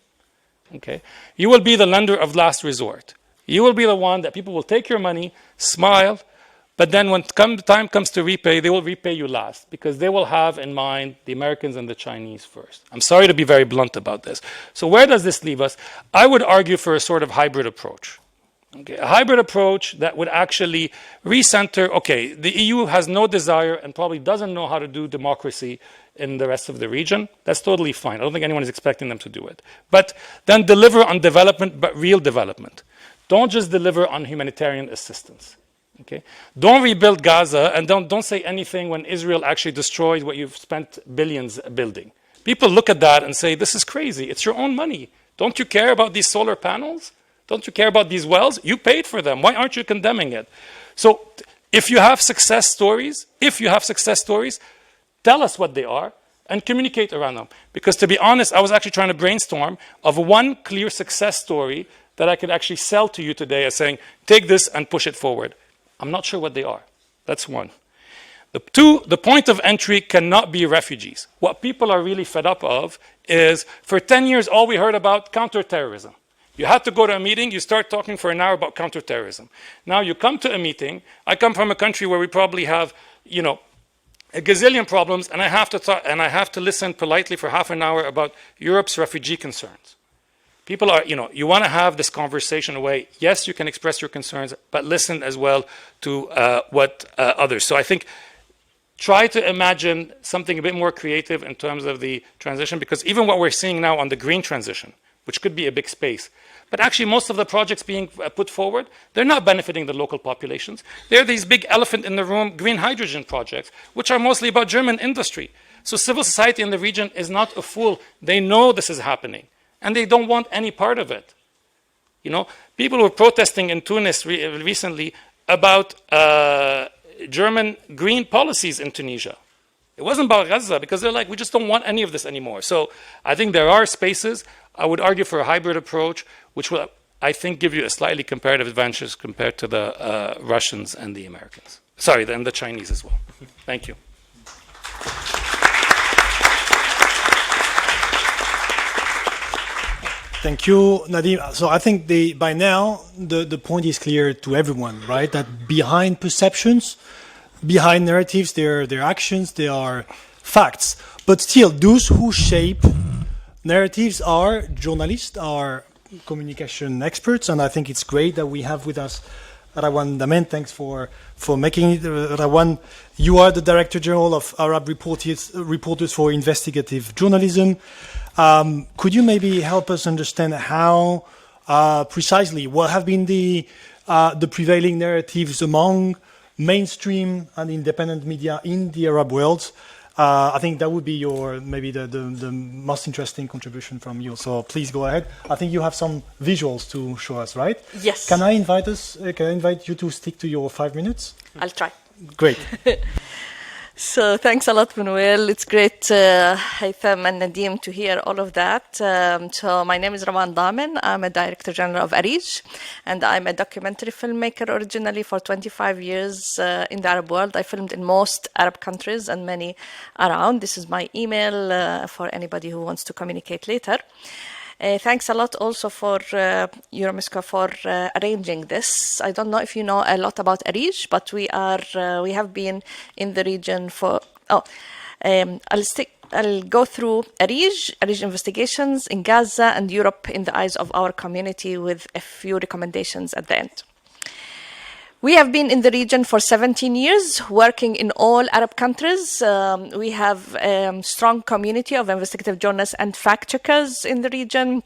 okay, you will be the lender of last resort. You will be the one that people will take your money, smile, but then when time comes to repay, they will repay you last because they will have in mind the Americans and the Chinese first. I'm sorry to be very blunt about this. So where does this leave us? I would argue for a sort of hybrid approach. Okay, a hybrid approach that would actually recenter, okay, the EU has no desire and probably doesn't know how to do democracy in the rest of the region. That's totally fine. I don't think anyone is expecting them to do it. But then deliver on development, but real development. Don't just deliver on humanitarian assistance. Okay? Don't rebuild Gaza and don't say anything when Israel actually destroyed what you've spent billions building. People look at that and say, this is crazy. It's your own money. Don't you care about these solar panels? Don't you care about these wells? You paid for them. Why aren't you condemning it? So if you have success stories, tell us what they are and communicate around them. Because to be honest, I was actually trying to brainstorm of one clear success story that I could actually sell to you today as saying, take this and push it forward. I'm not sure what they are. That's one. The point of entry cannot be refugees. What people are really fed up of is for 10 years, all we heard about counterterrorism. You had to go to a meeting, you start talking for an hour about counterterrorism. Now you come to a meeting, I come from a country where we probably have, a gazillion problems, and I have to listen politely for half an hour about Europe's refugee concerns. People are, you want to have this conversation away. Yes, you can express your concerns, but listen as well to what others. So I think try to imagine something a bit more creative in terms of the transition, because even what we're seeing now on the green transition, which could be a big space, but actually most of the projects being put forward, they're not benefiting the local populations. They're these big elephant in the room green hydrogen projects, which are mostly about German industry. So civil society in the region is not a fool. They know this is happening, and they don't want any part of it. People were protesting in Tunis recently about German green policies in Tunisia. It wasn't about Gaza because they're like, we just don't want any of this anymore. So I think there are spaces. I would argue for a hybrid approach, which will, I think, give you a slightly comparative advantage compared to the Russians and the Americans. Sorry, and the Chinese as well. Thank you. Thank you, Nadim. So I think by now the point is clear to everyone, right? That behind perceptions, behind narratives, there are actions, there are facts. But still, those who shape narratives are journalists, are communication experts, and I think it's great that we have with us Rawan Damen. Thanks for making it. Rawan, you are the Director General of Arab Reporters for Investigative Journalism. Could you maybe help us understand how precisely what have been the prevailing narratives among mainstream and independent media in the Arab world? I think that would be maybe the most interesting contribution from you. So please go ahead. I think you have some visuals to show us, right? Yes. Can I invite you to stick to your 5 minutes? I'll try. Great. So thanks a lot, Manuel. It's great, Haitham and Nadim, to hear all of that. So my name is Rawan Damen. I'm a Director General of Arij, and I'm a documentary filmmaker originally for 25 years in the Arab world. I filmed in most Arab countries and many around. This is my email for anybody who wants to communicate later. Thanks a lot also for EuroMeSCo for arranging this. I don't know if you know a lot about Arij, but we have been in the region for. I'll go through Arij investigations in Gaza and Europe in the eyes of our community with a few recommendations at the end. We have been in the region for 17 years, working in all Arab countries. We have a strong community of investigative journalists and fact-checkers in the region.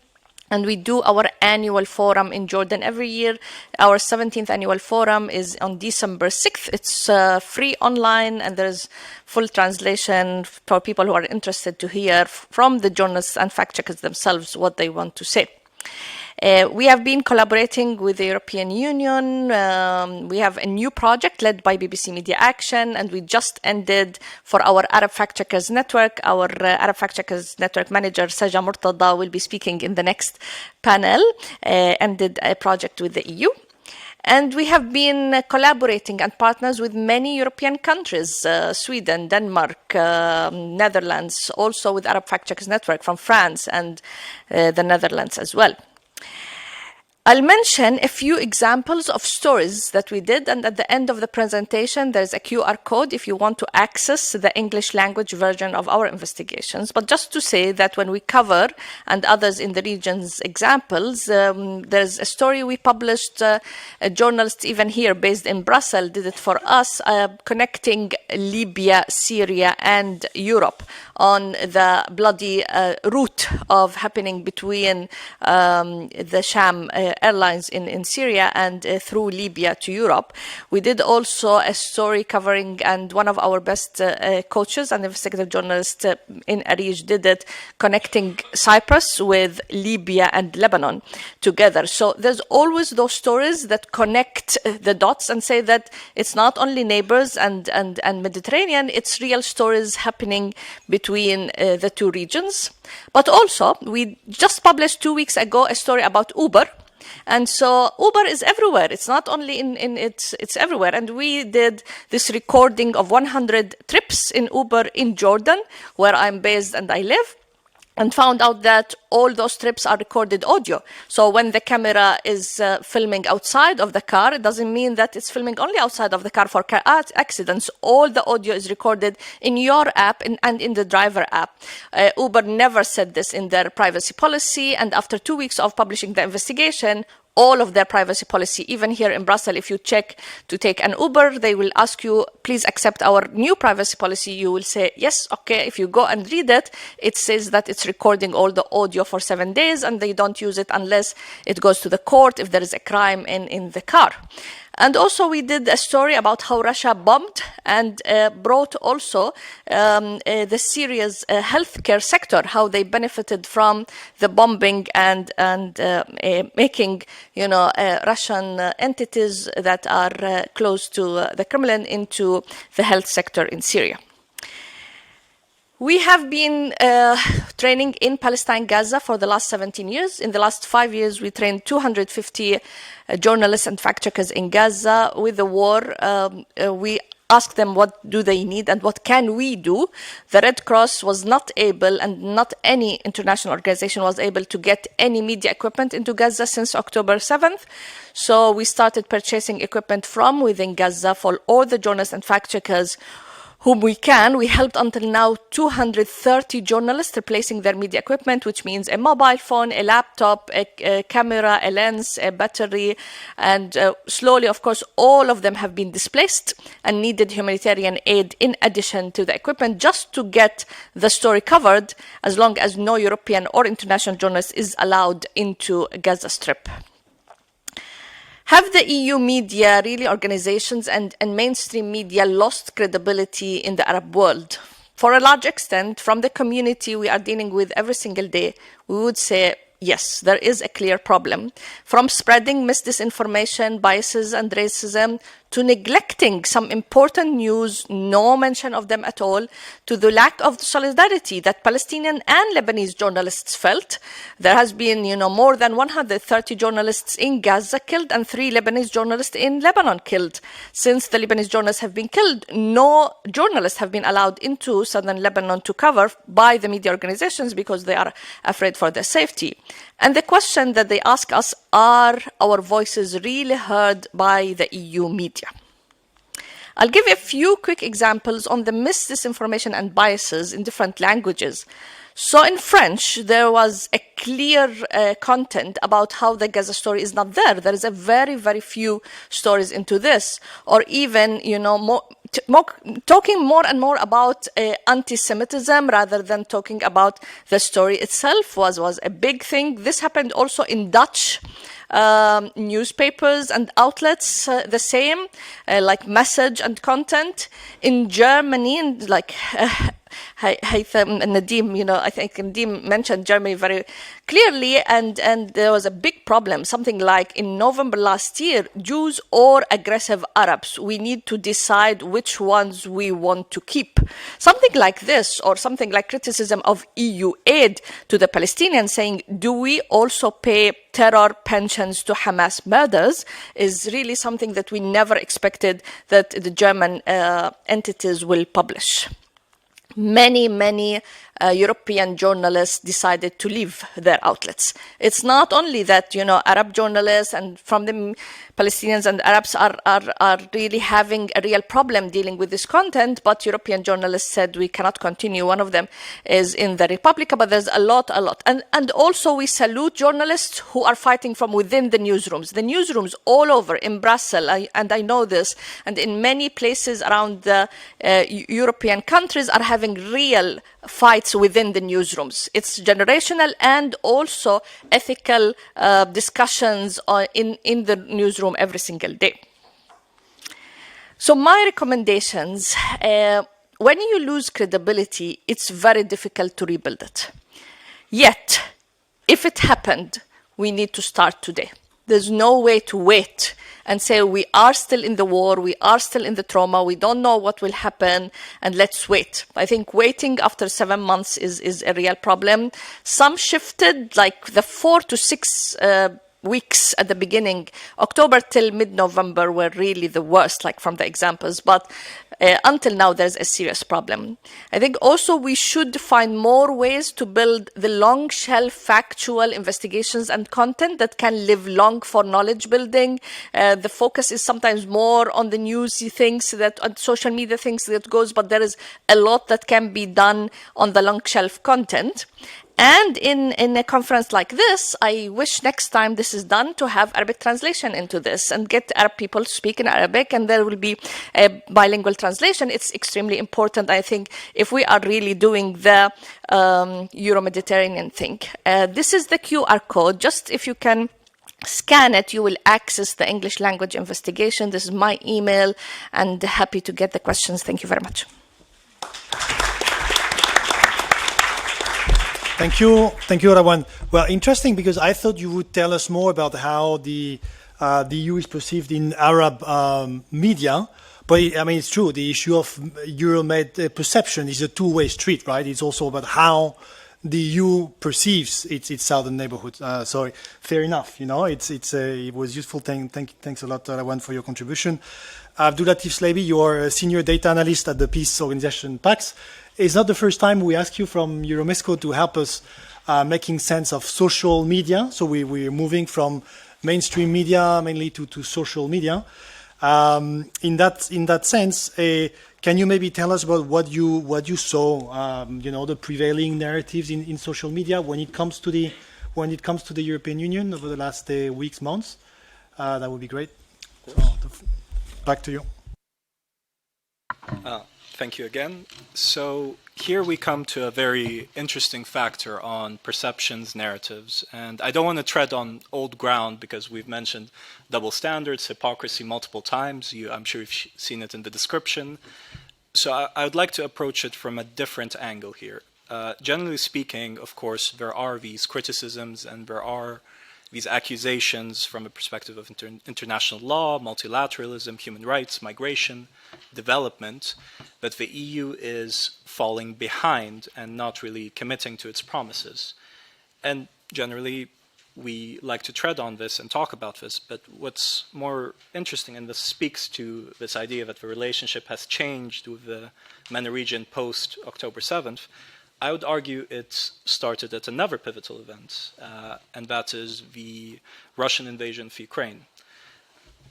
And we do our annual forum in Jordan every year. Our 17th annual forum is on December 6th. It's free online, and there's full translation for people who are interested to hear from the journalists and fact-checkers themselves what they want to say. We have been collaborating with the European Union. We have a new project led by BBC Media Action, and we just ended for our Arab Fact Checkers Network. Our Arab Fact Checkers Network manager, Saja Murtada, will be speaking in the next panel, ended a project with the EU. And we have been collaborating and partners with many European countries, Sweden, Denmark, Netherlands, also with Arab Fact Checkers Network from France and the Netherlands as well. I'll mention a few examples of stories that we did, and at the end of the presentation, there's a QR code if you want to access the English language version of our investigations. But just to say that when we cover, and others in the region's examples, there's a story we published, a journalist even here based in Brussels did it for us, connecting Libya, Syria, and Europe on the bloody route of happening between the Sham airlines in Syria and through Libya to Europe. We did also a story covering, and one of our best coaches and investigative journalists in Arij did it, connecting Cyprus with Libya and Lebanon together. So there's always those stories that connect the dots and say that it's not only neighbors and Mediterranean, it's real stories happening between the two regions. But also, we just published 2 weeks ago a story about Uber. And so Uber is everywhere. It's not only it's everywhere. And we did this recording of 100 trips in Uber in Jordan, where I'm based and I live, and found out that all those trips are recorded audio. So when the camera is filming outside of the car, it doesn't mean that it's filming only outside of the car for car accidents. All the audio is recorded in your app and in the driver app. Uber never said this in their privacy policy, and after 2 weeks of publishing the investigation, all of their privacy policy, even here in Brussels, if you check to take an Uber, they will ask you, please accept our new privacy policy. You will say, yes, okay. If you go and read it, it says that it's recording all the audio for 7 days, and they don't use it unless it goes to the court if there is a crime in the car. And also we did a story about how Russia bombed and brought also the Syria's healthcare sector, how they benefited from the bombing and making, Russian entities that are close to the Kremlin into the health sector in Syria. We have been training in Palestine, Gaza for the last 17 years. In the last 5 years, we trained 250 journalists and fact-checkers in Gaza. With the war, we asked them what do they need and what can we do. The Red Cross was not able, and not any international organization was able to get any media equipment into Gaza since October 7th. So we started purchasing equipment from within Gaza for all the journalists and fact-checkers whom we can. We helped until now 230 journalists replacing their media equipment, which means a mobile phone, a laptop, a camera, a lens, a battery, and slowly, of course, all of them have been displaced and needed humanitarian aid in addition to the equipment just to get the story covered, as long as no European or international journalist is allowed into Gaza Strip. Have the EU media, really organizations and mainstream media, lost credibility in the Arab world? For a large extent, from the community we are dealing with every single day, we would say, yes, there is a clear problem. From spreading misinformation, biases, and racism, to neglecting some important news, no mention of them at all, to the lack of solidarity that Palestinian and Lebanese journalists felt. There has been, more than 130 journalists in Gaza killed and 3 Lebanese journalists in Lebanon killed. Since the Lebanese journalists have been killed, no journalists have been allowed into southern Lebanon to cover by the media organizations because they are afraid for their safety. And the question that they ask us, are our voices really heard by the EU media? I'll give you a few quick examples on the misinformation and biases in different languages. So in French, there was a clear content about how the Gaza story is not there. There is a very, very few stories into this. Or even, talking more and more about anti-Semitism rather than talking about the story itself was a big thing. This happened also in Dutch newspapers and outlets, the same, like Message and Content. In Germany, and like Haytham and Nadim, I think Nadim mentioned Germany very clearly, and there was a big problem. Something like in November last year, Jews or aggressive Arabs, we need to decide which ones we want to keep. Something like this, or something like criticism of EU aid to the Palestinians, saying, do we also pay terror pensions to Hamas murders, is really something that we never expected that the German entities will publish. Many European journalists decided to leave their outlets. It's not only that, Arab journalists and from the Palestinians and Arabs are really having a real problem dealing with this content, but European journalists said we cannot continue. One of them is in the Republica, but there's a lot. And also we salute journalists who are fighting from within the newsrooms. The newsrooms all over in Brussels, and I know this, and in many places around the European countries are having real fights within the newsrooms. It's generational and also ethical discussions in the newsroom every single day. So my recommendations, when you lose credibility, it's very difficult to rebuild it. Yet, if it happened, we need to start today. There's no way to wait and say we are still in the war, we are still in the trauma, we don't know what will happen, and let's wait. I think waiting after 7 months is a real problem. Some shifted, like the 4 to 6 weeks at the beginning. October till mid-November were really the worst, like from the examples, but until now there's a serious problem. I think also we should find more ways to build the long shelf factual investigations and content that can live long for knowledge building. The focus is sometimes more on the newsy things, that on social media things that goes, but there is a lot that can be done on the long shelf content. And in a conference like this, I wish next time this is done to have Arabic translation into this and get Arab people to speak in Arabic, and there will be a bilingual translation. It's extremely important, I think, if we are really doing the Euro-Mediterranean thing. This is the QR code. Just if you can scan it, you will access the English language investigation. This is my email, and happy to get the questions. Thank you very much. Thank you, Rawan. Well, interesting, because I thought you would tell us more about how the EU is perceived in Arab media. But it's true. The issue of Euromed perception is a two-way street, right? It's also about how the EU perceives its southern neighborhood. So fair enough. It was useful. Thanks a lot, Rawan, for your contribution. Abdulatif Slaby, you are a senior data analyst at the peace organization PAX. It's not the first time we ask you from EuroMeSCo to help us making sense of social media. So we're moving from mainstream media mainly to social media. In that sense, can you maybe tell us about what you saw, the prevailing narratives in social media when it comes to the European Union over the last weeks, months? That would be great. So, back to you. Thank you again. So here we come to a very interesting factor on perceptions, narratives. And I don't want to tread on old ground because we've mentioned double standards, hypocrisy multiple times. I'm sure you've seen it in the description. So I would like to approach it from a different angle here. Generally speaking, of course, there are these criticisms and there are these accusations from a perspective of international law, multilateralism, human rights, migration, development, that the EU is falling behind and not really committing to its promises. And generally, we like to tread on this and talk about this, but what's more interesting, and this speaks to this idea that the relationship has changed with the MENA region post-October 7th, I would argue it started at another pivotal event, and that is the Russian invasion of Ukraine.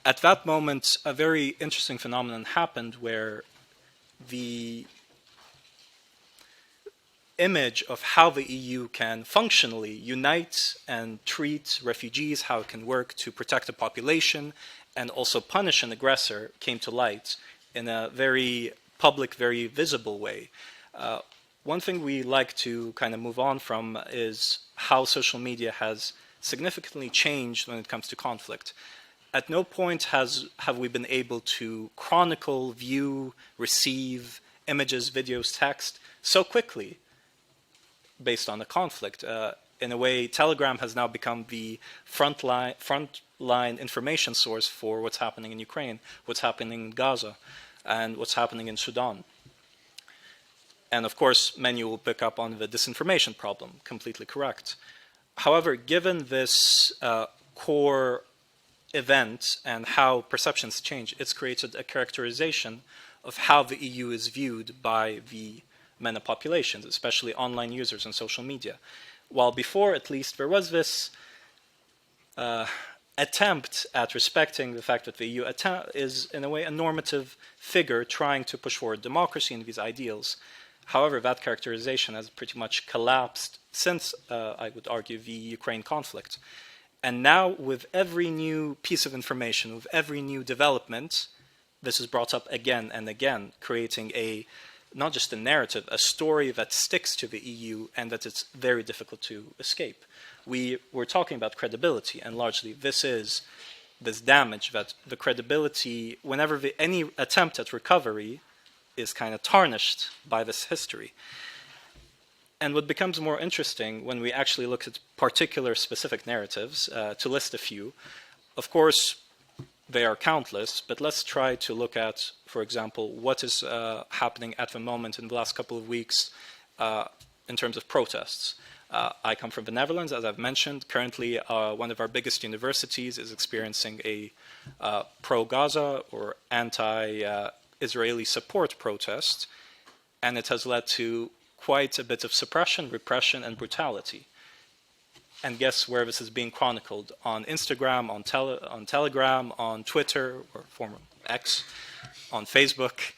At that moment, a very interesting phenomenon happened where the image of how the EU can functionally unite and treat refugees, how it can work to protect the population and also punish an aggressor came to light in a very public, very visible way. One thing we like to kind of move on from is how social media has significantly changed when it comes to conflict. At no point have we been able to chronicle, view, receive images, videos, text so quickly based on the conflict. In a way, Telegram has now become the frontline information source for what's happening in Ukraine, what's happening in Gaza, and what's happening in Sudan. And of course, many will pick up on the disinformation problem, completely correct. However, given this core event and how perceptions change, it's created a characterization of how the EU is viewed by the MENA populations, especially online users and social media. While before, at least, there was this attempt at respecting the fact that the EU is, in a way, a normative figure trying to push forward democracy and these ideals. However, that characterization has pretty much collapsed since, I would argue, the Ukraine conflict. And now, with every new piece of information, with every new development, this is brought up again and again, creating not just a narrative, a story that sticks to the EU and that it's very difficult to escape. We're talking about credibility, and largely this is this damage that the credibility, whenever any attempt at recovery is kind of tarnished by this history. And what becomes more interesting when we actually look at particular specific narratives, to list a few, of course, they are countless, but let's try to look at, for example, what is happening at the moment in the last couple of weeks in terms of protests. I come from the Netherlands, as I've mentioned. Currently, one of our biggest universities is experiencing a pro-Gaza or anti-Israeli support protest, and it has led to quite a bit of suppression, repression, and brutality. And guess where this is being chronicled? On Instagram, on Telegram, on Twitter, or former X, on Facebook.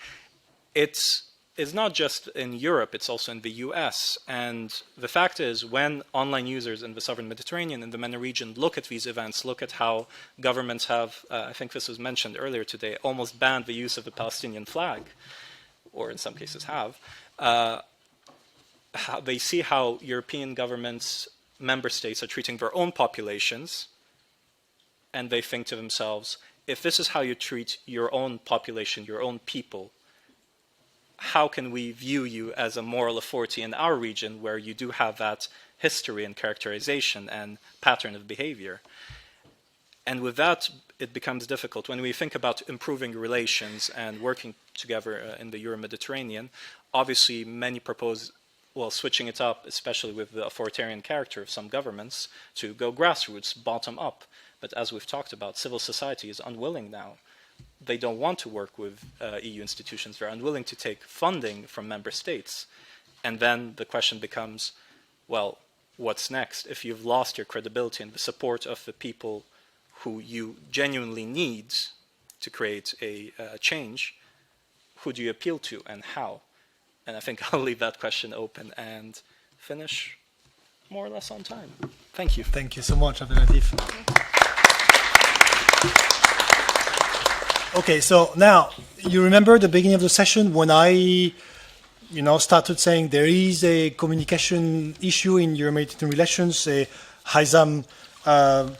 It's not just in Europe, it's also in the US. And the fact is, when online users in the southern Mediterranean and the MENA region look at these events, look at how governments have, I think this was mentioned earlier today, almost banned the use of the Palestinian flag, or in some cases have, they see how European governments, member states are treating their own populations, and they think to themselves, if this is how you treat your own population, your own people, how can we view you as a moral authority in our region where you do have that history and characterization and pattern of behavior? And with that, it becomes difficult. When we think about improving relations and working together in the Euro-Mediterranean, obviously many propose, well, switching it up, especially with the authoritarian character of some governments, to go grassroots, bottom up. But as we've talked about, civil society is unwilling now. They don't want to work with EU institutions. They're unwilling to take funding from member states. And then the question becomes, well, what's next? If you've lost your credibility and the support of the people who you genuinely need to create a change, who do you appeal to and how? And I think I'll leave that question open and finish more or less on time. Thank you. Thank you so much, Abdelatif. Okay, so now, you remember the beginning of the session when I started saying there is a communication issue in Euro-Mediterranean relations. Haizam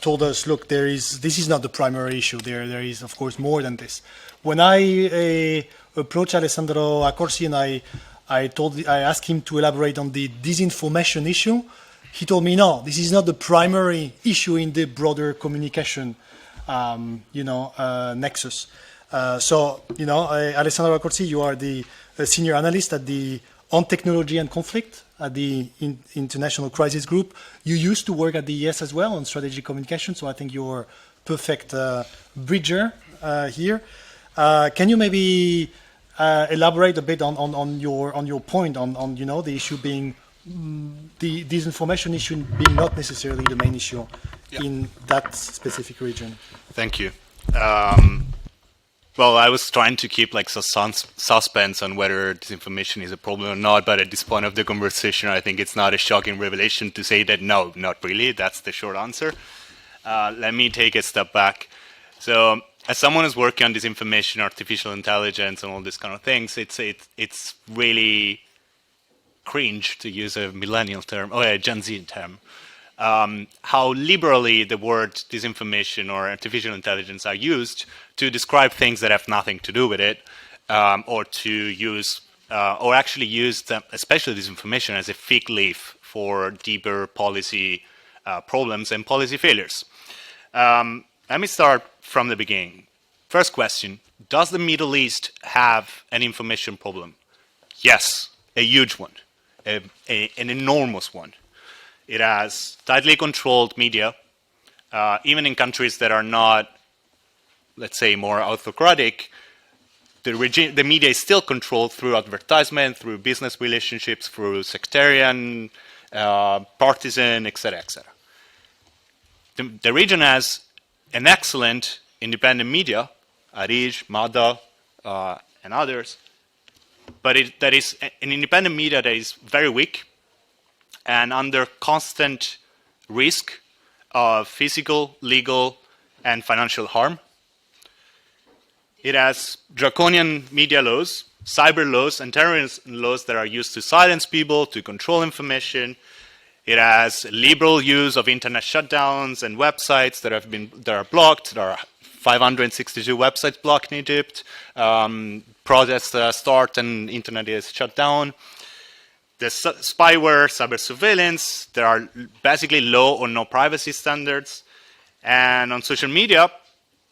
told us, look, this is not the primary issue. There is, of course, more than this. When I approached Alessandro Accorsi and I asked him to elaborate on the disinformation issue, he told me, no, this is not the primary issue in the broader communication, nexus. Alessandro Accorsi, you are the senior analyst on technology and conflict at the International Crisis Group. You used to work at the ES as well on strategic communication, so I think you're perfect bridger here. Can you maybe elaborate a bit on your point on the issue being the disinformation issue being not necessarily the main issue in that specific region? Thank you. Well, I was trying to keep suspense on whether disinformation is a problem or not, but at this point of the conversation, I think it's not a shocking revelation to say that no, not really. That's the short answer. Let me take a step back. So as someone who's working on disinformation, artificial intelligence, and all these kind of things, it's really cringe, to use a millennial term, or a Gen Z term, how liberally the word disinformation or artificial intelligence are used to describe things that have nothing to do with it, or to use, or actually use them, especially disinformation, as a fig leaf for deeper policy problems and policy failures. Let me start from the beginning. First question, does the Middle East have an information problem? Yes, a huge one, an enormous one. It has tightly controlled media, even in countries that are not, let's say, more autocratic. The media is still controlled through advertisement, through business relationships, through sectarian, partisan, etc., etc. The region has an excellent independent media, Arij, Mada, and others, but that is an independent media that is very weak and under constant risk of physical, legal, and financial harm. It has draconian media laws, cyber laws, and terrorism laws that are used to silence people, to control information. It has liberal use of internet shutdowns and websites that are blocked. There are 562 websites blocked in Egypt. Protests start and internet is shut down. There's spyware, cyber surveillance. There are basically low or no privacy standards. And on social media,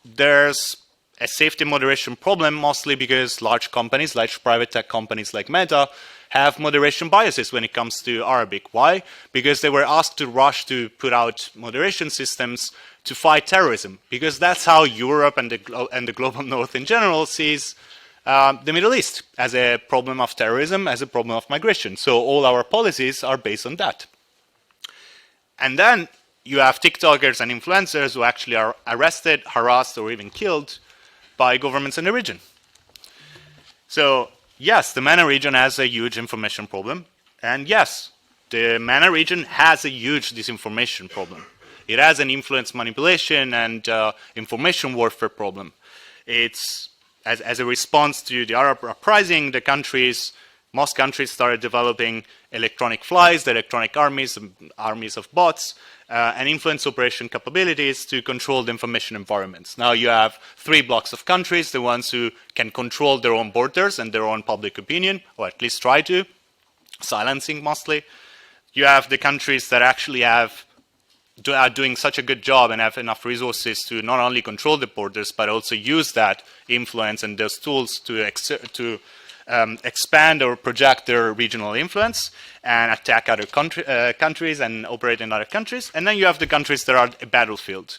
there's a safety moderation problem, mostly because large companies, large private tech companies like Meta, have moderation biases when it comes to Arabic. Why? Because they were asked to rush to put out moderation systems to fight terrorism, because that's how Europe and the global North in general sees the Middle East, as a problem of terrorism, as a problem of migration. So all our policies are based on that. And then you have TikTokers and influencers who actually are arrested, harassed, or even killed by governments in the region. So yes, the MENA region has a huge information problem. And yes, the MENA region has a huge disinformation problem. It has an influence manipulation and information warfare problem. It's, as a response to the Arab uprising, most countries started developing electronic flies, the electronic armies of bots, and influence operation capabilities to control the information environments. Now you have 3 blocks of countries, the ones who can control their own borders and their own public opinion, or at least try to, silencing mostly. You have the countries that actually are doing such a good job and have enough resources to not only control the borders, but also use that influence and those tools to expand or project their regional influence and attack other countries and operate in other countries. And then you have the countries that are a battlefield.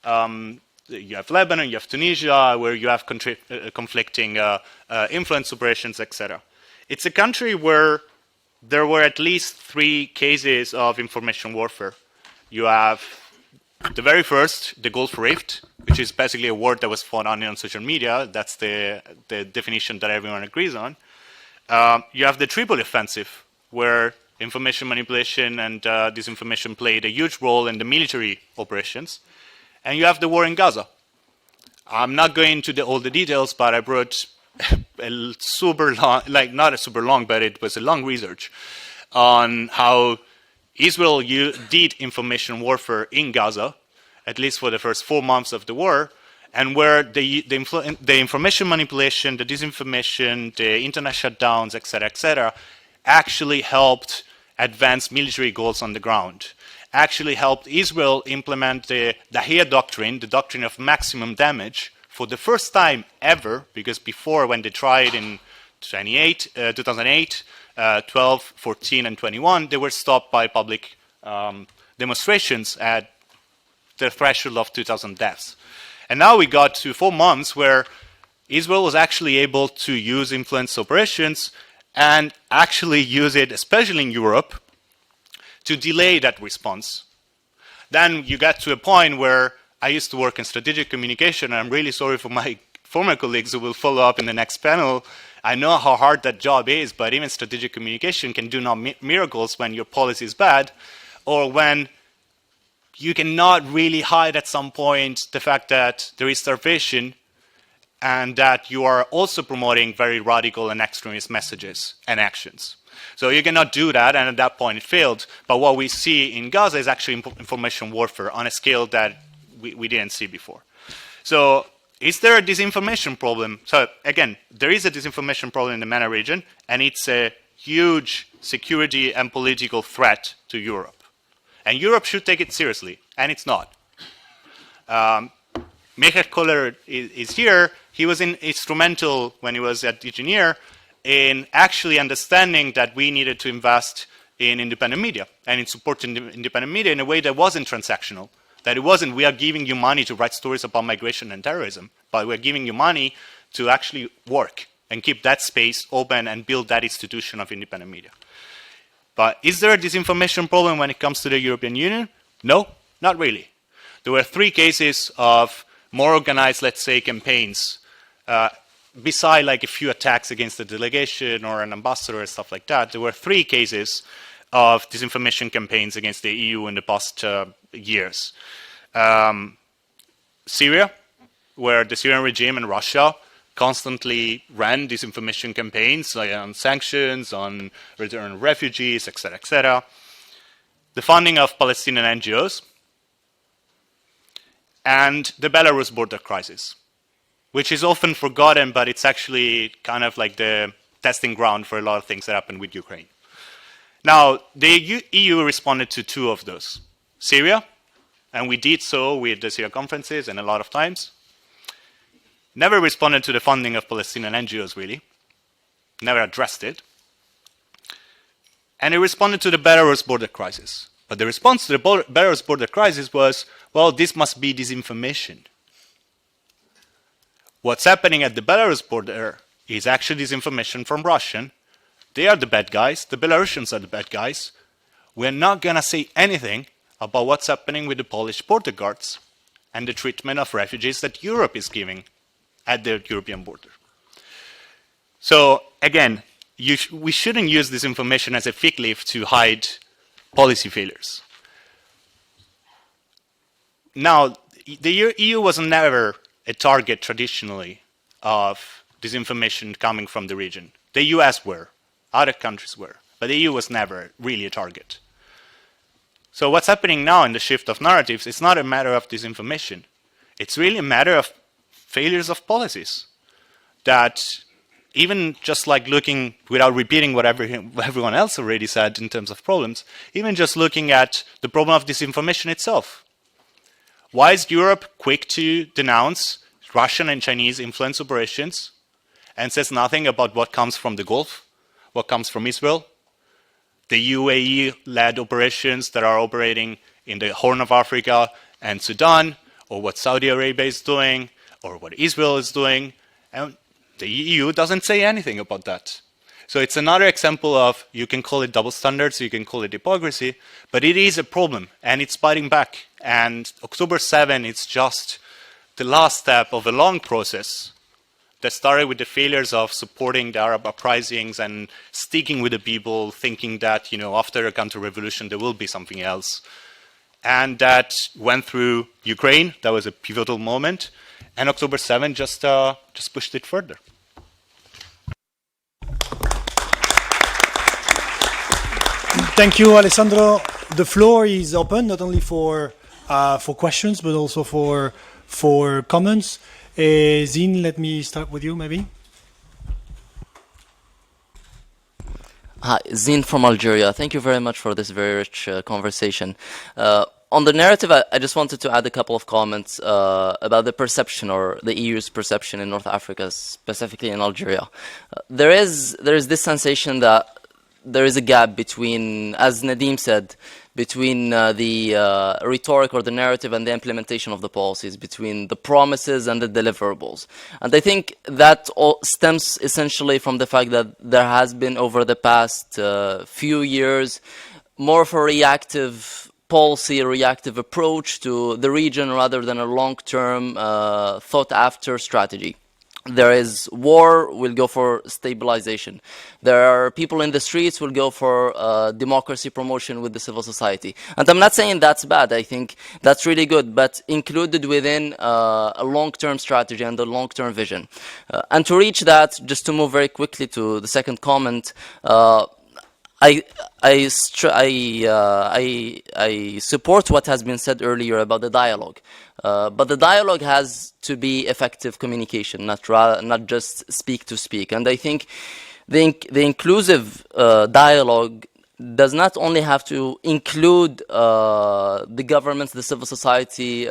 You have Lebanon, you have Tunisia, where you have conflicting influence operations, etc. It's a country where there were at least 3 cases of information warfare. You have the very first, the Gulf Rift, which is basically a word that was fought on social media. That's the definition that everyone agrees on. You have the Tripoli offensive, where information manipulation and disinformation played a huge role in the military operations. And you have the war in Gaza. I'm not going into all the details, but I brought a super long, not a super long, but it was a long research on how Israel did information warfare in Gaza, at least for the first 4 months of the war, and where the information manipulation, the disinformation, the internet shutdowns, etc., actually helped advance military goals on the ground, actually helped Israel implement the Dahia doctrine, the doctrine of maximum damage, for the first time ever, because before, when they tried in 2008, 12, 14, and 21, they were stopped by public demonstrations at the threshold of 2,000 deaths. And now we got to 4 months where Israel was actually able to use influence operations and actually use it, especially in Europe, to delay that response. Then you get to a point where I used to work in strategic communication, and I'm really sorry for my former colleagues who will follow up in the next panel. I know how hard that job is, but even strategic communication can do no miracles when your policy is bad, or when you cannot really hide at some point the fact that there is starvation and that you are also promoting very radical and extremist messages and actions. So you cannot do that, and at that point it failed. But what we see in Gaza is actually information warfare on a scale that we didn't see before. So is there a disinformation problem? So again, there is a disinformation problem in the MENA region, and it's a huge security and political threat to Europe. And Europe should take it seriously, and it's not. Michael Koller is here. He was instrumental when he was at Engineer in actually understanding that we needed to invest in independent media and in supporting independent media in a way that wasn't transactional. That it wasn't, we are giving you money to write stories about migration and terrorism, but we're giving you money to actually work and keep that space open and build that institution of independent media. But is there a disinformation problem when it comes to the European Union? No, not really. There were 3 cases of more organized, let's say, campaigns, beside like a few attacks against the delegation or an ambassador and stuff like that. There were 3 cases of disinformation campaigns against the EU in the past years. Syria, where the Syrian regime and Russia constantly ran disinformation campaigns on sanctions, on return of refugees, etc., etc. The funding of Palestinian NGOs, and the Belarus border crisis, which is often forgotten, but it's actually kind of like the testing ground for a lot of things that happened with Ukraine. Now, the EU responded to 2 of those. Syria, and we did so with the Syria conferences and a lot of times. Never responded to the funding of Palestinian NGOs, really. Never addressed it. And it responded to the Belarus border crisis. But the response to the Belarus border crisis was, well, this must be disinformation. What's happening at the Belarus border is actually disinformation from Russia. They are the bad guys. The Belarusians are the bad guys. We're not going to say anything about what's happening with the Polish border guards and the treatment of refugees that Europe is giving at the European border. So again, we shouldn't use this information as a fig leaf to hide policy failures. Now, the EU was never a target traditionally of disinformation coming from the region. The US were, other countries were, but the EU was never really a target. So what's happening now in the shift of narratives is not a matter of disinformation. It's really a matter of failures of policies. That even just like looking, without repeating what everyone else already said in terms of problems, even just looking at the problem of disinformation itself. Why is Europe quick to denounce Russian and Chinese influence operations and says nothing about what comes from the Gulf, what comes from Israel, the UAE-led operations that are operating in the Horn of Africa and Sudan, or what Saudi Arabia is doing, or what Israel is doing, and the EU doesn't say anything about that. So it's another example of, you can call it double standards, you can call it hypocrisy, but it is a problem, and it's biting back. And October 7, it's just the last step of a long process that started with the failures of supporting the Arab uprisings and sticking with the people, thinking that, you know, after a counter-revolution there will be something else. And that went through Ukraine. That was a pivotal moment. And October 7 just pushed it further. Thank you, Alessandro. The floor is open, not only for questions, but also for comments. Zine, let me start with you, maybe. Hi, Zine from Algeria. Thank you very much for this very rich conversation. On the narrative, I just wanted to add a couple of comments about the perception, or the EU's perception in North Africa, specifically in Algeria. There is this sensation that there is a gap between, as Nadim said, between the rhetoric or the narrative and the implementation of the policies, between the promises and the deliverables. And I think that all stems essentially from the fact that there has been, over the past few years, more of a reactive policy, a reactive approach to the region rather than a long-term, thought-after strategy. there is war, we'll go for stabilization. There are people in the streets, will go for democracy promotion with the civil society. And I'm not saying that's bad, I think that's really good, but included within a long-term strategy and a long-term vision. And to reach that, just to move very quickly to the second comment, I support what has been said earlier about the dialogue, but the dialogue has to be effective communication, not just speak to speak. And I think the inclusive dialogue does not only have to include the governments, the civil society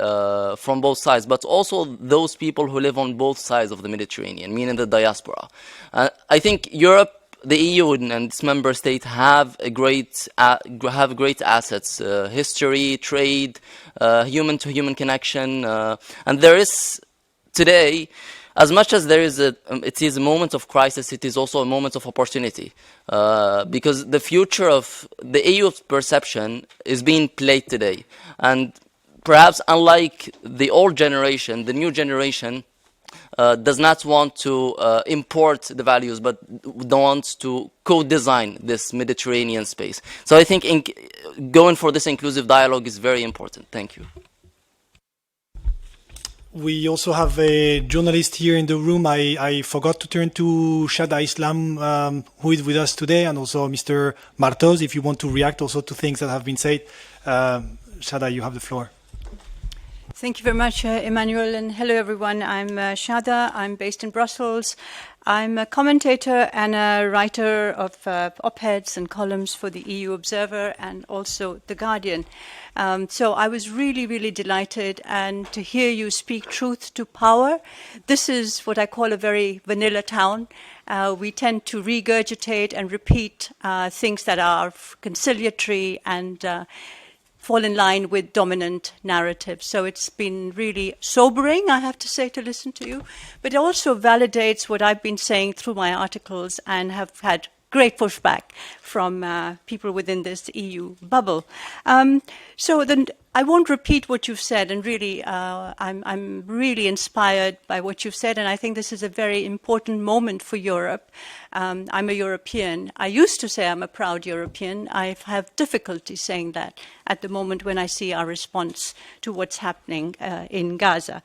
from both sides, but also those people who live on both sides of the Mediterranean, meaning the diaspora. I think Europe, the EU and its member states have great assets, history, trade, human-to-human connection, and there is today, as much as there is it is a moment of crisis, it is also a moment of opportunity, because the future of the EU's perception is being played today, and perhaps unlike the old generation, the new generation does not want to import the values, but wants to co-design this Mediterranean space. So I think going for this inclusive dialogue is very important. Thank you. We also have a journalist here in the room. I forgot to turn to Shada Islam, who is with us today, and also Mr. Martos, if you want to react also to things that have been said. Shada, you have the floor. Thank you very much, Emmanuel, and hello everyone. I'm Shada. I'm based in Brussels. I'm a commentator and a writer of op-eds and columns for the EU Observer and also The Guardian. So I was really, really delighted and to hear you speak truth to power. This is what I call a very vanilla town. We tend to regurgitate and repeat things that are conciliatory and fall in line with dominant narratives. So it's been really sobering, I have to say, to listen to you. But it also validates what I've been saying through my articles and have had great pushback from people within this EU bubble. So then I won't repeat what you've said, and really I'm really inspired by what you've said, and I think this is a very important moment for Europe. I'm a European. I used to say I'm a proud European. I have difficulty saying that at the moment when I see our response to what's happening in Gaza.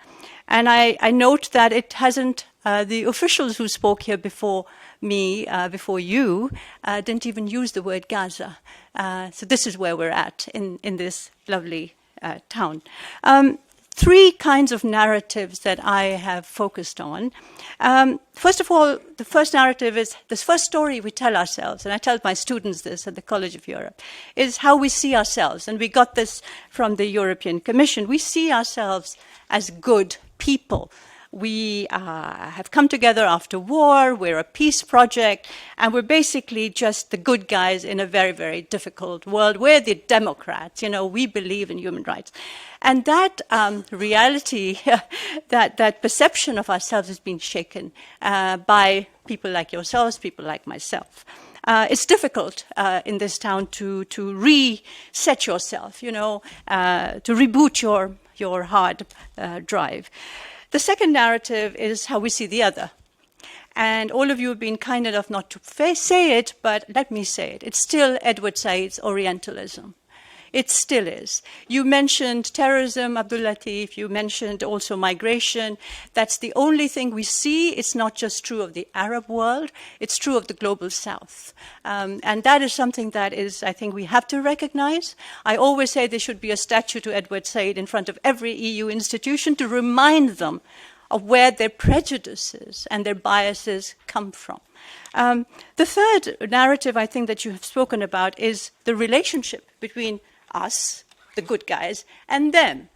And I note that it hasn't, the officials who spoke here before me, before you, didn't even use the word Gaza. So this is where we're at in this lovely town. Three kinds of narratives that I have focused on. First of all, the first narrative is this first story we tell ourselves, and I tell my students this at the College of Europe, is how we see ourselves. And we got this from the European Commission. We see ourselves as good people. We have come together after war, we're a peace project, and we're basically just the good guys in a very, very difficult world. We're the Democrats, you know, we believe in human rights. And that reality, that perception of ourselves has been shaken by people like yourselves, people like myself. It's difficult in this town to reset yourself, you know, to reboot your hard drive. The second narrative is how we see the other. And all of you have been kind enough not to say it, but let me say it. It's still Edward Said's Orientalism. It still is. You mentioned terrorism, Abdul Latif. You mentioned also migration. That's the only thing we see. It's not just true of the Arab world. It's true of the global South. And that is something that is, I think, we have to recognize. I always say there should be a statue to Edward Said in front of every EU institution to remind them of where their prejudices and their biases come from. The third narrative I think that you have spoken about is the relationship between us, the good guys, and them.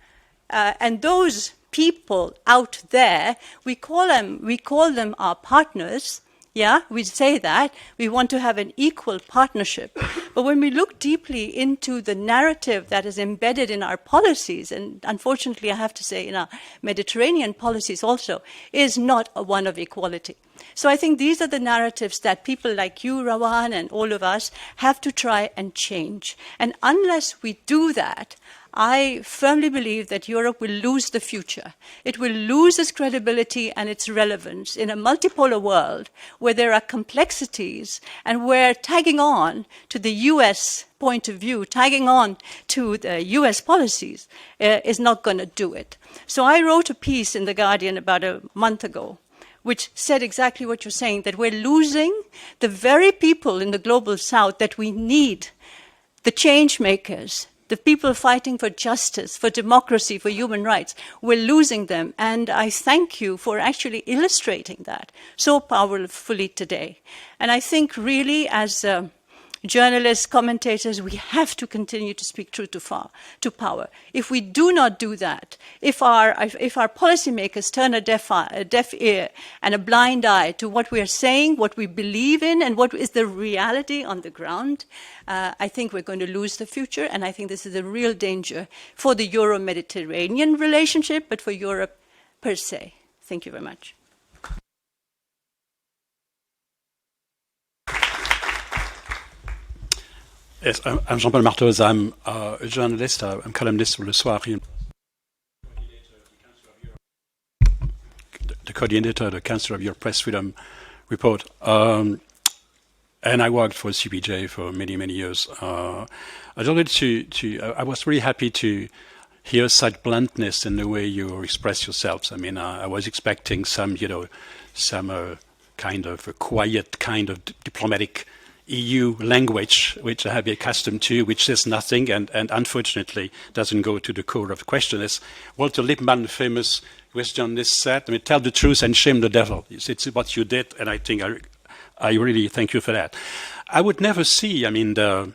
And those people out there, we call them our partners. Yeah, we say that. We want to have an equal partnership. But when we look deeply into the narrative that is embedded in our policies, and unfortunately I have to say in our Mediterranean policies also, is not one of equality. So I think these are the narratives that people like you, Rawan, and all of us have to try and change. And unless we do that, I firmly believe that Europe will lose the future. It will lose its credibility and its relevance in a multipolar world where there are complexities and where tagging on to the US point of view, tagging on to the US policies is not going to do it. So I wrote a piece in The Guardian about a month ago which said exactly what you're saying, that we're losing the very people in the global south that we need, the change makers, the people fighting for justice, for democracy, for human rights. We're losing them. And I thank you for actually illustrating that so powerfully today. And I think really as journalists, commentators, we have to continue to speak truth to power. If we do not do that, if our policymakers turn a deaf ear and a blind eye to what we are saying, what we believe in, and what is the reality on the ground, I think we're going to lose the future. And I think this is a real danger for the Euro-Mediterranean relationship, but for Europe per se. Thank you very much. Yes, I'm Jean-Paul Martos. I'm a journalist. I'm columnist for Le Soir here. The coordinator of the Council of Europe Press Freedom Report. And I worked for CPJ for many, many years. I was really happy to hear such bluntness in the way you express yourselves. I mean, I was expecting some kind of a quiet, kind of diplomatic EU language, which I have been accustomed to, which says nothing and unfortunately doesn't go to the core of the question. As Walter Lippmann, the famous West journalist, said, I mean, tell the truth and shame the devil. It's what you did, and I think I really thank you for that. I would never see, I mean, the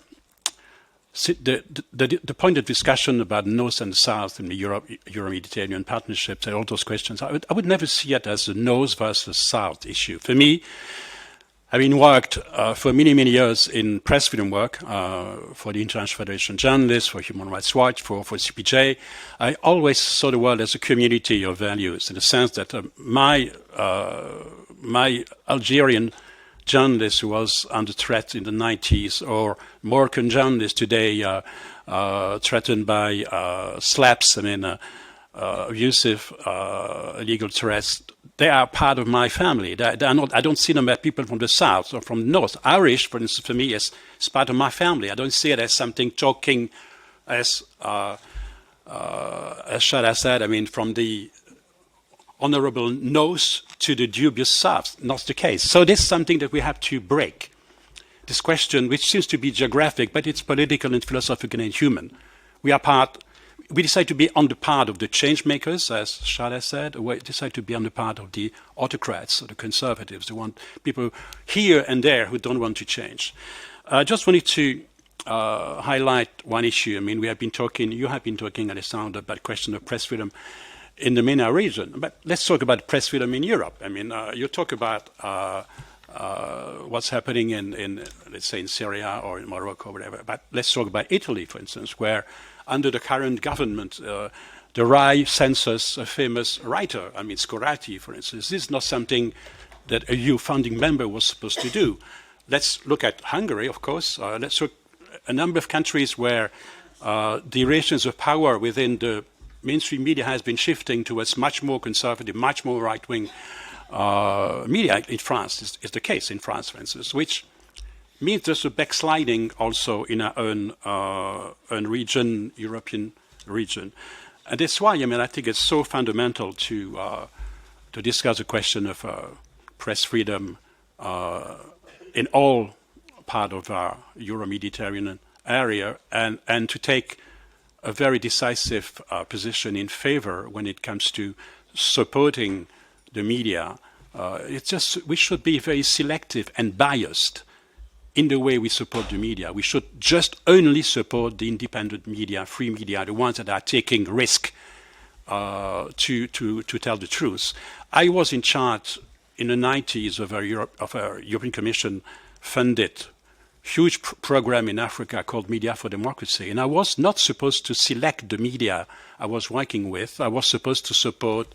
point of discussion about North and South in the Euro-Mediterranean partnerships and all those questions, I would never see it as a North versus South issue. For me, having worked for many, many years in press freedom work for the International Federation of Journalists, for Human Rights Watch, for CPJ, I always saw the world as a community of values, in the sense that my Algerian journalist who was under threat in the 90s, or Moroccan journalist today threatened by slaps, I mean, abusive illegal threats, they are part of my family. They are not, I don't see them as people from the south or from the north. Irish, for instance, for me, is part of my family. I don't see it as something talking, as Shada said, I mean, from the honorable north to the dubious south. Not the case. So this is something that we have to break. This question, which seems to be geographic, but it's political and philosophical and human. We decide to be on the part of the change makers, as Shada said. We decide to be on the part of the autocrats, or the conservatives, the one people here and there who don't want to change. I just wanted to highlight one issue. I mean, you have been talking, Alessandro, about the question of press freedom in the MENA region. But let's talk about press freedom in Europe. I mean, you talk about what's happening in, let's say, in Syria or in Morocco or whatever. But let's talk about Italy, for instance, where under the current government, the RAI censors a famous writer. I mean, Scorati, for instance. This is not something that a EU founding member was supposed to do. Let's look at Hungary, of course. Let's look at a number of countries where the relations of power within the mainstream media has been shifting towards much more conservative, much more right-wing media. In France is the case, in France, for instance, which means there's a backsliding also in our own region, European region. And that's why, I mean, I think it's so fundamental to discuss the question of press freedom in all part of our Euro-Mediterranean area, and to take a very decisive position in favor when it comes to supporting the media. It's just, we should be very selective and biased in the way we support the media. We should just only support the independent media, free media, the ones that are taking risk to tell the truth. I was in charge in the 90s of a European Commission funded huge program in Africa called Media for Democracy. And I was not supposed to select the media I was working with. I was supposed to support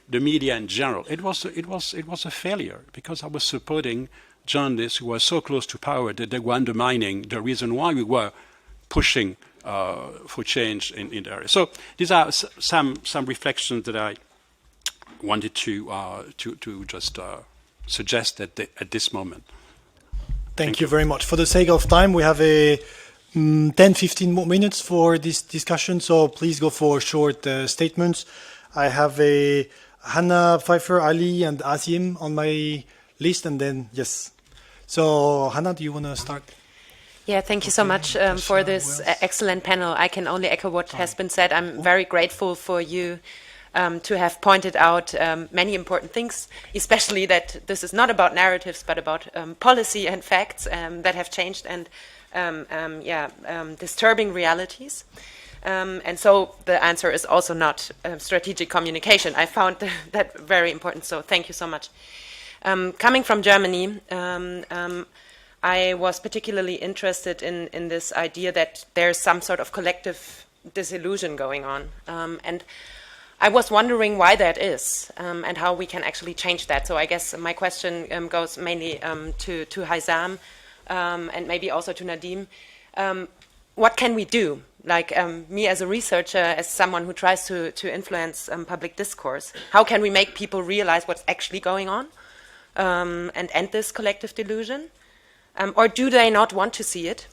the media in general. It was a failure, because I was supporting journalists who were so close to power that they were undermining the reason why we were pushing for change in the area. So these are some reflections that I wanted to just suggest at this moment. Thank you very much. For the sake of time, we have a 10-15 more minutes for this discussion, so please go for short statements. I have Hannah, Pfeiffer, Ali, and Asim on my list, and then, yes. So, Hannah, do you want to start? Yeah, thank you so much for this excellent panel. I can only echo what has been said. I'm very grateful for you to have pointed out many important things, especially that this is not about narratives, but about policy and facts that have changed and disturbing realities. And so the answer is also not strategic communication. I found that very important, so thank you so much. Coming from Germany, I was particularly interested in this idea that there's some sort of collective disillusion going on. And I was wondering why that is and how we can actually change that. So I guess my question goes mainly to Haizam and maybe also to Nadim. What can we do? Like me as a researcher, as someone who tries to influence public discourse, how can we make people realize what's actually going on and end this collective delusion? Or do they not want to see it?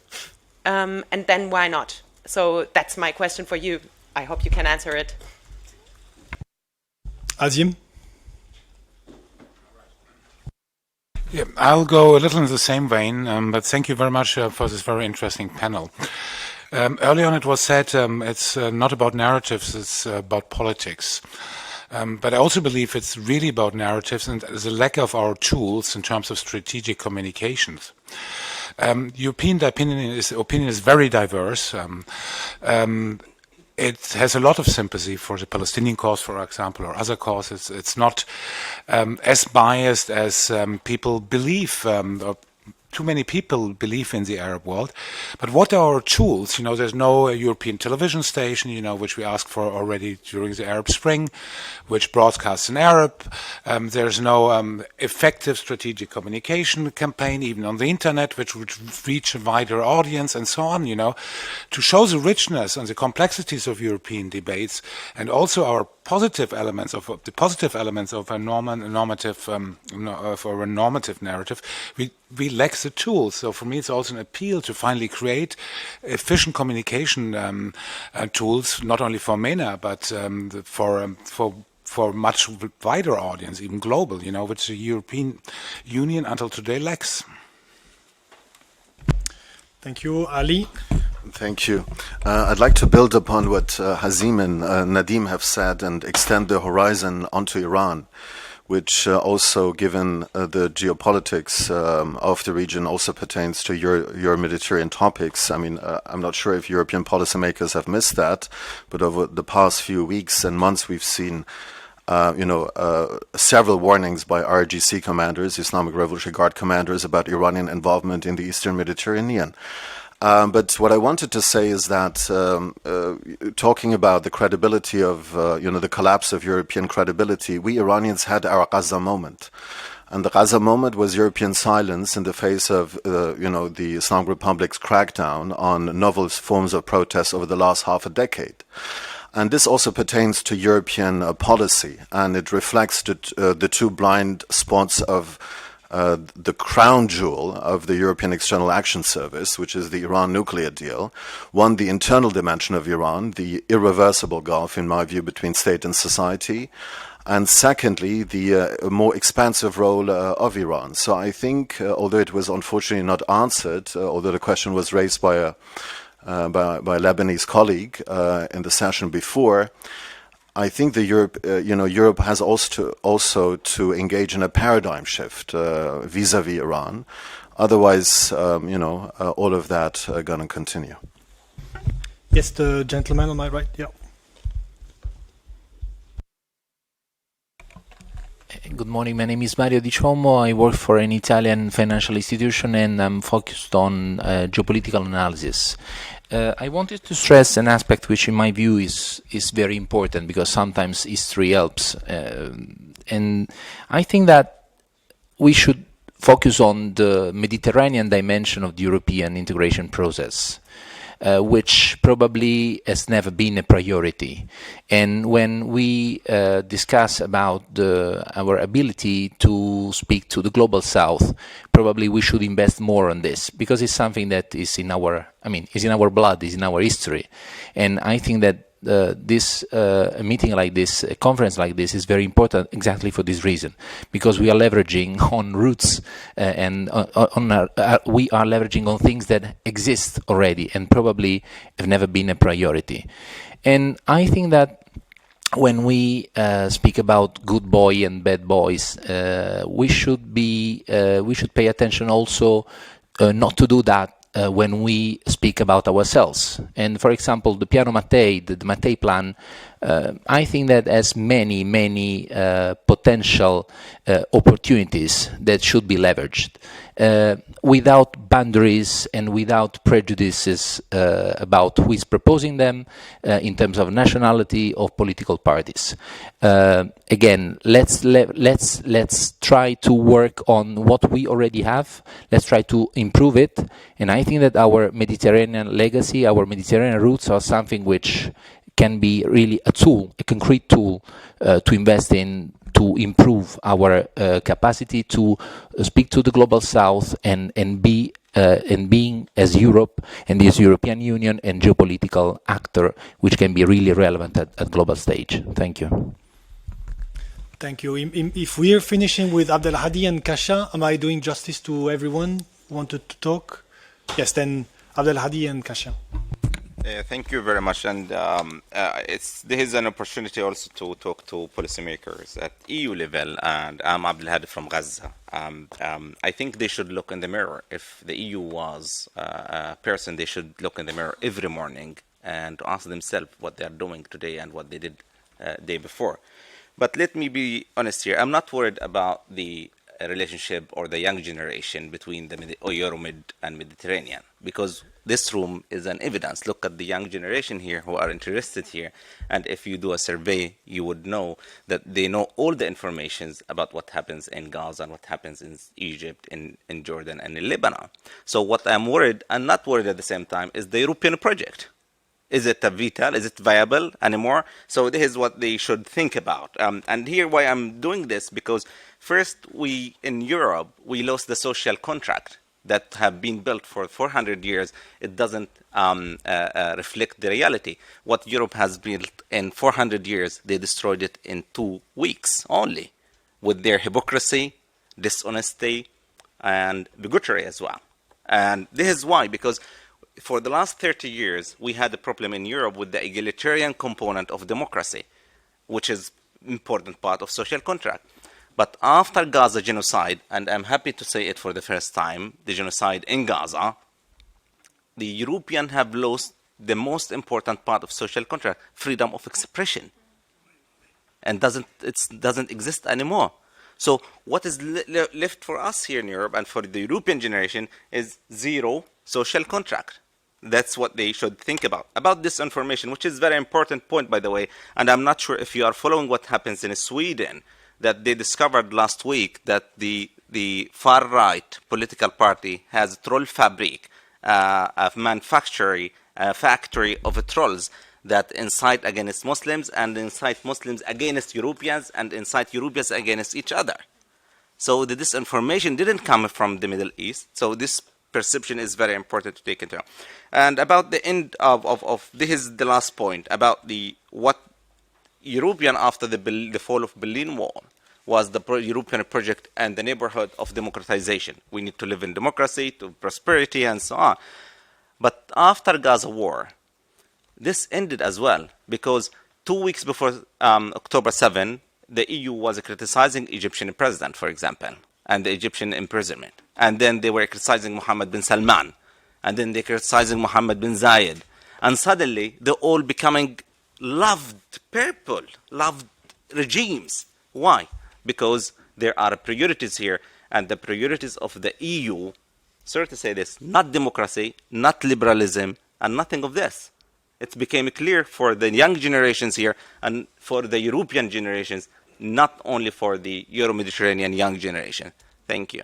And then why not? So that's my question for you. I hope you can answer it. Azim? Yeah, I'll go a little in the same vein, but thank you very much for this very interesting panel. Early on it was said it's not about narratives, it's about politics. But I also believe it's really about narratives and the lack of our tools in terms of strategic communications. European opinion is very diverse. It has a lot of sympathy for the Palestinian cause, for example, or other causes. It's not as biased as people believe, or too many people believe in the Arab world. But what are our tools? You know, there's no European television station, you know, which we asked for already during the Arab Spring, which broadcasts in Arab. There's no effective strategic communication campaign, even on the internet, which would reach a wider audience and so on, you know, to show the richness and the complexities of European debates and also our positive elements of a normative narrative. We lack the tools. So for me, it's also an appeal to finally create efficient communication tools, not only for MENA, but for much wider audience, even global, you know, which the European Union until today lacks. Thank you, Ali. Thank you. I'd like to build upon what Hazim and Nadim have said and extend the horizon onto Iran, which also, given the geopolitics of the region, also pertains to Euro-Mediterranean topics. I mean, I'm not sure if European policymakers have missed that, but over the past few weeks and months, we've seen several warnings by RGC commanders, Islamic Revolutionary Guard commanders, about Iranian involvement in the Eastern Mediterranean. But what I wanted to say is that talking about the credibility of, the collapse of European credibility, we Iranians had our Gaza moment. And the Gaza moment was European silence in the face of, the Islamic Republic's crackdown on novel forms of protest over the last half a decade. And this also pertains to European policy, and it reflects the two blind spots of the crown jewel of the European External Action Service, which is the Iran nuclear deal. One, the internal dimension of Iran, the irreversible gulf, in my view, between state and society. And secondly, the more expansive role of Iran. So I think, although it was unfortunately not answered, although the question was raised by a Lebanese colleague in the session before, I think Europe has also to engage in a paradigm shift vis-à-vis Iran. Otherwise, all of that are going to continue. Yes, the gentleman on my right. Yeah. Good morning. My name is Mario Di Ciomo. I work for an Italian financial institution, and I'm focused on geopolitical analysis. I wanted to stress an aspect which, in my view, is very important, because sometimes history helps. And I think that we should focus on the Mediterranean dimension of the European integration process. which probably has never been a priority. And when we discuss about our ability to speak to the global south, probably we should invest more on this, because it's something that is in our, is in our blood, is in our history. And I think that a meeting like this, a conference like this, is very important exactly for this reason, because we are leveraging on roots and we are leveraging on things that exist already and probably have never been a priority. And I think that when we speak about good boy and bad boys, we should pay attention also not to do that when we speak about ourselves. And for example, the Piano Mattei, the Mattei plan, I think that has many potential opportunities that should be leveraged without boundaries and without prejudices about who is proposing them in terms of nationality or political parties. Again, let's try to work on what we already have. Let's try to improve it. And I think that our Mediterranean legacy, our Mediterranean roots are something which can be really a tool, a concrete tool to invest in, to improve our capacity to speak to the global south and being as Europe and as European Union and geopolitical actor, which can be really relevant at global stage. Thank you. Thank you. If we are finishing with Abdelhadi and Kasha, am I doing justice to everyone who wanted to talk? Yes, then Abdelhadi and Kasha. Thank you very much, and this is an opportunity also to talk to policymakers at EU level, and I'm Abdelhadi from Gaza. I think they should look in the mirror. If the EU was a person, they should look in the mirror every morning and ask themselves what they are doing today and what they did day before. But let me be honest here, I'm not worried about the relationship or the young generation between the Euromid and Mediterranean, because this room is an evidence. Look at the young generation here who are interested here, and if you do a survey, you would know that they know all the informations about what happens in Gaza and what happens in Egypt, in Jordan, and in Lebanon. So what I'm worried, and not worried at the same time, is the European project. Is it vital? Is it viable anymore? So this is what they should think about. And here why I'm doing this, because first, we in Europe, we lost the social contract that have been built for 400 years. It doesn't reflect the reality. What Europe has built in 400 years, they destroyed it in 2 weeks only, with their hypocrisy, dishonesty, and bigotry as well. And this is why, because for the last 30 years, we had a problem in Europe with the egalitarian component of democracy, which is an important part of social contract. But after Gaza genocide, and I'm happy to say it for the first time, the genocide in Gaza, the Europeans have lost the most important part of social contract, freedom of expression, and it doesn't exist anymore. So what is left for us here in Europe and for the European generation is zero social contract. That's what they should think about this information, which is a very important point, by the way. And I'm not sure if you are following what happens in Sweden, that they discovered last week that the far-right political party has a troll fabric, a manufacturing factory of trolls that incite against Muslims and incite Muslims against Europeans and incite Europeans against each other. So the disinformation didn't come from the Middle East. So this perception is very important to take into account. And about the end of this is the last point about what European after the fall of Berlin Wall was the European project and the neighborhood of democratization. We need to live in democracy, to prosperity, and so on. But after Gaza war, this ended as well, because 2 weeks before October 7, the EU was criticizing Egyptian president, for example, and the Egyptian imprisonment. And then they were criticizing Mohammed bin Salman. And then they criticizing Mohammed bin Zayed. And suddenly, they're all becoming loved people, loved regimes. Why? Because there are priorities here, and the priorities of the EU, sorry to say this, not democracy, not liberalism, and nothing of this. It became clear for the young generations here and for the European generations, not only for the Euro-Mediterranean young generation. Thank you.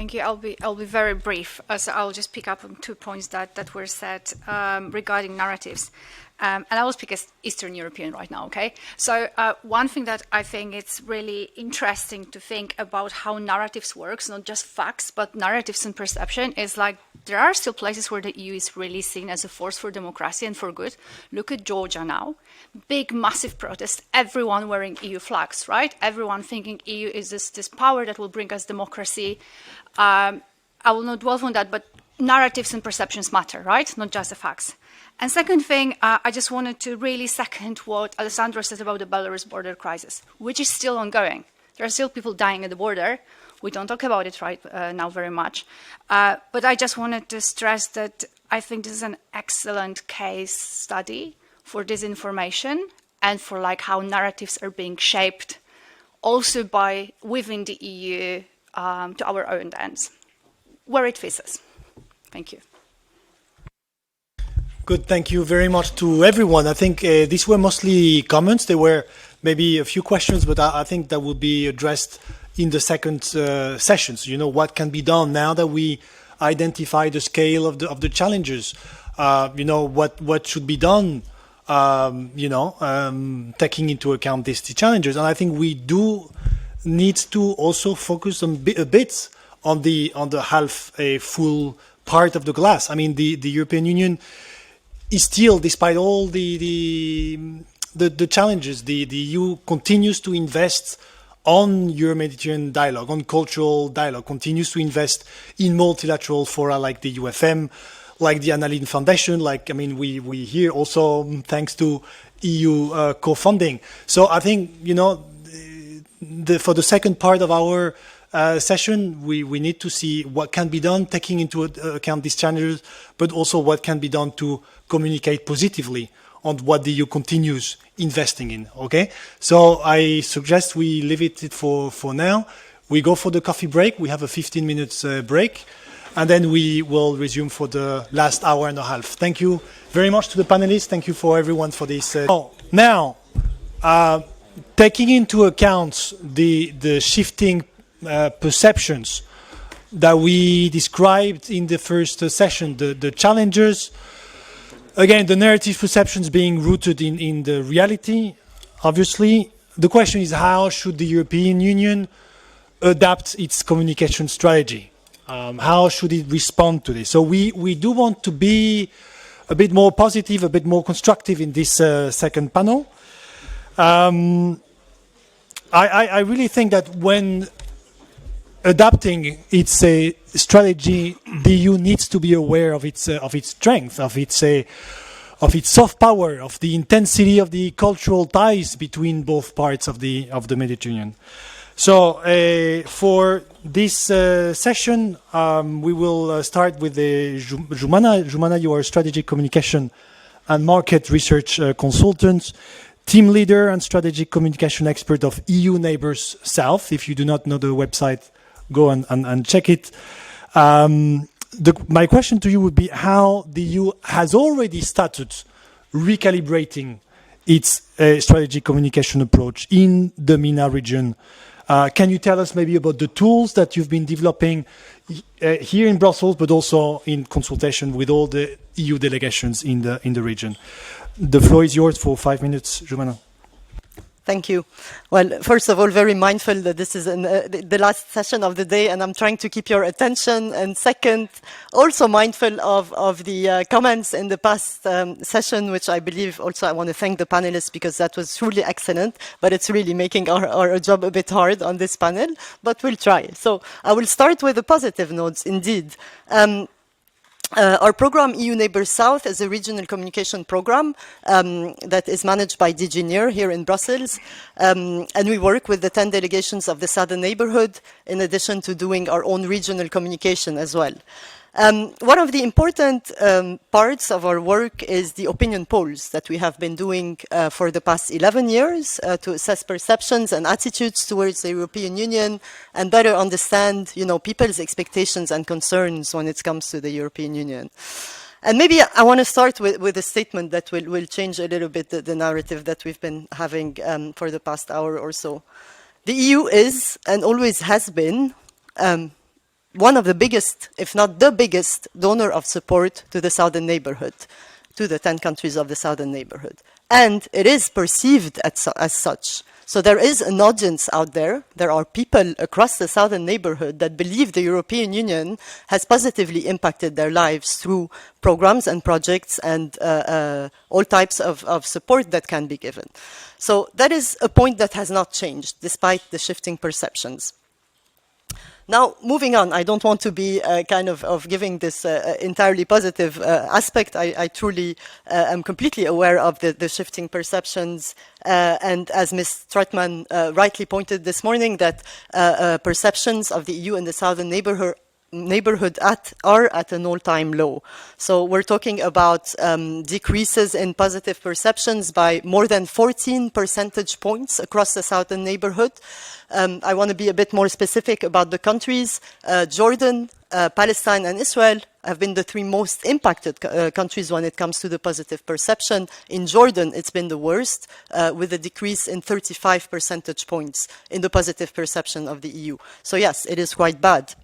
Thank you. I'll be very brief. So I'll just pick up on 2 points that were said regarding narratives. And I will speak as Eastern European right now, okay? So one thing that I think it's really interesting to think about how narratives works, not just facts, but narratives and perception, is like there are still places where the EU is really seen as a force for democracy and for good. Look at Georgia now. Big, massive protest, everyone wearing EU flags, right? Everyone thinking EU is this power that will bring us democracy. I will not dwell on that, but narratives and perceptions matter, right? Not just the facts. And second thing, I just wanted to really second what Alessandro said about the Belarus border crisis, which is still ongoing. There are still people dying at the border. We don't talk about it right now very much. But I just wanted to stress that I think this is an excellent case study for disinformation and for like how narratives are being shaped also by within the EU to our own ends, where it fits us. Thank you. Good, thank you very much to everyone. I think these were mostly comments. There were maybe a few questions, but I think that will be addressed in the second sessions. You know, what can be done now that we identify the scale of the challenges? You know, what should be done, taking into account these challenges. And I think we do need to also focus a bit on the half full part of the glass. I mean, the European Union is still, despite all the challenges, the EU continues to invest on Euro-Mediterranean dialogue, on cultural dialogue, continues to invest in multilateral fora like the UFM, like the Annalene Foundation, we hear also thanks to EU co-funding. So I think, for the second part of our session, we need to see what can be done, taking into account these challenges, but also what can be done to communicate positively on what the EU continues investing in, okay? So I suggest we leave it for now. We go for the coffee break. We have a 15 minutes break, and then we will resume for the last hour and a half. Thank you very much to the panelists. Thank you for everyone for this. Now, taking into account the shifting perceptions that we described in the first session, the challenges, again, the narrative perceptions being rooted in the reality, obviously. The question is, how should the European Union adapt its communication strategy? How should it respond to this? So we do want to be a bit more positive, a bit more constructive in this second panel. I really think that when adapting its strategy, the EU needs to be aware of its strength, of its soft power, of the intensity of the cultural ties between both parts of the Mediterranean. So for this session, we will start with Jumana. Jumana, you are a strategic communication and market research consultant, team leader and strategic communication expert of EU Neighbours South. If you do not know the website, go and check it. My question to you would be how the EU has already started recalibrating its strategic communication approach in the MENA region. Can you tell us maybe about the tools that you've been developing here in Brussels, but also in consultation with all the EU delegations in the region? The floor is yours for 5 minutes, Jumana. Thank you. Well, first of all, very mindful that this is the last session of the day and I'm trying to keep your attention. And second, also mindful of the comments in the past session, which I believe also I want to thank the panelists because that was truly excellent, but it's really making our job a bit hard on this panel, but we'll try. So I will start with the positive notes, indeed. Our program, EU Neighbours South, is a regional communication program that is managed by DG NEAR here in Brussels. And we work with the 10 delegations of the southern neighbourhood, in addition to doing our own regional communication as well. One of the important parts of our work is the opinion polls that we have been doing for the past 11 years to assess perceptions and attitudes towards the European Union and better understand, people's expectations and concerns when it comes to the European Union. And maybe I want to start with a statement that will change a little bit the narrative that we've been having for the past hour or so. The EU is, and always has been, one of the biggest, if not the biggest, donor of support to the southern neighborhood, to the 10 countries of the southern neighborhood. And it is perceived as such. So there is an audience out there. There are people across the southern neighborhood that believe the European Union has positively impacted their lives through programs and projects and all types of support that can be given. So that is a point that has not changed despite the shifting perceptions. Now, moving on, I don't want to be kind of giving this entirely positive aspect. I truly am completely aware of the shifting perceptions. And as Ms. Stratman rightly pointed this morning, that perceptions of the EU in the southern neighborhood are at an all-time low. So we're talking about decreases in positive perceptions by more than 14 percentage points across the southern neighborhood. I want to be a bit more specific about the countries. Jordan, Palestine, and Israel have been the three most impacted countries when it comes to the positive perception. In Jordan, it's been the worst, with a decrease in 35 percentage points in the positive perception of the EU. So yes, it is quite bad.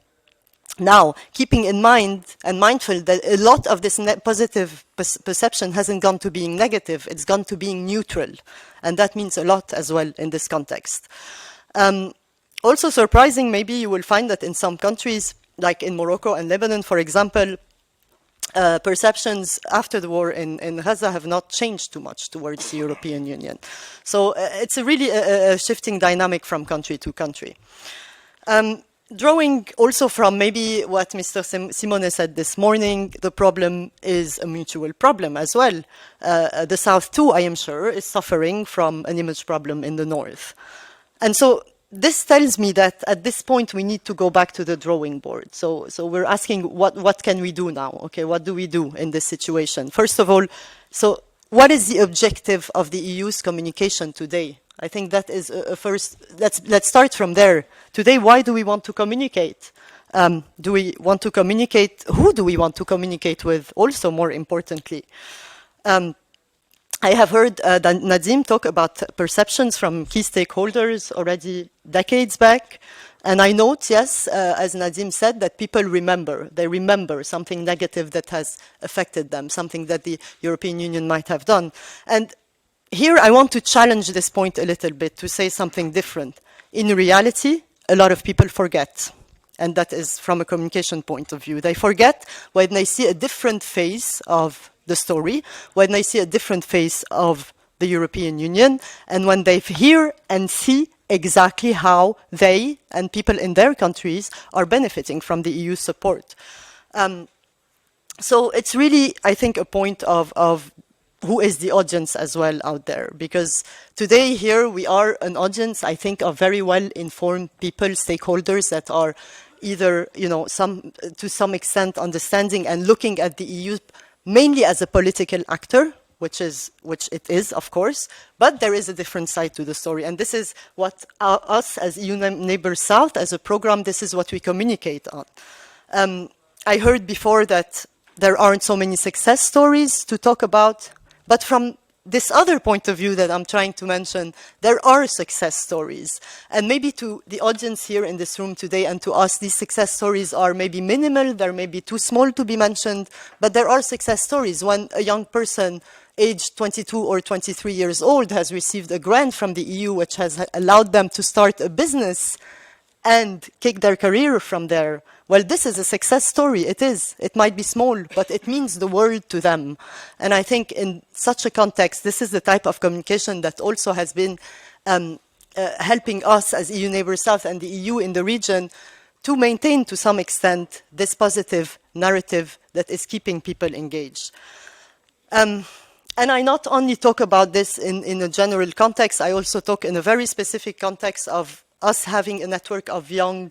Now, keeping in mind and mindful that a lot of this positive perception hasn't gone to being negative, it's gone to being neutral. And that means a lot as well in this context. Also surprising, maybe you will find that in some countries, like in Morocco and Lebanon, for example, perceptions after the war in Gaza have not changed too much towards the European Union. So it's really a shifting dynamic from country to country. Drawing also from maybe what Mr. Simone said this morning, the problem is a mutual problem as well. The South too, I am sure, is suffering from an image problem in the North. And so this tells me that at this point we need to go back to the drawing board. So we're asking what can we do now? Okay, what do we do in this situation? First of all, so what is the objective of the EU's communication today? I think that is a first, let's start from there. Today, why do we want to communicate? Do we want to communicate? Who do we want to communicate with? Also, more importantly, I have heard Nadim talk about perceptions from key stakeholders already decades back. And I note, yes, as Nadim said, that people remember. They remember something negative that has affected them, something that the European Union might have done. And here I want to challenge this point a little bit, to say something different. In reality, a lot of people forget. And that is from a communication point of view. They forget when they see a different face of the story, when they see a different face of the European Union, and when they hear and see exactly how they and people in their countries are benefiting from the EU support. So it's really, I think, a point of who is the audience as well out there. Because today here we are an audience, I think, of very well-informed people, stakeholders that are either, to some extent understanding and looking at the EU mainly as a political actor, which it is, of course, but there is a different side to the story. And this is what us as EU Neighbours South, as a program, this is what we communicate on. I heard before that there aren't so many success stories to talk about, but from this other point of view that I'm trying to mention, there are success stories. And maybe to the audience here in this room today and to us, these success stories are maybe minimal, they're maybe too small to be mentioned, but there are success stories. When a young person aged 22 or 23 years old has received a grant from the EU, which has allowed them to start a business and kick their career from there. Well, this is a success story. It is. It might be small, but it means the world to them. And I think in such a context, this is the type of communication that also has been helping us as EU Neighbours South and the EU in the region to maintain, to some extent, this positive narrative that is keeping people engaged. And I not only talk about this in a general context, I also talk in a very specific context of us having a network of young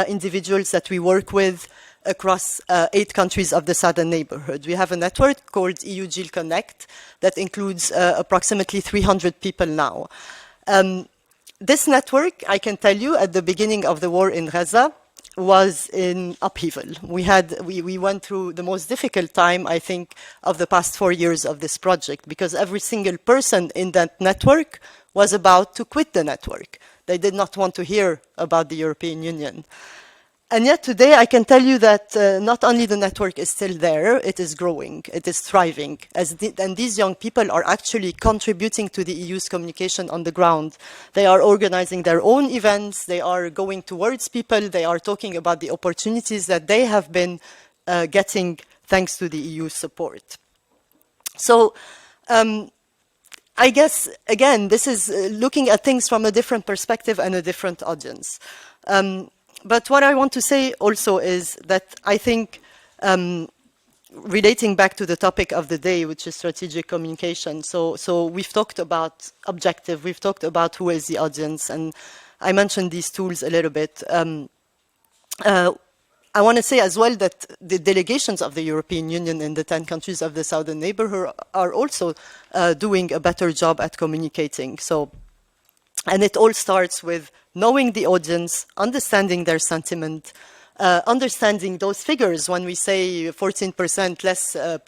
individuals that we work with across 8 countries of the southern neighborhood. We have a network called EU GIL Connect that includes approximately 300 people now. This network, I can tell you, at the beginning of the war in Gaza, was in upheaval. We went through the most difficult time, I think, of the past 4 years of this project, because every single person in that network was about to quit the network. They did not want to hear about the European Union. And yet today I can tell you that not only the network is still there, it is growing, it is thriving. And these young people are actually contributing to the EU's communication on the ground. They are organizing their own events, they are going towards people, they are talking about the opportunities that they have been getting thanks to the EU support. So I guess, again, this is looking at things from a different perspective and a different audience. But what I want to say also is that I think, relating back to the topic of the day, which is strategic communication, so we've talked about objective, we've talked about who is the audience, and I mentioned these tools a little bit. I want to say as well that the delegations of the European Union in the 10 countries of the southern neighborhood are also doing a better job at communicating. So, and it all starts with knowing the audience, understanding their sentiment, understanding those figures when we say 14% less, a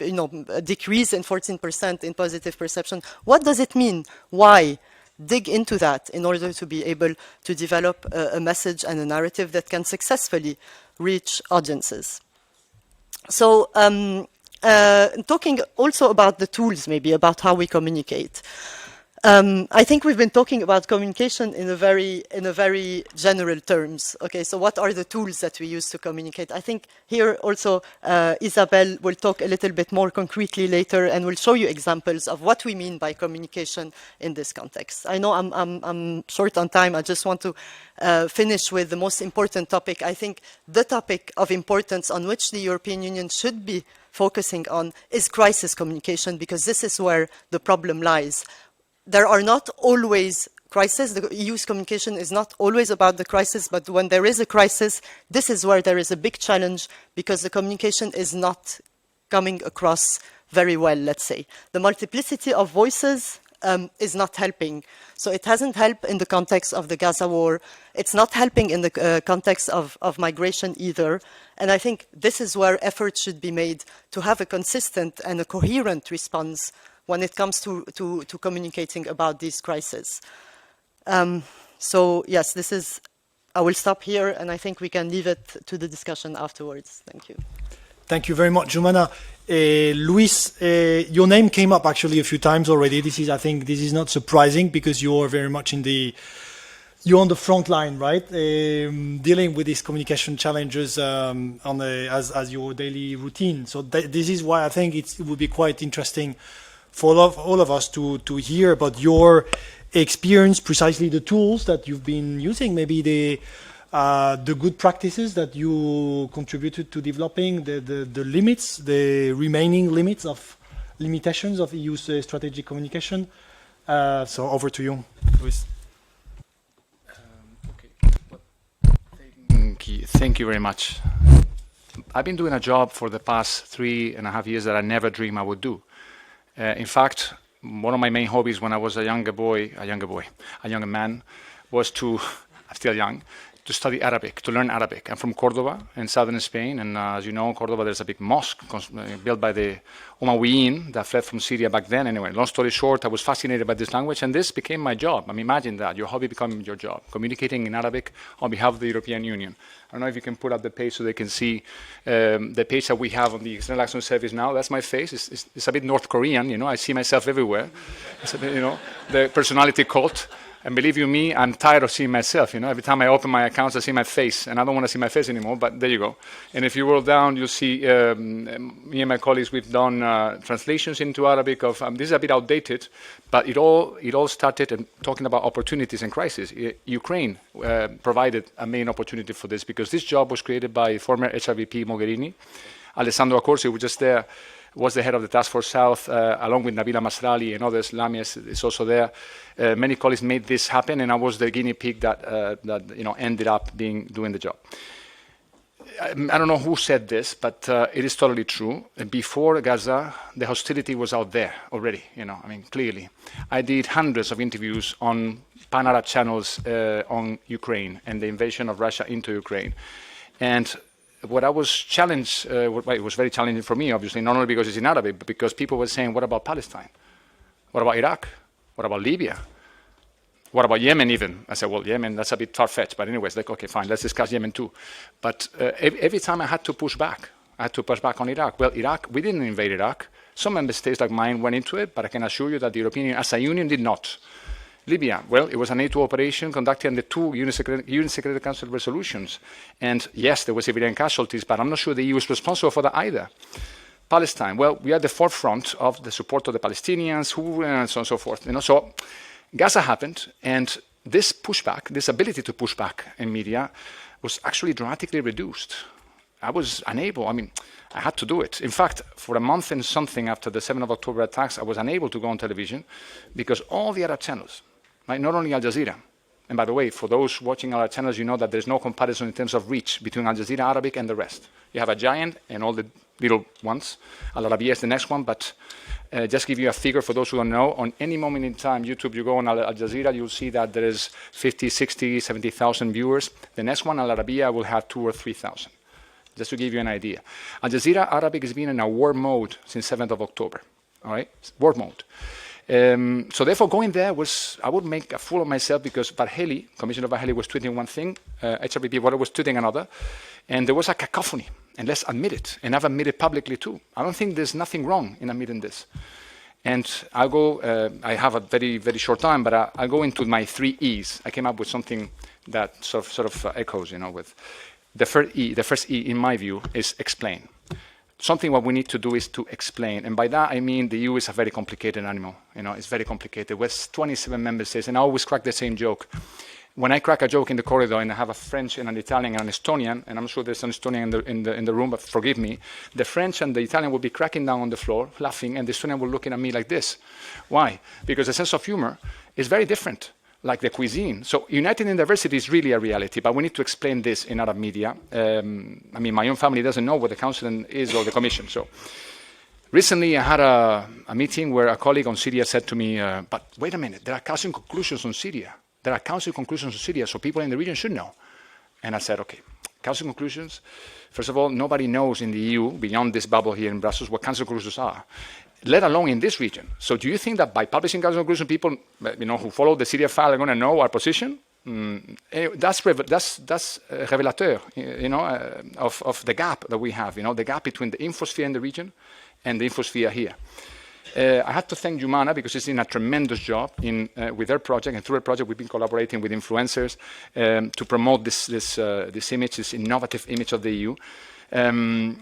decrease in 14% in positive perception. What does it mean? Why? Dig into that in order to be able to develop a message and a narrative that can successfully reach audiences. So talking also about the tools, maybe about how we communicate. I think we've been talking about communication in a very general terms. Okay, so what are the tools that we use to communicate? I think here also Isabel will talk a little bit more concretely later and will show you examples of what we mean by communication in this context. I know I'm short on time. I just want to finish with the most important topic. I think the topic of importance on which the European Union should be focusing on is crisis communication, because this is where the problem lies. There are not always crises. The EU's communication is not always about the crisis, but when there is a crisis, this is where there is a big challenge, because the communication is not coming across very well, let's say. The multiplicity of voices is not helping. So it hasn't helped in the context of the Gaza war. It's not helping in the context of migration either. And I think this is where efforts should be made to have a consistent and a coherent response when it comes to communicating about these crises. So yes, I will stop here, and I think we can leave it to the discussion afterwards. Thank you. Thank you very much, Jumana. Luis, your name came up actually a few times already. I think this is not surprising, because you are very much you're on the front line, right? Dealing with these communication challenges as your daily routine. So this is why I think it would be quite interesting for all of us to hear about your experience, precisely the tools that you've been using, maybe the good practices that you contributed to developing, the limits, the remaining limitations of EU's strategic communication. So over to you, Luis. Thank you very much. I've been doing a job for the past 3.5 years that I never dreamed I would do. In fact, one of my main hobbies when I was a younger man, was I'm still young, to study Arabic, to learn Arabic. I'm from Cordoba in southern Spain, and as you know, in Cordoba there's a big mosque built by the Umayyads that fled from Syria back then. Anyway, long story short, I was fascinated by this language, and this became my job. I mean, imagine that, your hobby becoming your job, communicating in Arabic on behalf of the European Union. I don't know if you can put up the page so they can see the page that we have on the External Action Service now. That's my face. It's a bit North Korean, you know. I see myself everywhere. It's a bit, the personality cult. And believe you me, I'm tired of seeing myself. Every time I open my accounts, I see my face, and I don't want to see my face anymore. But there you go. And if you roll down, you'll see me and my colleagues. We've done translations into Arabic of this is a bit outdated, but it all started talking about opportunities and crisis. Ukraine provided a main opportunity for this, because this job was created by former HRVP Mogherini. Alessandro Accorsi, who was just there, was the head of the Task Force South, along with Nabila Masrali and others. Lamias is also there. Many colleagues made this happen, and I was the guinea pig that ended up doing the job. I don't know who said this, but it is totally true. Before Gaza, the hostility was out there already. Clearly. I did hundreds of interviews on Pan-Arab channels on Ukraine and the invasion of Russia into Ukraine, and what I was challenged, it was very challenging for me, obviously, not only because it's in Arabic, but because people were saying, what about Palestine? What about Iraq? What about Libya? what about Yemen even? I said, well, Yemen, that's a bit far-fetched. But anyways, like, okay, fine, let's discuss Yemen too. But every time I had to push back. I had to push back on Iraq. Well, Iraq, we didn't invade Iraq. Some member states like mine went into it, but I can assure you that the European Union as a union did not. Libya, well, it was a NATO operation conducted under 2 UN Security Council resolutions. And yes, there were civilian casualties, but I'm not sure the EU is responsible for that either. Palestine, well, we are at the forefront of the support of the Palestinians, and so on and so forth. So Gaza happened, and this pushback, this ability to push back in media was actually dramatically reduced. I was unable, I had to do it. In fact, for a month and something after the 7th of October attacks, I was unable to go on television because all the Arab channels, right, not only Al Jazeera, and by the way, for those watching our channels, you know that there's no comparison in terms of reach between Al Jazeera Arabic and the rest. You have a giant and all the little ones. Al Arabiya is the next one, but just give you a figure for those who don't know, on any moment in time, YouTube, you go on Al Jazeera, you'll see that there is 50, 60, 70,000 viewers. The next one, Al Arabiya, will have 2,000 or 3,000. Just to give you an idea. Al Jazeera Arabic has been in a war mode since 7th of October, all right? War mode. So therefore, going there was, I would make a fool of myself because Barheli, Commissioner Barheli, was tweeting one thing, HRBP was tweeting another, and there was a cacophony, and let's admit it, and I've admitted publicly too. I don't think there's nothing wrong in admitting this. And I'll go, I have a very, very short time, but I'll go into my 3 E's. I came up with something that sort of echoes, with the first E, in my view, is explain. Something what we need to do is to explain. And by that, I mean the EU is a very complicated animal. It's very complicated. With 27 member states, and I always crack the same joke. When I crack a joke in the corridor and I have a French and an Italian and an Estonian, and I'm sure there's an Estonian in the room, but forgive me, the French and the Italian will be cracking down on the floor, laughing, and the Estonian will looking at me like this. Why? Because the sense of humor is very different, like the cuisine. So united in diversity is really a reality, but we need to explain this in Arab media. My own family doesn't know what the Council is or the Commission. So recently I had a meeting where a colleague on Syria said to me, but wait a minute, there are Council conclusions on Syria. There are Council conclusions on Syria, so people in the region should know. And I said, okay, Council conclusions. First of all, nobody knows in the EU, beyond this bubble here in Brussels, what Council conclusions are, let alone in this region. So do you think that by publishing Council conclusions, people who follow the Syria file are going to know our position? That's revelateur, of the gap that we have, the gap between the infosphere in the region and the infosphere here. I have to thank Jumana because she's doing a tremendous job with her project, and through her project we've been collaborating with influencers to promote this image, this innovative image of the EU. And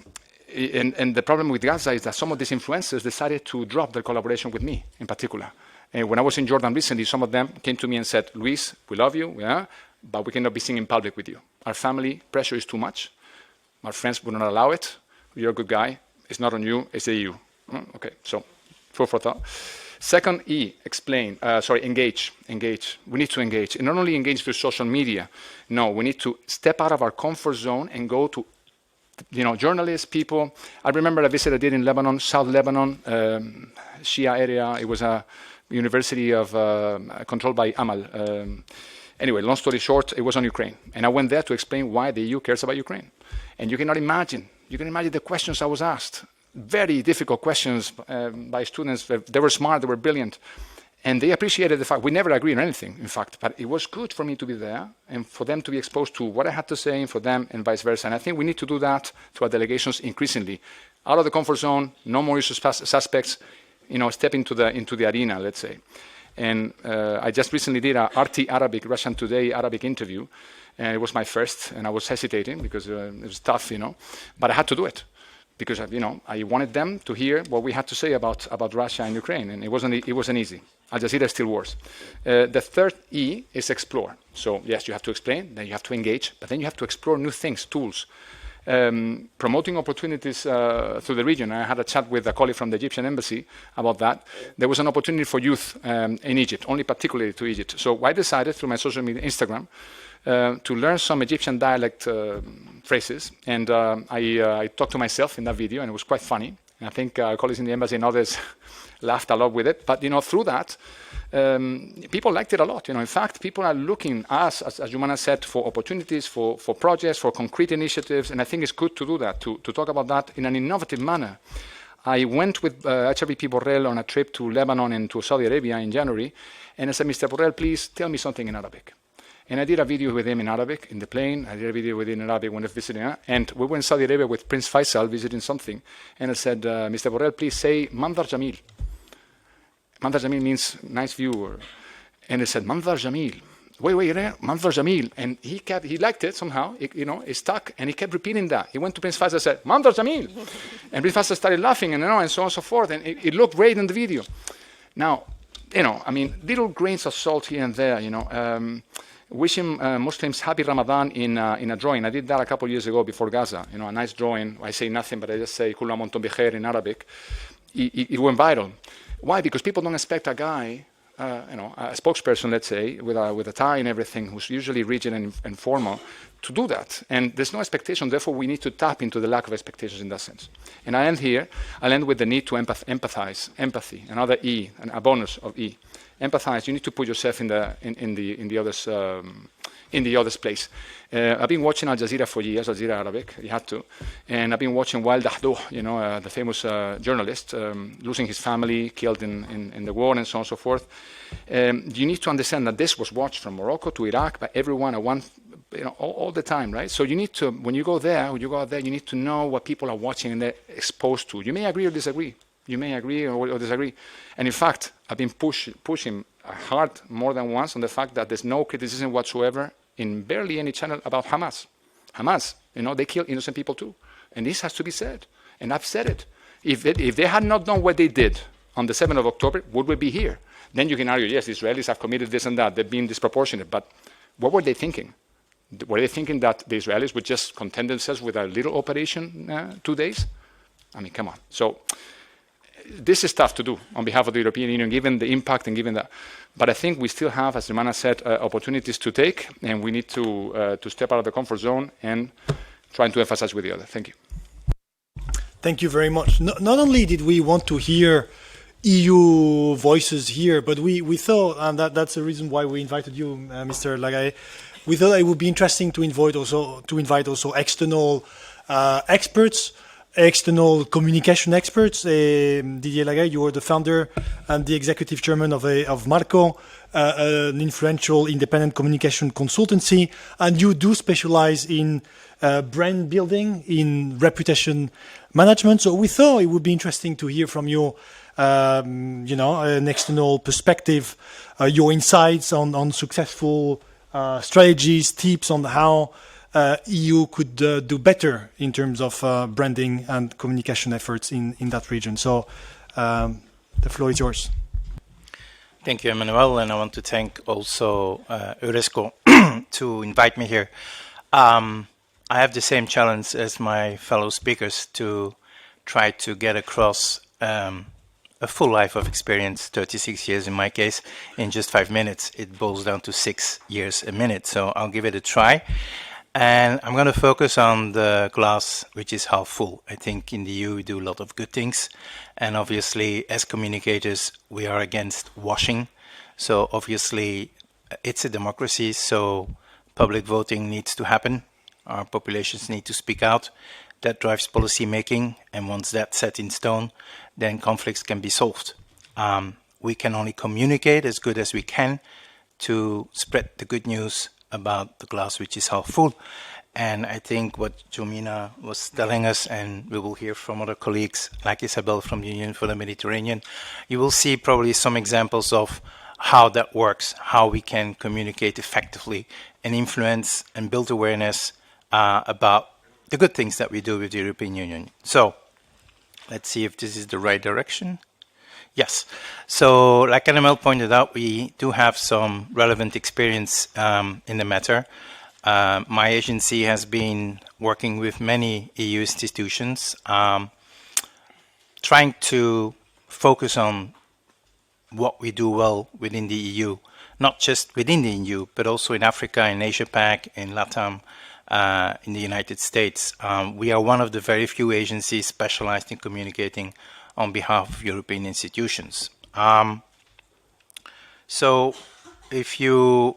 the problem with Gaza is that some of these influencers decided to drop their collaboration with me in particular. When I was in Jordan recently, some of them came to me and said, Luis, we love you, yeah, but we cannot be seen in public with you. Our family pressure is too much. Our friends would not allow it. You're a good guy. It's not on you, it's the EU. Okay, so food for thought. Second E, engage. We need to engage. And not only engage through social media. No, we need to step out of our comfort zone and go to journalists, people. I remember a visit I did in Lebanon, South Lebanon, Shia area. It was a university of controlled by Amal. Anyway, long story short, it was on Ukraine. And I went there to explain why the EU cares about Ukraine. And you can imagine the questions I was asked. Very difficult questions by students. They were smart, they were brilliant. And they appreciated the fact we never agreed on anything, in fact, but it was good for me to be there and for them to be exposed to what I had to say for them and vice versa. And I think we need to do that to our delegations increasingly. Out of the comfort zone, no more usual suspects, step into the arena, let's say. And I just recently did a RT Arabic, Russian Today Arabic interview, and it was my first, and I was hesitating because it was tough, but I had to do it. Because I wanted them to hear what we had to say about Russia and Ukraine, and it wasn't easy. Al Jazeera is still worse. The third E is explore. So yes, you have to explain, then you have to engage, but then you have to explore new things, tools, promoting opportunities through the region. I had a chat with a colleague from the Egyptian embassy about that. There was an opportunity for youth in Egypt, only particularly to Egypt. So I decided through my social media, Instagram, to learn some Egyptian dialect phrases, and I talked to myself in that video, and it was quite funny. And I think colleagues in the embassy and others laughed a lot with it. But through that, people liked it a lot. In fact, people are looking as Jumana said, for opportunities, for projects, for concrete initiatives, and I think it's good to do that, to talk about that in an innovative manner. I went with HRVP Borrell on a trip to Lebanon and to Saudi Arabia in January, and I said, Mr. Borrell, please tell me something in Arabic. And I did a video with him in Arabic in the plane. I did a video with him in Arabic when I was visiting. And we were in Saudi Arabia with Prince Faisal visiting something. And I said, Mr. Borrell, please say Mandar Jamil. Mandar Jamil means nice view. And he said, Mandar Jamil. Wait, Mandar Jamil. And he liked it somehow. It stuck. And he kept repeating that. He went to Prince Faisal and said, Mandar Jamil. And Prince Faisal started laughing and so on and so forth. And it looked great in the video. Now, little grains of salt here and there, wishing Muslims happy Ramadan in a drawing. I did that a couple of years ago before Gaza. A nice drawing. I say nothing, but I just say "Kullu aam antum bikhair" in Arabic. It went viral. Why? Because people don't expect a guy, a spokesperson, let's say, with a tie and everything, who's usually rigid and formal, to do that. And there's no expectation. Therefore, we need to tap into the lack of expectations in that sense. And I end here. I'll end with the need to empathize, empathy, another E, a bonus of E. Empathize. You need to put yourself in the other's place. I've been watching Al Jazeera for years, Al Jazeera Arabic. You had to, and I've been watching Wael Dahdouh, the famous journalist, losing his family, killed in the war, and so on and so forth. You need to understand that this was watched from Morocco to Iraq by everyone at one, all the time, right? So you need to, when you go there, you need to know what people are watching and they're exposed to. You may agree or disagree. You may agree or disagree. And in fact, I've been pushing hard more than once on the fact that there's no criticism whatsoever in barely any channel about Hamas. Hamas, they kill innocent people too. And this has to be said. And I've said it. If they had not done what they did on the 7th of October, would we be here? Then you can argue, yes, the Israelis have committed this and that. They've been disproportionate. But what were they thinking? Were they thinking that the Israelis would just content themselves with a little operation 2 days? I mean, come on. So this is tough to do on behalf of the European Union, given the impact and given that. But I think we still have, as Romana said, opportunities to take, and we need to step out of the comfort zone and try to emphasize with the other. Thank you. Thank you very much. Not only did we want to hear EU voices here, but we thought, and that's the reason why we invited you, Mr. Lagaye. We thought it would be interesting to invite also external experts, external communication experts. Didier Lagaye, you are the founder and the executive chairman of MARCO, an influential independent communication consultancy, and you do specialize in brand building, in reputation management. So we thought it would be interesting to hear from you, an external perspective, your insights on successful strategies, tips on how EU could do better in terms of branding and communication efforts in that region. So the floor is yours. Thank you, Emmanuel, and I want to thank also EuroMeSCo to invite me here. I have the same challenge as my fellow speakers to try to get across a full life of experience, 36 years in my case, in just 5 minutes. It boils down to 6 years a minute, so I'll give it a try. And I'm going to focus on the glass, which is half full. I think in the EU we do a lot of good things. And obviously, as communicators, we are against washing. So obviously, it's a democracy, so public voting needs to happen. Our populations need to speak out. That drives policy making. And once that's set in stone, then conflicts can be solved. We can only communicate as good as we can to spread the good news about the glass which is half full. And I think what Jomina was telling us, and we will hear from other colleagues like Isabel from the Union for the Mediterranean, you will see probably some examples of how that works, how we can communicate effectively and influence and build awareness about the good things that we do with the European Union. So let's see if this is the right direction. Yes. So like Annabelle pointed out, we do have some relevant experience in the matter. My agency has been working with many EU institutions, trying to focus on what we do well within the EU, not just within the EU, but also in Africa, in Asia-Pac, in LATAM, in the United States. We are one of the very few agencies specialized in communicating on behalf of European institutions. So if you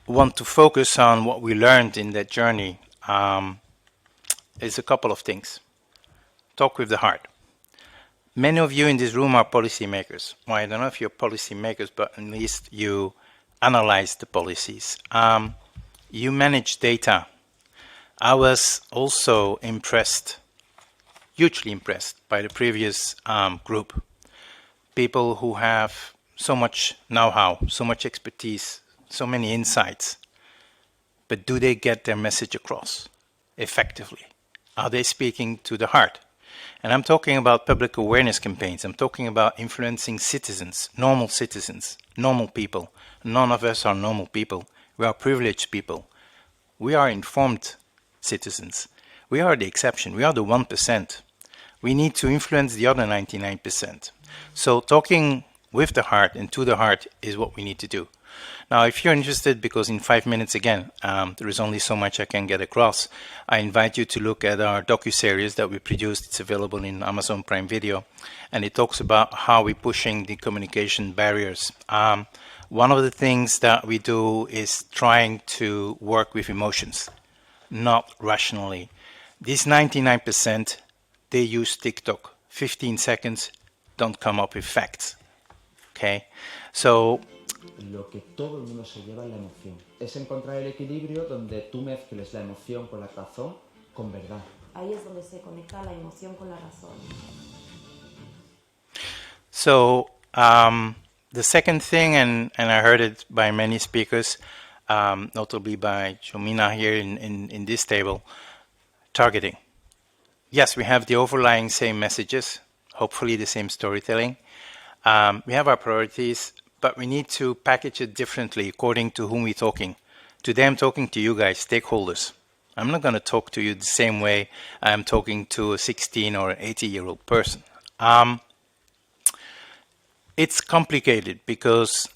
want to focus on what we learned in that journey, is a couple of things. talk with the heart. Many of you in this room are policymakers. Well, I don't know if you're policymakers, but at least you analyze the policies. You manage data. I was also impressed, hugely impressed, by the previous group. People who have so much know-how, so much expertise, so many insights. But do they get their message across effectively? Are they speaking to the heart? And I'm talking about public awareness campaigns. I'm talking about influencing citizens, normal people. None of us are normal people. We are privileged people. We are informed citizens. We are the exception. We are the 1%. We need to influence the other 99%. So talking with the heart and to the heart is what we need to do. Now, if you're interested, because in 5 minutes, again, there is only so much I can get across, I invite you to look at our docuseries that we produced. It's available in Amazon Prime Video, and it talks about how we're pushing the communication barriers. One of the things that we do is trying to work with emotions, not rationally. These 99%, they use TikTok. 15 seconds, don't come up with facts. Okay? So lo que todo el mundo se lleva es la emoción. Es encontrar el equilibrio donde tú mezcles la emoción con la razón con verdad. Ahí es donde se conecta la emoción con la razón. So the second thing, and I heard it by many speakers, notably by Jomina here in this table, targeting. Yes, we have the overlying same messages, hopefully the same storytelling. We have our priorities, but we need to package it differently according to whom we're talking. Today I'm talking to you guys, stakeholders. I'm not going to talk to you the same way I'm talking to a 16 or 80-year-old person. It's complicated because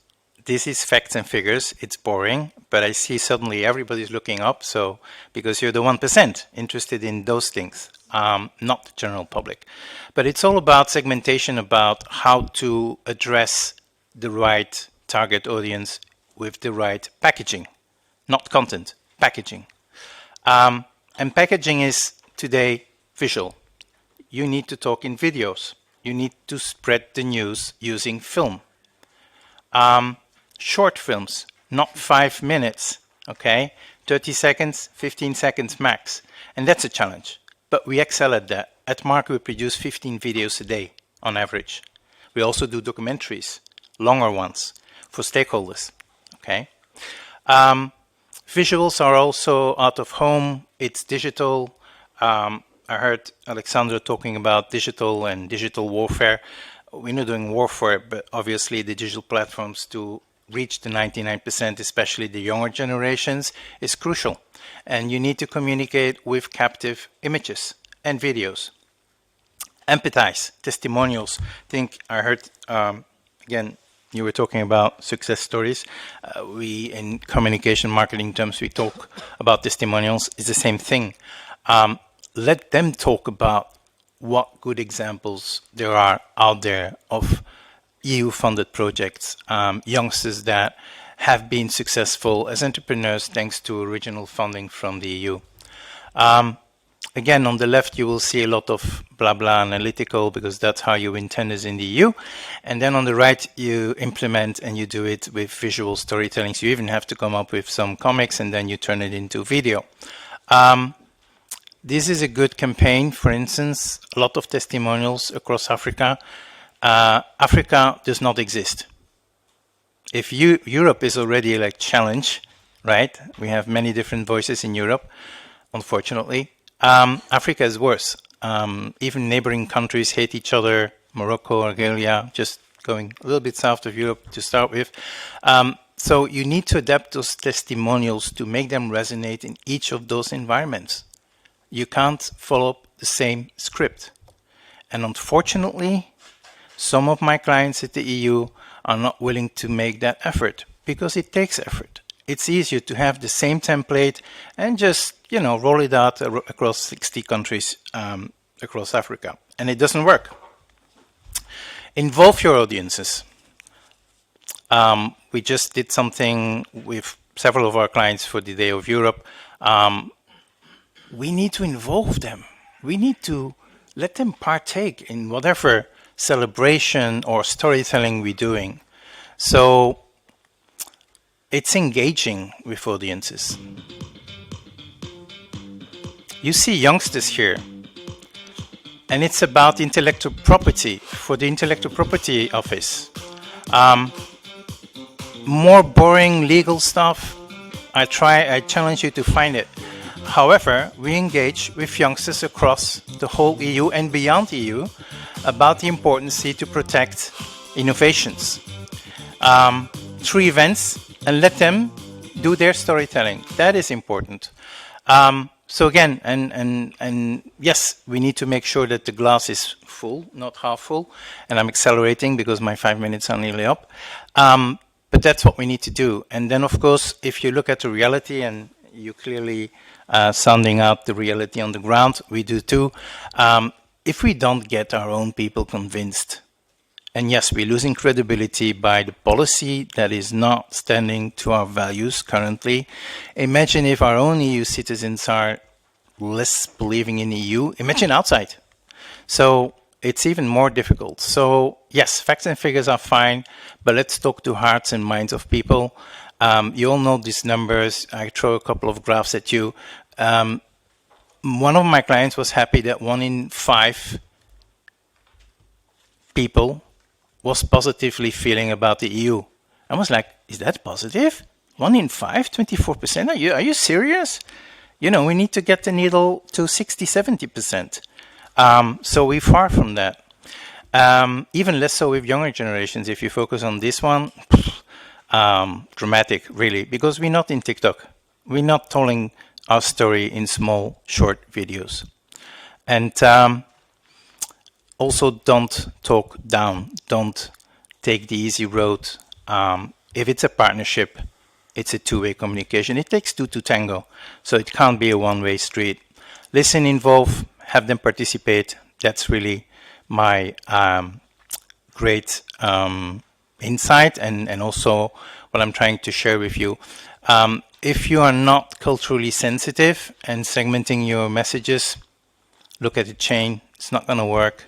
this is facts and figures. It's boring, but I see suddenly everybody's looking up. So because you're the 1% interested in those things, not the general public. But it's all about segmentation, about how to address the right target audience with the right packaging, not content, packaging. And packaging is today visual. You need to talk in videos. You need to spread the news using film. Short films, not 5 minutes, okay? 30 seconds, 15 seconds max. And that's a challenge. But we excel at that. At Mark, we produce 15 videos a day on average. We also do documentaries, longer ones, for stakeholders, okay? Visuals are also out of home. It's digital. I heard Alexandra talking about digital and digital warfare. We're not doing warfare, but obviously the digital platforms to reach the 99%, especially the younger generations, is crucial. And you need to communicate with captive images and videos. Empathize, testimonials. I think I heard, again, you were talking about success stories. We, in communication marketing terms, we talk about testimonials. It's the same thing. Let them talk about what good examples there are out there of EU-funded projects, youngsters that have been successful as entrepreneurs thanks to original funding from the EU. Again, on the left, you will see a lot of blah, blah, analytical, because that's how you win tenders in the EU. And then on the right, you implement and you do it with visual storytelling. So you even have to come up with some comics and then you turn it into video. This is a good campaign. For instance, a lot of testimonials across Africa. Africa does not exist. If Europe is already like challenge, right? We have many different voices in Europe, unfortunately. Africa is worse. Even neighboring countries hate each other. Morocco, Algeria, just going a little bit south of Europe to start with. So you need to adapt those testimonials to make them resonate in each of those environments. You can't follow the same script. And unfortunately, some of my clients at the EU are not willing to make that effort because it takes effort. It's easier to have the same template and just, roll it out across 60 countries across Africa. And it doesn't work. Involve your audiences. We just did something with several of our clients for the Day of Europe. We need to involve them. We need to let them partake in whatever celebration or storytelling we're doing. So it's engaging with audiences. You see youngsters here, and it's about intellectual property for the Intellectual Property Office. More boring legal stuff, I challenge you to find it. However, we engage with youngsters across the whole EU and beyond EU about the importance to protect innovations. 3 events, and let them do their storytelling. That is important. So again, and yes, we need to make sure that the glass is full, not half full. And I'm accelerating because my 5 minutes are nearly up. But that's what we need to do. And then, of course, if you look at the reality, and you clearly sounding out the reality on the ground, we do too. If we don't get our own people convinced, and yes, we're losing credibility by the policy that is not standing to our values currently. Imagine if our own EU citizens are less believing in EU. Imagine outside. So it's even more difficult. So yes, facts and figures are fine, but let's talk to hearts and minds of people. You all know these numbers. I throw a couple of graphs at you. One of my clients was happy that 1 in 5 people was positively feeling about the EU. I was like, is that positive? 1 in 5, 24%? Are you serious? You know, we need to get the needle to 60, 70%. So we're far from that. Even less so with younger generations. If you focus on this one, dramatic, really, because we're not in TikTok. We're not telling our story in small, short videos. And also, don't talk down. Don't take the easy road. If it's a partnership, it's a two-way communication. It takes 2 to tango, so it can't be a one-way street. Listen, involve, have them participate. That's really my great insight, and also what I'm trying to share with you. If you are not culturally sensitive and segmenting your messages, look at the chain. It's not going to work.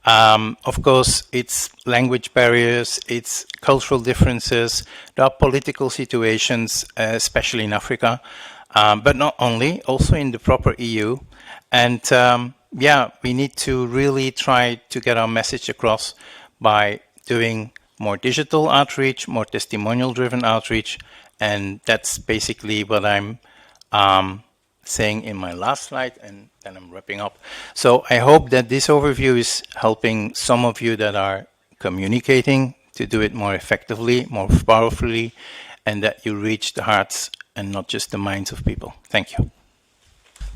Of course, it's language barriers, it's cultural differences. There are political situations, especially in Africa, but not only, also in the proper EU. And yeah, we need to really try to get our message across by doing more digital outreach, more testimonial-driven outreach, and that's basically what I'm saying in my last slide, and then I'm wrapping up. So I hope that this overview is helping some of you that are communicating to do it more effectively, more powerfully, and that you reach the hearts and not just the minds of people. Thank you.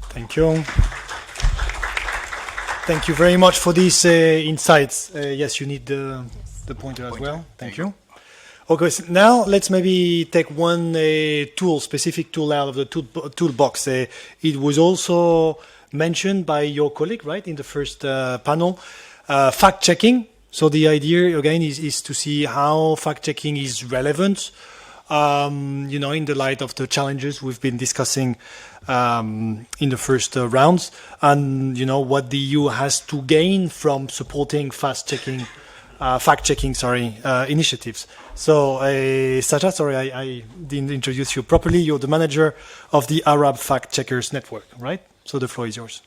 Thank you. Thank you very much for these insights. Yes, you need the pointer as well. Thank you. Okay, so now let's maybe take one specific tool out of the toolbox. It was also mentioned by your colleague, right, in the first panel, fact-checking. So the idea, again, is to see how fact-checking is relevant, you know, in the light of the challenges we've been discussing in the first rounds, and, you know, what the EU has to gain from supporting fact-checking initiatives. So, Saja, sorry, I didn't introduce you properly. You're the manager of the Arab Fact Checkers Network, right? So the floor is yours.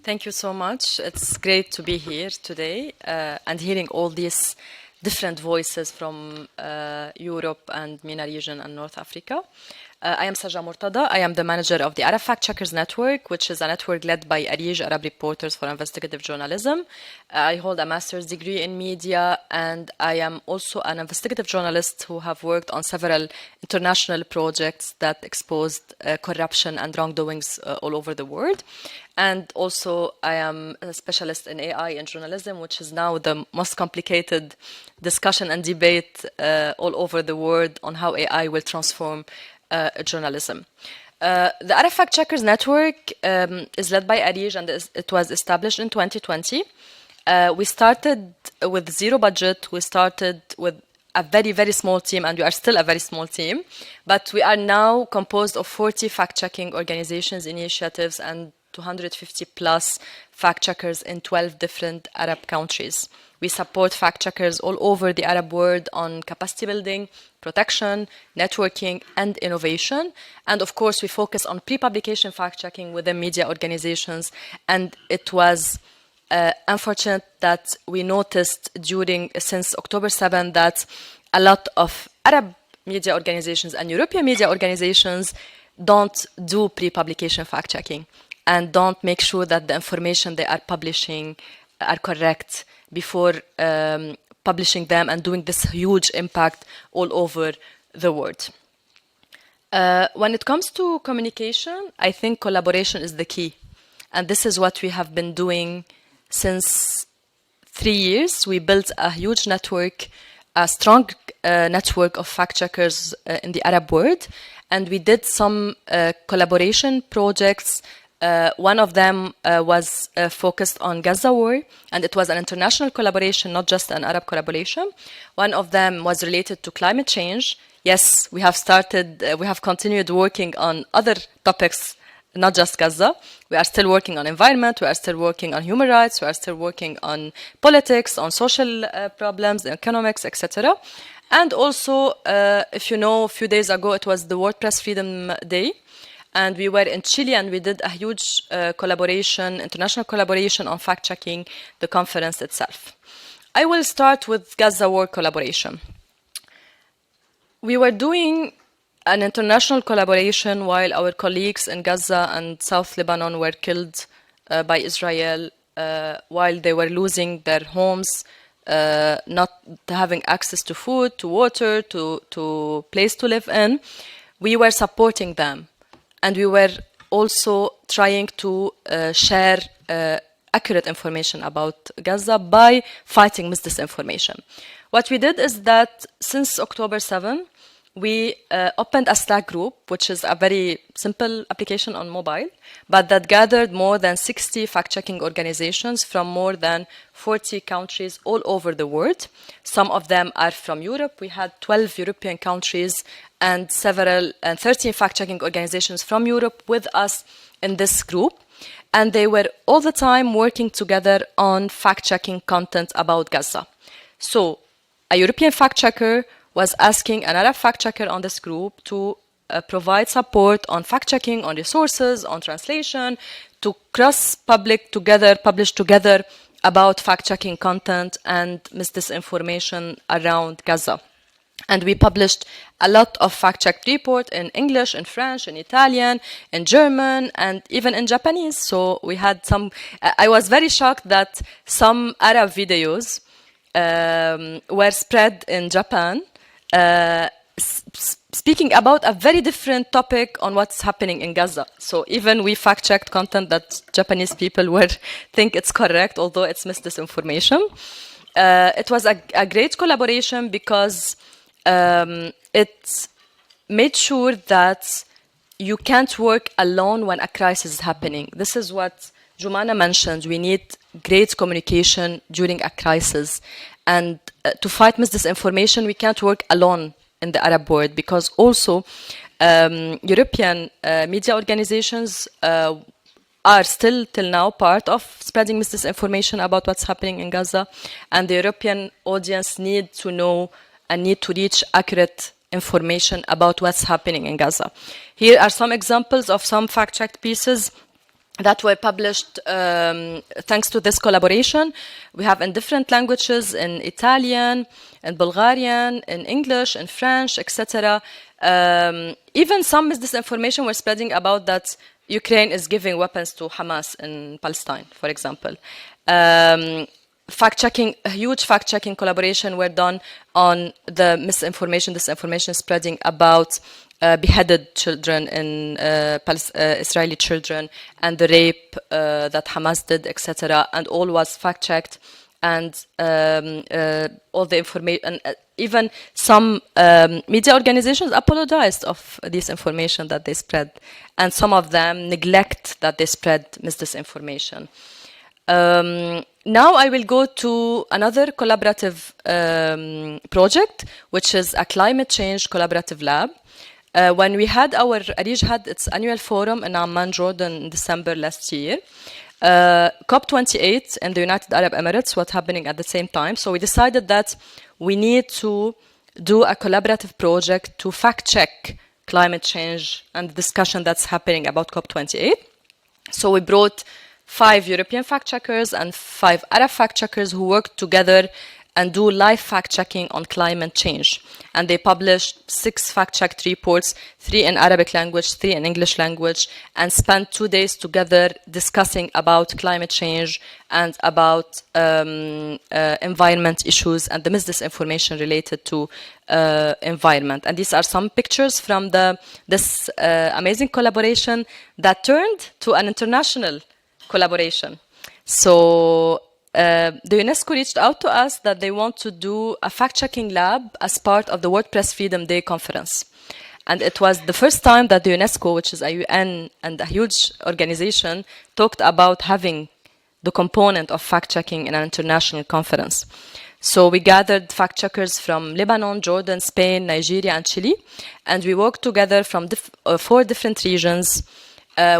Thank you so much. It's great to be here today and hearing all these different voices from Europe and MENA region and North Africa. I am Saja Murtada. I am the manager of the Arab Fact Checkers Network, which is a network led by Arij Arab Reporters for Investigative Journalism. I hold a master's degree in media, and I am also an investigative journalist who have worked on several international projects that exposed corruption and wrongdoings all over the world. And also, I am a specialist in AI and journalism, which is now the most complicated discussion and debate all over the world on how AI will transform journalism. The Arab Fact Checkers Network is led by Arij, and it was established in 2020. We started with zero budget. We started with a very, very small team, and we are still a very small team. But we are now composed of 40 fact-checking organizations, initiatives, and 250 plus fact checkers in 12 different Arab countries. We support fact checkers all over the Arab world on capacity building, protection, networking, and innovation. And of course, we focus on pre-publication fact checking within media organizations. And it was unfortunate that we noticed since October 7 that a lot of Arab media organizations and European media organizations don't do pre-publication fact checking and don't make sure that the information they are publishing are correct before publishing them and doing this huge impact all over the world. When it comes to communication, I think collaboration is the key. And this is what we have been doing since 3 years. We built a huge network, a strong network of fact checkers in the Arab world. And we did some collaboration projects. One of them was focused on Gaza war, and it was an international collaboration, not just an Arab collaboration. One of them was related to climate change. Yes, we have continued working on other topics, not just Gaza. We are still working on environment, we are still working on human rights, we are still working on politics, on social problems, economics, etc. And also, if you know, a few days ago, it was the World Press Freedom Day. And we were in Chile and we did a huge international collaboration on fact-checking the conference itself. I will start with Gaza war collaboration. We were doing an international collaboration while our colleagues in Gaza and South Lebanon were killed by Israel, while they were losing their homes, not having access to food, to water, to place to live in. We were supporting them. And we were also trying to share accurate information about Gaza by fighting misinformation. What we did is that since October 7, we opened a Slack group, which is a very simple application on mobile, but that gathered more than 60 fact-checking organizations from more than 40 countries all over the world. Some of them are from Europe. We had 12 European countries and 13 fact-checking organizations from Europe with us in this group. And they were all the time working together on fact-checking content about Gaza. So a European fact-checker was asking another fact-checker on this group to provide support on fact-checking, on resources, on translation, to publish together about fact-checking content and misinformation around Gaza. And we published a lot of fact-checked reports in English, in French, in Italian, in German, and even in Japanese. So we had I was very shocked that some Arab videos were spread in Japan, speaking about a very different topic on what's happening in Gaza. So even we fact-checked content that Japanese people think it's correct, although it's misinformation. It was a great collaboration because it made sure that you can't work alone when a crisis is happening. This is what Jumana mentioned. We need great communication during a crisis. And to fight misinformation, we can't work alone in the Arab world because also European media organizations are still till now part of spreading misinformation about what's happening in Gaza. And the European audience need to know and need to reach accurate information about what's happening in Gaza. Here are some examples of some fact-checked pieces that were published thanks to this collaboration. We have in different languages, in Italian, in Bulgarian, in English, in French, etc. Even some misinformation were spreading about that Ukraine is giving weapons to Hamas in Palestine, for example. Fact-checking, a huge fact-checking collaboration were done on the disinformation spreading about beheaded children and Israeli children and the rape that Hamas did, etc. And all was fact-checked, and all the information, even some media organizations apologized of this information that they spread, and some of them neglect that they spread misinformation. Now I will go to another collaborative project, which is a climate change collaborative lab. When we had Arij had its annual forum in Amman, Jordan in December last year, COP28 in the United Arab Emirates was happening at the same time. So we decided that we need to do a collaborative project to fact-check climate change and the discussion that's happening about COP28. So we brought 5 European fact-checkers and 5 Arab fact-checkers who worked together and do live fact-checking on climate change. And they published 6 fact-checked reports, 3 in Arabic language, 3 in English language, and spent 2 days together discussing about climate change and about environment issues and the misinformation related to environment. And these are some pictures from this amazing collaboration that turned to an international collaboration. So the UNESCO reached out to us that they want to do a fact-checking lab as part of the World Press Freedom Day conference. And it was the first time that the UNESCO, which is a UN and a huge organization, talked about having the component of fact-checking in an international conference. So we gathered fact-checkers from Lebanon, Jordan, Spain, Nigeria, and Chile, and we worked together from 4 different regions.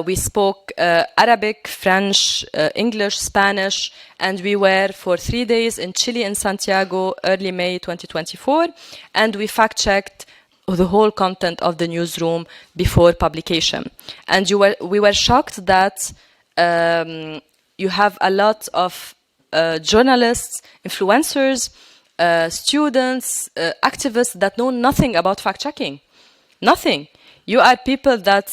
We spoke Arabic, French, English, Spanish, and we were for 3 days in Chile in Santiago, early May 2024, and we fact-checked the whole content of the newsroom before publication. And we were shocked that you have a lot of journalists, influencers, students, activists that know nothing about fact-checking. Nothing. You are people that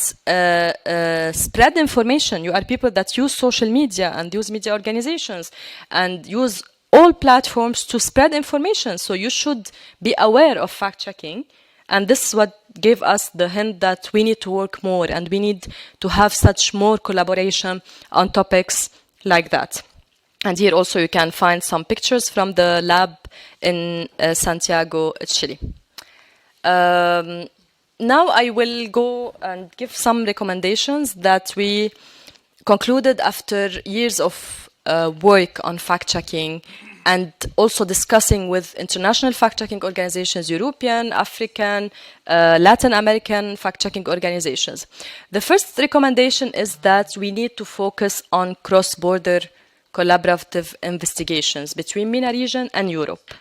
spread information. You are people that use social media and use media organizations and use all platforms to spread information. So you should be aware of fact-checking. And this is what gave us the hint that we need to work more and we need to have such more collaboration on topics like that. And here also you can find some pictures from the lab in Santiago, Chile. Now I will go and give some recommendations that we concluded after years of work on fact-checking and also discussing with international fact-checking organizations, European, African, Latin American fact-checking organizations. The first recommendation is that we need to focus on cross-border collaborative investigations between MENA region and Europe.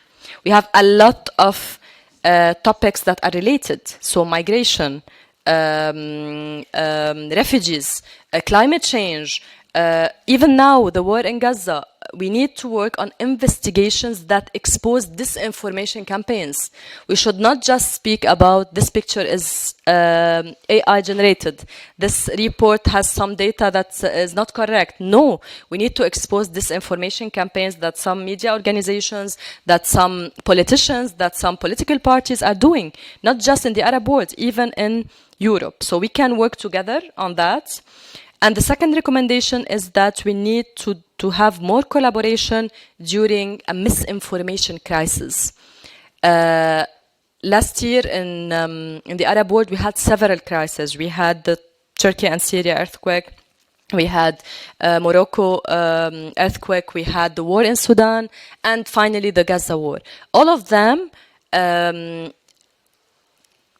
We have a lot of topics that are related, so migration, refugees, climate change, even now the war in Gaza. We need to work on investigations that expose disinformation campaigns. We should not just speak about this picture is AI generated. This report has some data that is not correct. No, we need to expose disinformation campaigns that some media organizations, that some politicians, that some political parties are doing, not just in the Arab world, even in Europe. So we can work together on that. And the second recommendation is that we need to have more collaboration during a misinformation crisis. Last year in the Arab world, we had several crises. We had the Turkey and Syria earthquake. We had Morocco earthquake. We had the war in Sudan. And finally, the Gaza war. All of them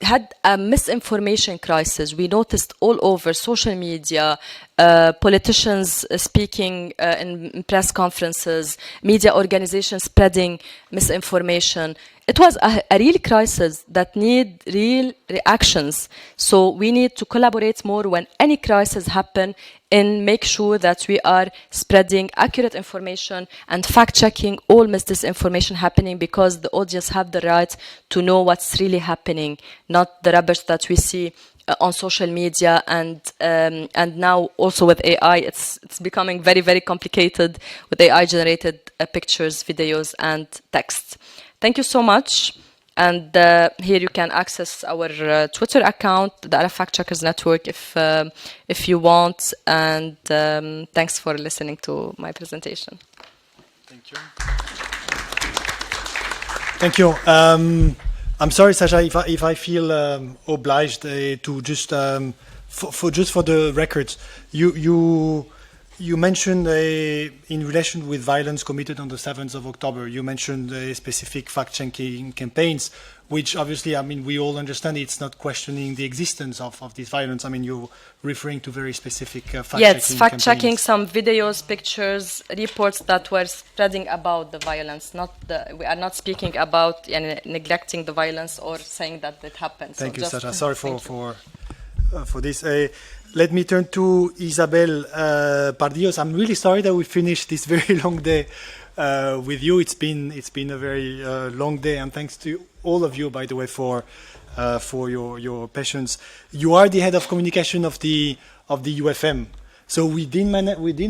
had a misinformation crisis. We noticed all over social media, politicians speaking in press conferences, media organizations spreading misinformation. It was a real crisis that need real reactions. So we need to collaborate more when any crisis happen and make sure that we are spreading accurate information and fact-checking all misinformation happening, because the audience have the right to know what's really happening, not the rubbish that we see on social media. And now also with AI, it's becoming very, very complicated with AI-generated pictures, videos, and text. Thank you so much. And here you can access our Twitter account, the Arab Fact Checkers Network, if you want. And thanks for listening to my presentation. Thank you. Thank you. I'm sorry, Sasha, if I feel obliged to just for the records, you You mentioned in relation with violence committed on the 7th of October, you mentioned specific fact-checking campaigns, which obviously, I mean, we all understand it's not questioning the existence of this violence. I mean, you're referring to very specific fact-checking Yes, fact-checking campaigns. some videos, pictures, reports that were spreading about the violence. We are not speaking about neglecting the violence or saying that it happened. Thank so you, just Sasha. Sorry for this. Let me turn to Isabel Pardillos. I'm really sorry that we finished this very long day with you. It's been a very long day, and thanks to all of you, by the way, for your patience. You are the head of communication of the UFM, so we didn't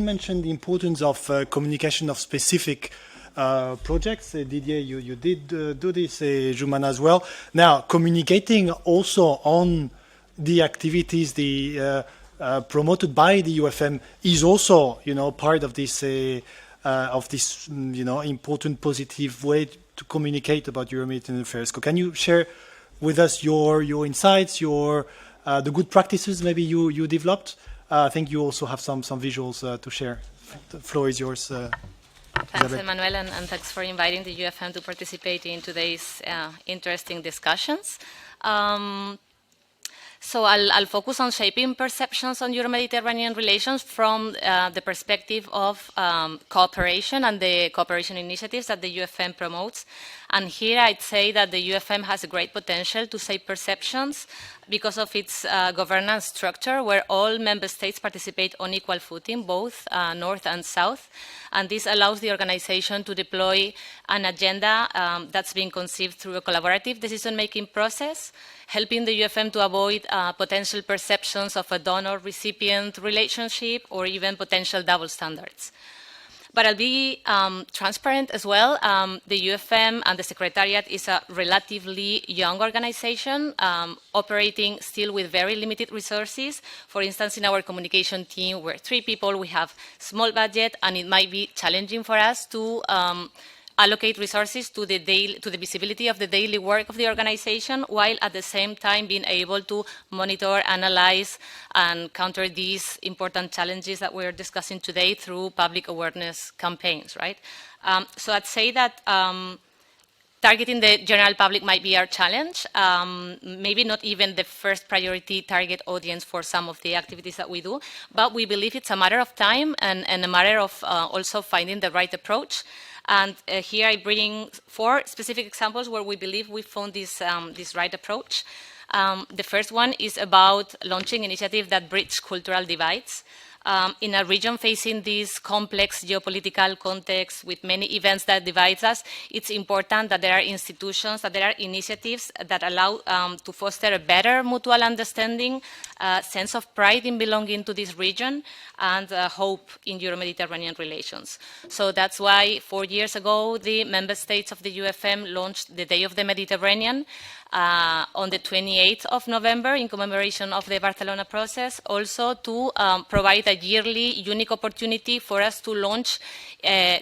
mention the importance of communication of specific projects. Didier, you did do this. Jumana as well. Now, communicating also on the activities promoted by the UFM is also, part of this important positive way to communicate about Euro-Mediterranean affairs. Can you share with us your insights, the good practices maybe you developed? I think you also have some visuals to share. The floor is yours. Thanks, Emmanuel, and thanks for inviting the UFM to participate in today's interesting discussions. So I'll focus on shaping perceptions on Euro-Mediterranean relations from the perspective of cooperation and the cooperation initiatives that the UFM promotes. And here I'd say that the UFM has a great potential to shape perceptions because of its governance structure, where all member states participate on equal footing, both north and south. And this allows the organization to deploy an agenda that's being conceived through a collaborative decision-making process, helping the UFM to avoid potential perceptions of a donor-recipient relationship or even potential double standards. But I'll be transparent as well. The UFM and the Secretariat is a relatively young organization, operating still with very limited resources. For instance, in our communication team, we're 3 people, we have small budget, and it might be challenging for us to allocate resources to the visibility of the daily work of the organization, while at the same time being able to monitor, analyze, and counter these important challenges that we're discussing today through public awareness campaigns, right? So I'd say that targeting the general public might be our challenge, maybe not even the first priority target audience for some of the activities that we do, but we believe it's a matter of time and a matter of also finding the right approach. And here I bring 4 specific examples where we believe we found this right approach. The first one is about launching initiatives that bridge cultural divides. In a region facing this complex geopolitical context with many events that divide us, it's important that there are institutions, that there are initiatives that allow to foster a better mutual understanding, sense of pride in belonging to this region, and hope in Euro-Mediterranean relations. So that's why 4 years ago, the member states of the UFM launched the Day of the Mediterranean on the 28th of November in commemoration of the Barcelona process, also to provide a yearly unique opportunity for us to launch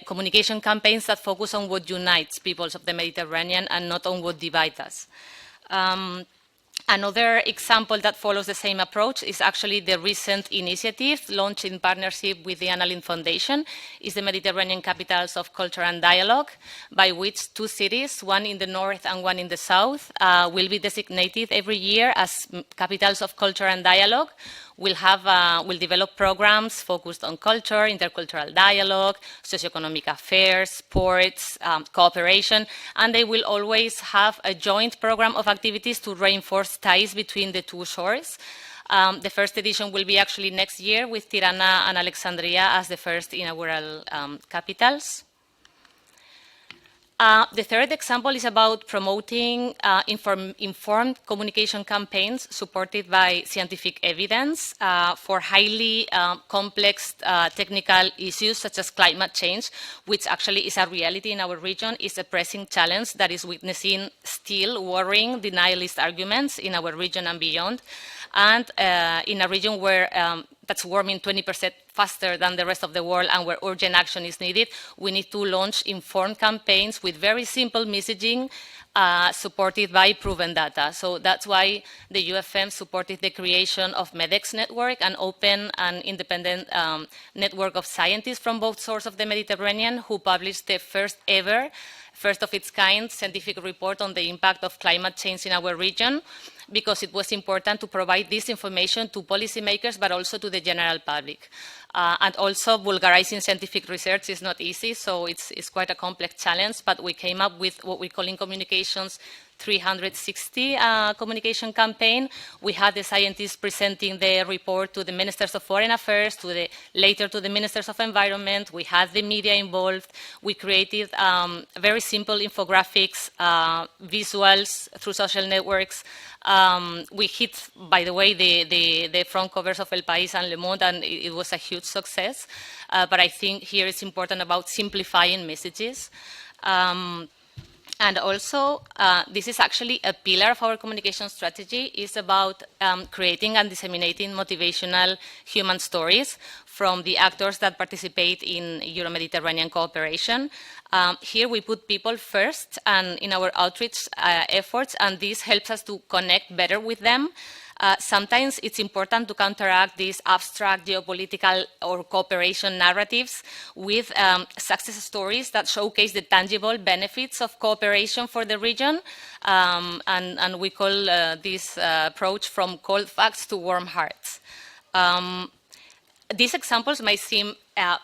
communication campaigns that focus on what unites peoples of the Mediterranean and not on what divides us. Another example that follows the same approach is actually the recent initiative launched in partnership with the Annalyn Foundation, is the Mediterranean Capitals of Culture and Dialogue, by which 2 cities, one in the north and one in the south, will be designated every year as Capitals of Culture and Dialogue. We'll develop programs focused on culture, intercultural dialogue, socioeconomic affairs, sports, cooperation, and they will always have a joint program of activities to reinforce ties between the 2 shores. The first edition will be actually next year with Tirana and Alexandria as the first inaugural capitals. The third example is about promoting informed communication campaigns supported by scientific evidence for highly complex technical issues such as climate change, which actually is a reality in our region, is a pressing challenge that is witnessing still worrying denialist arguments in our region and beyond. And in a region where that that's warming 20% faster than the rest of the world and where urgent action is needed, we need to launch informed campaigns with very simple messaging supported by proven data. So that's why the UFM supported the creation of MEDEX network, an open and independent network of scientists from both shores of the Mediterranean who published the first of its kind scientific report on the impact of climate change in our region, because it was important to provide this information to policymakers but also to the general public. And also vulgarizing scientific research is not easy, so it's quite a complex challenge, but we came up with what we call in communications 360 communication campaign. We had the scientists presenting the report to the Ministers of Foreign Affairs, later to the Ministers of Environment. We had the media involved. We created very simple infographics, visuals through social networks. We hit, by the way, the front covers of El País and Le Monde, and it was a huge success. But I think here it's important about simplifying messages. And also, this is actually a pillar of our communication strategy, is about creating and disseminating motivational human stories from the actors that participate in Euro-Mediterranean cooperation. Here we put people first and in our outreach efforts, and this helps us to connect better with them. Sometimes it's important to counteract these abstract geopolitical or cooperation narratives with success stories that showcase the tangible benefits of cooperation for the region. And we call this approach from cold facts to warm hearts. These examples might seem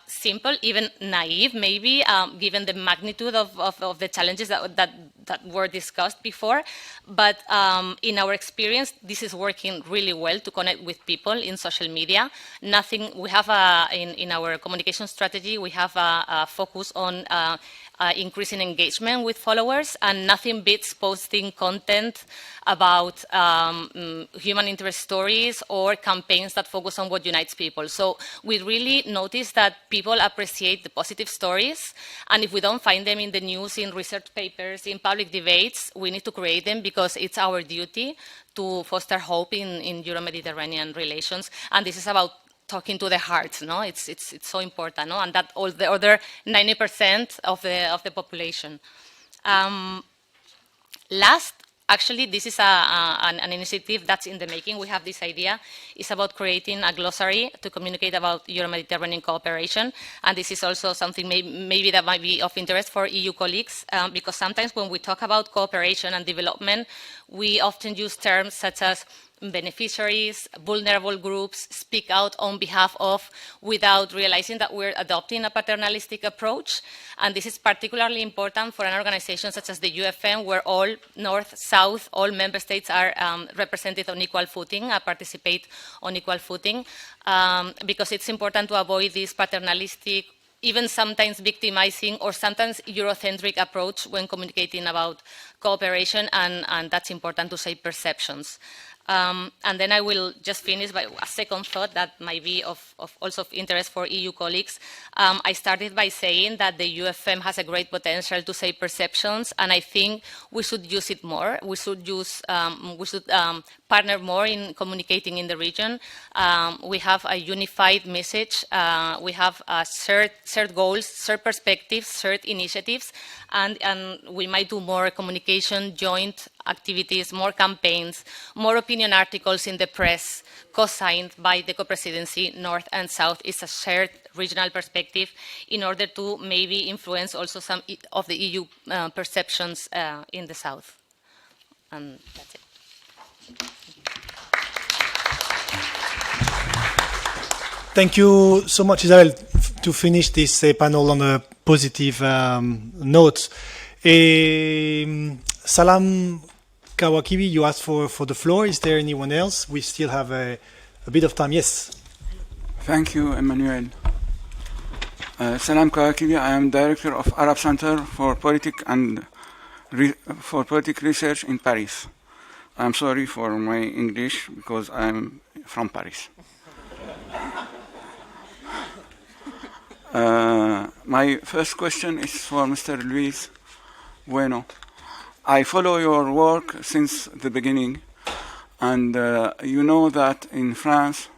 simple, even naive, maybe, given the magnitude of the challenges that were discussed before. But in our experience, this is working really well to connect with people in social media. We have in our communication strategy, we have a focus on increasing engagement with followers, and nothing beats posting content about human interest stories or campaigns that focus on what unites people. So we really notice that people appreciate the positive stories, and if we don't find them in the news, in research papers, in public debates, we need to create them because it's our duty to foster hope in Euro-Mediterranean relations. And this is about talking to the heart, no? It's so important, no? And that all the other 90% of the population. Last, actually, this is an initiative that's in the making. We have this idea. It's about creating a glossary to communicate about Euro-Mediterranean cooperation. And this is also something maybe that might be of interest for EU colleagues, because sometimes when we talk about cooperation and development, we often use terms such as beneficiaries, vulnerable groups, speak out on behalf of, without realizing that we're adopting a paternalistic approach. And this is particularly important for an organization such as the UFM, where all North, South, all member states are represented on equal footing, participate on equal footing, because it's important to avoid this paternalistic, even sometimes victimizing or sometimes Eurocentric approach when communicating about cooperation, and that's important to say perceptions. And then I will just finish by a second thought that might be also of interest for EU colleagues. I started by saying that the UFM has a great potential to say perceptions, and I think we should use it more. We should partner more in communicating in the region. We have a unified message. We have shared goals, shared perspectives, shared initiatives, and we might do more communication, joint activities, more campaigns, more opinion articles in the press, co-signed by the co-presidency, North and South. Is a shared regional perspective in order to maybe influence also some of the EU perceptions in the South. And that's it. Thank you so much, Isabel, to finish this panel on a positive note. Salam Kawakibi, you asked for the floor. Is there anyone else? We still have a bit of time. Yes. Thank you, Emmanuel. Salam Kawakibi. I am director of Arab Center for Politics and Politic Research in Paris. I'm sorry for my English because I'm from Paris. My first question is for Mr. Luis Bueno. I follow your work since the beginning, and you know that in France,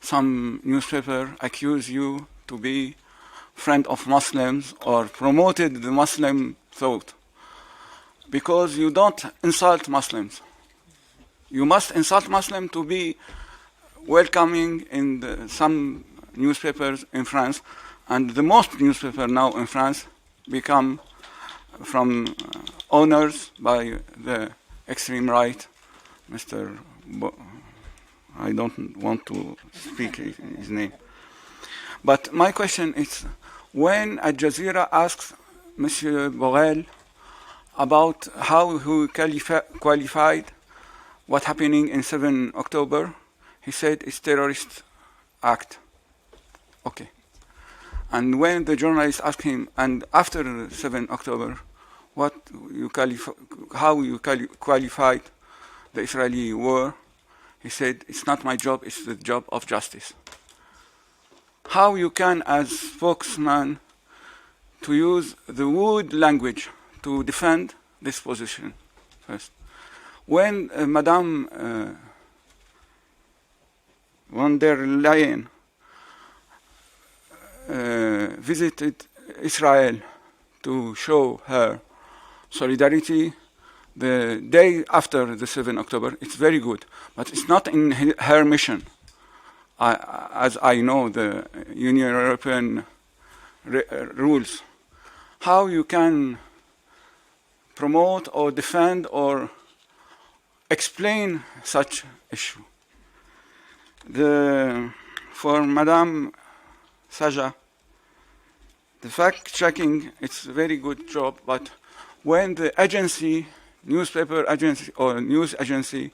some newspaper accuse you to be friend of Muslims or promoted the Muslim thought, because you don't insult Muslims. You must insult Muslims to be welcoming in some newspapers in France, and the most newspaper now in France become from owners by the extreme right, Mr. I don't want to speak his name. But my question is, when Al Jazeera asks Monsieur Borrell about how he qualified what happening in 7 October, he said it's terrorist act. Okay. And when the journalist asked him, and after 7 October, how you qualified the Israeli war, he said, it's not my job, it's the job of justice. How you can, as spokesman, to use the wood language to defend this position first. When Madame von der Leyen visited Israel to show her solidarity the day after the 7 October, it's very good, but it's not in her mission. As I know the Union European rules, how you can promote or defend or explain such issue. For Madame Saja, the fact-checking, it's a very good job, but when the agency, newspaper agency or news agency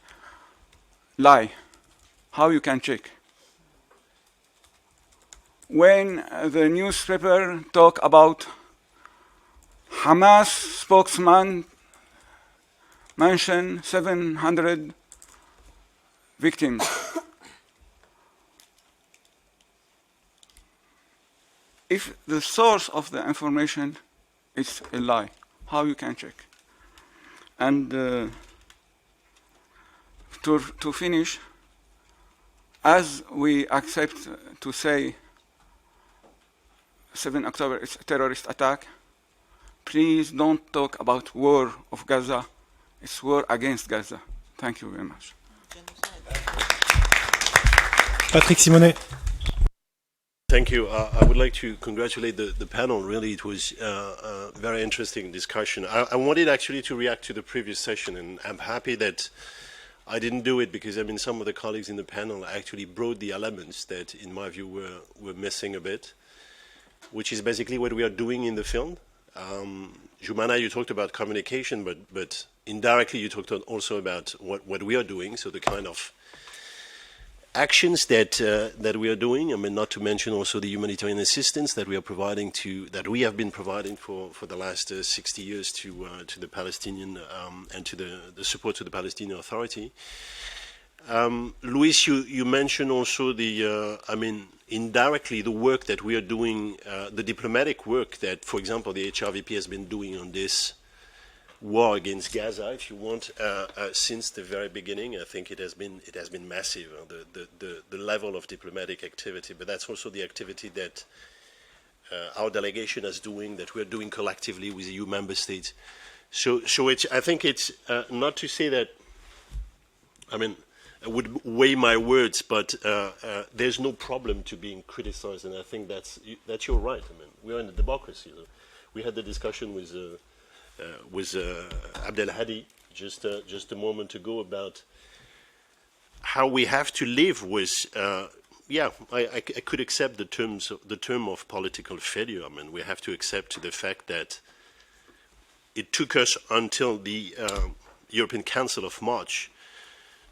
lie, how you can check? When the newspaper talk about Hamas spokesman mention 700 victims, if the source of the information is a lie, how you can check? And to finish, as we accept to say 7 October is a terrorist attack, please don't talk about war of Gaza. It's war against Gaza. Thank you very much. Patrick Simonet. Thank you. I would like to congratulate the panel. Really, it was a very interesting discussion. I wanted actually to react to the previous session, and I'm happy that I didn't do it because, I mean, some of the colleagues in the panel actually brought the elements that, in my view, were missing a bit, which is basically what we are doing in the field. Jumana, you talked about communication, but indirectly you talked also about what we are doing, so the kind of actions that we are doing. I mean, not to mention also the humanitarian assistance that we are providing that we have been providing for the last 60 years to the Palestinian and to the support to the Palestinian Authority. Luis, you mentioned also I mean, indirectly the work that we are doing, the diplomatic work that, for example, the HRVP has been doing on this war against Gaza, if you want, since the very beginning. I think it has been massive, the level of diplomatic activity, but that's also the activity that our delegation is doing, that we're doing collectively with EU member states. So I think it's not to say that, I mean, I would weigh my words, but there's no problem to being criticized, and I think that's your right. I mean, we are in a democracy. We had the discussion with Abdel Hadi just a moment ago about how we have to live with. I could accept the term of political failure. I mean, we have to accept the fact that it took us until the European Council of March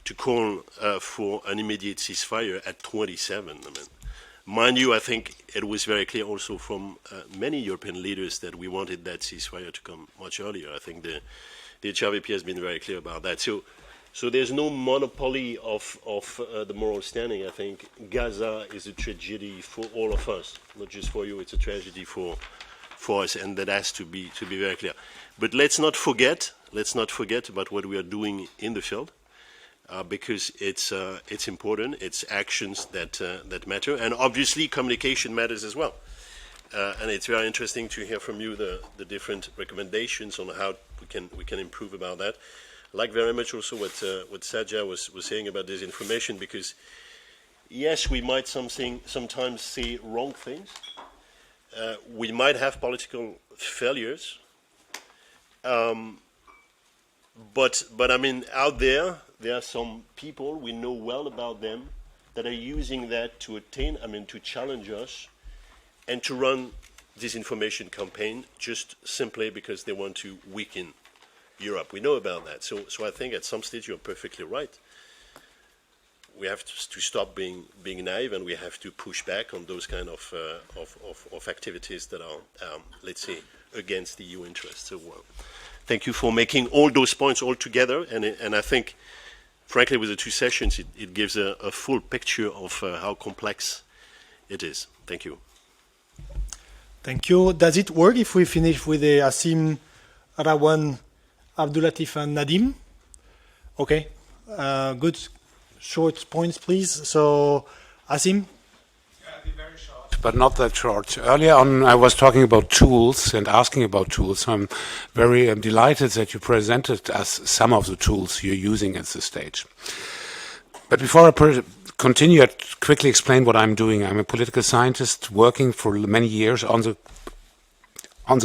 to call for an immediate ceasefire at 27. I mean, mind you, I think it was very clear also from many European leaders that we wanted that ceasefire to come much earlier. I think the HRVP has been very clear about that. So there's no monopoly of the moral standing. I think Gaza is a tragedy for all of us, not just for you. It's a tragedy for us, and that has to be very clear. But let's not forget about what we are doing in the field. because it's important. It's actions that that matter, and obviously communication matters as well. And it's very interesting to hear from you the different recommendations on how we can improve about that. I like very much also what Saja was saying about disinformation, because yes, we might sometimes say wrong things. We might have political failures. But I mean, out there are some people, we know well about them, that are using that to to challenge us and to run disinformation campaign just simply because they want to weaken Europe. We know about that. So I think at some stage you're perfectly right. We have to stop being naive, and we have to push back on those kind of activities that are, let's say, against the EU interests. So thank you for making all those points all together, and I think, frankly, with the two sessions, it gives a full picture of how complex it is. Thank you. Thank you. Does it work if we finish with Asim, Rawan, Abdulatif, and Nadim? Okay, good. Short points, please. So, Asim? But not that short. Earlier on, I was talking about tools and asking about tools. I'm very delighted that you presented us some of the tools you're using at this stage. But before I continue, I'd quickly explain what I'm doing. I'm a political scientist working for many years on the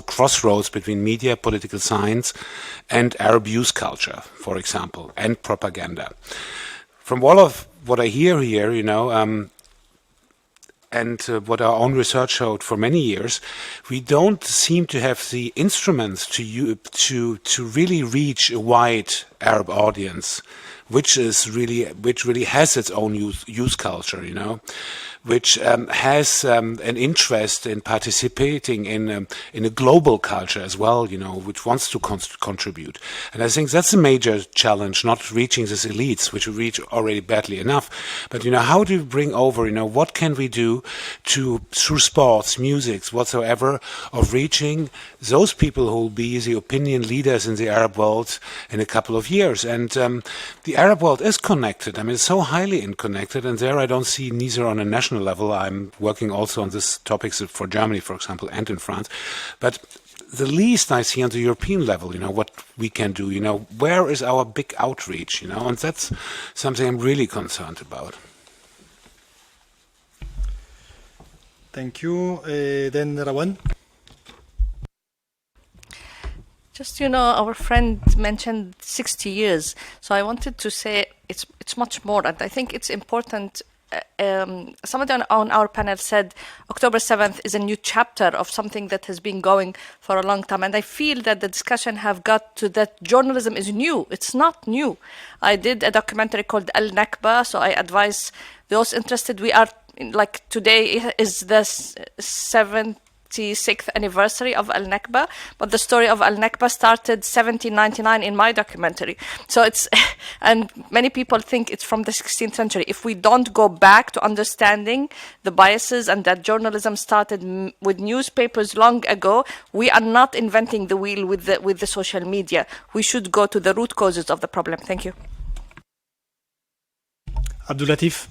crossroads between media, political science, and Arab youth culture, for example, and propaganda. From all of what I hear here, and what our own research showed for many years, we don't seem to have the instruments to really reach a wide Arab audience, which really has its own youth culture, which has an interest in participating in a global culture as well, which wants to contribute. And I think that's a major challenge, not reaching these elites, which we reach already badly enough. But, how do we bring over, what can we do through sports, music, whatsoever, of reaching those people who will be the opinion leaders in the Arab world in a couple of years? And the Arab world is connected. I mean, it's so highly interconnected, and there I don't see neither on a national level. I'm working also on this topics for Germany, for example, and in France. But the least I see on the European level, what we can do, where is our big outreach, and that's something I'm really concerned about. Thank you. Then Rawan. Just, our friend mentioned 60 years. So I wanted to say it's much more. And I think it's important. Somebody on our panel said October 7th is a new chapter of something that has been going for a long time. And I feel that the discussion have got to that journalism is new. It's not new. I did a documentary called Al-Nakba. So I advise those interested. We are, today is the 76th anniversary of Al-Nakba, but the story of Al-Nakba started 1799 in my documentary. So and many people think it's from the 16th century. If we don't go back to understanding the biases and that journalism started with newspapers long ago, we are not inventing the wheel with the social media. We should go to the root causes of the problem. Thank you. Abdulatif.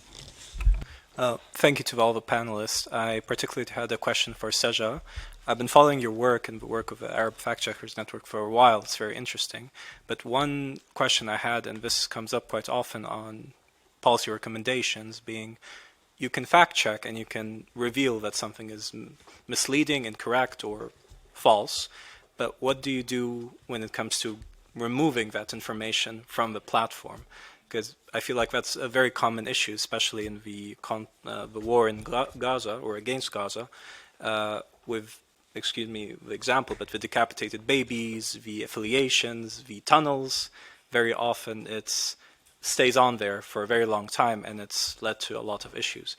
Thank you to all the panelists. I particularly had a question for Seja. I've been following your work and the work of the Arab Fact Checkers Network for a while. It's very interesting. But one question I had, and this comes up quite often on policy recommendations, being you can fact check and you can reveal that something is misleading, incorrect, or false. But what do you do when it comes to removing that information from the platform? Because I feel like that's a very common issue, especially in the war in Gaza or against Gaza, with, excuse me, the example, but the decapitated babies, the affiliations, the tunnels. Very often it stays on there for a very long time, and it's led to a lot of issues.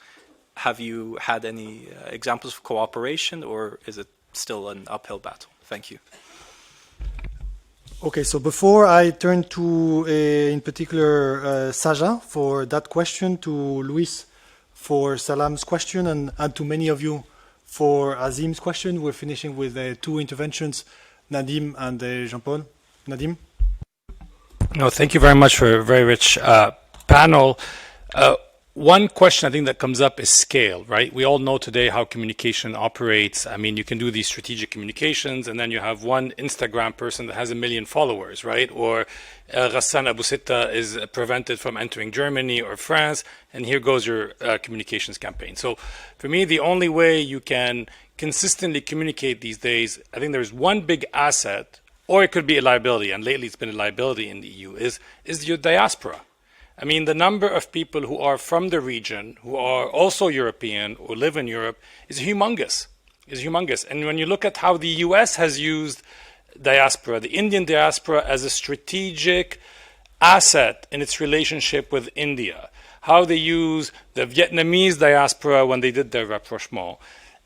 Have you had any examples of cooperation, or is it still an uphill battle? Thank you. Okay, so before I turn to, in particular, Saja for that question, to Luis for Salam's question, and to many of you for Azim's question, we're finishing with two interventions, Nadim and Jean-Paul. Nadim? No, thank you very much for a very rich panel. One question I think that comes up is scale, right? We all know today how communication operates. I mean, you can do these strategic communications, and then you have one Instagram person that has 1 million followers, right? Or Ghassan Abu Sitta is prevented from entering Germany or France, and here goes your communications campaign. So for me, the only way you can consistently communicate these days, I think there's one big asset, or it could be a liability, and lately it's been a liability in the EU, is your diaspora. I mean, the number of people who are from the region, who are also European or live in Europe, is humongous. And when you look at how the US has used diaspora, the Indian diaspora, as a strategic asset in its relationship with India, how they use the Vietnamese diaspora when they did their rapprochement.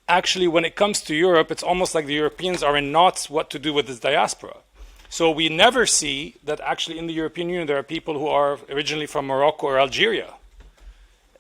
Actually, when it comes to Europe, it's almost like the Europeans are in knots what to do with this diaspora. So we never see that actually in the European Union there are people who are originally from Morocco or Algeria.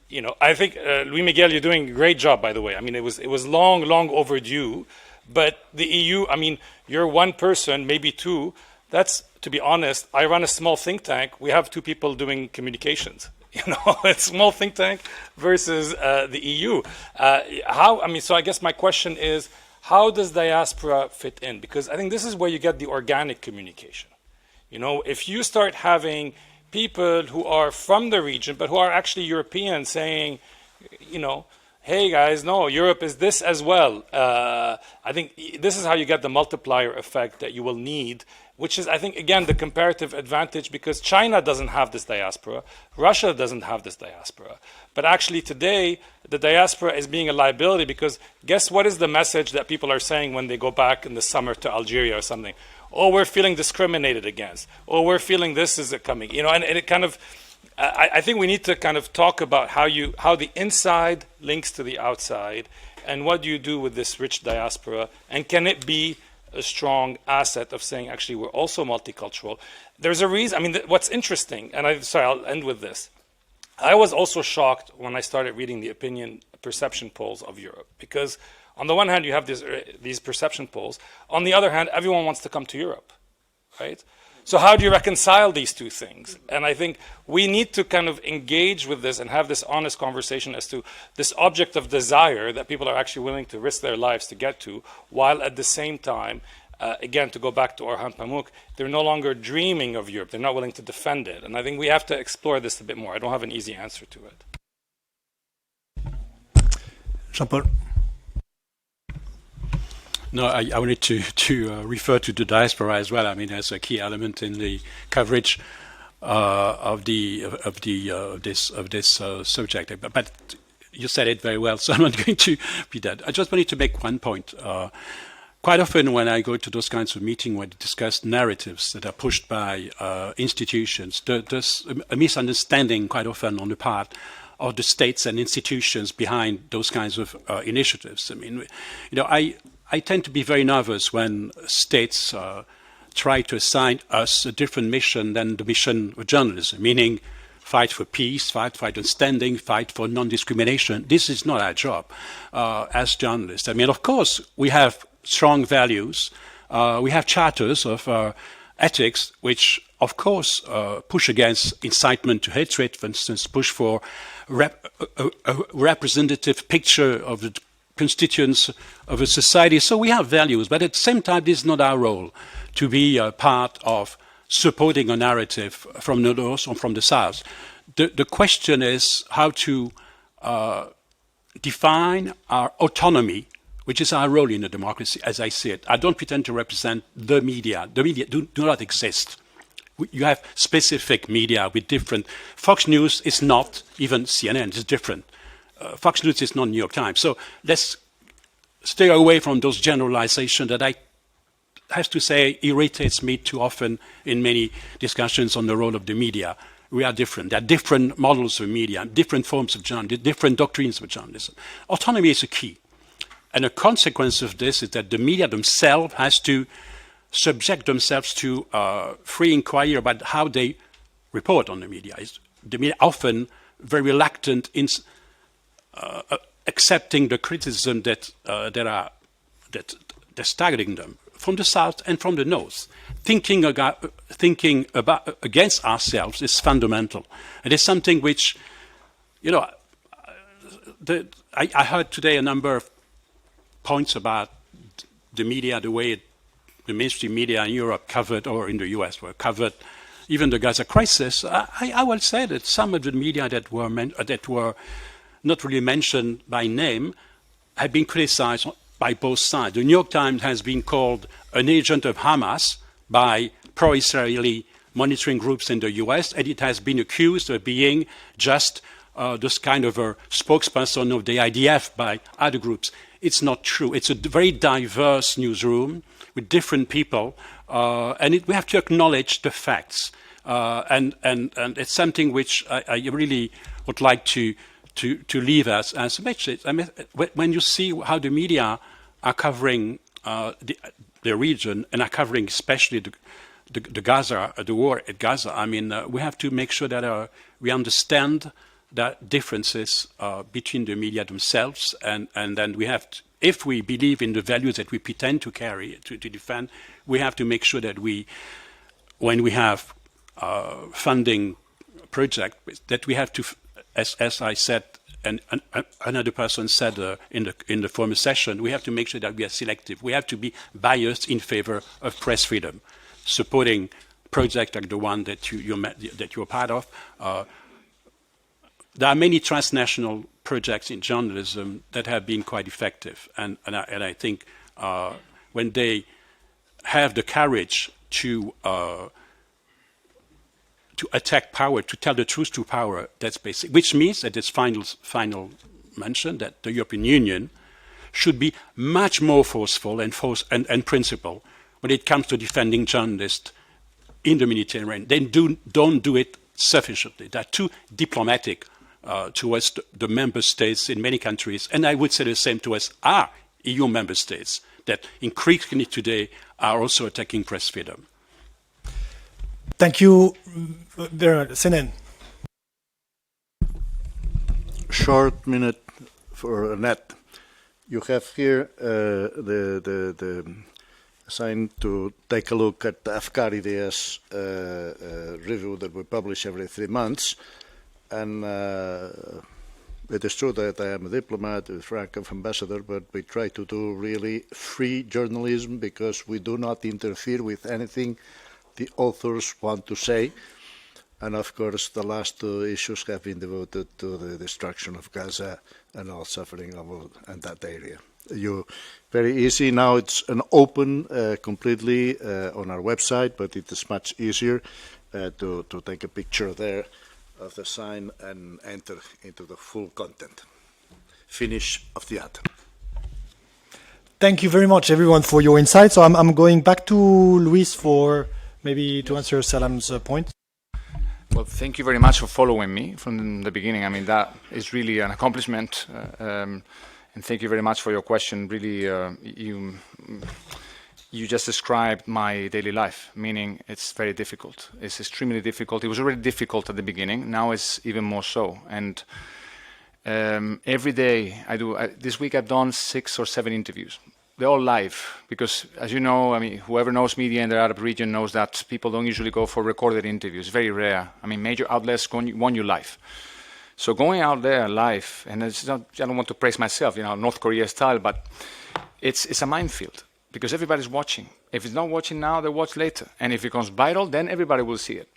You know, I think, Luis Miguel, you're doing a great job, by the way. I mean, it was long overdue. But the EU, I mean, you're one person, maybe two. That's, to be honest, I run a small think tank. We have 2 people doing communications. You know, it's a small think tank versus the EU. So I guess my question is, how does diaspora fit in? Because I think this is where you get the organic communication. You know, if you start having people who are from the region, but who are actually European saying, you know, hey guys, no, Europe is this as well. I think this is how you get the multiplier effect that you will need, which is, I think, again, the comparative advantage, because China doesn't have this diaspora, Russia doesn't have this diaspora. But actually today, the diaspora is being a liability, because guess what is the message that people are saying when they go back in the summer to Algeria or something? Oh, we're feeling discriminated against. Oh, we're feeling this is coming. You know, and it kind of, I think we need to kind of talk about how the inside links to the outside, and what do you do with this rich diaspora, and can it be a strong asset of saying, actually, we're also multicultural. There's a reason. I mean, what's interesting, and I'll end with this. I was also shocked when I started reading the opinion perception polls of Europe, because on the one hand, you have these perception polls. On the other hand, everyone wants to come to Europe, right? So how do you reconcile these two things? And I think we need to kind of engage with this and have this honest conversation as to this object of desire that people are actually willing to risk their lives to get to, while at the same time, again, to go back to Orhan Pamuk, they're no longer dreaming of Europe. They're not willing to defend it. And I think we have to explore this a bit more. I don't have an easy answer to it. Jean-Paul. No, I wanted to refer to the diaspora as well. I mean, as a key element in the coverage of this subject. But you said it very well, so I'm not going to repeat that. I just wanted to make one point. Quite often, when I go to those kinds of meetings where they discuss narratives that are pushed by institutions, there's a misunderstanding quite often on the part of the states and institutions behind those kinds of initiatives. I mean, you know, I tend to be very nervous when states try to assign us a different mission than the mission of journalism, meaning fight for peace, fight for understanding, fight for non-discrimination. This is not our job as journalists. I mean, of course, we have strong values. We have charters of ethics, which, of course, push against incitement to hatred, for instance, push for a representative picture of the constituents of a society. So we have values, but at the same time, this is not our role to be a part of supporting a narrative from the north or from the south. The question is how to define our autonomy, which is our role in a democracy, as I see it. I don't pretend to represent the media. The media do not exist. You have specific media with different. Fox News is not even CNN, it's different. Fox News is not New York Times. So let's stay away from those generalizations that I have to say irritates me too often in many discussions on the role of the media. We are different. There are different models of media, different forms of journalism, different doctrines of journalism. Autonomy is a key. And a consequence of this is that the media themselves has to subject themselves to free inquiry about how they report on the media. The media often very reluctant in accepting the criticism that's targeting them from the south and from the north. thinking about against ourselves is fundamental. And it's something which, you know, I heard today a number of points about the media, the way the mainstream media in Europe covered, or in the US were covered, even the Gaza crisis. I will say that some of the media that were not really mentioned by name have been criticized by both sides. The New York Times has been called an agent of Hamas by pro-Israeli monitoring groups in the US, and it has been accused of being just this kind of a spokesperson of the IDF by other groups. It's not true. It's a very diverse newsroom with different people, and we have to acknowledge the facts. And it's something which I really would like to leave as a message. I mean, when you see how the media are covering the region and are covering especially the Gaza, the war at Gaza, I mean, we have to make sure that we understand the differences between the media themselves, and then we have to, if we believe in the values that we pretend to carry, to defend, we have to make sure that when we have funding project, that we have to, as I said, and another person said in the former session, we have to make sure that we are selective. We have to be biased in favor of press freedom, supporting projects like the one that you're part of. There are many transnational projects in journalism that have been quite effective, and I think when they have the courage to attack power, to tell the truth to power, that's basic. Which means that it's final mention that the European Union should be much more forceful and principled when it comes to defending journalists in the Mediterranean. They don't do it sufficiently. They're too diplomatic towards the member states in many countries, and I would say the same towards our EU member states that increasingly today are also attacking press freedom. Thank you, Senen. Short minute for Annette. You have here the sign to take a look at the Afkar Ideas review that we publish every 3 months. And it is true that I am a diplomat with rank of ambassador, but we try to do really free journalism because we do not interfere with anything the authors want to say. And of course, the last 2 issues have been devoted to the destruction of Gaza and all suffering in that area. Very easy now. It's an open completely on our website, but it is much easier to take a picture there of the sign and enter into the full content. Finish of the ad. Thank you very much, everyone, for your insights. So I'm going back to Luis for maybe to answer Salam's point. Well, thank you very much for following me from the beginning. I mean, that is really an accomplishment. And thank you very much for your question. Really, you just described my daily life, meaning it's very difficult. It's extremely difficult. It was already difficult at the beginning. Now it's even more so. And every day this week I've done 6 or 7 interviews. They're all live because, as you know, I mean, whoever knows media in the Arab region knows that people don't usually go for recorded interviews. Very rare. I mean, major outlets want you live. So going out there live, and it's not, I don't want to praise myself, North Korea style, but it's a minefield. Because everybody's watching. If it's not watching now, they'll watch later. And if it becomes viral, then everybody will see it.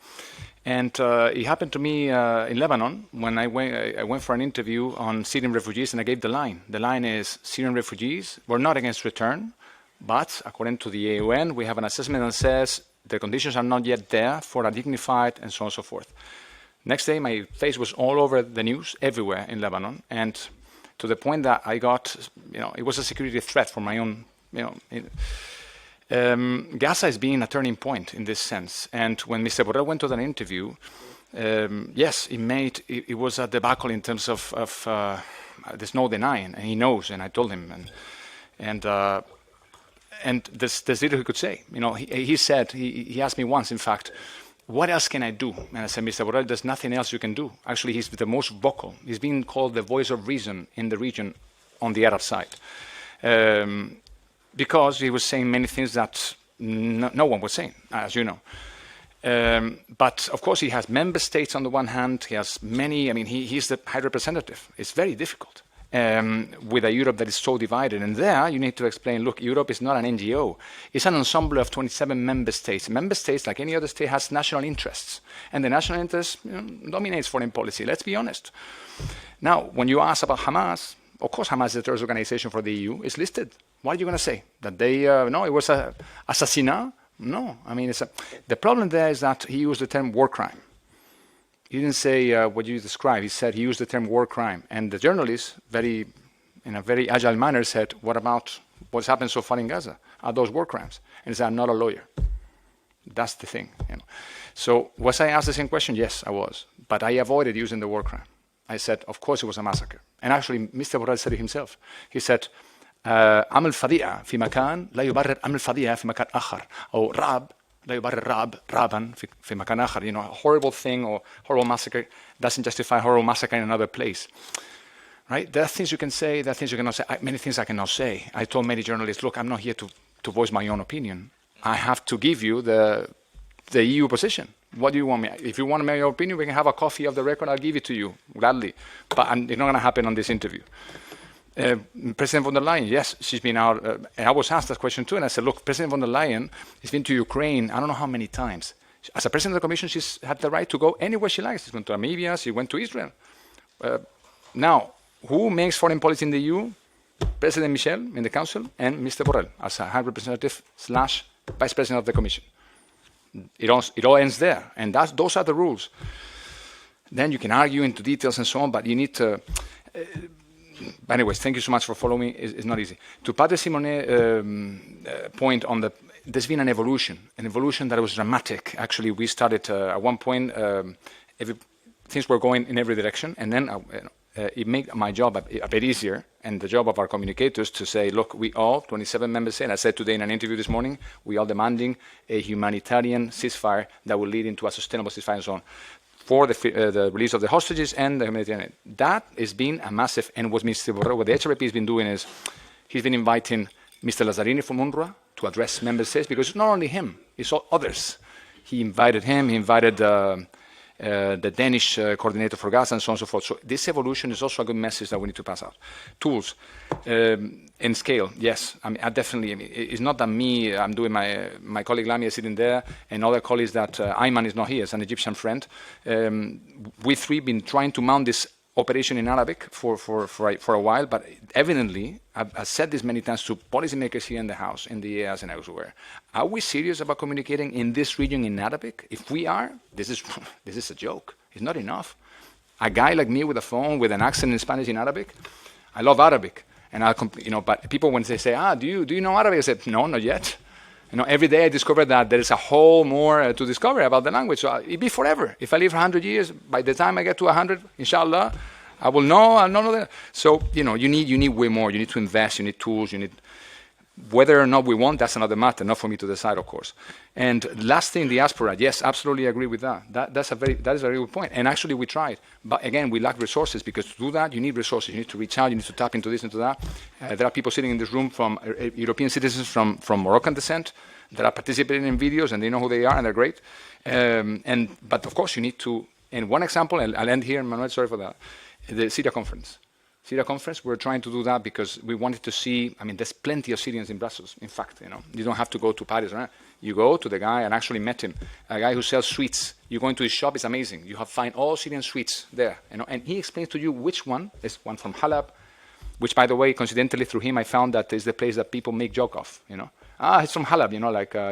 And it happened to me in Lebanon when I went for an interview on Syrian refugees, and I gave the line. The line is, Syrian refugees, we're not against return, but according to the UN, we have an assessment that says the conditions are not yet there for a dignified and so on and so forth. Next day, my face was all over the news, everywhere in Lebanon, and to the point that I got, it was a security threat for my own. Gaza is being a turning point in this sense. And when Mr. Borrell went to that interview, yes, it was a debacle in terms of there's no denying, and he knows, and I told him, and there's little he could say. He said, he asked me once, in fact, what else can I do? And I said, Mr. Borrell, there's nothing else you can do. Actually, he's the most vocal. He's being called the voice of reason in the region on the Arab side. Because he was saying many things that no one was saying, as you know. But of course, he has member states on the one hand. He has many. I mean, he's the high representative. It's very difficult with a Europe that is so divided. And there, you need to explain. Look, Europe is not an NGO. It's an ensemble of 27 member states. Member states, like any other state, has national interests, and the national interest dominates foreign policy. Let's be honest. Now, when you ask about Hamas, of course, Hamas is a terrorist organization for the EU. It's listed. What are you going to say? That they no, it was a assassinat. No, I mean, the problem there is that he used the term war crime. He didn't say what you described. He said he used the term war crime. And the journalist, in a very agile manner, said, what about what's happened so far in Gaza? Are those war crimes? And he said, I'm not a lawyer. That's the thing. You know. So was I asked the same question? Yes, I was. But I avoided using the war crime. I said, of course it was a massacre. And actually, Mr. Borrell said it himself. He said, عمل فظيعة في مكان لا يبرر عمل فظيعة في مكان آخر أو رعب لا يبرر رعبا في مكان آخر. You know, a horrible thing or horrible massacre doesn't justify horrible massacre in another place. Right? There are things you can say, there are things you cannot say. Many things I cannot say. I told many journalists, look, I'm not here to voice my own opinion. I have to give you the EU position. What do you want me? If you want my opinion, we can have a copy of the record. I'll give it to you gladly. But it's not going to happen on this interview. President von der Leyen, yes, she's been out. And I was asked that question too, and I said, look, President von der Leyen has been to Ukraine, I don't know how many times. As a president of the Commission, she's had the right to go anywhere she likes. She's gone to Namibia, she went to Israel. Now, who makes foreign policy in the EU? President Michel in the Council and Mr. Borrell as a High Representative / Vice President of the Commission. It all ends there, and those are the rules. Then you can argue into details and so on, but you need to... But anyways, thank you so much for following me. It's not easy. To Padre Simone point on there's been an evolution that was dramatic. Actually, we started at one point, things were going in every direction, and then it made my job a bit easier, and the job of our communicators to say, look, we all, 27 members, and I said today in an interview this morning, we are demanding a humanitarian ceasefire that will lead into a sustainable ceasefire and so on, for the release of the hostages and the humanitarian. That has been a massive, and what the HRP has been doing is, he's been inviting Mr. Lazzarini from UNRWA to address member states, because it's not only him, it's all others. He invited him, he invited the Danish coordinator for Gaza, and so on and so forth. So this evolution is also a good message that we need to pass out. Tools and scale, yes. I mean, it's not that me, I'm doing my colleague Lamia is sitting there, and other colleagues that Ayman is not here, it's an Egyptian friend. We three been trying to mount this operation in Arabic for a while, but evidently, I've said this many times to policymakers here in the House, in the EAS and elsewhere. Are we serious about communicating in this region in Arabic? If we are, this is a joke. It's not enough. A guy like me with a phone, with an accent in Spanish in Arabic, I love Arabic, and but people when they say, do you know Arabic? I said, no, not yet. Every day I discover that there is a whole more to discover about the language. So it'll be forever. If I live 100 years, by the time I get to 100, inshallah, I will know. I'll know that. So you need way more. You need to invest. You need tools. You need whether or not we want. That's another matter. Not for me to decide, of course. And last thing, diaspora. Yes, absolutely agree with that. That is a very good point. And actually, we tried, but again, we lack resources, because to do that, you need resources. You need to reach out. You need to tap into this, into that. There are people sitting in this room from European citizens from Moroccan descent that are participating in videos, and they know who they are, and they're great. But of course, you need to. And one example, and I'll end here, Manuel. Sorry for that. The Syria conference. Syria conference, we're trying to do that because we wanted to see, there's plenty of Syrians in Brussels, in fact, You don't have to go to Paris, right? You go to the guy, and actually met him, a guy who sells sweets. You go into his shop, it's amazing. You find all Syrian sweets there, and he explains to you which one is one from Halab, which, by the way, coincidentally, through him, I found that is the place that people make joke of, it's from Halab,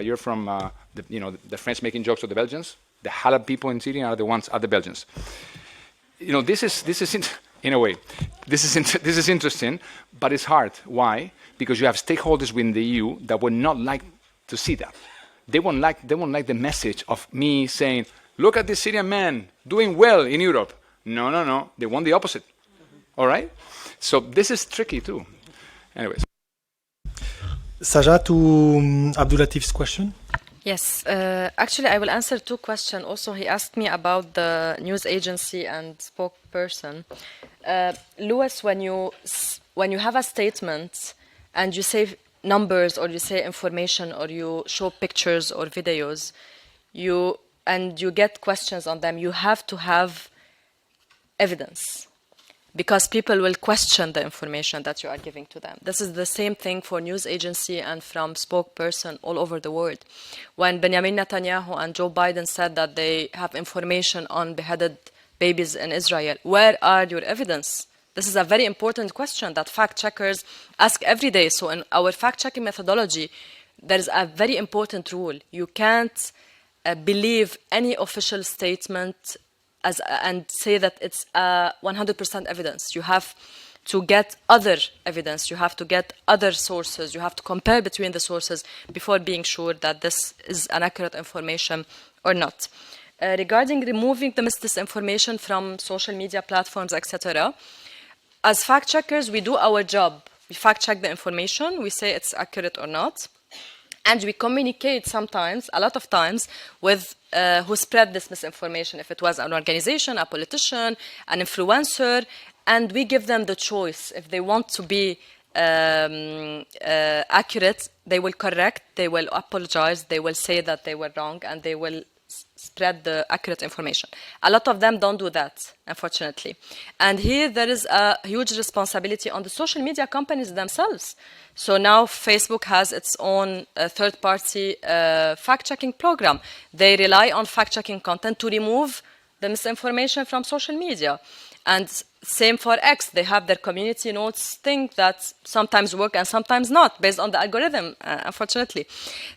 you're from, the French making jokes of the Belgians. The Halab people in Syria are the Belgians. This is in a way, this is interesting, but it's hard. Why? Because you have stakeholders within the EU that would not like to see that. They won't like the message of me saying, "Look at this Syrian man doing well in Europe." No. They want the opposite. All right. So this is tricky too. Anyways. Saja, to Abdulatif's question. Yes, actually, I will answer two questions. Also, he asked me about the news agency and spokesperson. Louis, when you have a statement and you say numbers or you say information or you show pictures or videos, you get questions on them, you have to have evidence, because people will question the information that you are giving to them. This is the same thing for news agency and from spokesperson all over the world. When Benjamin Netanyahu and Joe Biden said that they have information on beheaded babies in Israel, where are your evidence? This is a very important question that fact checkers ask every day. So in our fact checking methodology, there is a very important rule. You can't believe any official statement and say that it's 100% evidence. You have to get other evidence, you have to get other sources, you have to compare between the sources before being sure that this is an accurate information or not. Regarding removing the misinformation from social media platforms, etc., as fact checkers, we do our job. We fact check the information, we say it's accurate or not, and we communicate sometimes, a lot of times, with who spread this misinformation, if it was an organization, a politician, an influencer, and we give them the choice. If they want to be accurate, they will correct, they will apologize, they will say that they were wrong, and they will spread the accurate information. A lot of them don't do that, unfortunately. And here there is a huge responsibility on the social media companies themselves. So now Facebook has its own third-party fact-checking program. They rely on fact-checking content to remove the misinformation from social media. And same for X, they have their community notes thing that sometimes work and sometimes not, based on the algorithm, unfortunately.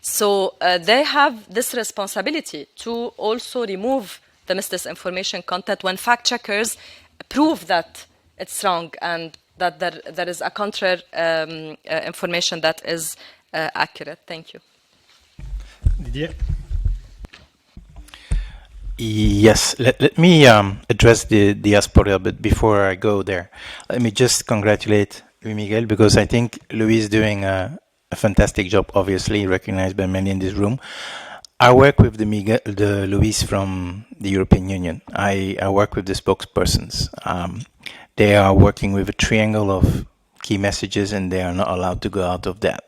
So they have this responsibility to also remove the misinformation content when fact checkers prove that it's wrong and that there is a contrary information that is accurate. Thank you. Didier? Yes, let me address the diaspora, but before I go there, let me just congratulate Louis Miguel, because I think Louis is doing a fantastic job, obviously recognized by many in this room. I work with the Louis from the European Union. I work with the spokespersons. They are working with a triangle of key messages, and they are not allowed to go out of that.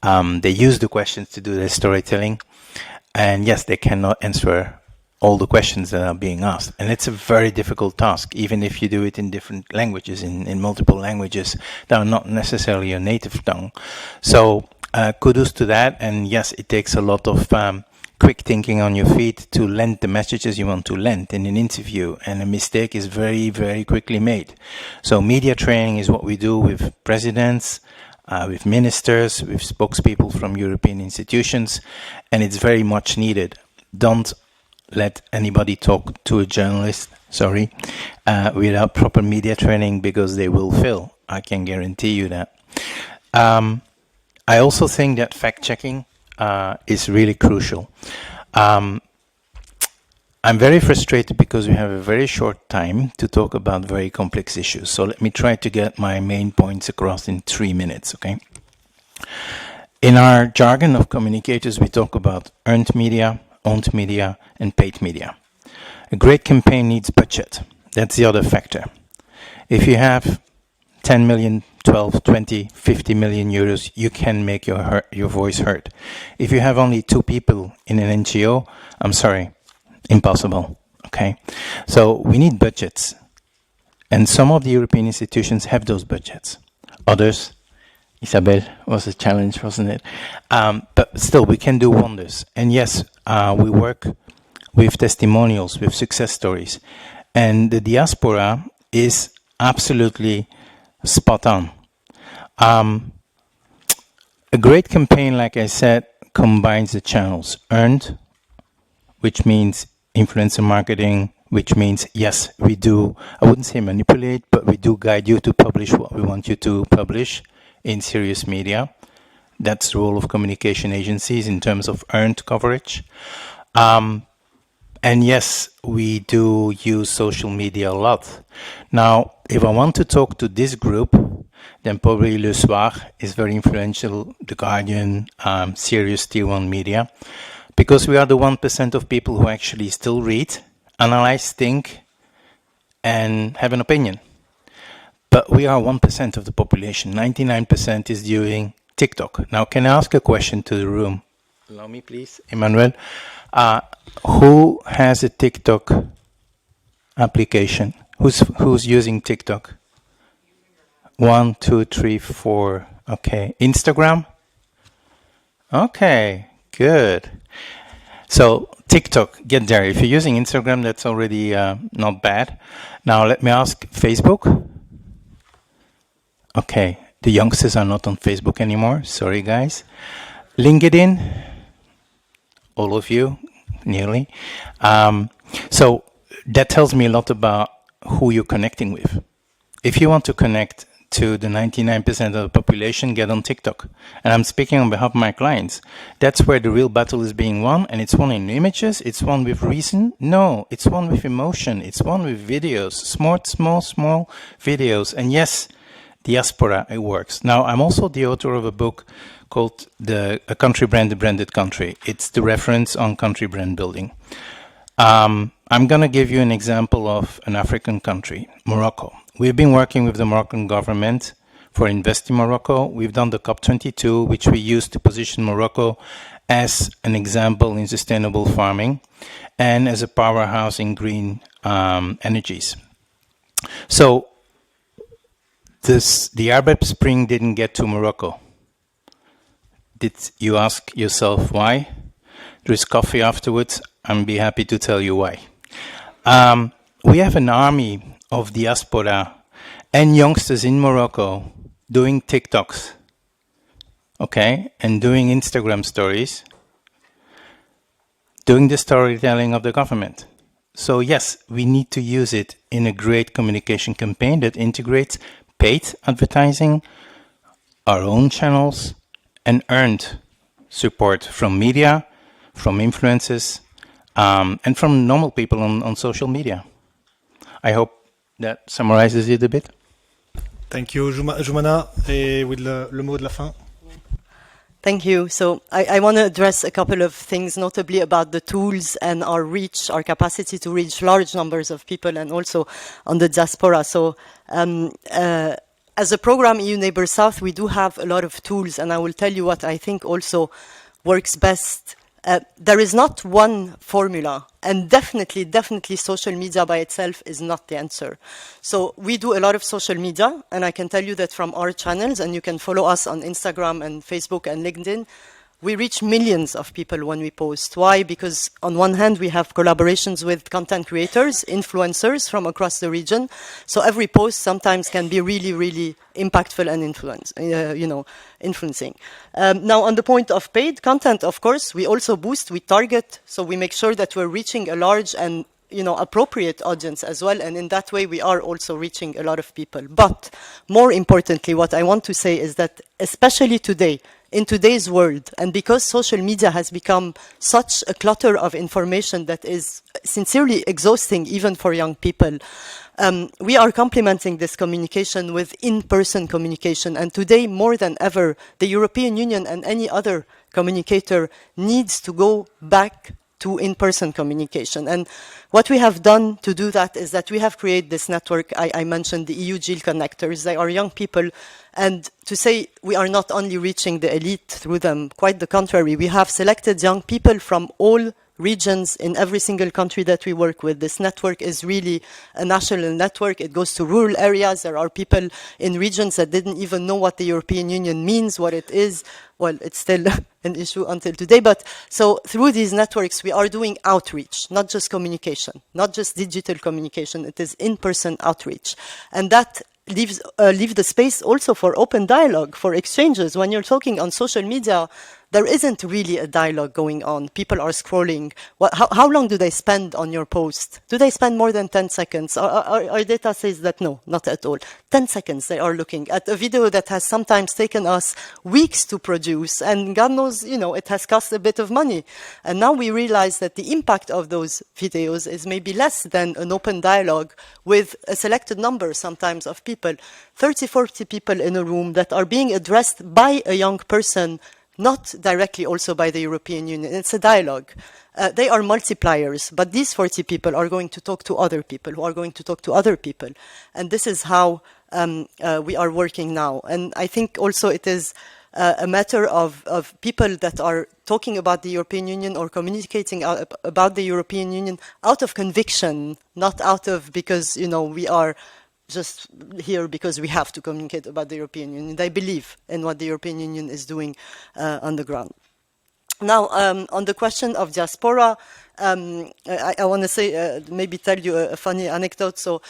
They use the questions to do their storytelling, and yes, they cannot answer all the questions that are being asked. And it's a very difficult task, even if you do it in different languages, in multiple languages that are not necessarily your native tongue. So kudos to that. And yes, it takes a lot of quick thinking on your feet to lend the messages you want to lend in an interview. And a mistake is very, very quickly made. So media training is what we do with presidents, with ministers, with spokespeople from European institutions, and it's very much needed. Don't let anybody talk to a journalist, without proper media training, because they will fail. I can guarantee you that. I also think that fact-checking is really crucial. I'm very frustrated because we have a very short time to talk about very complex issues. So let me try to get my main points across in 3 minutes, okay? In our jargon of communicators, we talk about earned media, owned media, and paid media. A great campaign needs budget. That's the other factor. If you have 10 million, 12, 20, 50 million euros, you can make your voice heard. If you have only 2 people in an NGO, I'm sorry, impossible, okay? So we need budgets. And some of the European institutions have those budgets. Others, Isabel, was a challenge, wasn't it? But still, we can do wonders. And yes, we work with testimonials, with success stories. And the diaspora is absolutely spot on. A great campaign, like I said, combines the channels. Earned, which means influencer marketing, which means, yes, we do, I wouldn't say manipulate, but we do guide you to publish what we want you to publish in serious media. That's the role of communication agencies in terms of earned coverage. And yes, we do use social media a lot. Now, if I want to talk to this group, then probably Le Soir is very influential, The Guardian, serious Tier 1 media, because we are the 1% of people who actually still read, analyze, think, and have an opinion. But we are 1% of the population. 99% is doing TikTok. Now, can I ask a question to the room? Allow me, please, Emmanuel. Who has a TikTok application? Who's using TikTok? 1, 2, 3, 4. Okay. Instagram? Okay, good. So TikTok, get there. If you're using Instagram, that's already not bad. Now let me ask, Facebook? Okay, the youngsters are not on Facebook anymore. Sorry, guys. LinkedIn? All of you, nearly. So that tells me a lot about who you're connecting with. If you want to connect to the 99% of the population, get on TikTok. And I'm speaking on behalf of my clients. That's where the real battle is being won, and it's won in images, it's won with reason. No, it's won with emotion, it's won with videos, small videos. And yes, diaspora, it works. Now, I'm also the author of a book called A Country Brand, the Branded Country. It's the reference on country brand building. I'm going to give you an example of an African country, Morocco. We've been working with the Moroccan government for Invest in Morocco. We've done the COP22, which we used to position Morocco as an example in sustainable farming and as a powerhouse in green energies. So the Arab Spring didn't get to Morocco. Did you ask yourself why? There's coffee afterwards. I'll be happy to tell you why. We have an army of diaspora and youngsters in Morocco doing TikToks, okay, and doing Instagram stories, doing the storytelling of the government. So yes, we need to use it in a great communication campaign that integrates paid advertising, our own channels, and earned support from media, from influencers, and from normal people on social media. I hope that summarizes it a bit. Thank you, Joumana. With le mot de la fin. Thank you. So I want to address a couple of things, notably about the tools and our reach, our capacity to reach large numbers of people, and also on the diaspora. So as a program, EU Neighbour South, we do have a lot of tools, and I will tell you what I think also works best. There is not one formula, and definitely social media by itself is not the answer. So we do a lot of social media, and I can tell you that from our channels, and you can follow us on Instagram and Facebook and LinkedIn, we reach millions of people when we post. Why? Because on one hand, we have collaborations with content creators, influencers from across the region. So every post sometimes can be really, really impactful and influencing. Now, on the point of paid content, of course, we also boost, we target, so we make sure that we're reaching a large and appropriate audience as well. And in that way, we are also reaching a lot of people. But more importantly, what I want to say is that especially today, in today's world, and because social media has become such a clutter of information that is sincerely exhausting even for young people, we are complementing this communication with in-person communication. And today, more than ever, the European Union and any other communicator needs to go back to in-person communication. And what we have done to do that is that we have created this network. I mentioned the EU GIL connectors. They are young people. And to say we are not only reaching the elite through them, quite the contrary. We have selected young people from all regions in every single country that we work with. This network is really a national network. It goes to rural areas. There are people in regions that didn't even know what the European Union means, what it is. Well, it's still an issue until today. But so through these networks, we are doing outreach, not just communication, not just digital communication. It is in-person outreach. And that leave the space also for open dialogue, for exchanges. When you're talking on social media, there isn't really a dialogue going on. People are scrolling. How long do they spend on your post? Do they spend more than 10 seconds? Our data says that no, not at all. 10 seconds they are looking at a video that has sometimes taken us weeks to produce, and God knows, it has cost a bit of money. And now we realize that the impact of those videos is maybe less than an open dialogue with a selected number sometimes of people, 30, 40 people in a room that are being addressed by a young person, not directly also by the European Union. It's a dialogue. They are multipliers, but these 40 people are going to talk to other people who are going to talk to other people. And this is how we are working now. And I think also it is a matter of people that are talking about the European Union or communicating about the European Union out of conviction, not out of because, you know, we are just here because we have to communicate about the European Union. They believe in what the European Union is doing on the ground. Now, on the question of diaspora, I want to say, maybe tell you a funny anecdote. So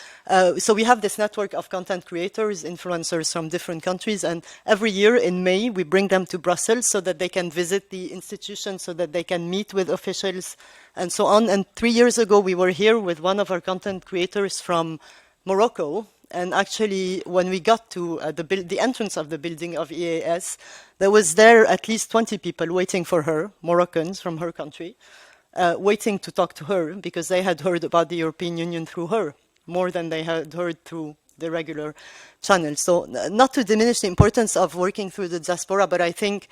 we have this network of content creators, influencers from different countries, and every year in May, we bring them to Brussels so that they can visit the institution, so that they can meet with officials and so on. And 3 years ago, we were here with one of our content creators from Morocco. And actually, when we got to the entrance of the building of EAS, there was there at least 20 people waiting for her, Moroccans from her country, waiting to talk to her because they had heard about the European Union through her, more than they had heard through the regular channels. So not to diminish the importance of working through the diaspora, but I think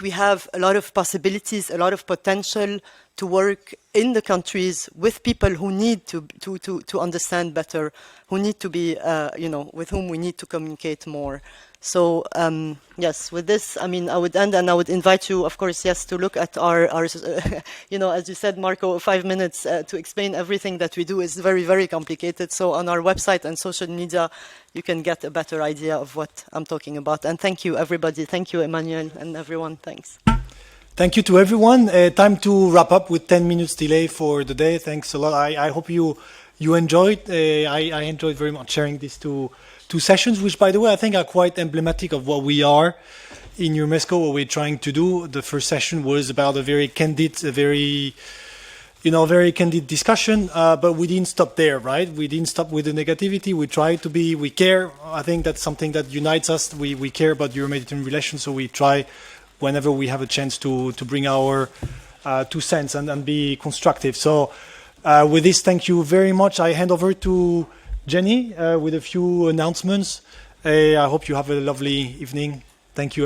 we have a lot of possibilities, a lot of potential to work in the countries with people who need to understand better, who need to be, with whom we need to communicate more. So, yes, with this, I mean, I would end and I would invite you, of course, yes, to look at our as you said, Marco, 5 minutes to explain everything that we do is very, very complicated. So on our website and social media, you can get a better idea of what I'm talking about. And thank you, everybody. Thank you, Emmanuel, and everyone. Thanks. Thank you to everyone. Time to wrap up with 10 minutes delay for the day. Thanks a lot. I hope you enjoyed. I enjoyed very much sharing these two sessions, which, by the way, I think are quite emblematic of what we are in EuroMeSCo, what we're trying to do. The first session was about a very candid, very candid discussion, but we didn't stop there, right? We didn't stop with the negativity. We try to be, we care. I think that's something that unites us. We care about Euro-Mediterranean relations, so we try whenever we have a chance to bring our 2 cents and be constructive. So with this, thank you very much. I hand over to Jenny with a few announcements. I hope you have a lovely evening. Thank you.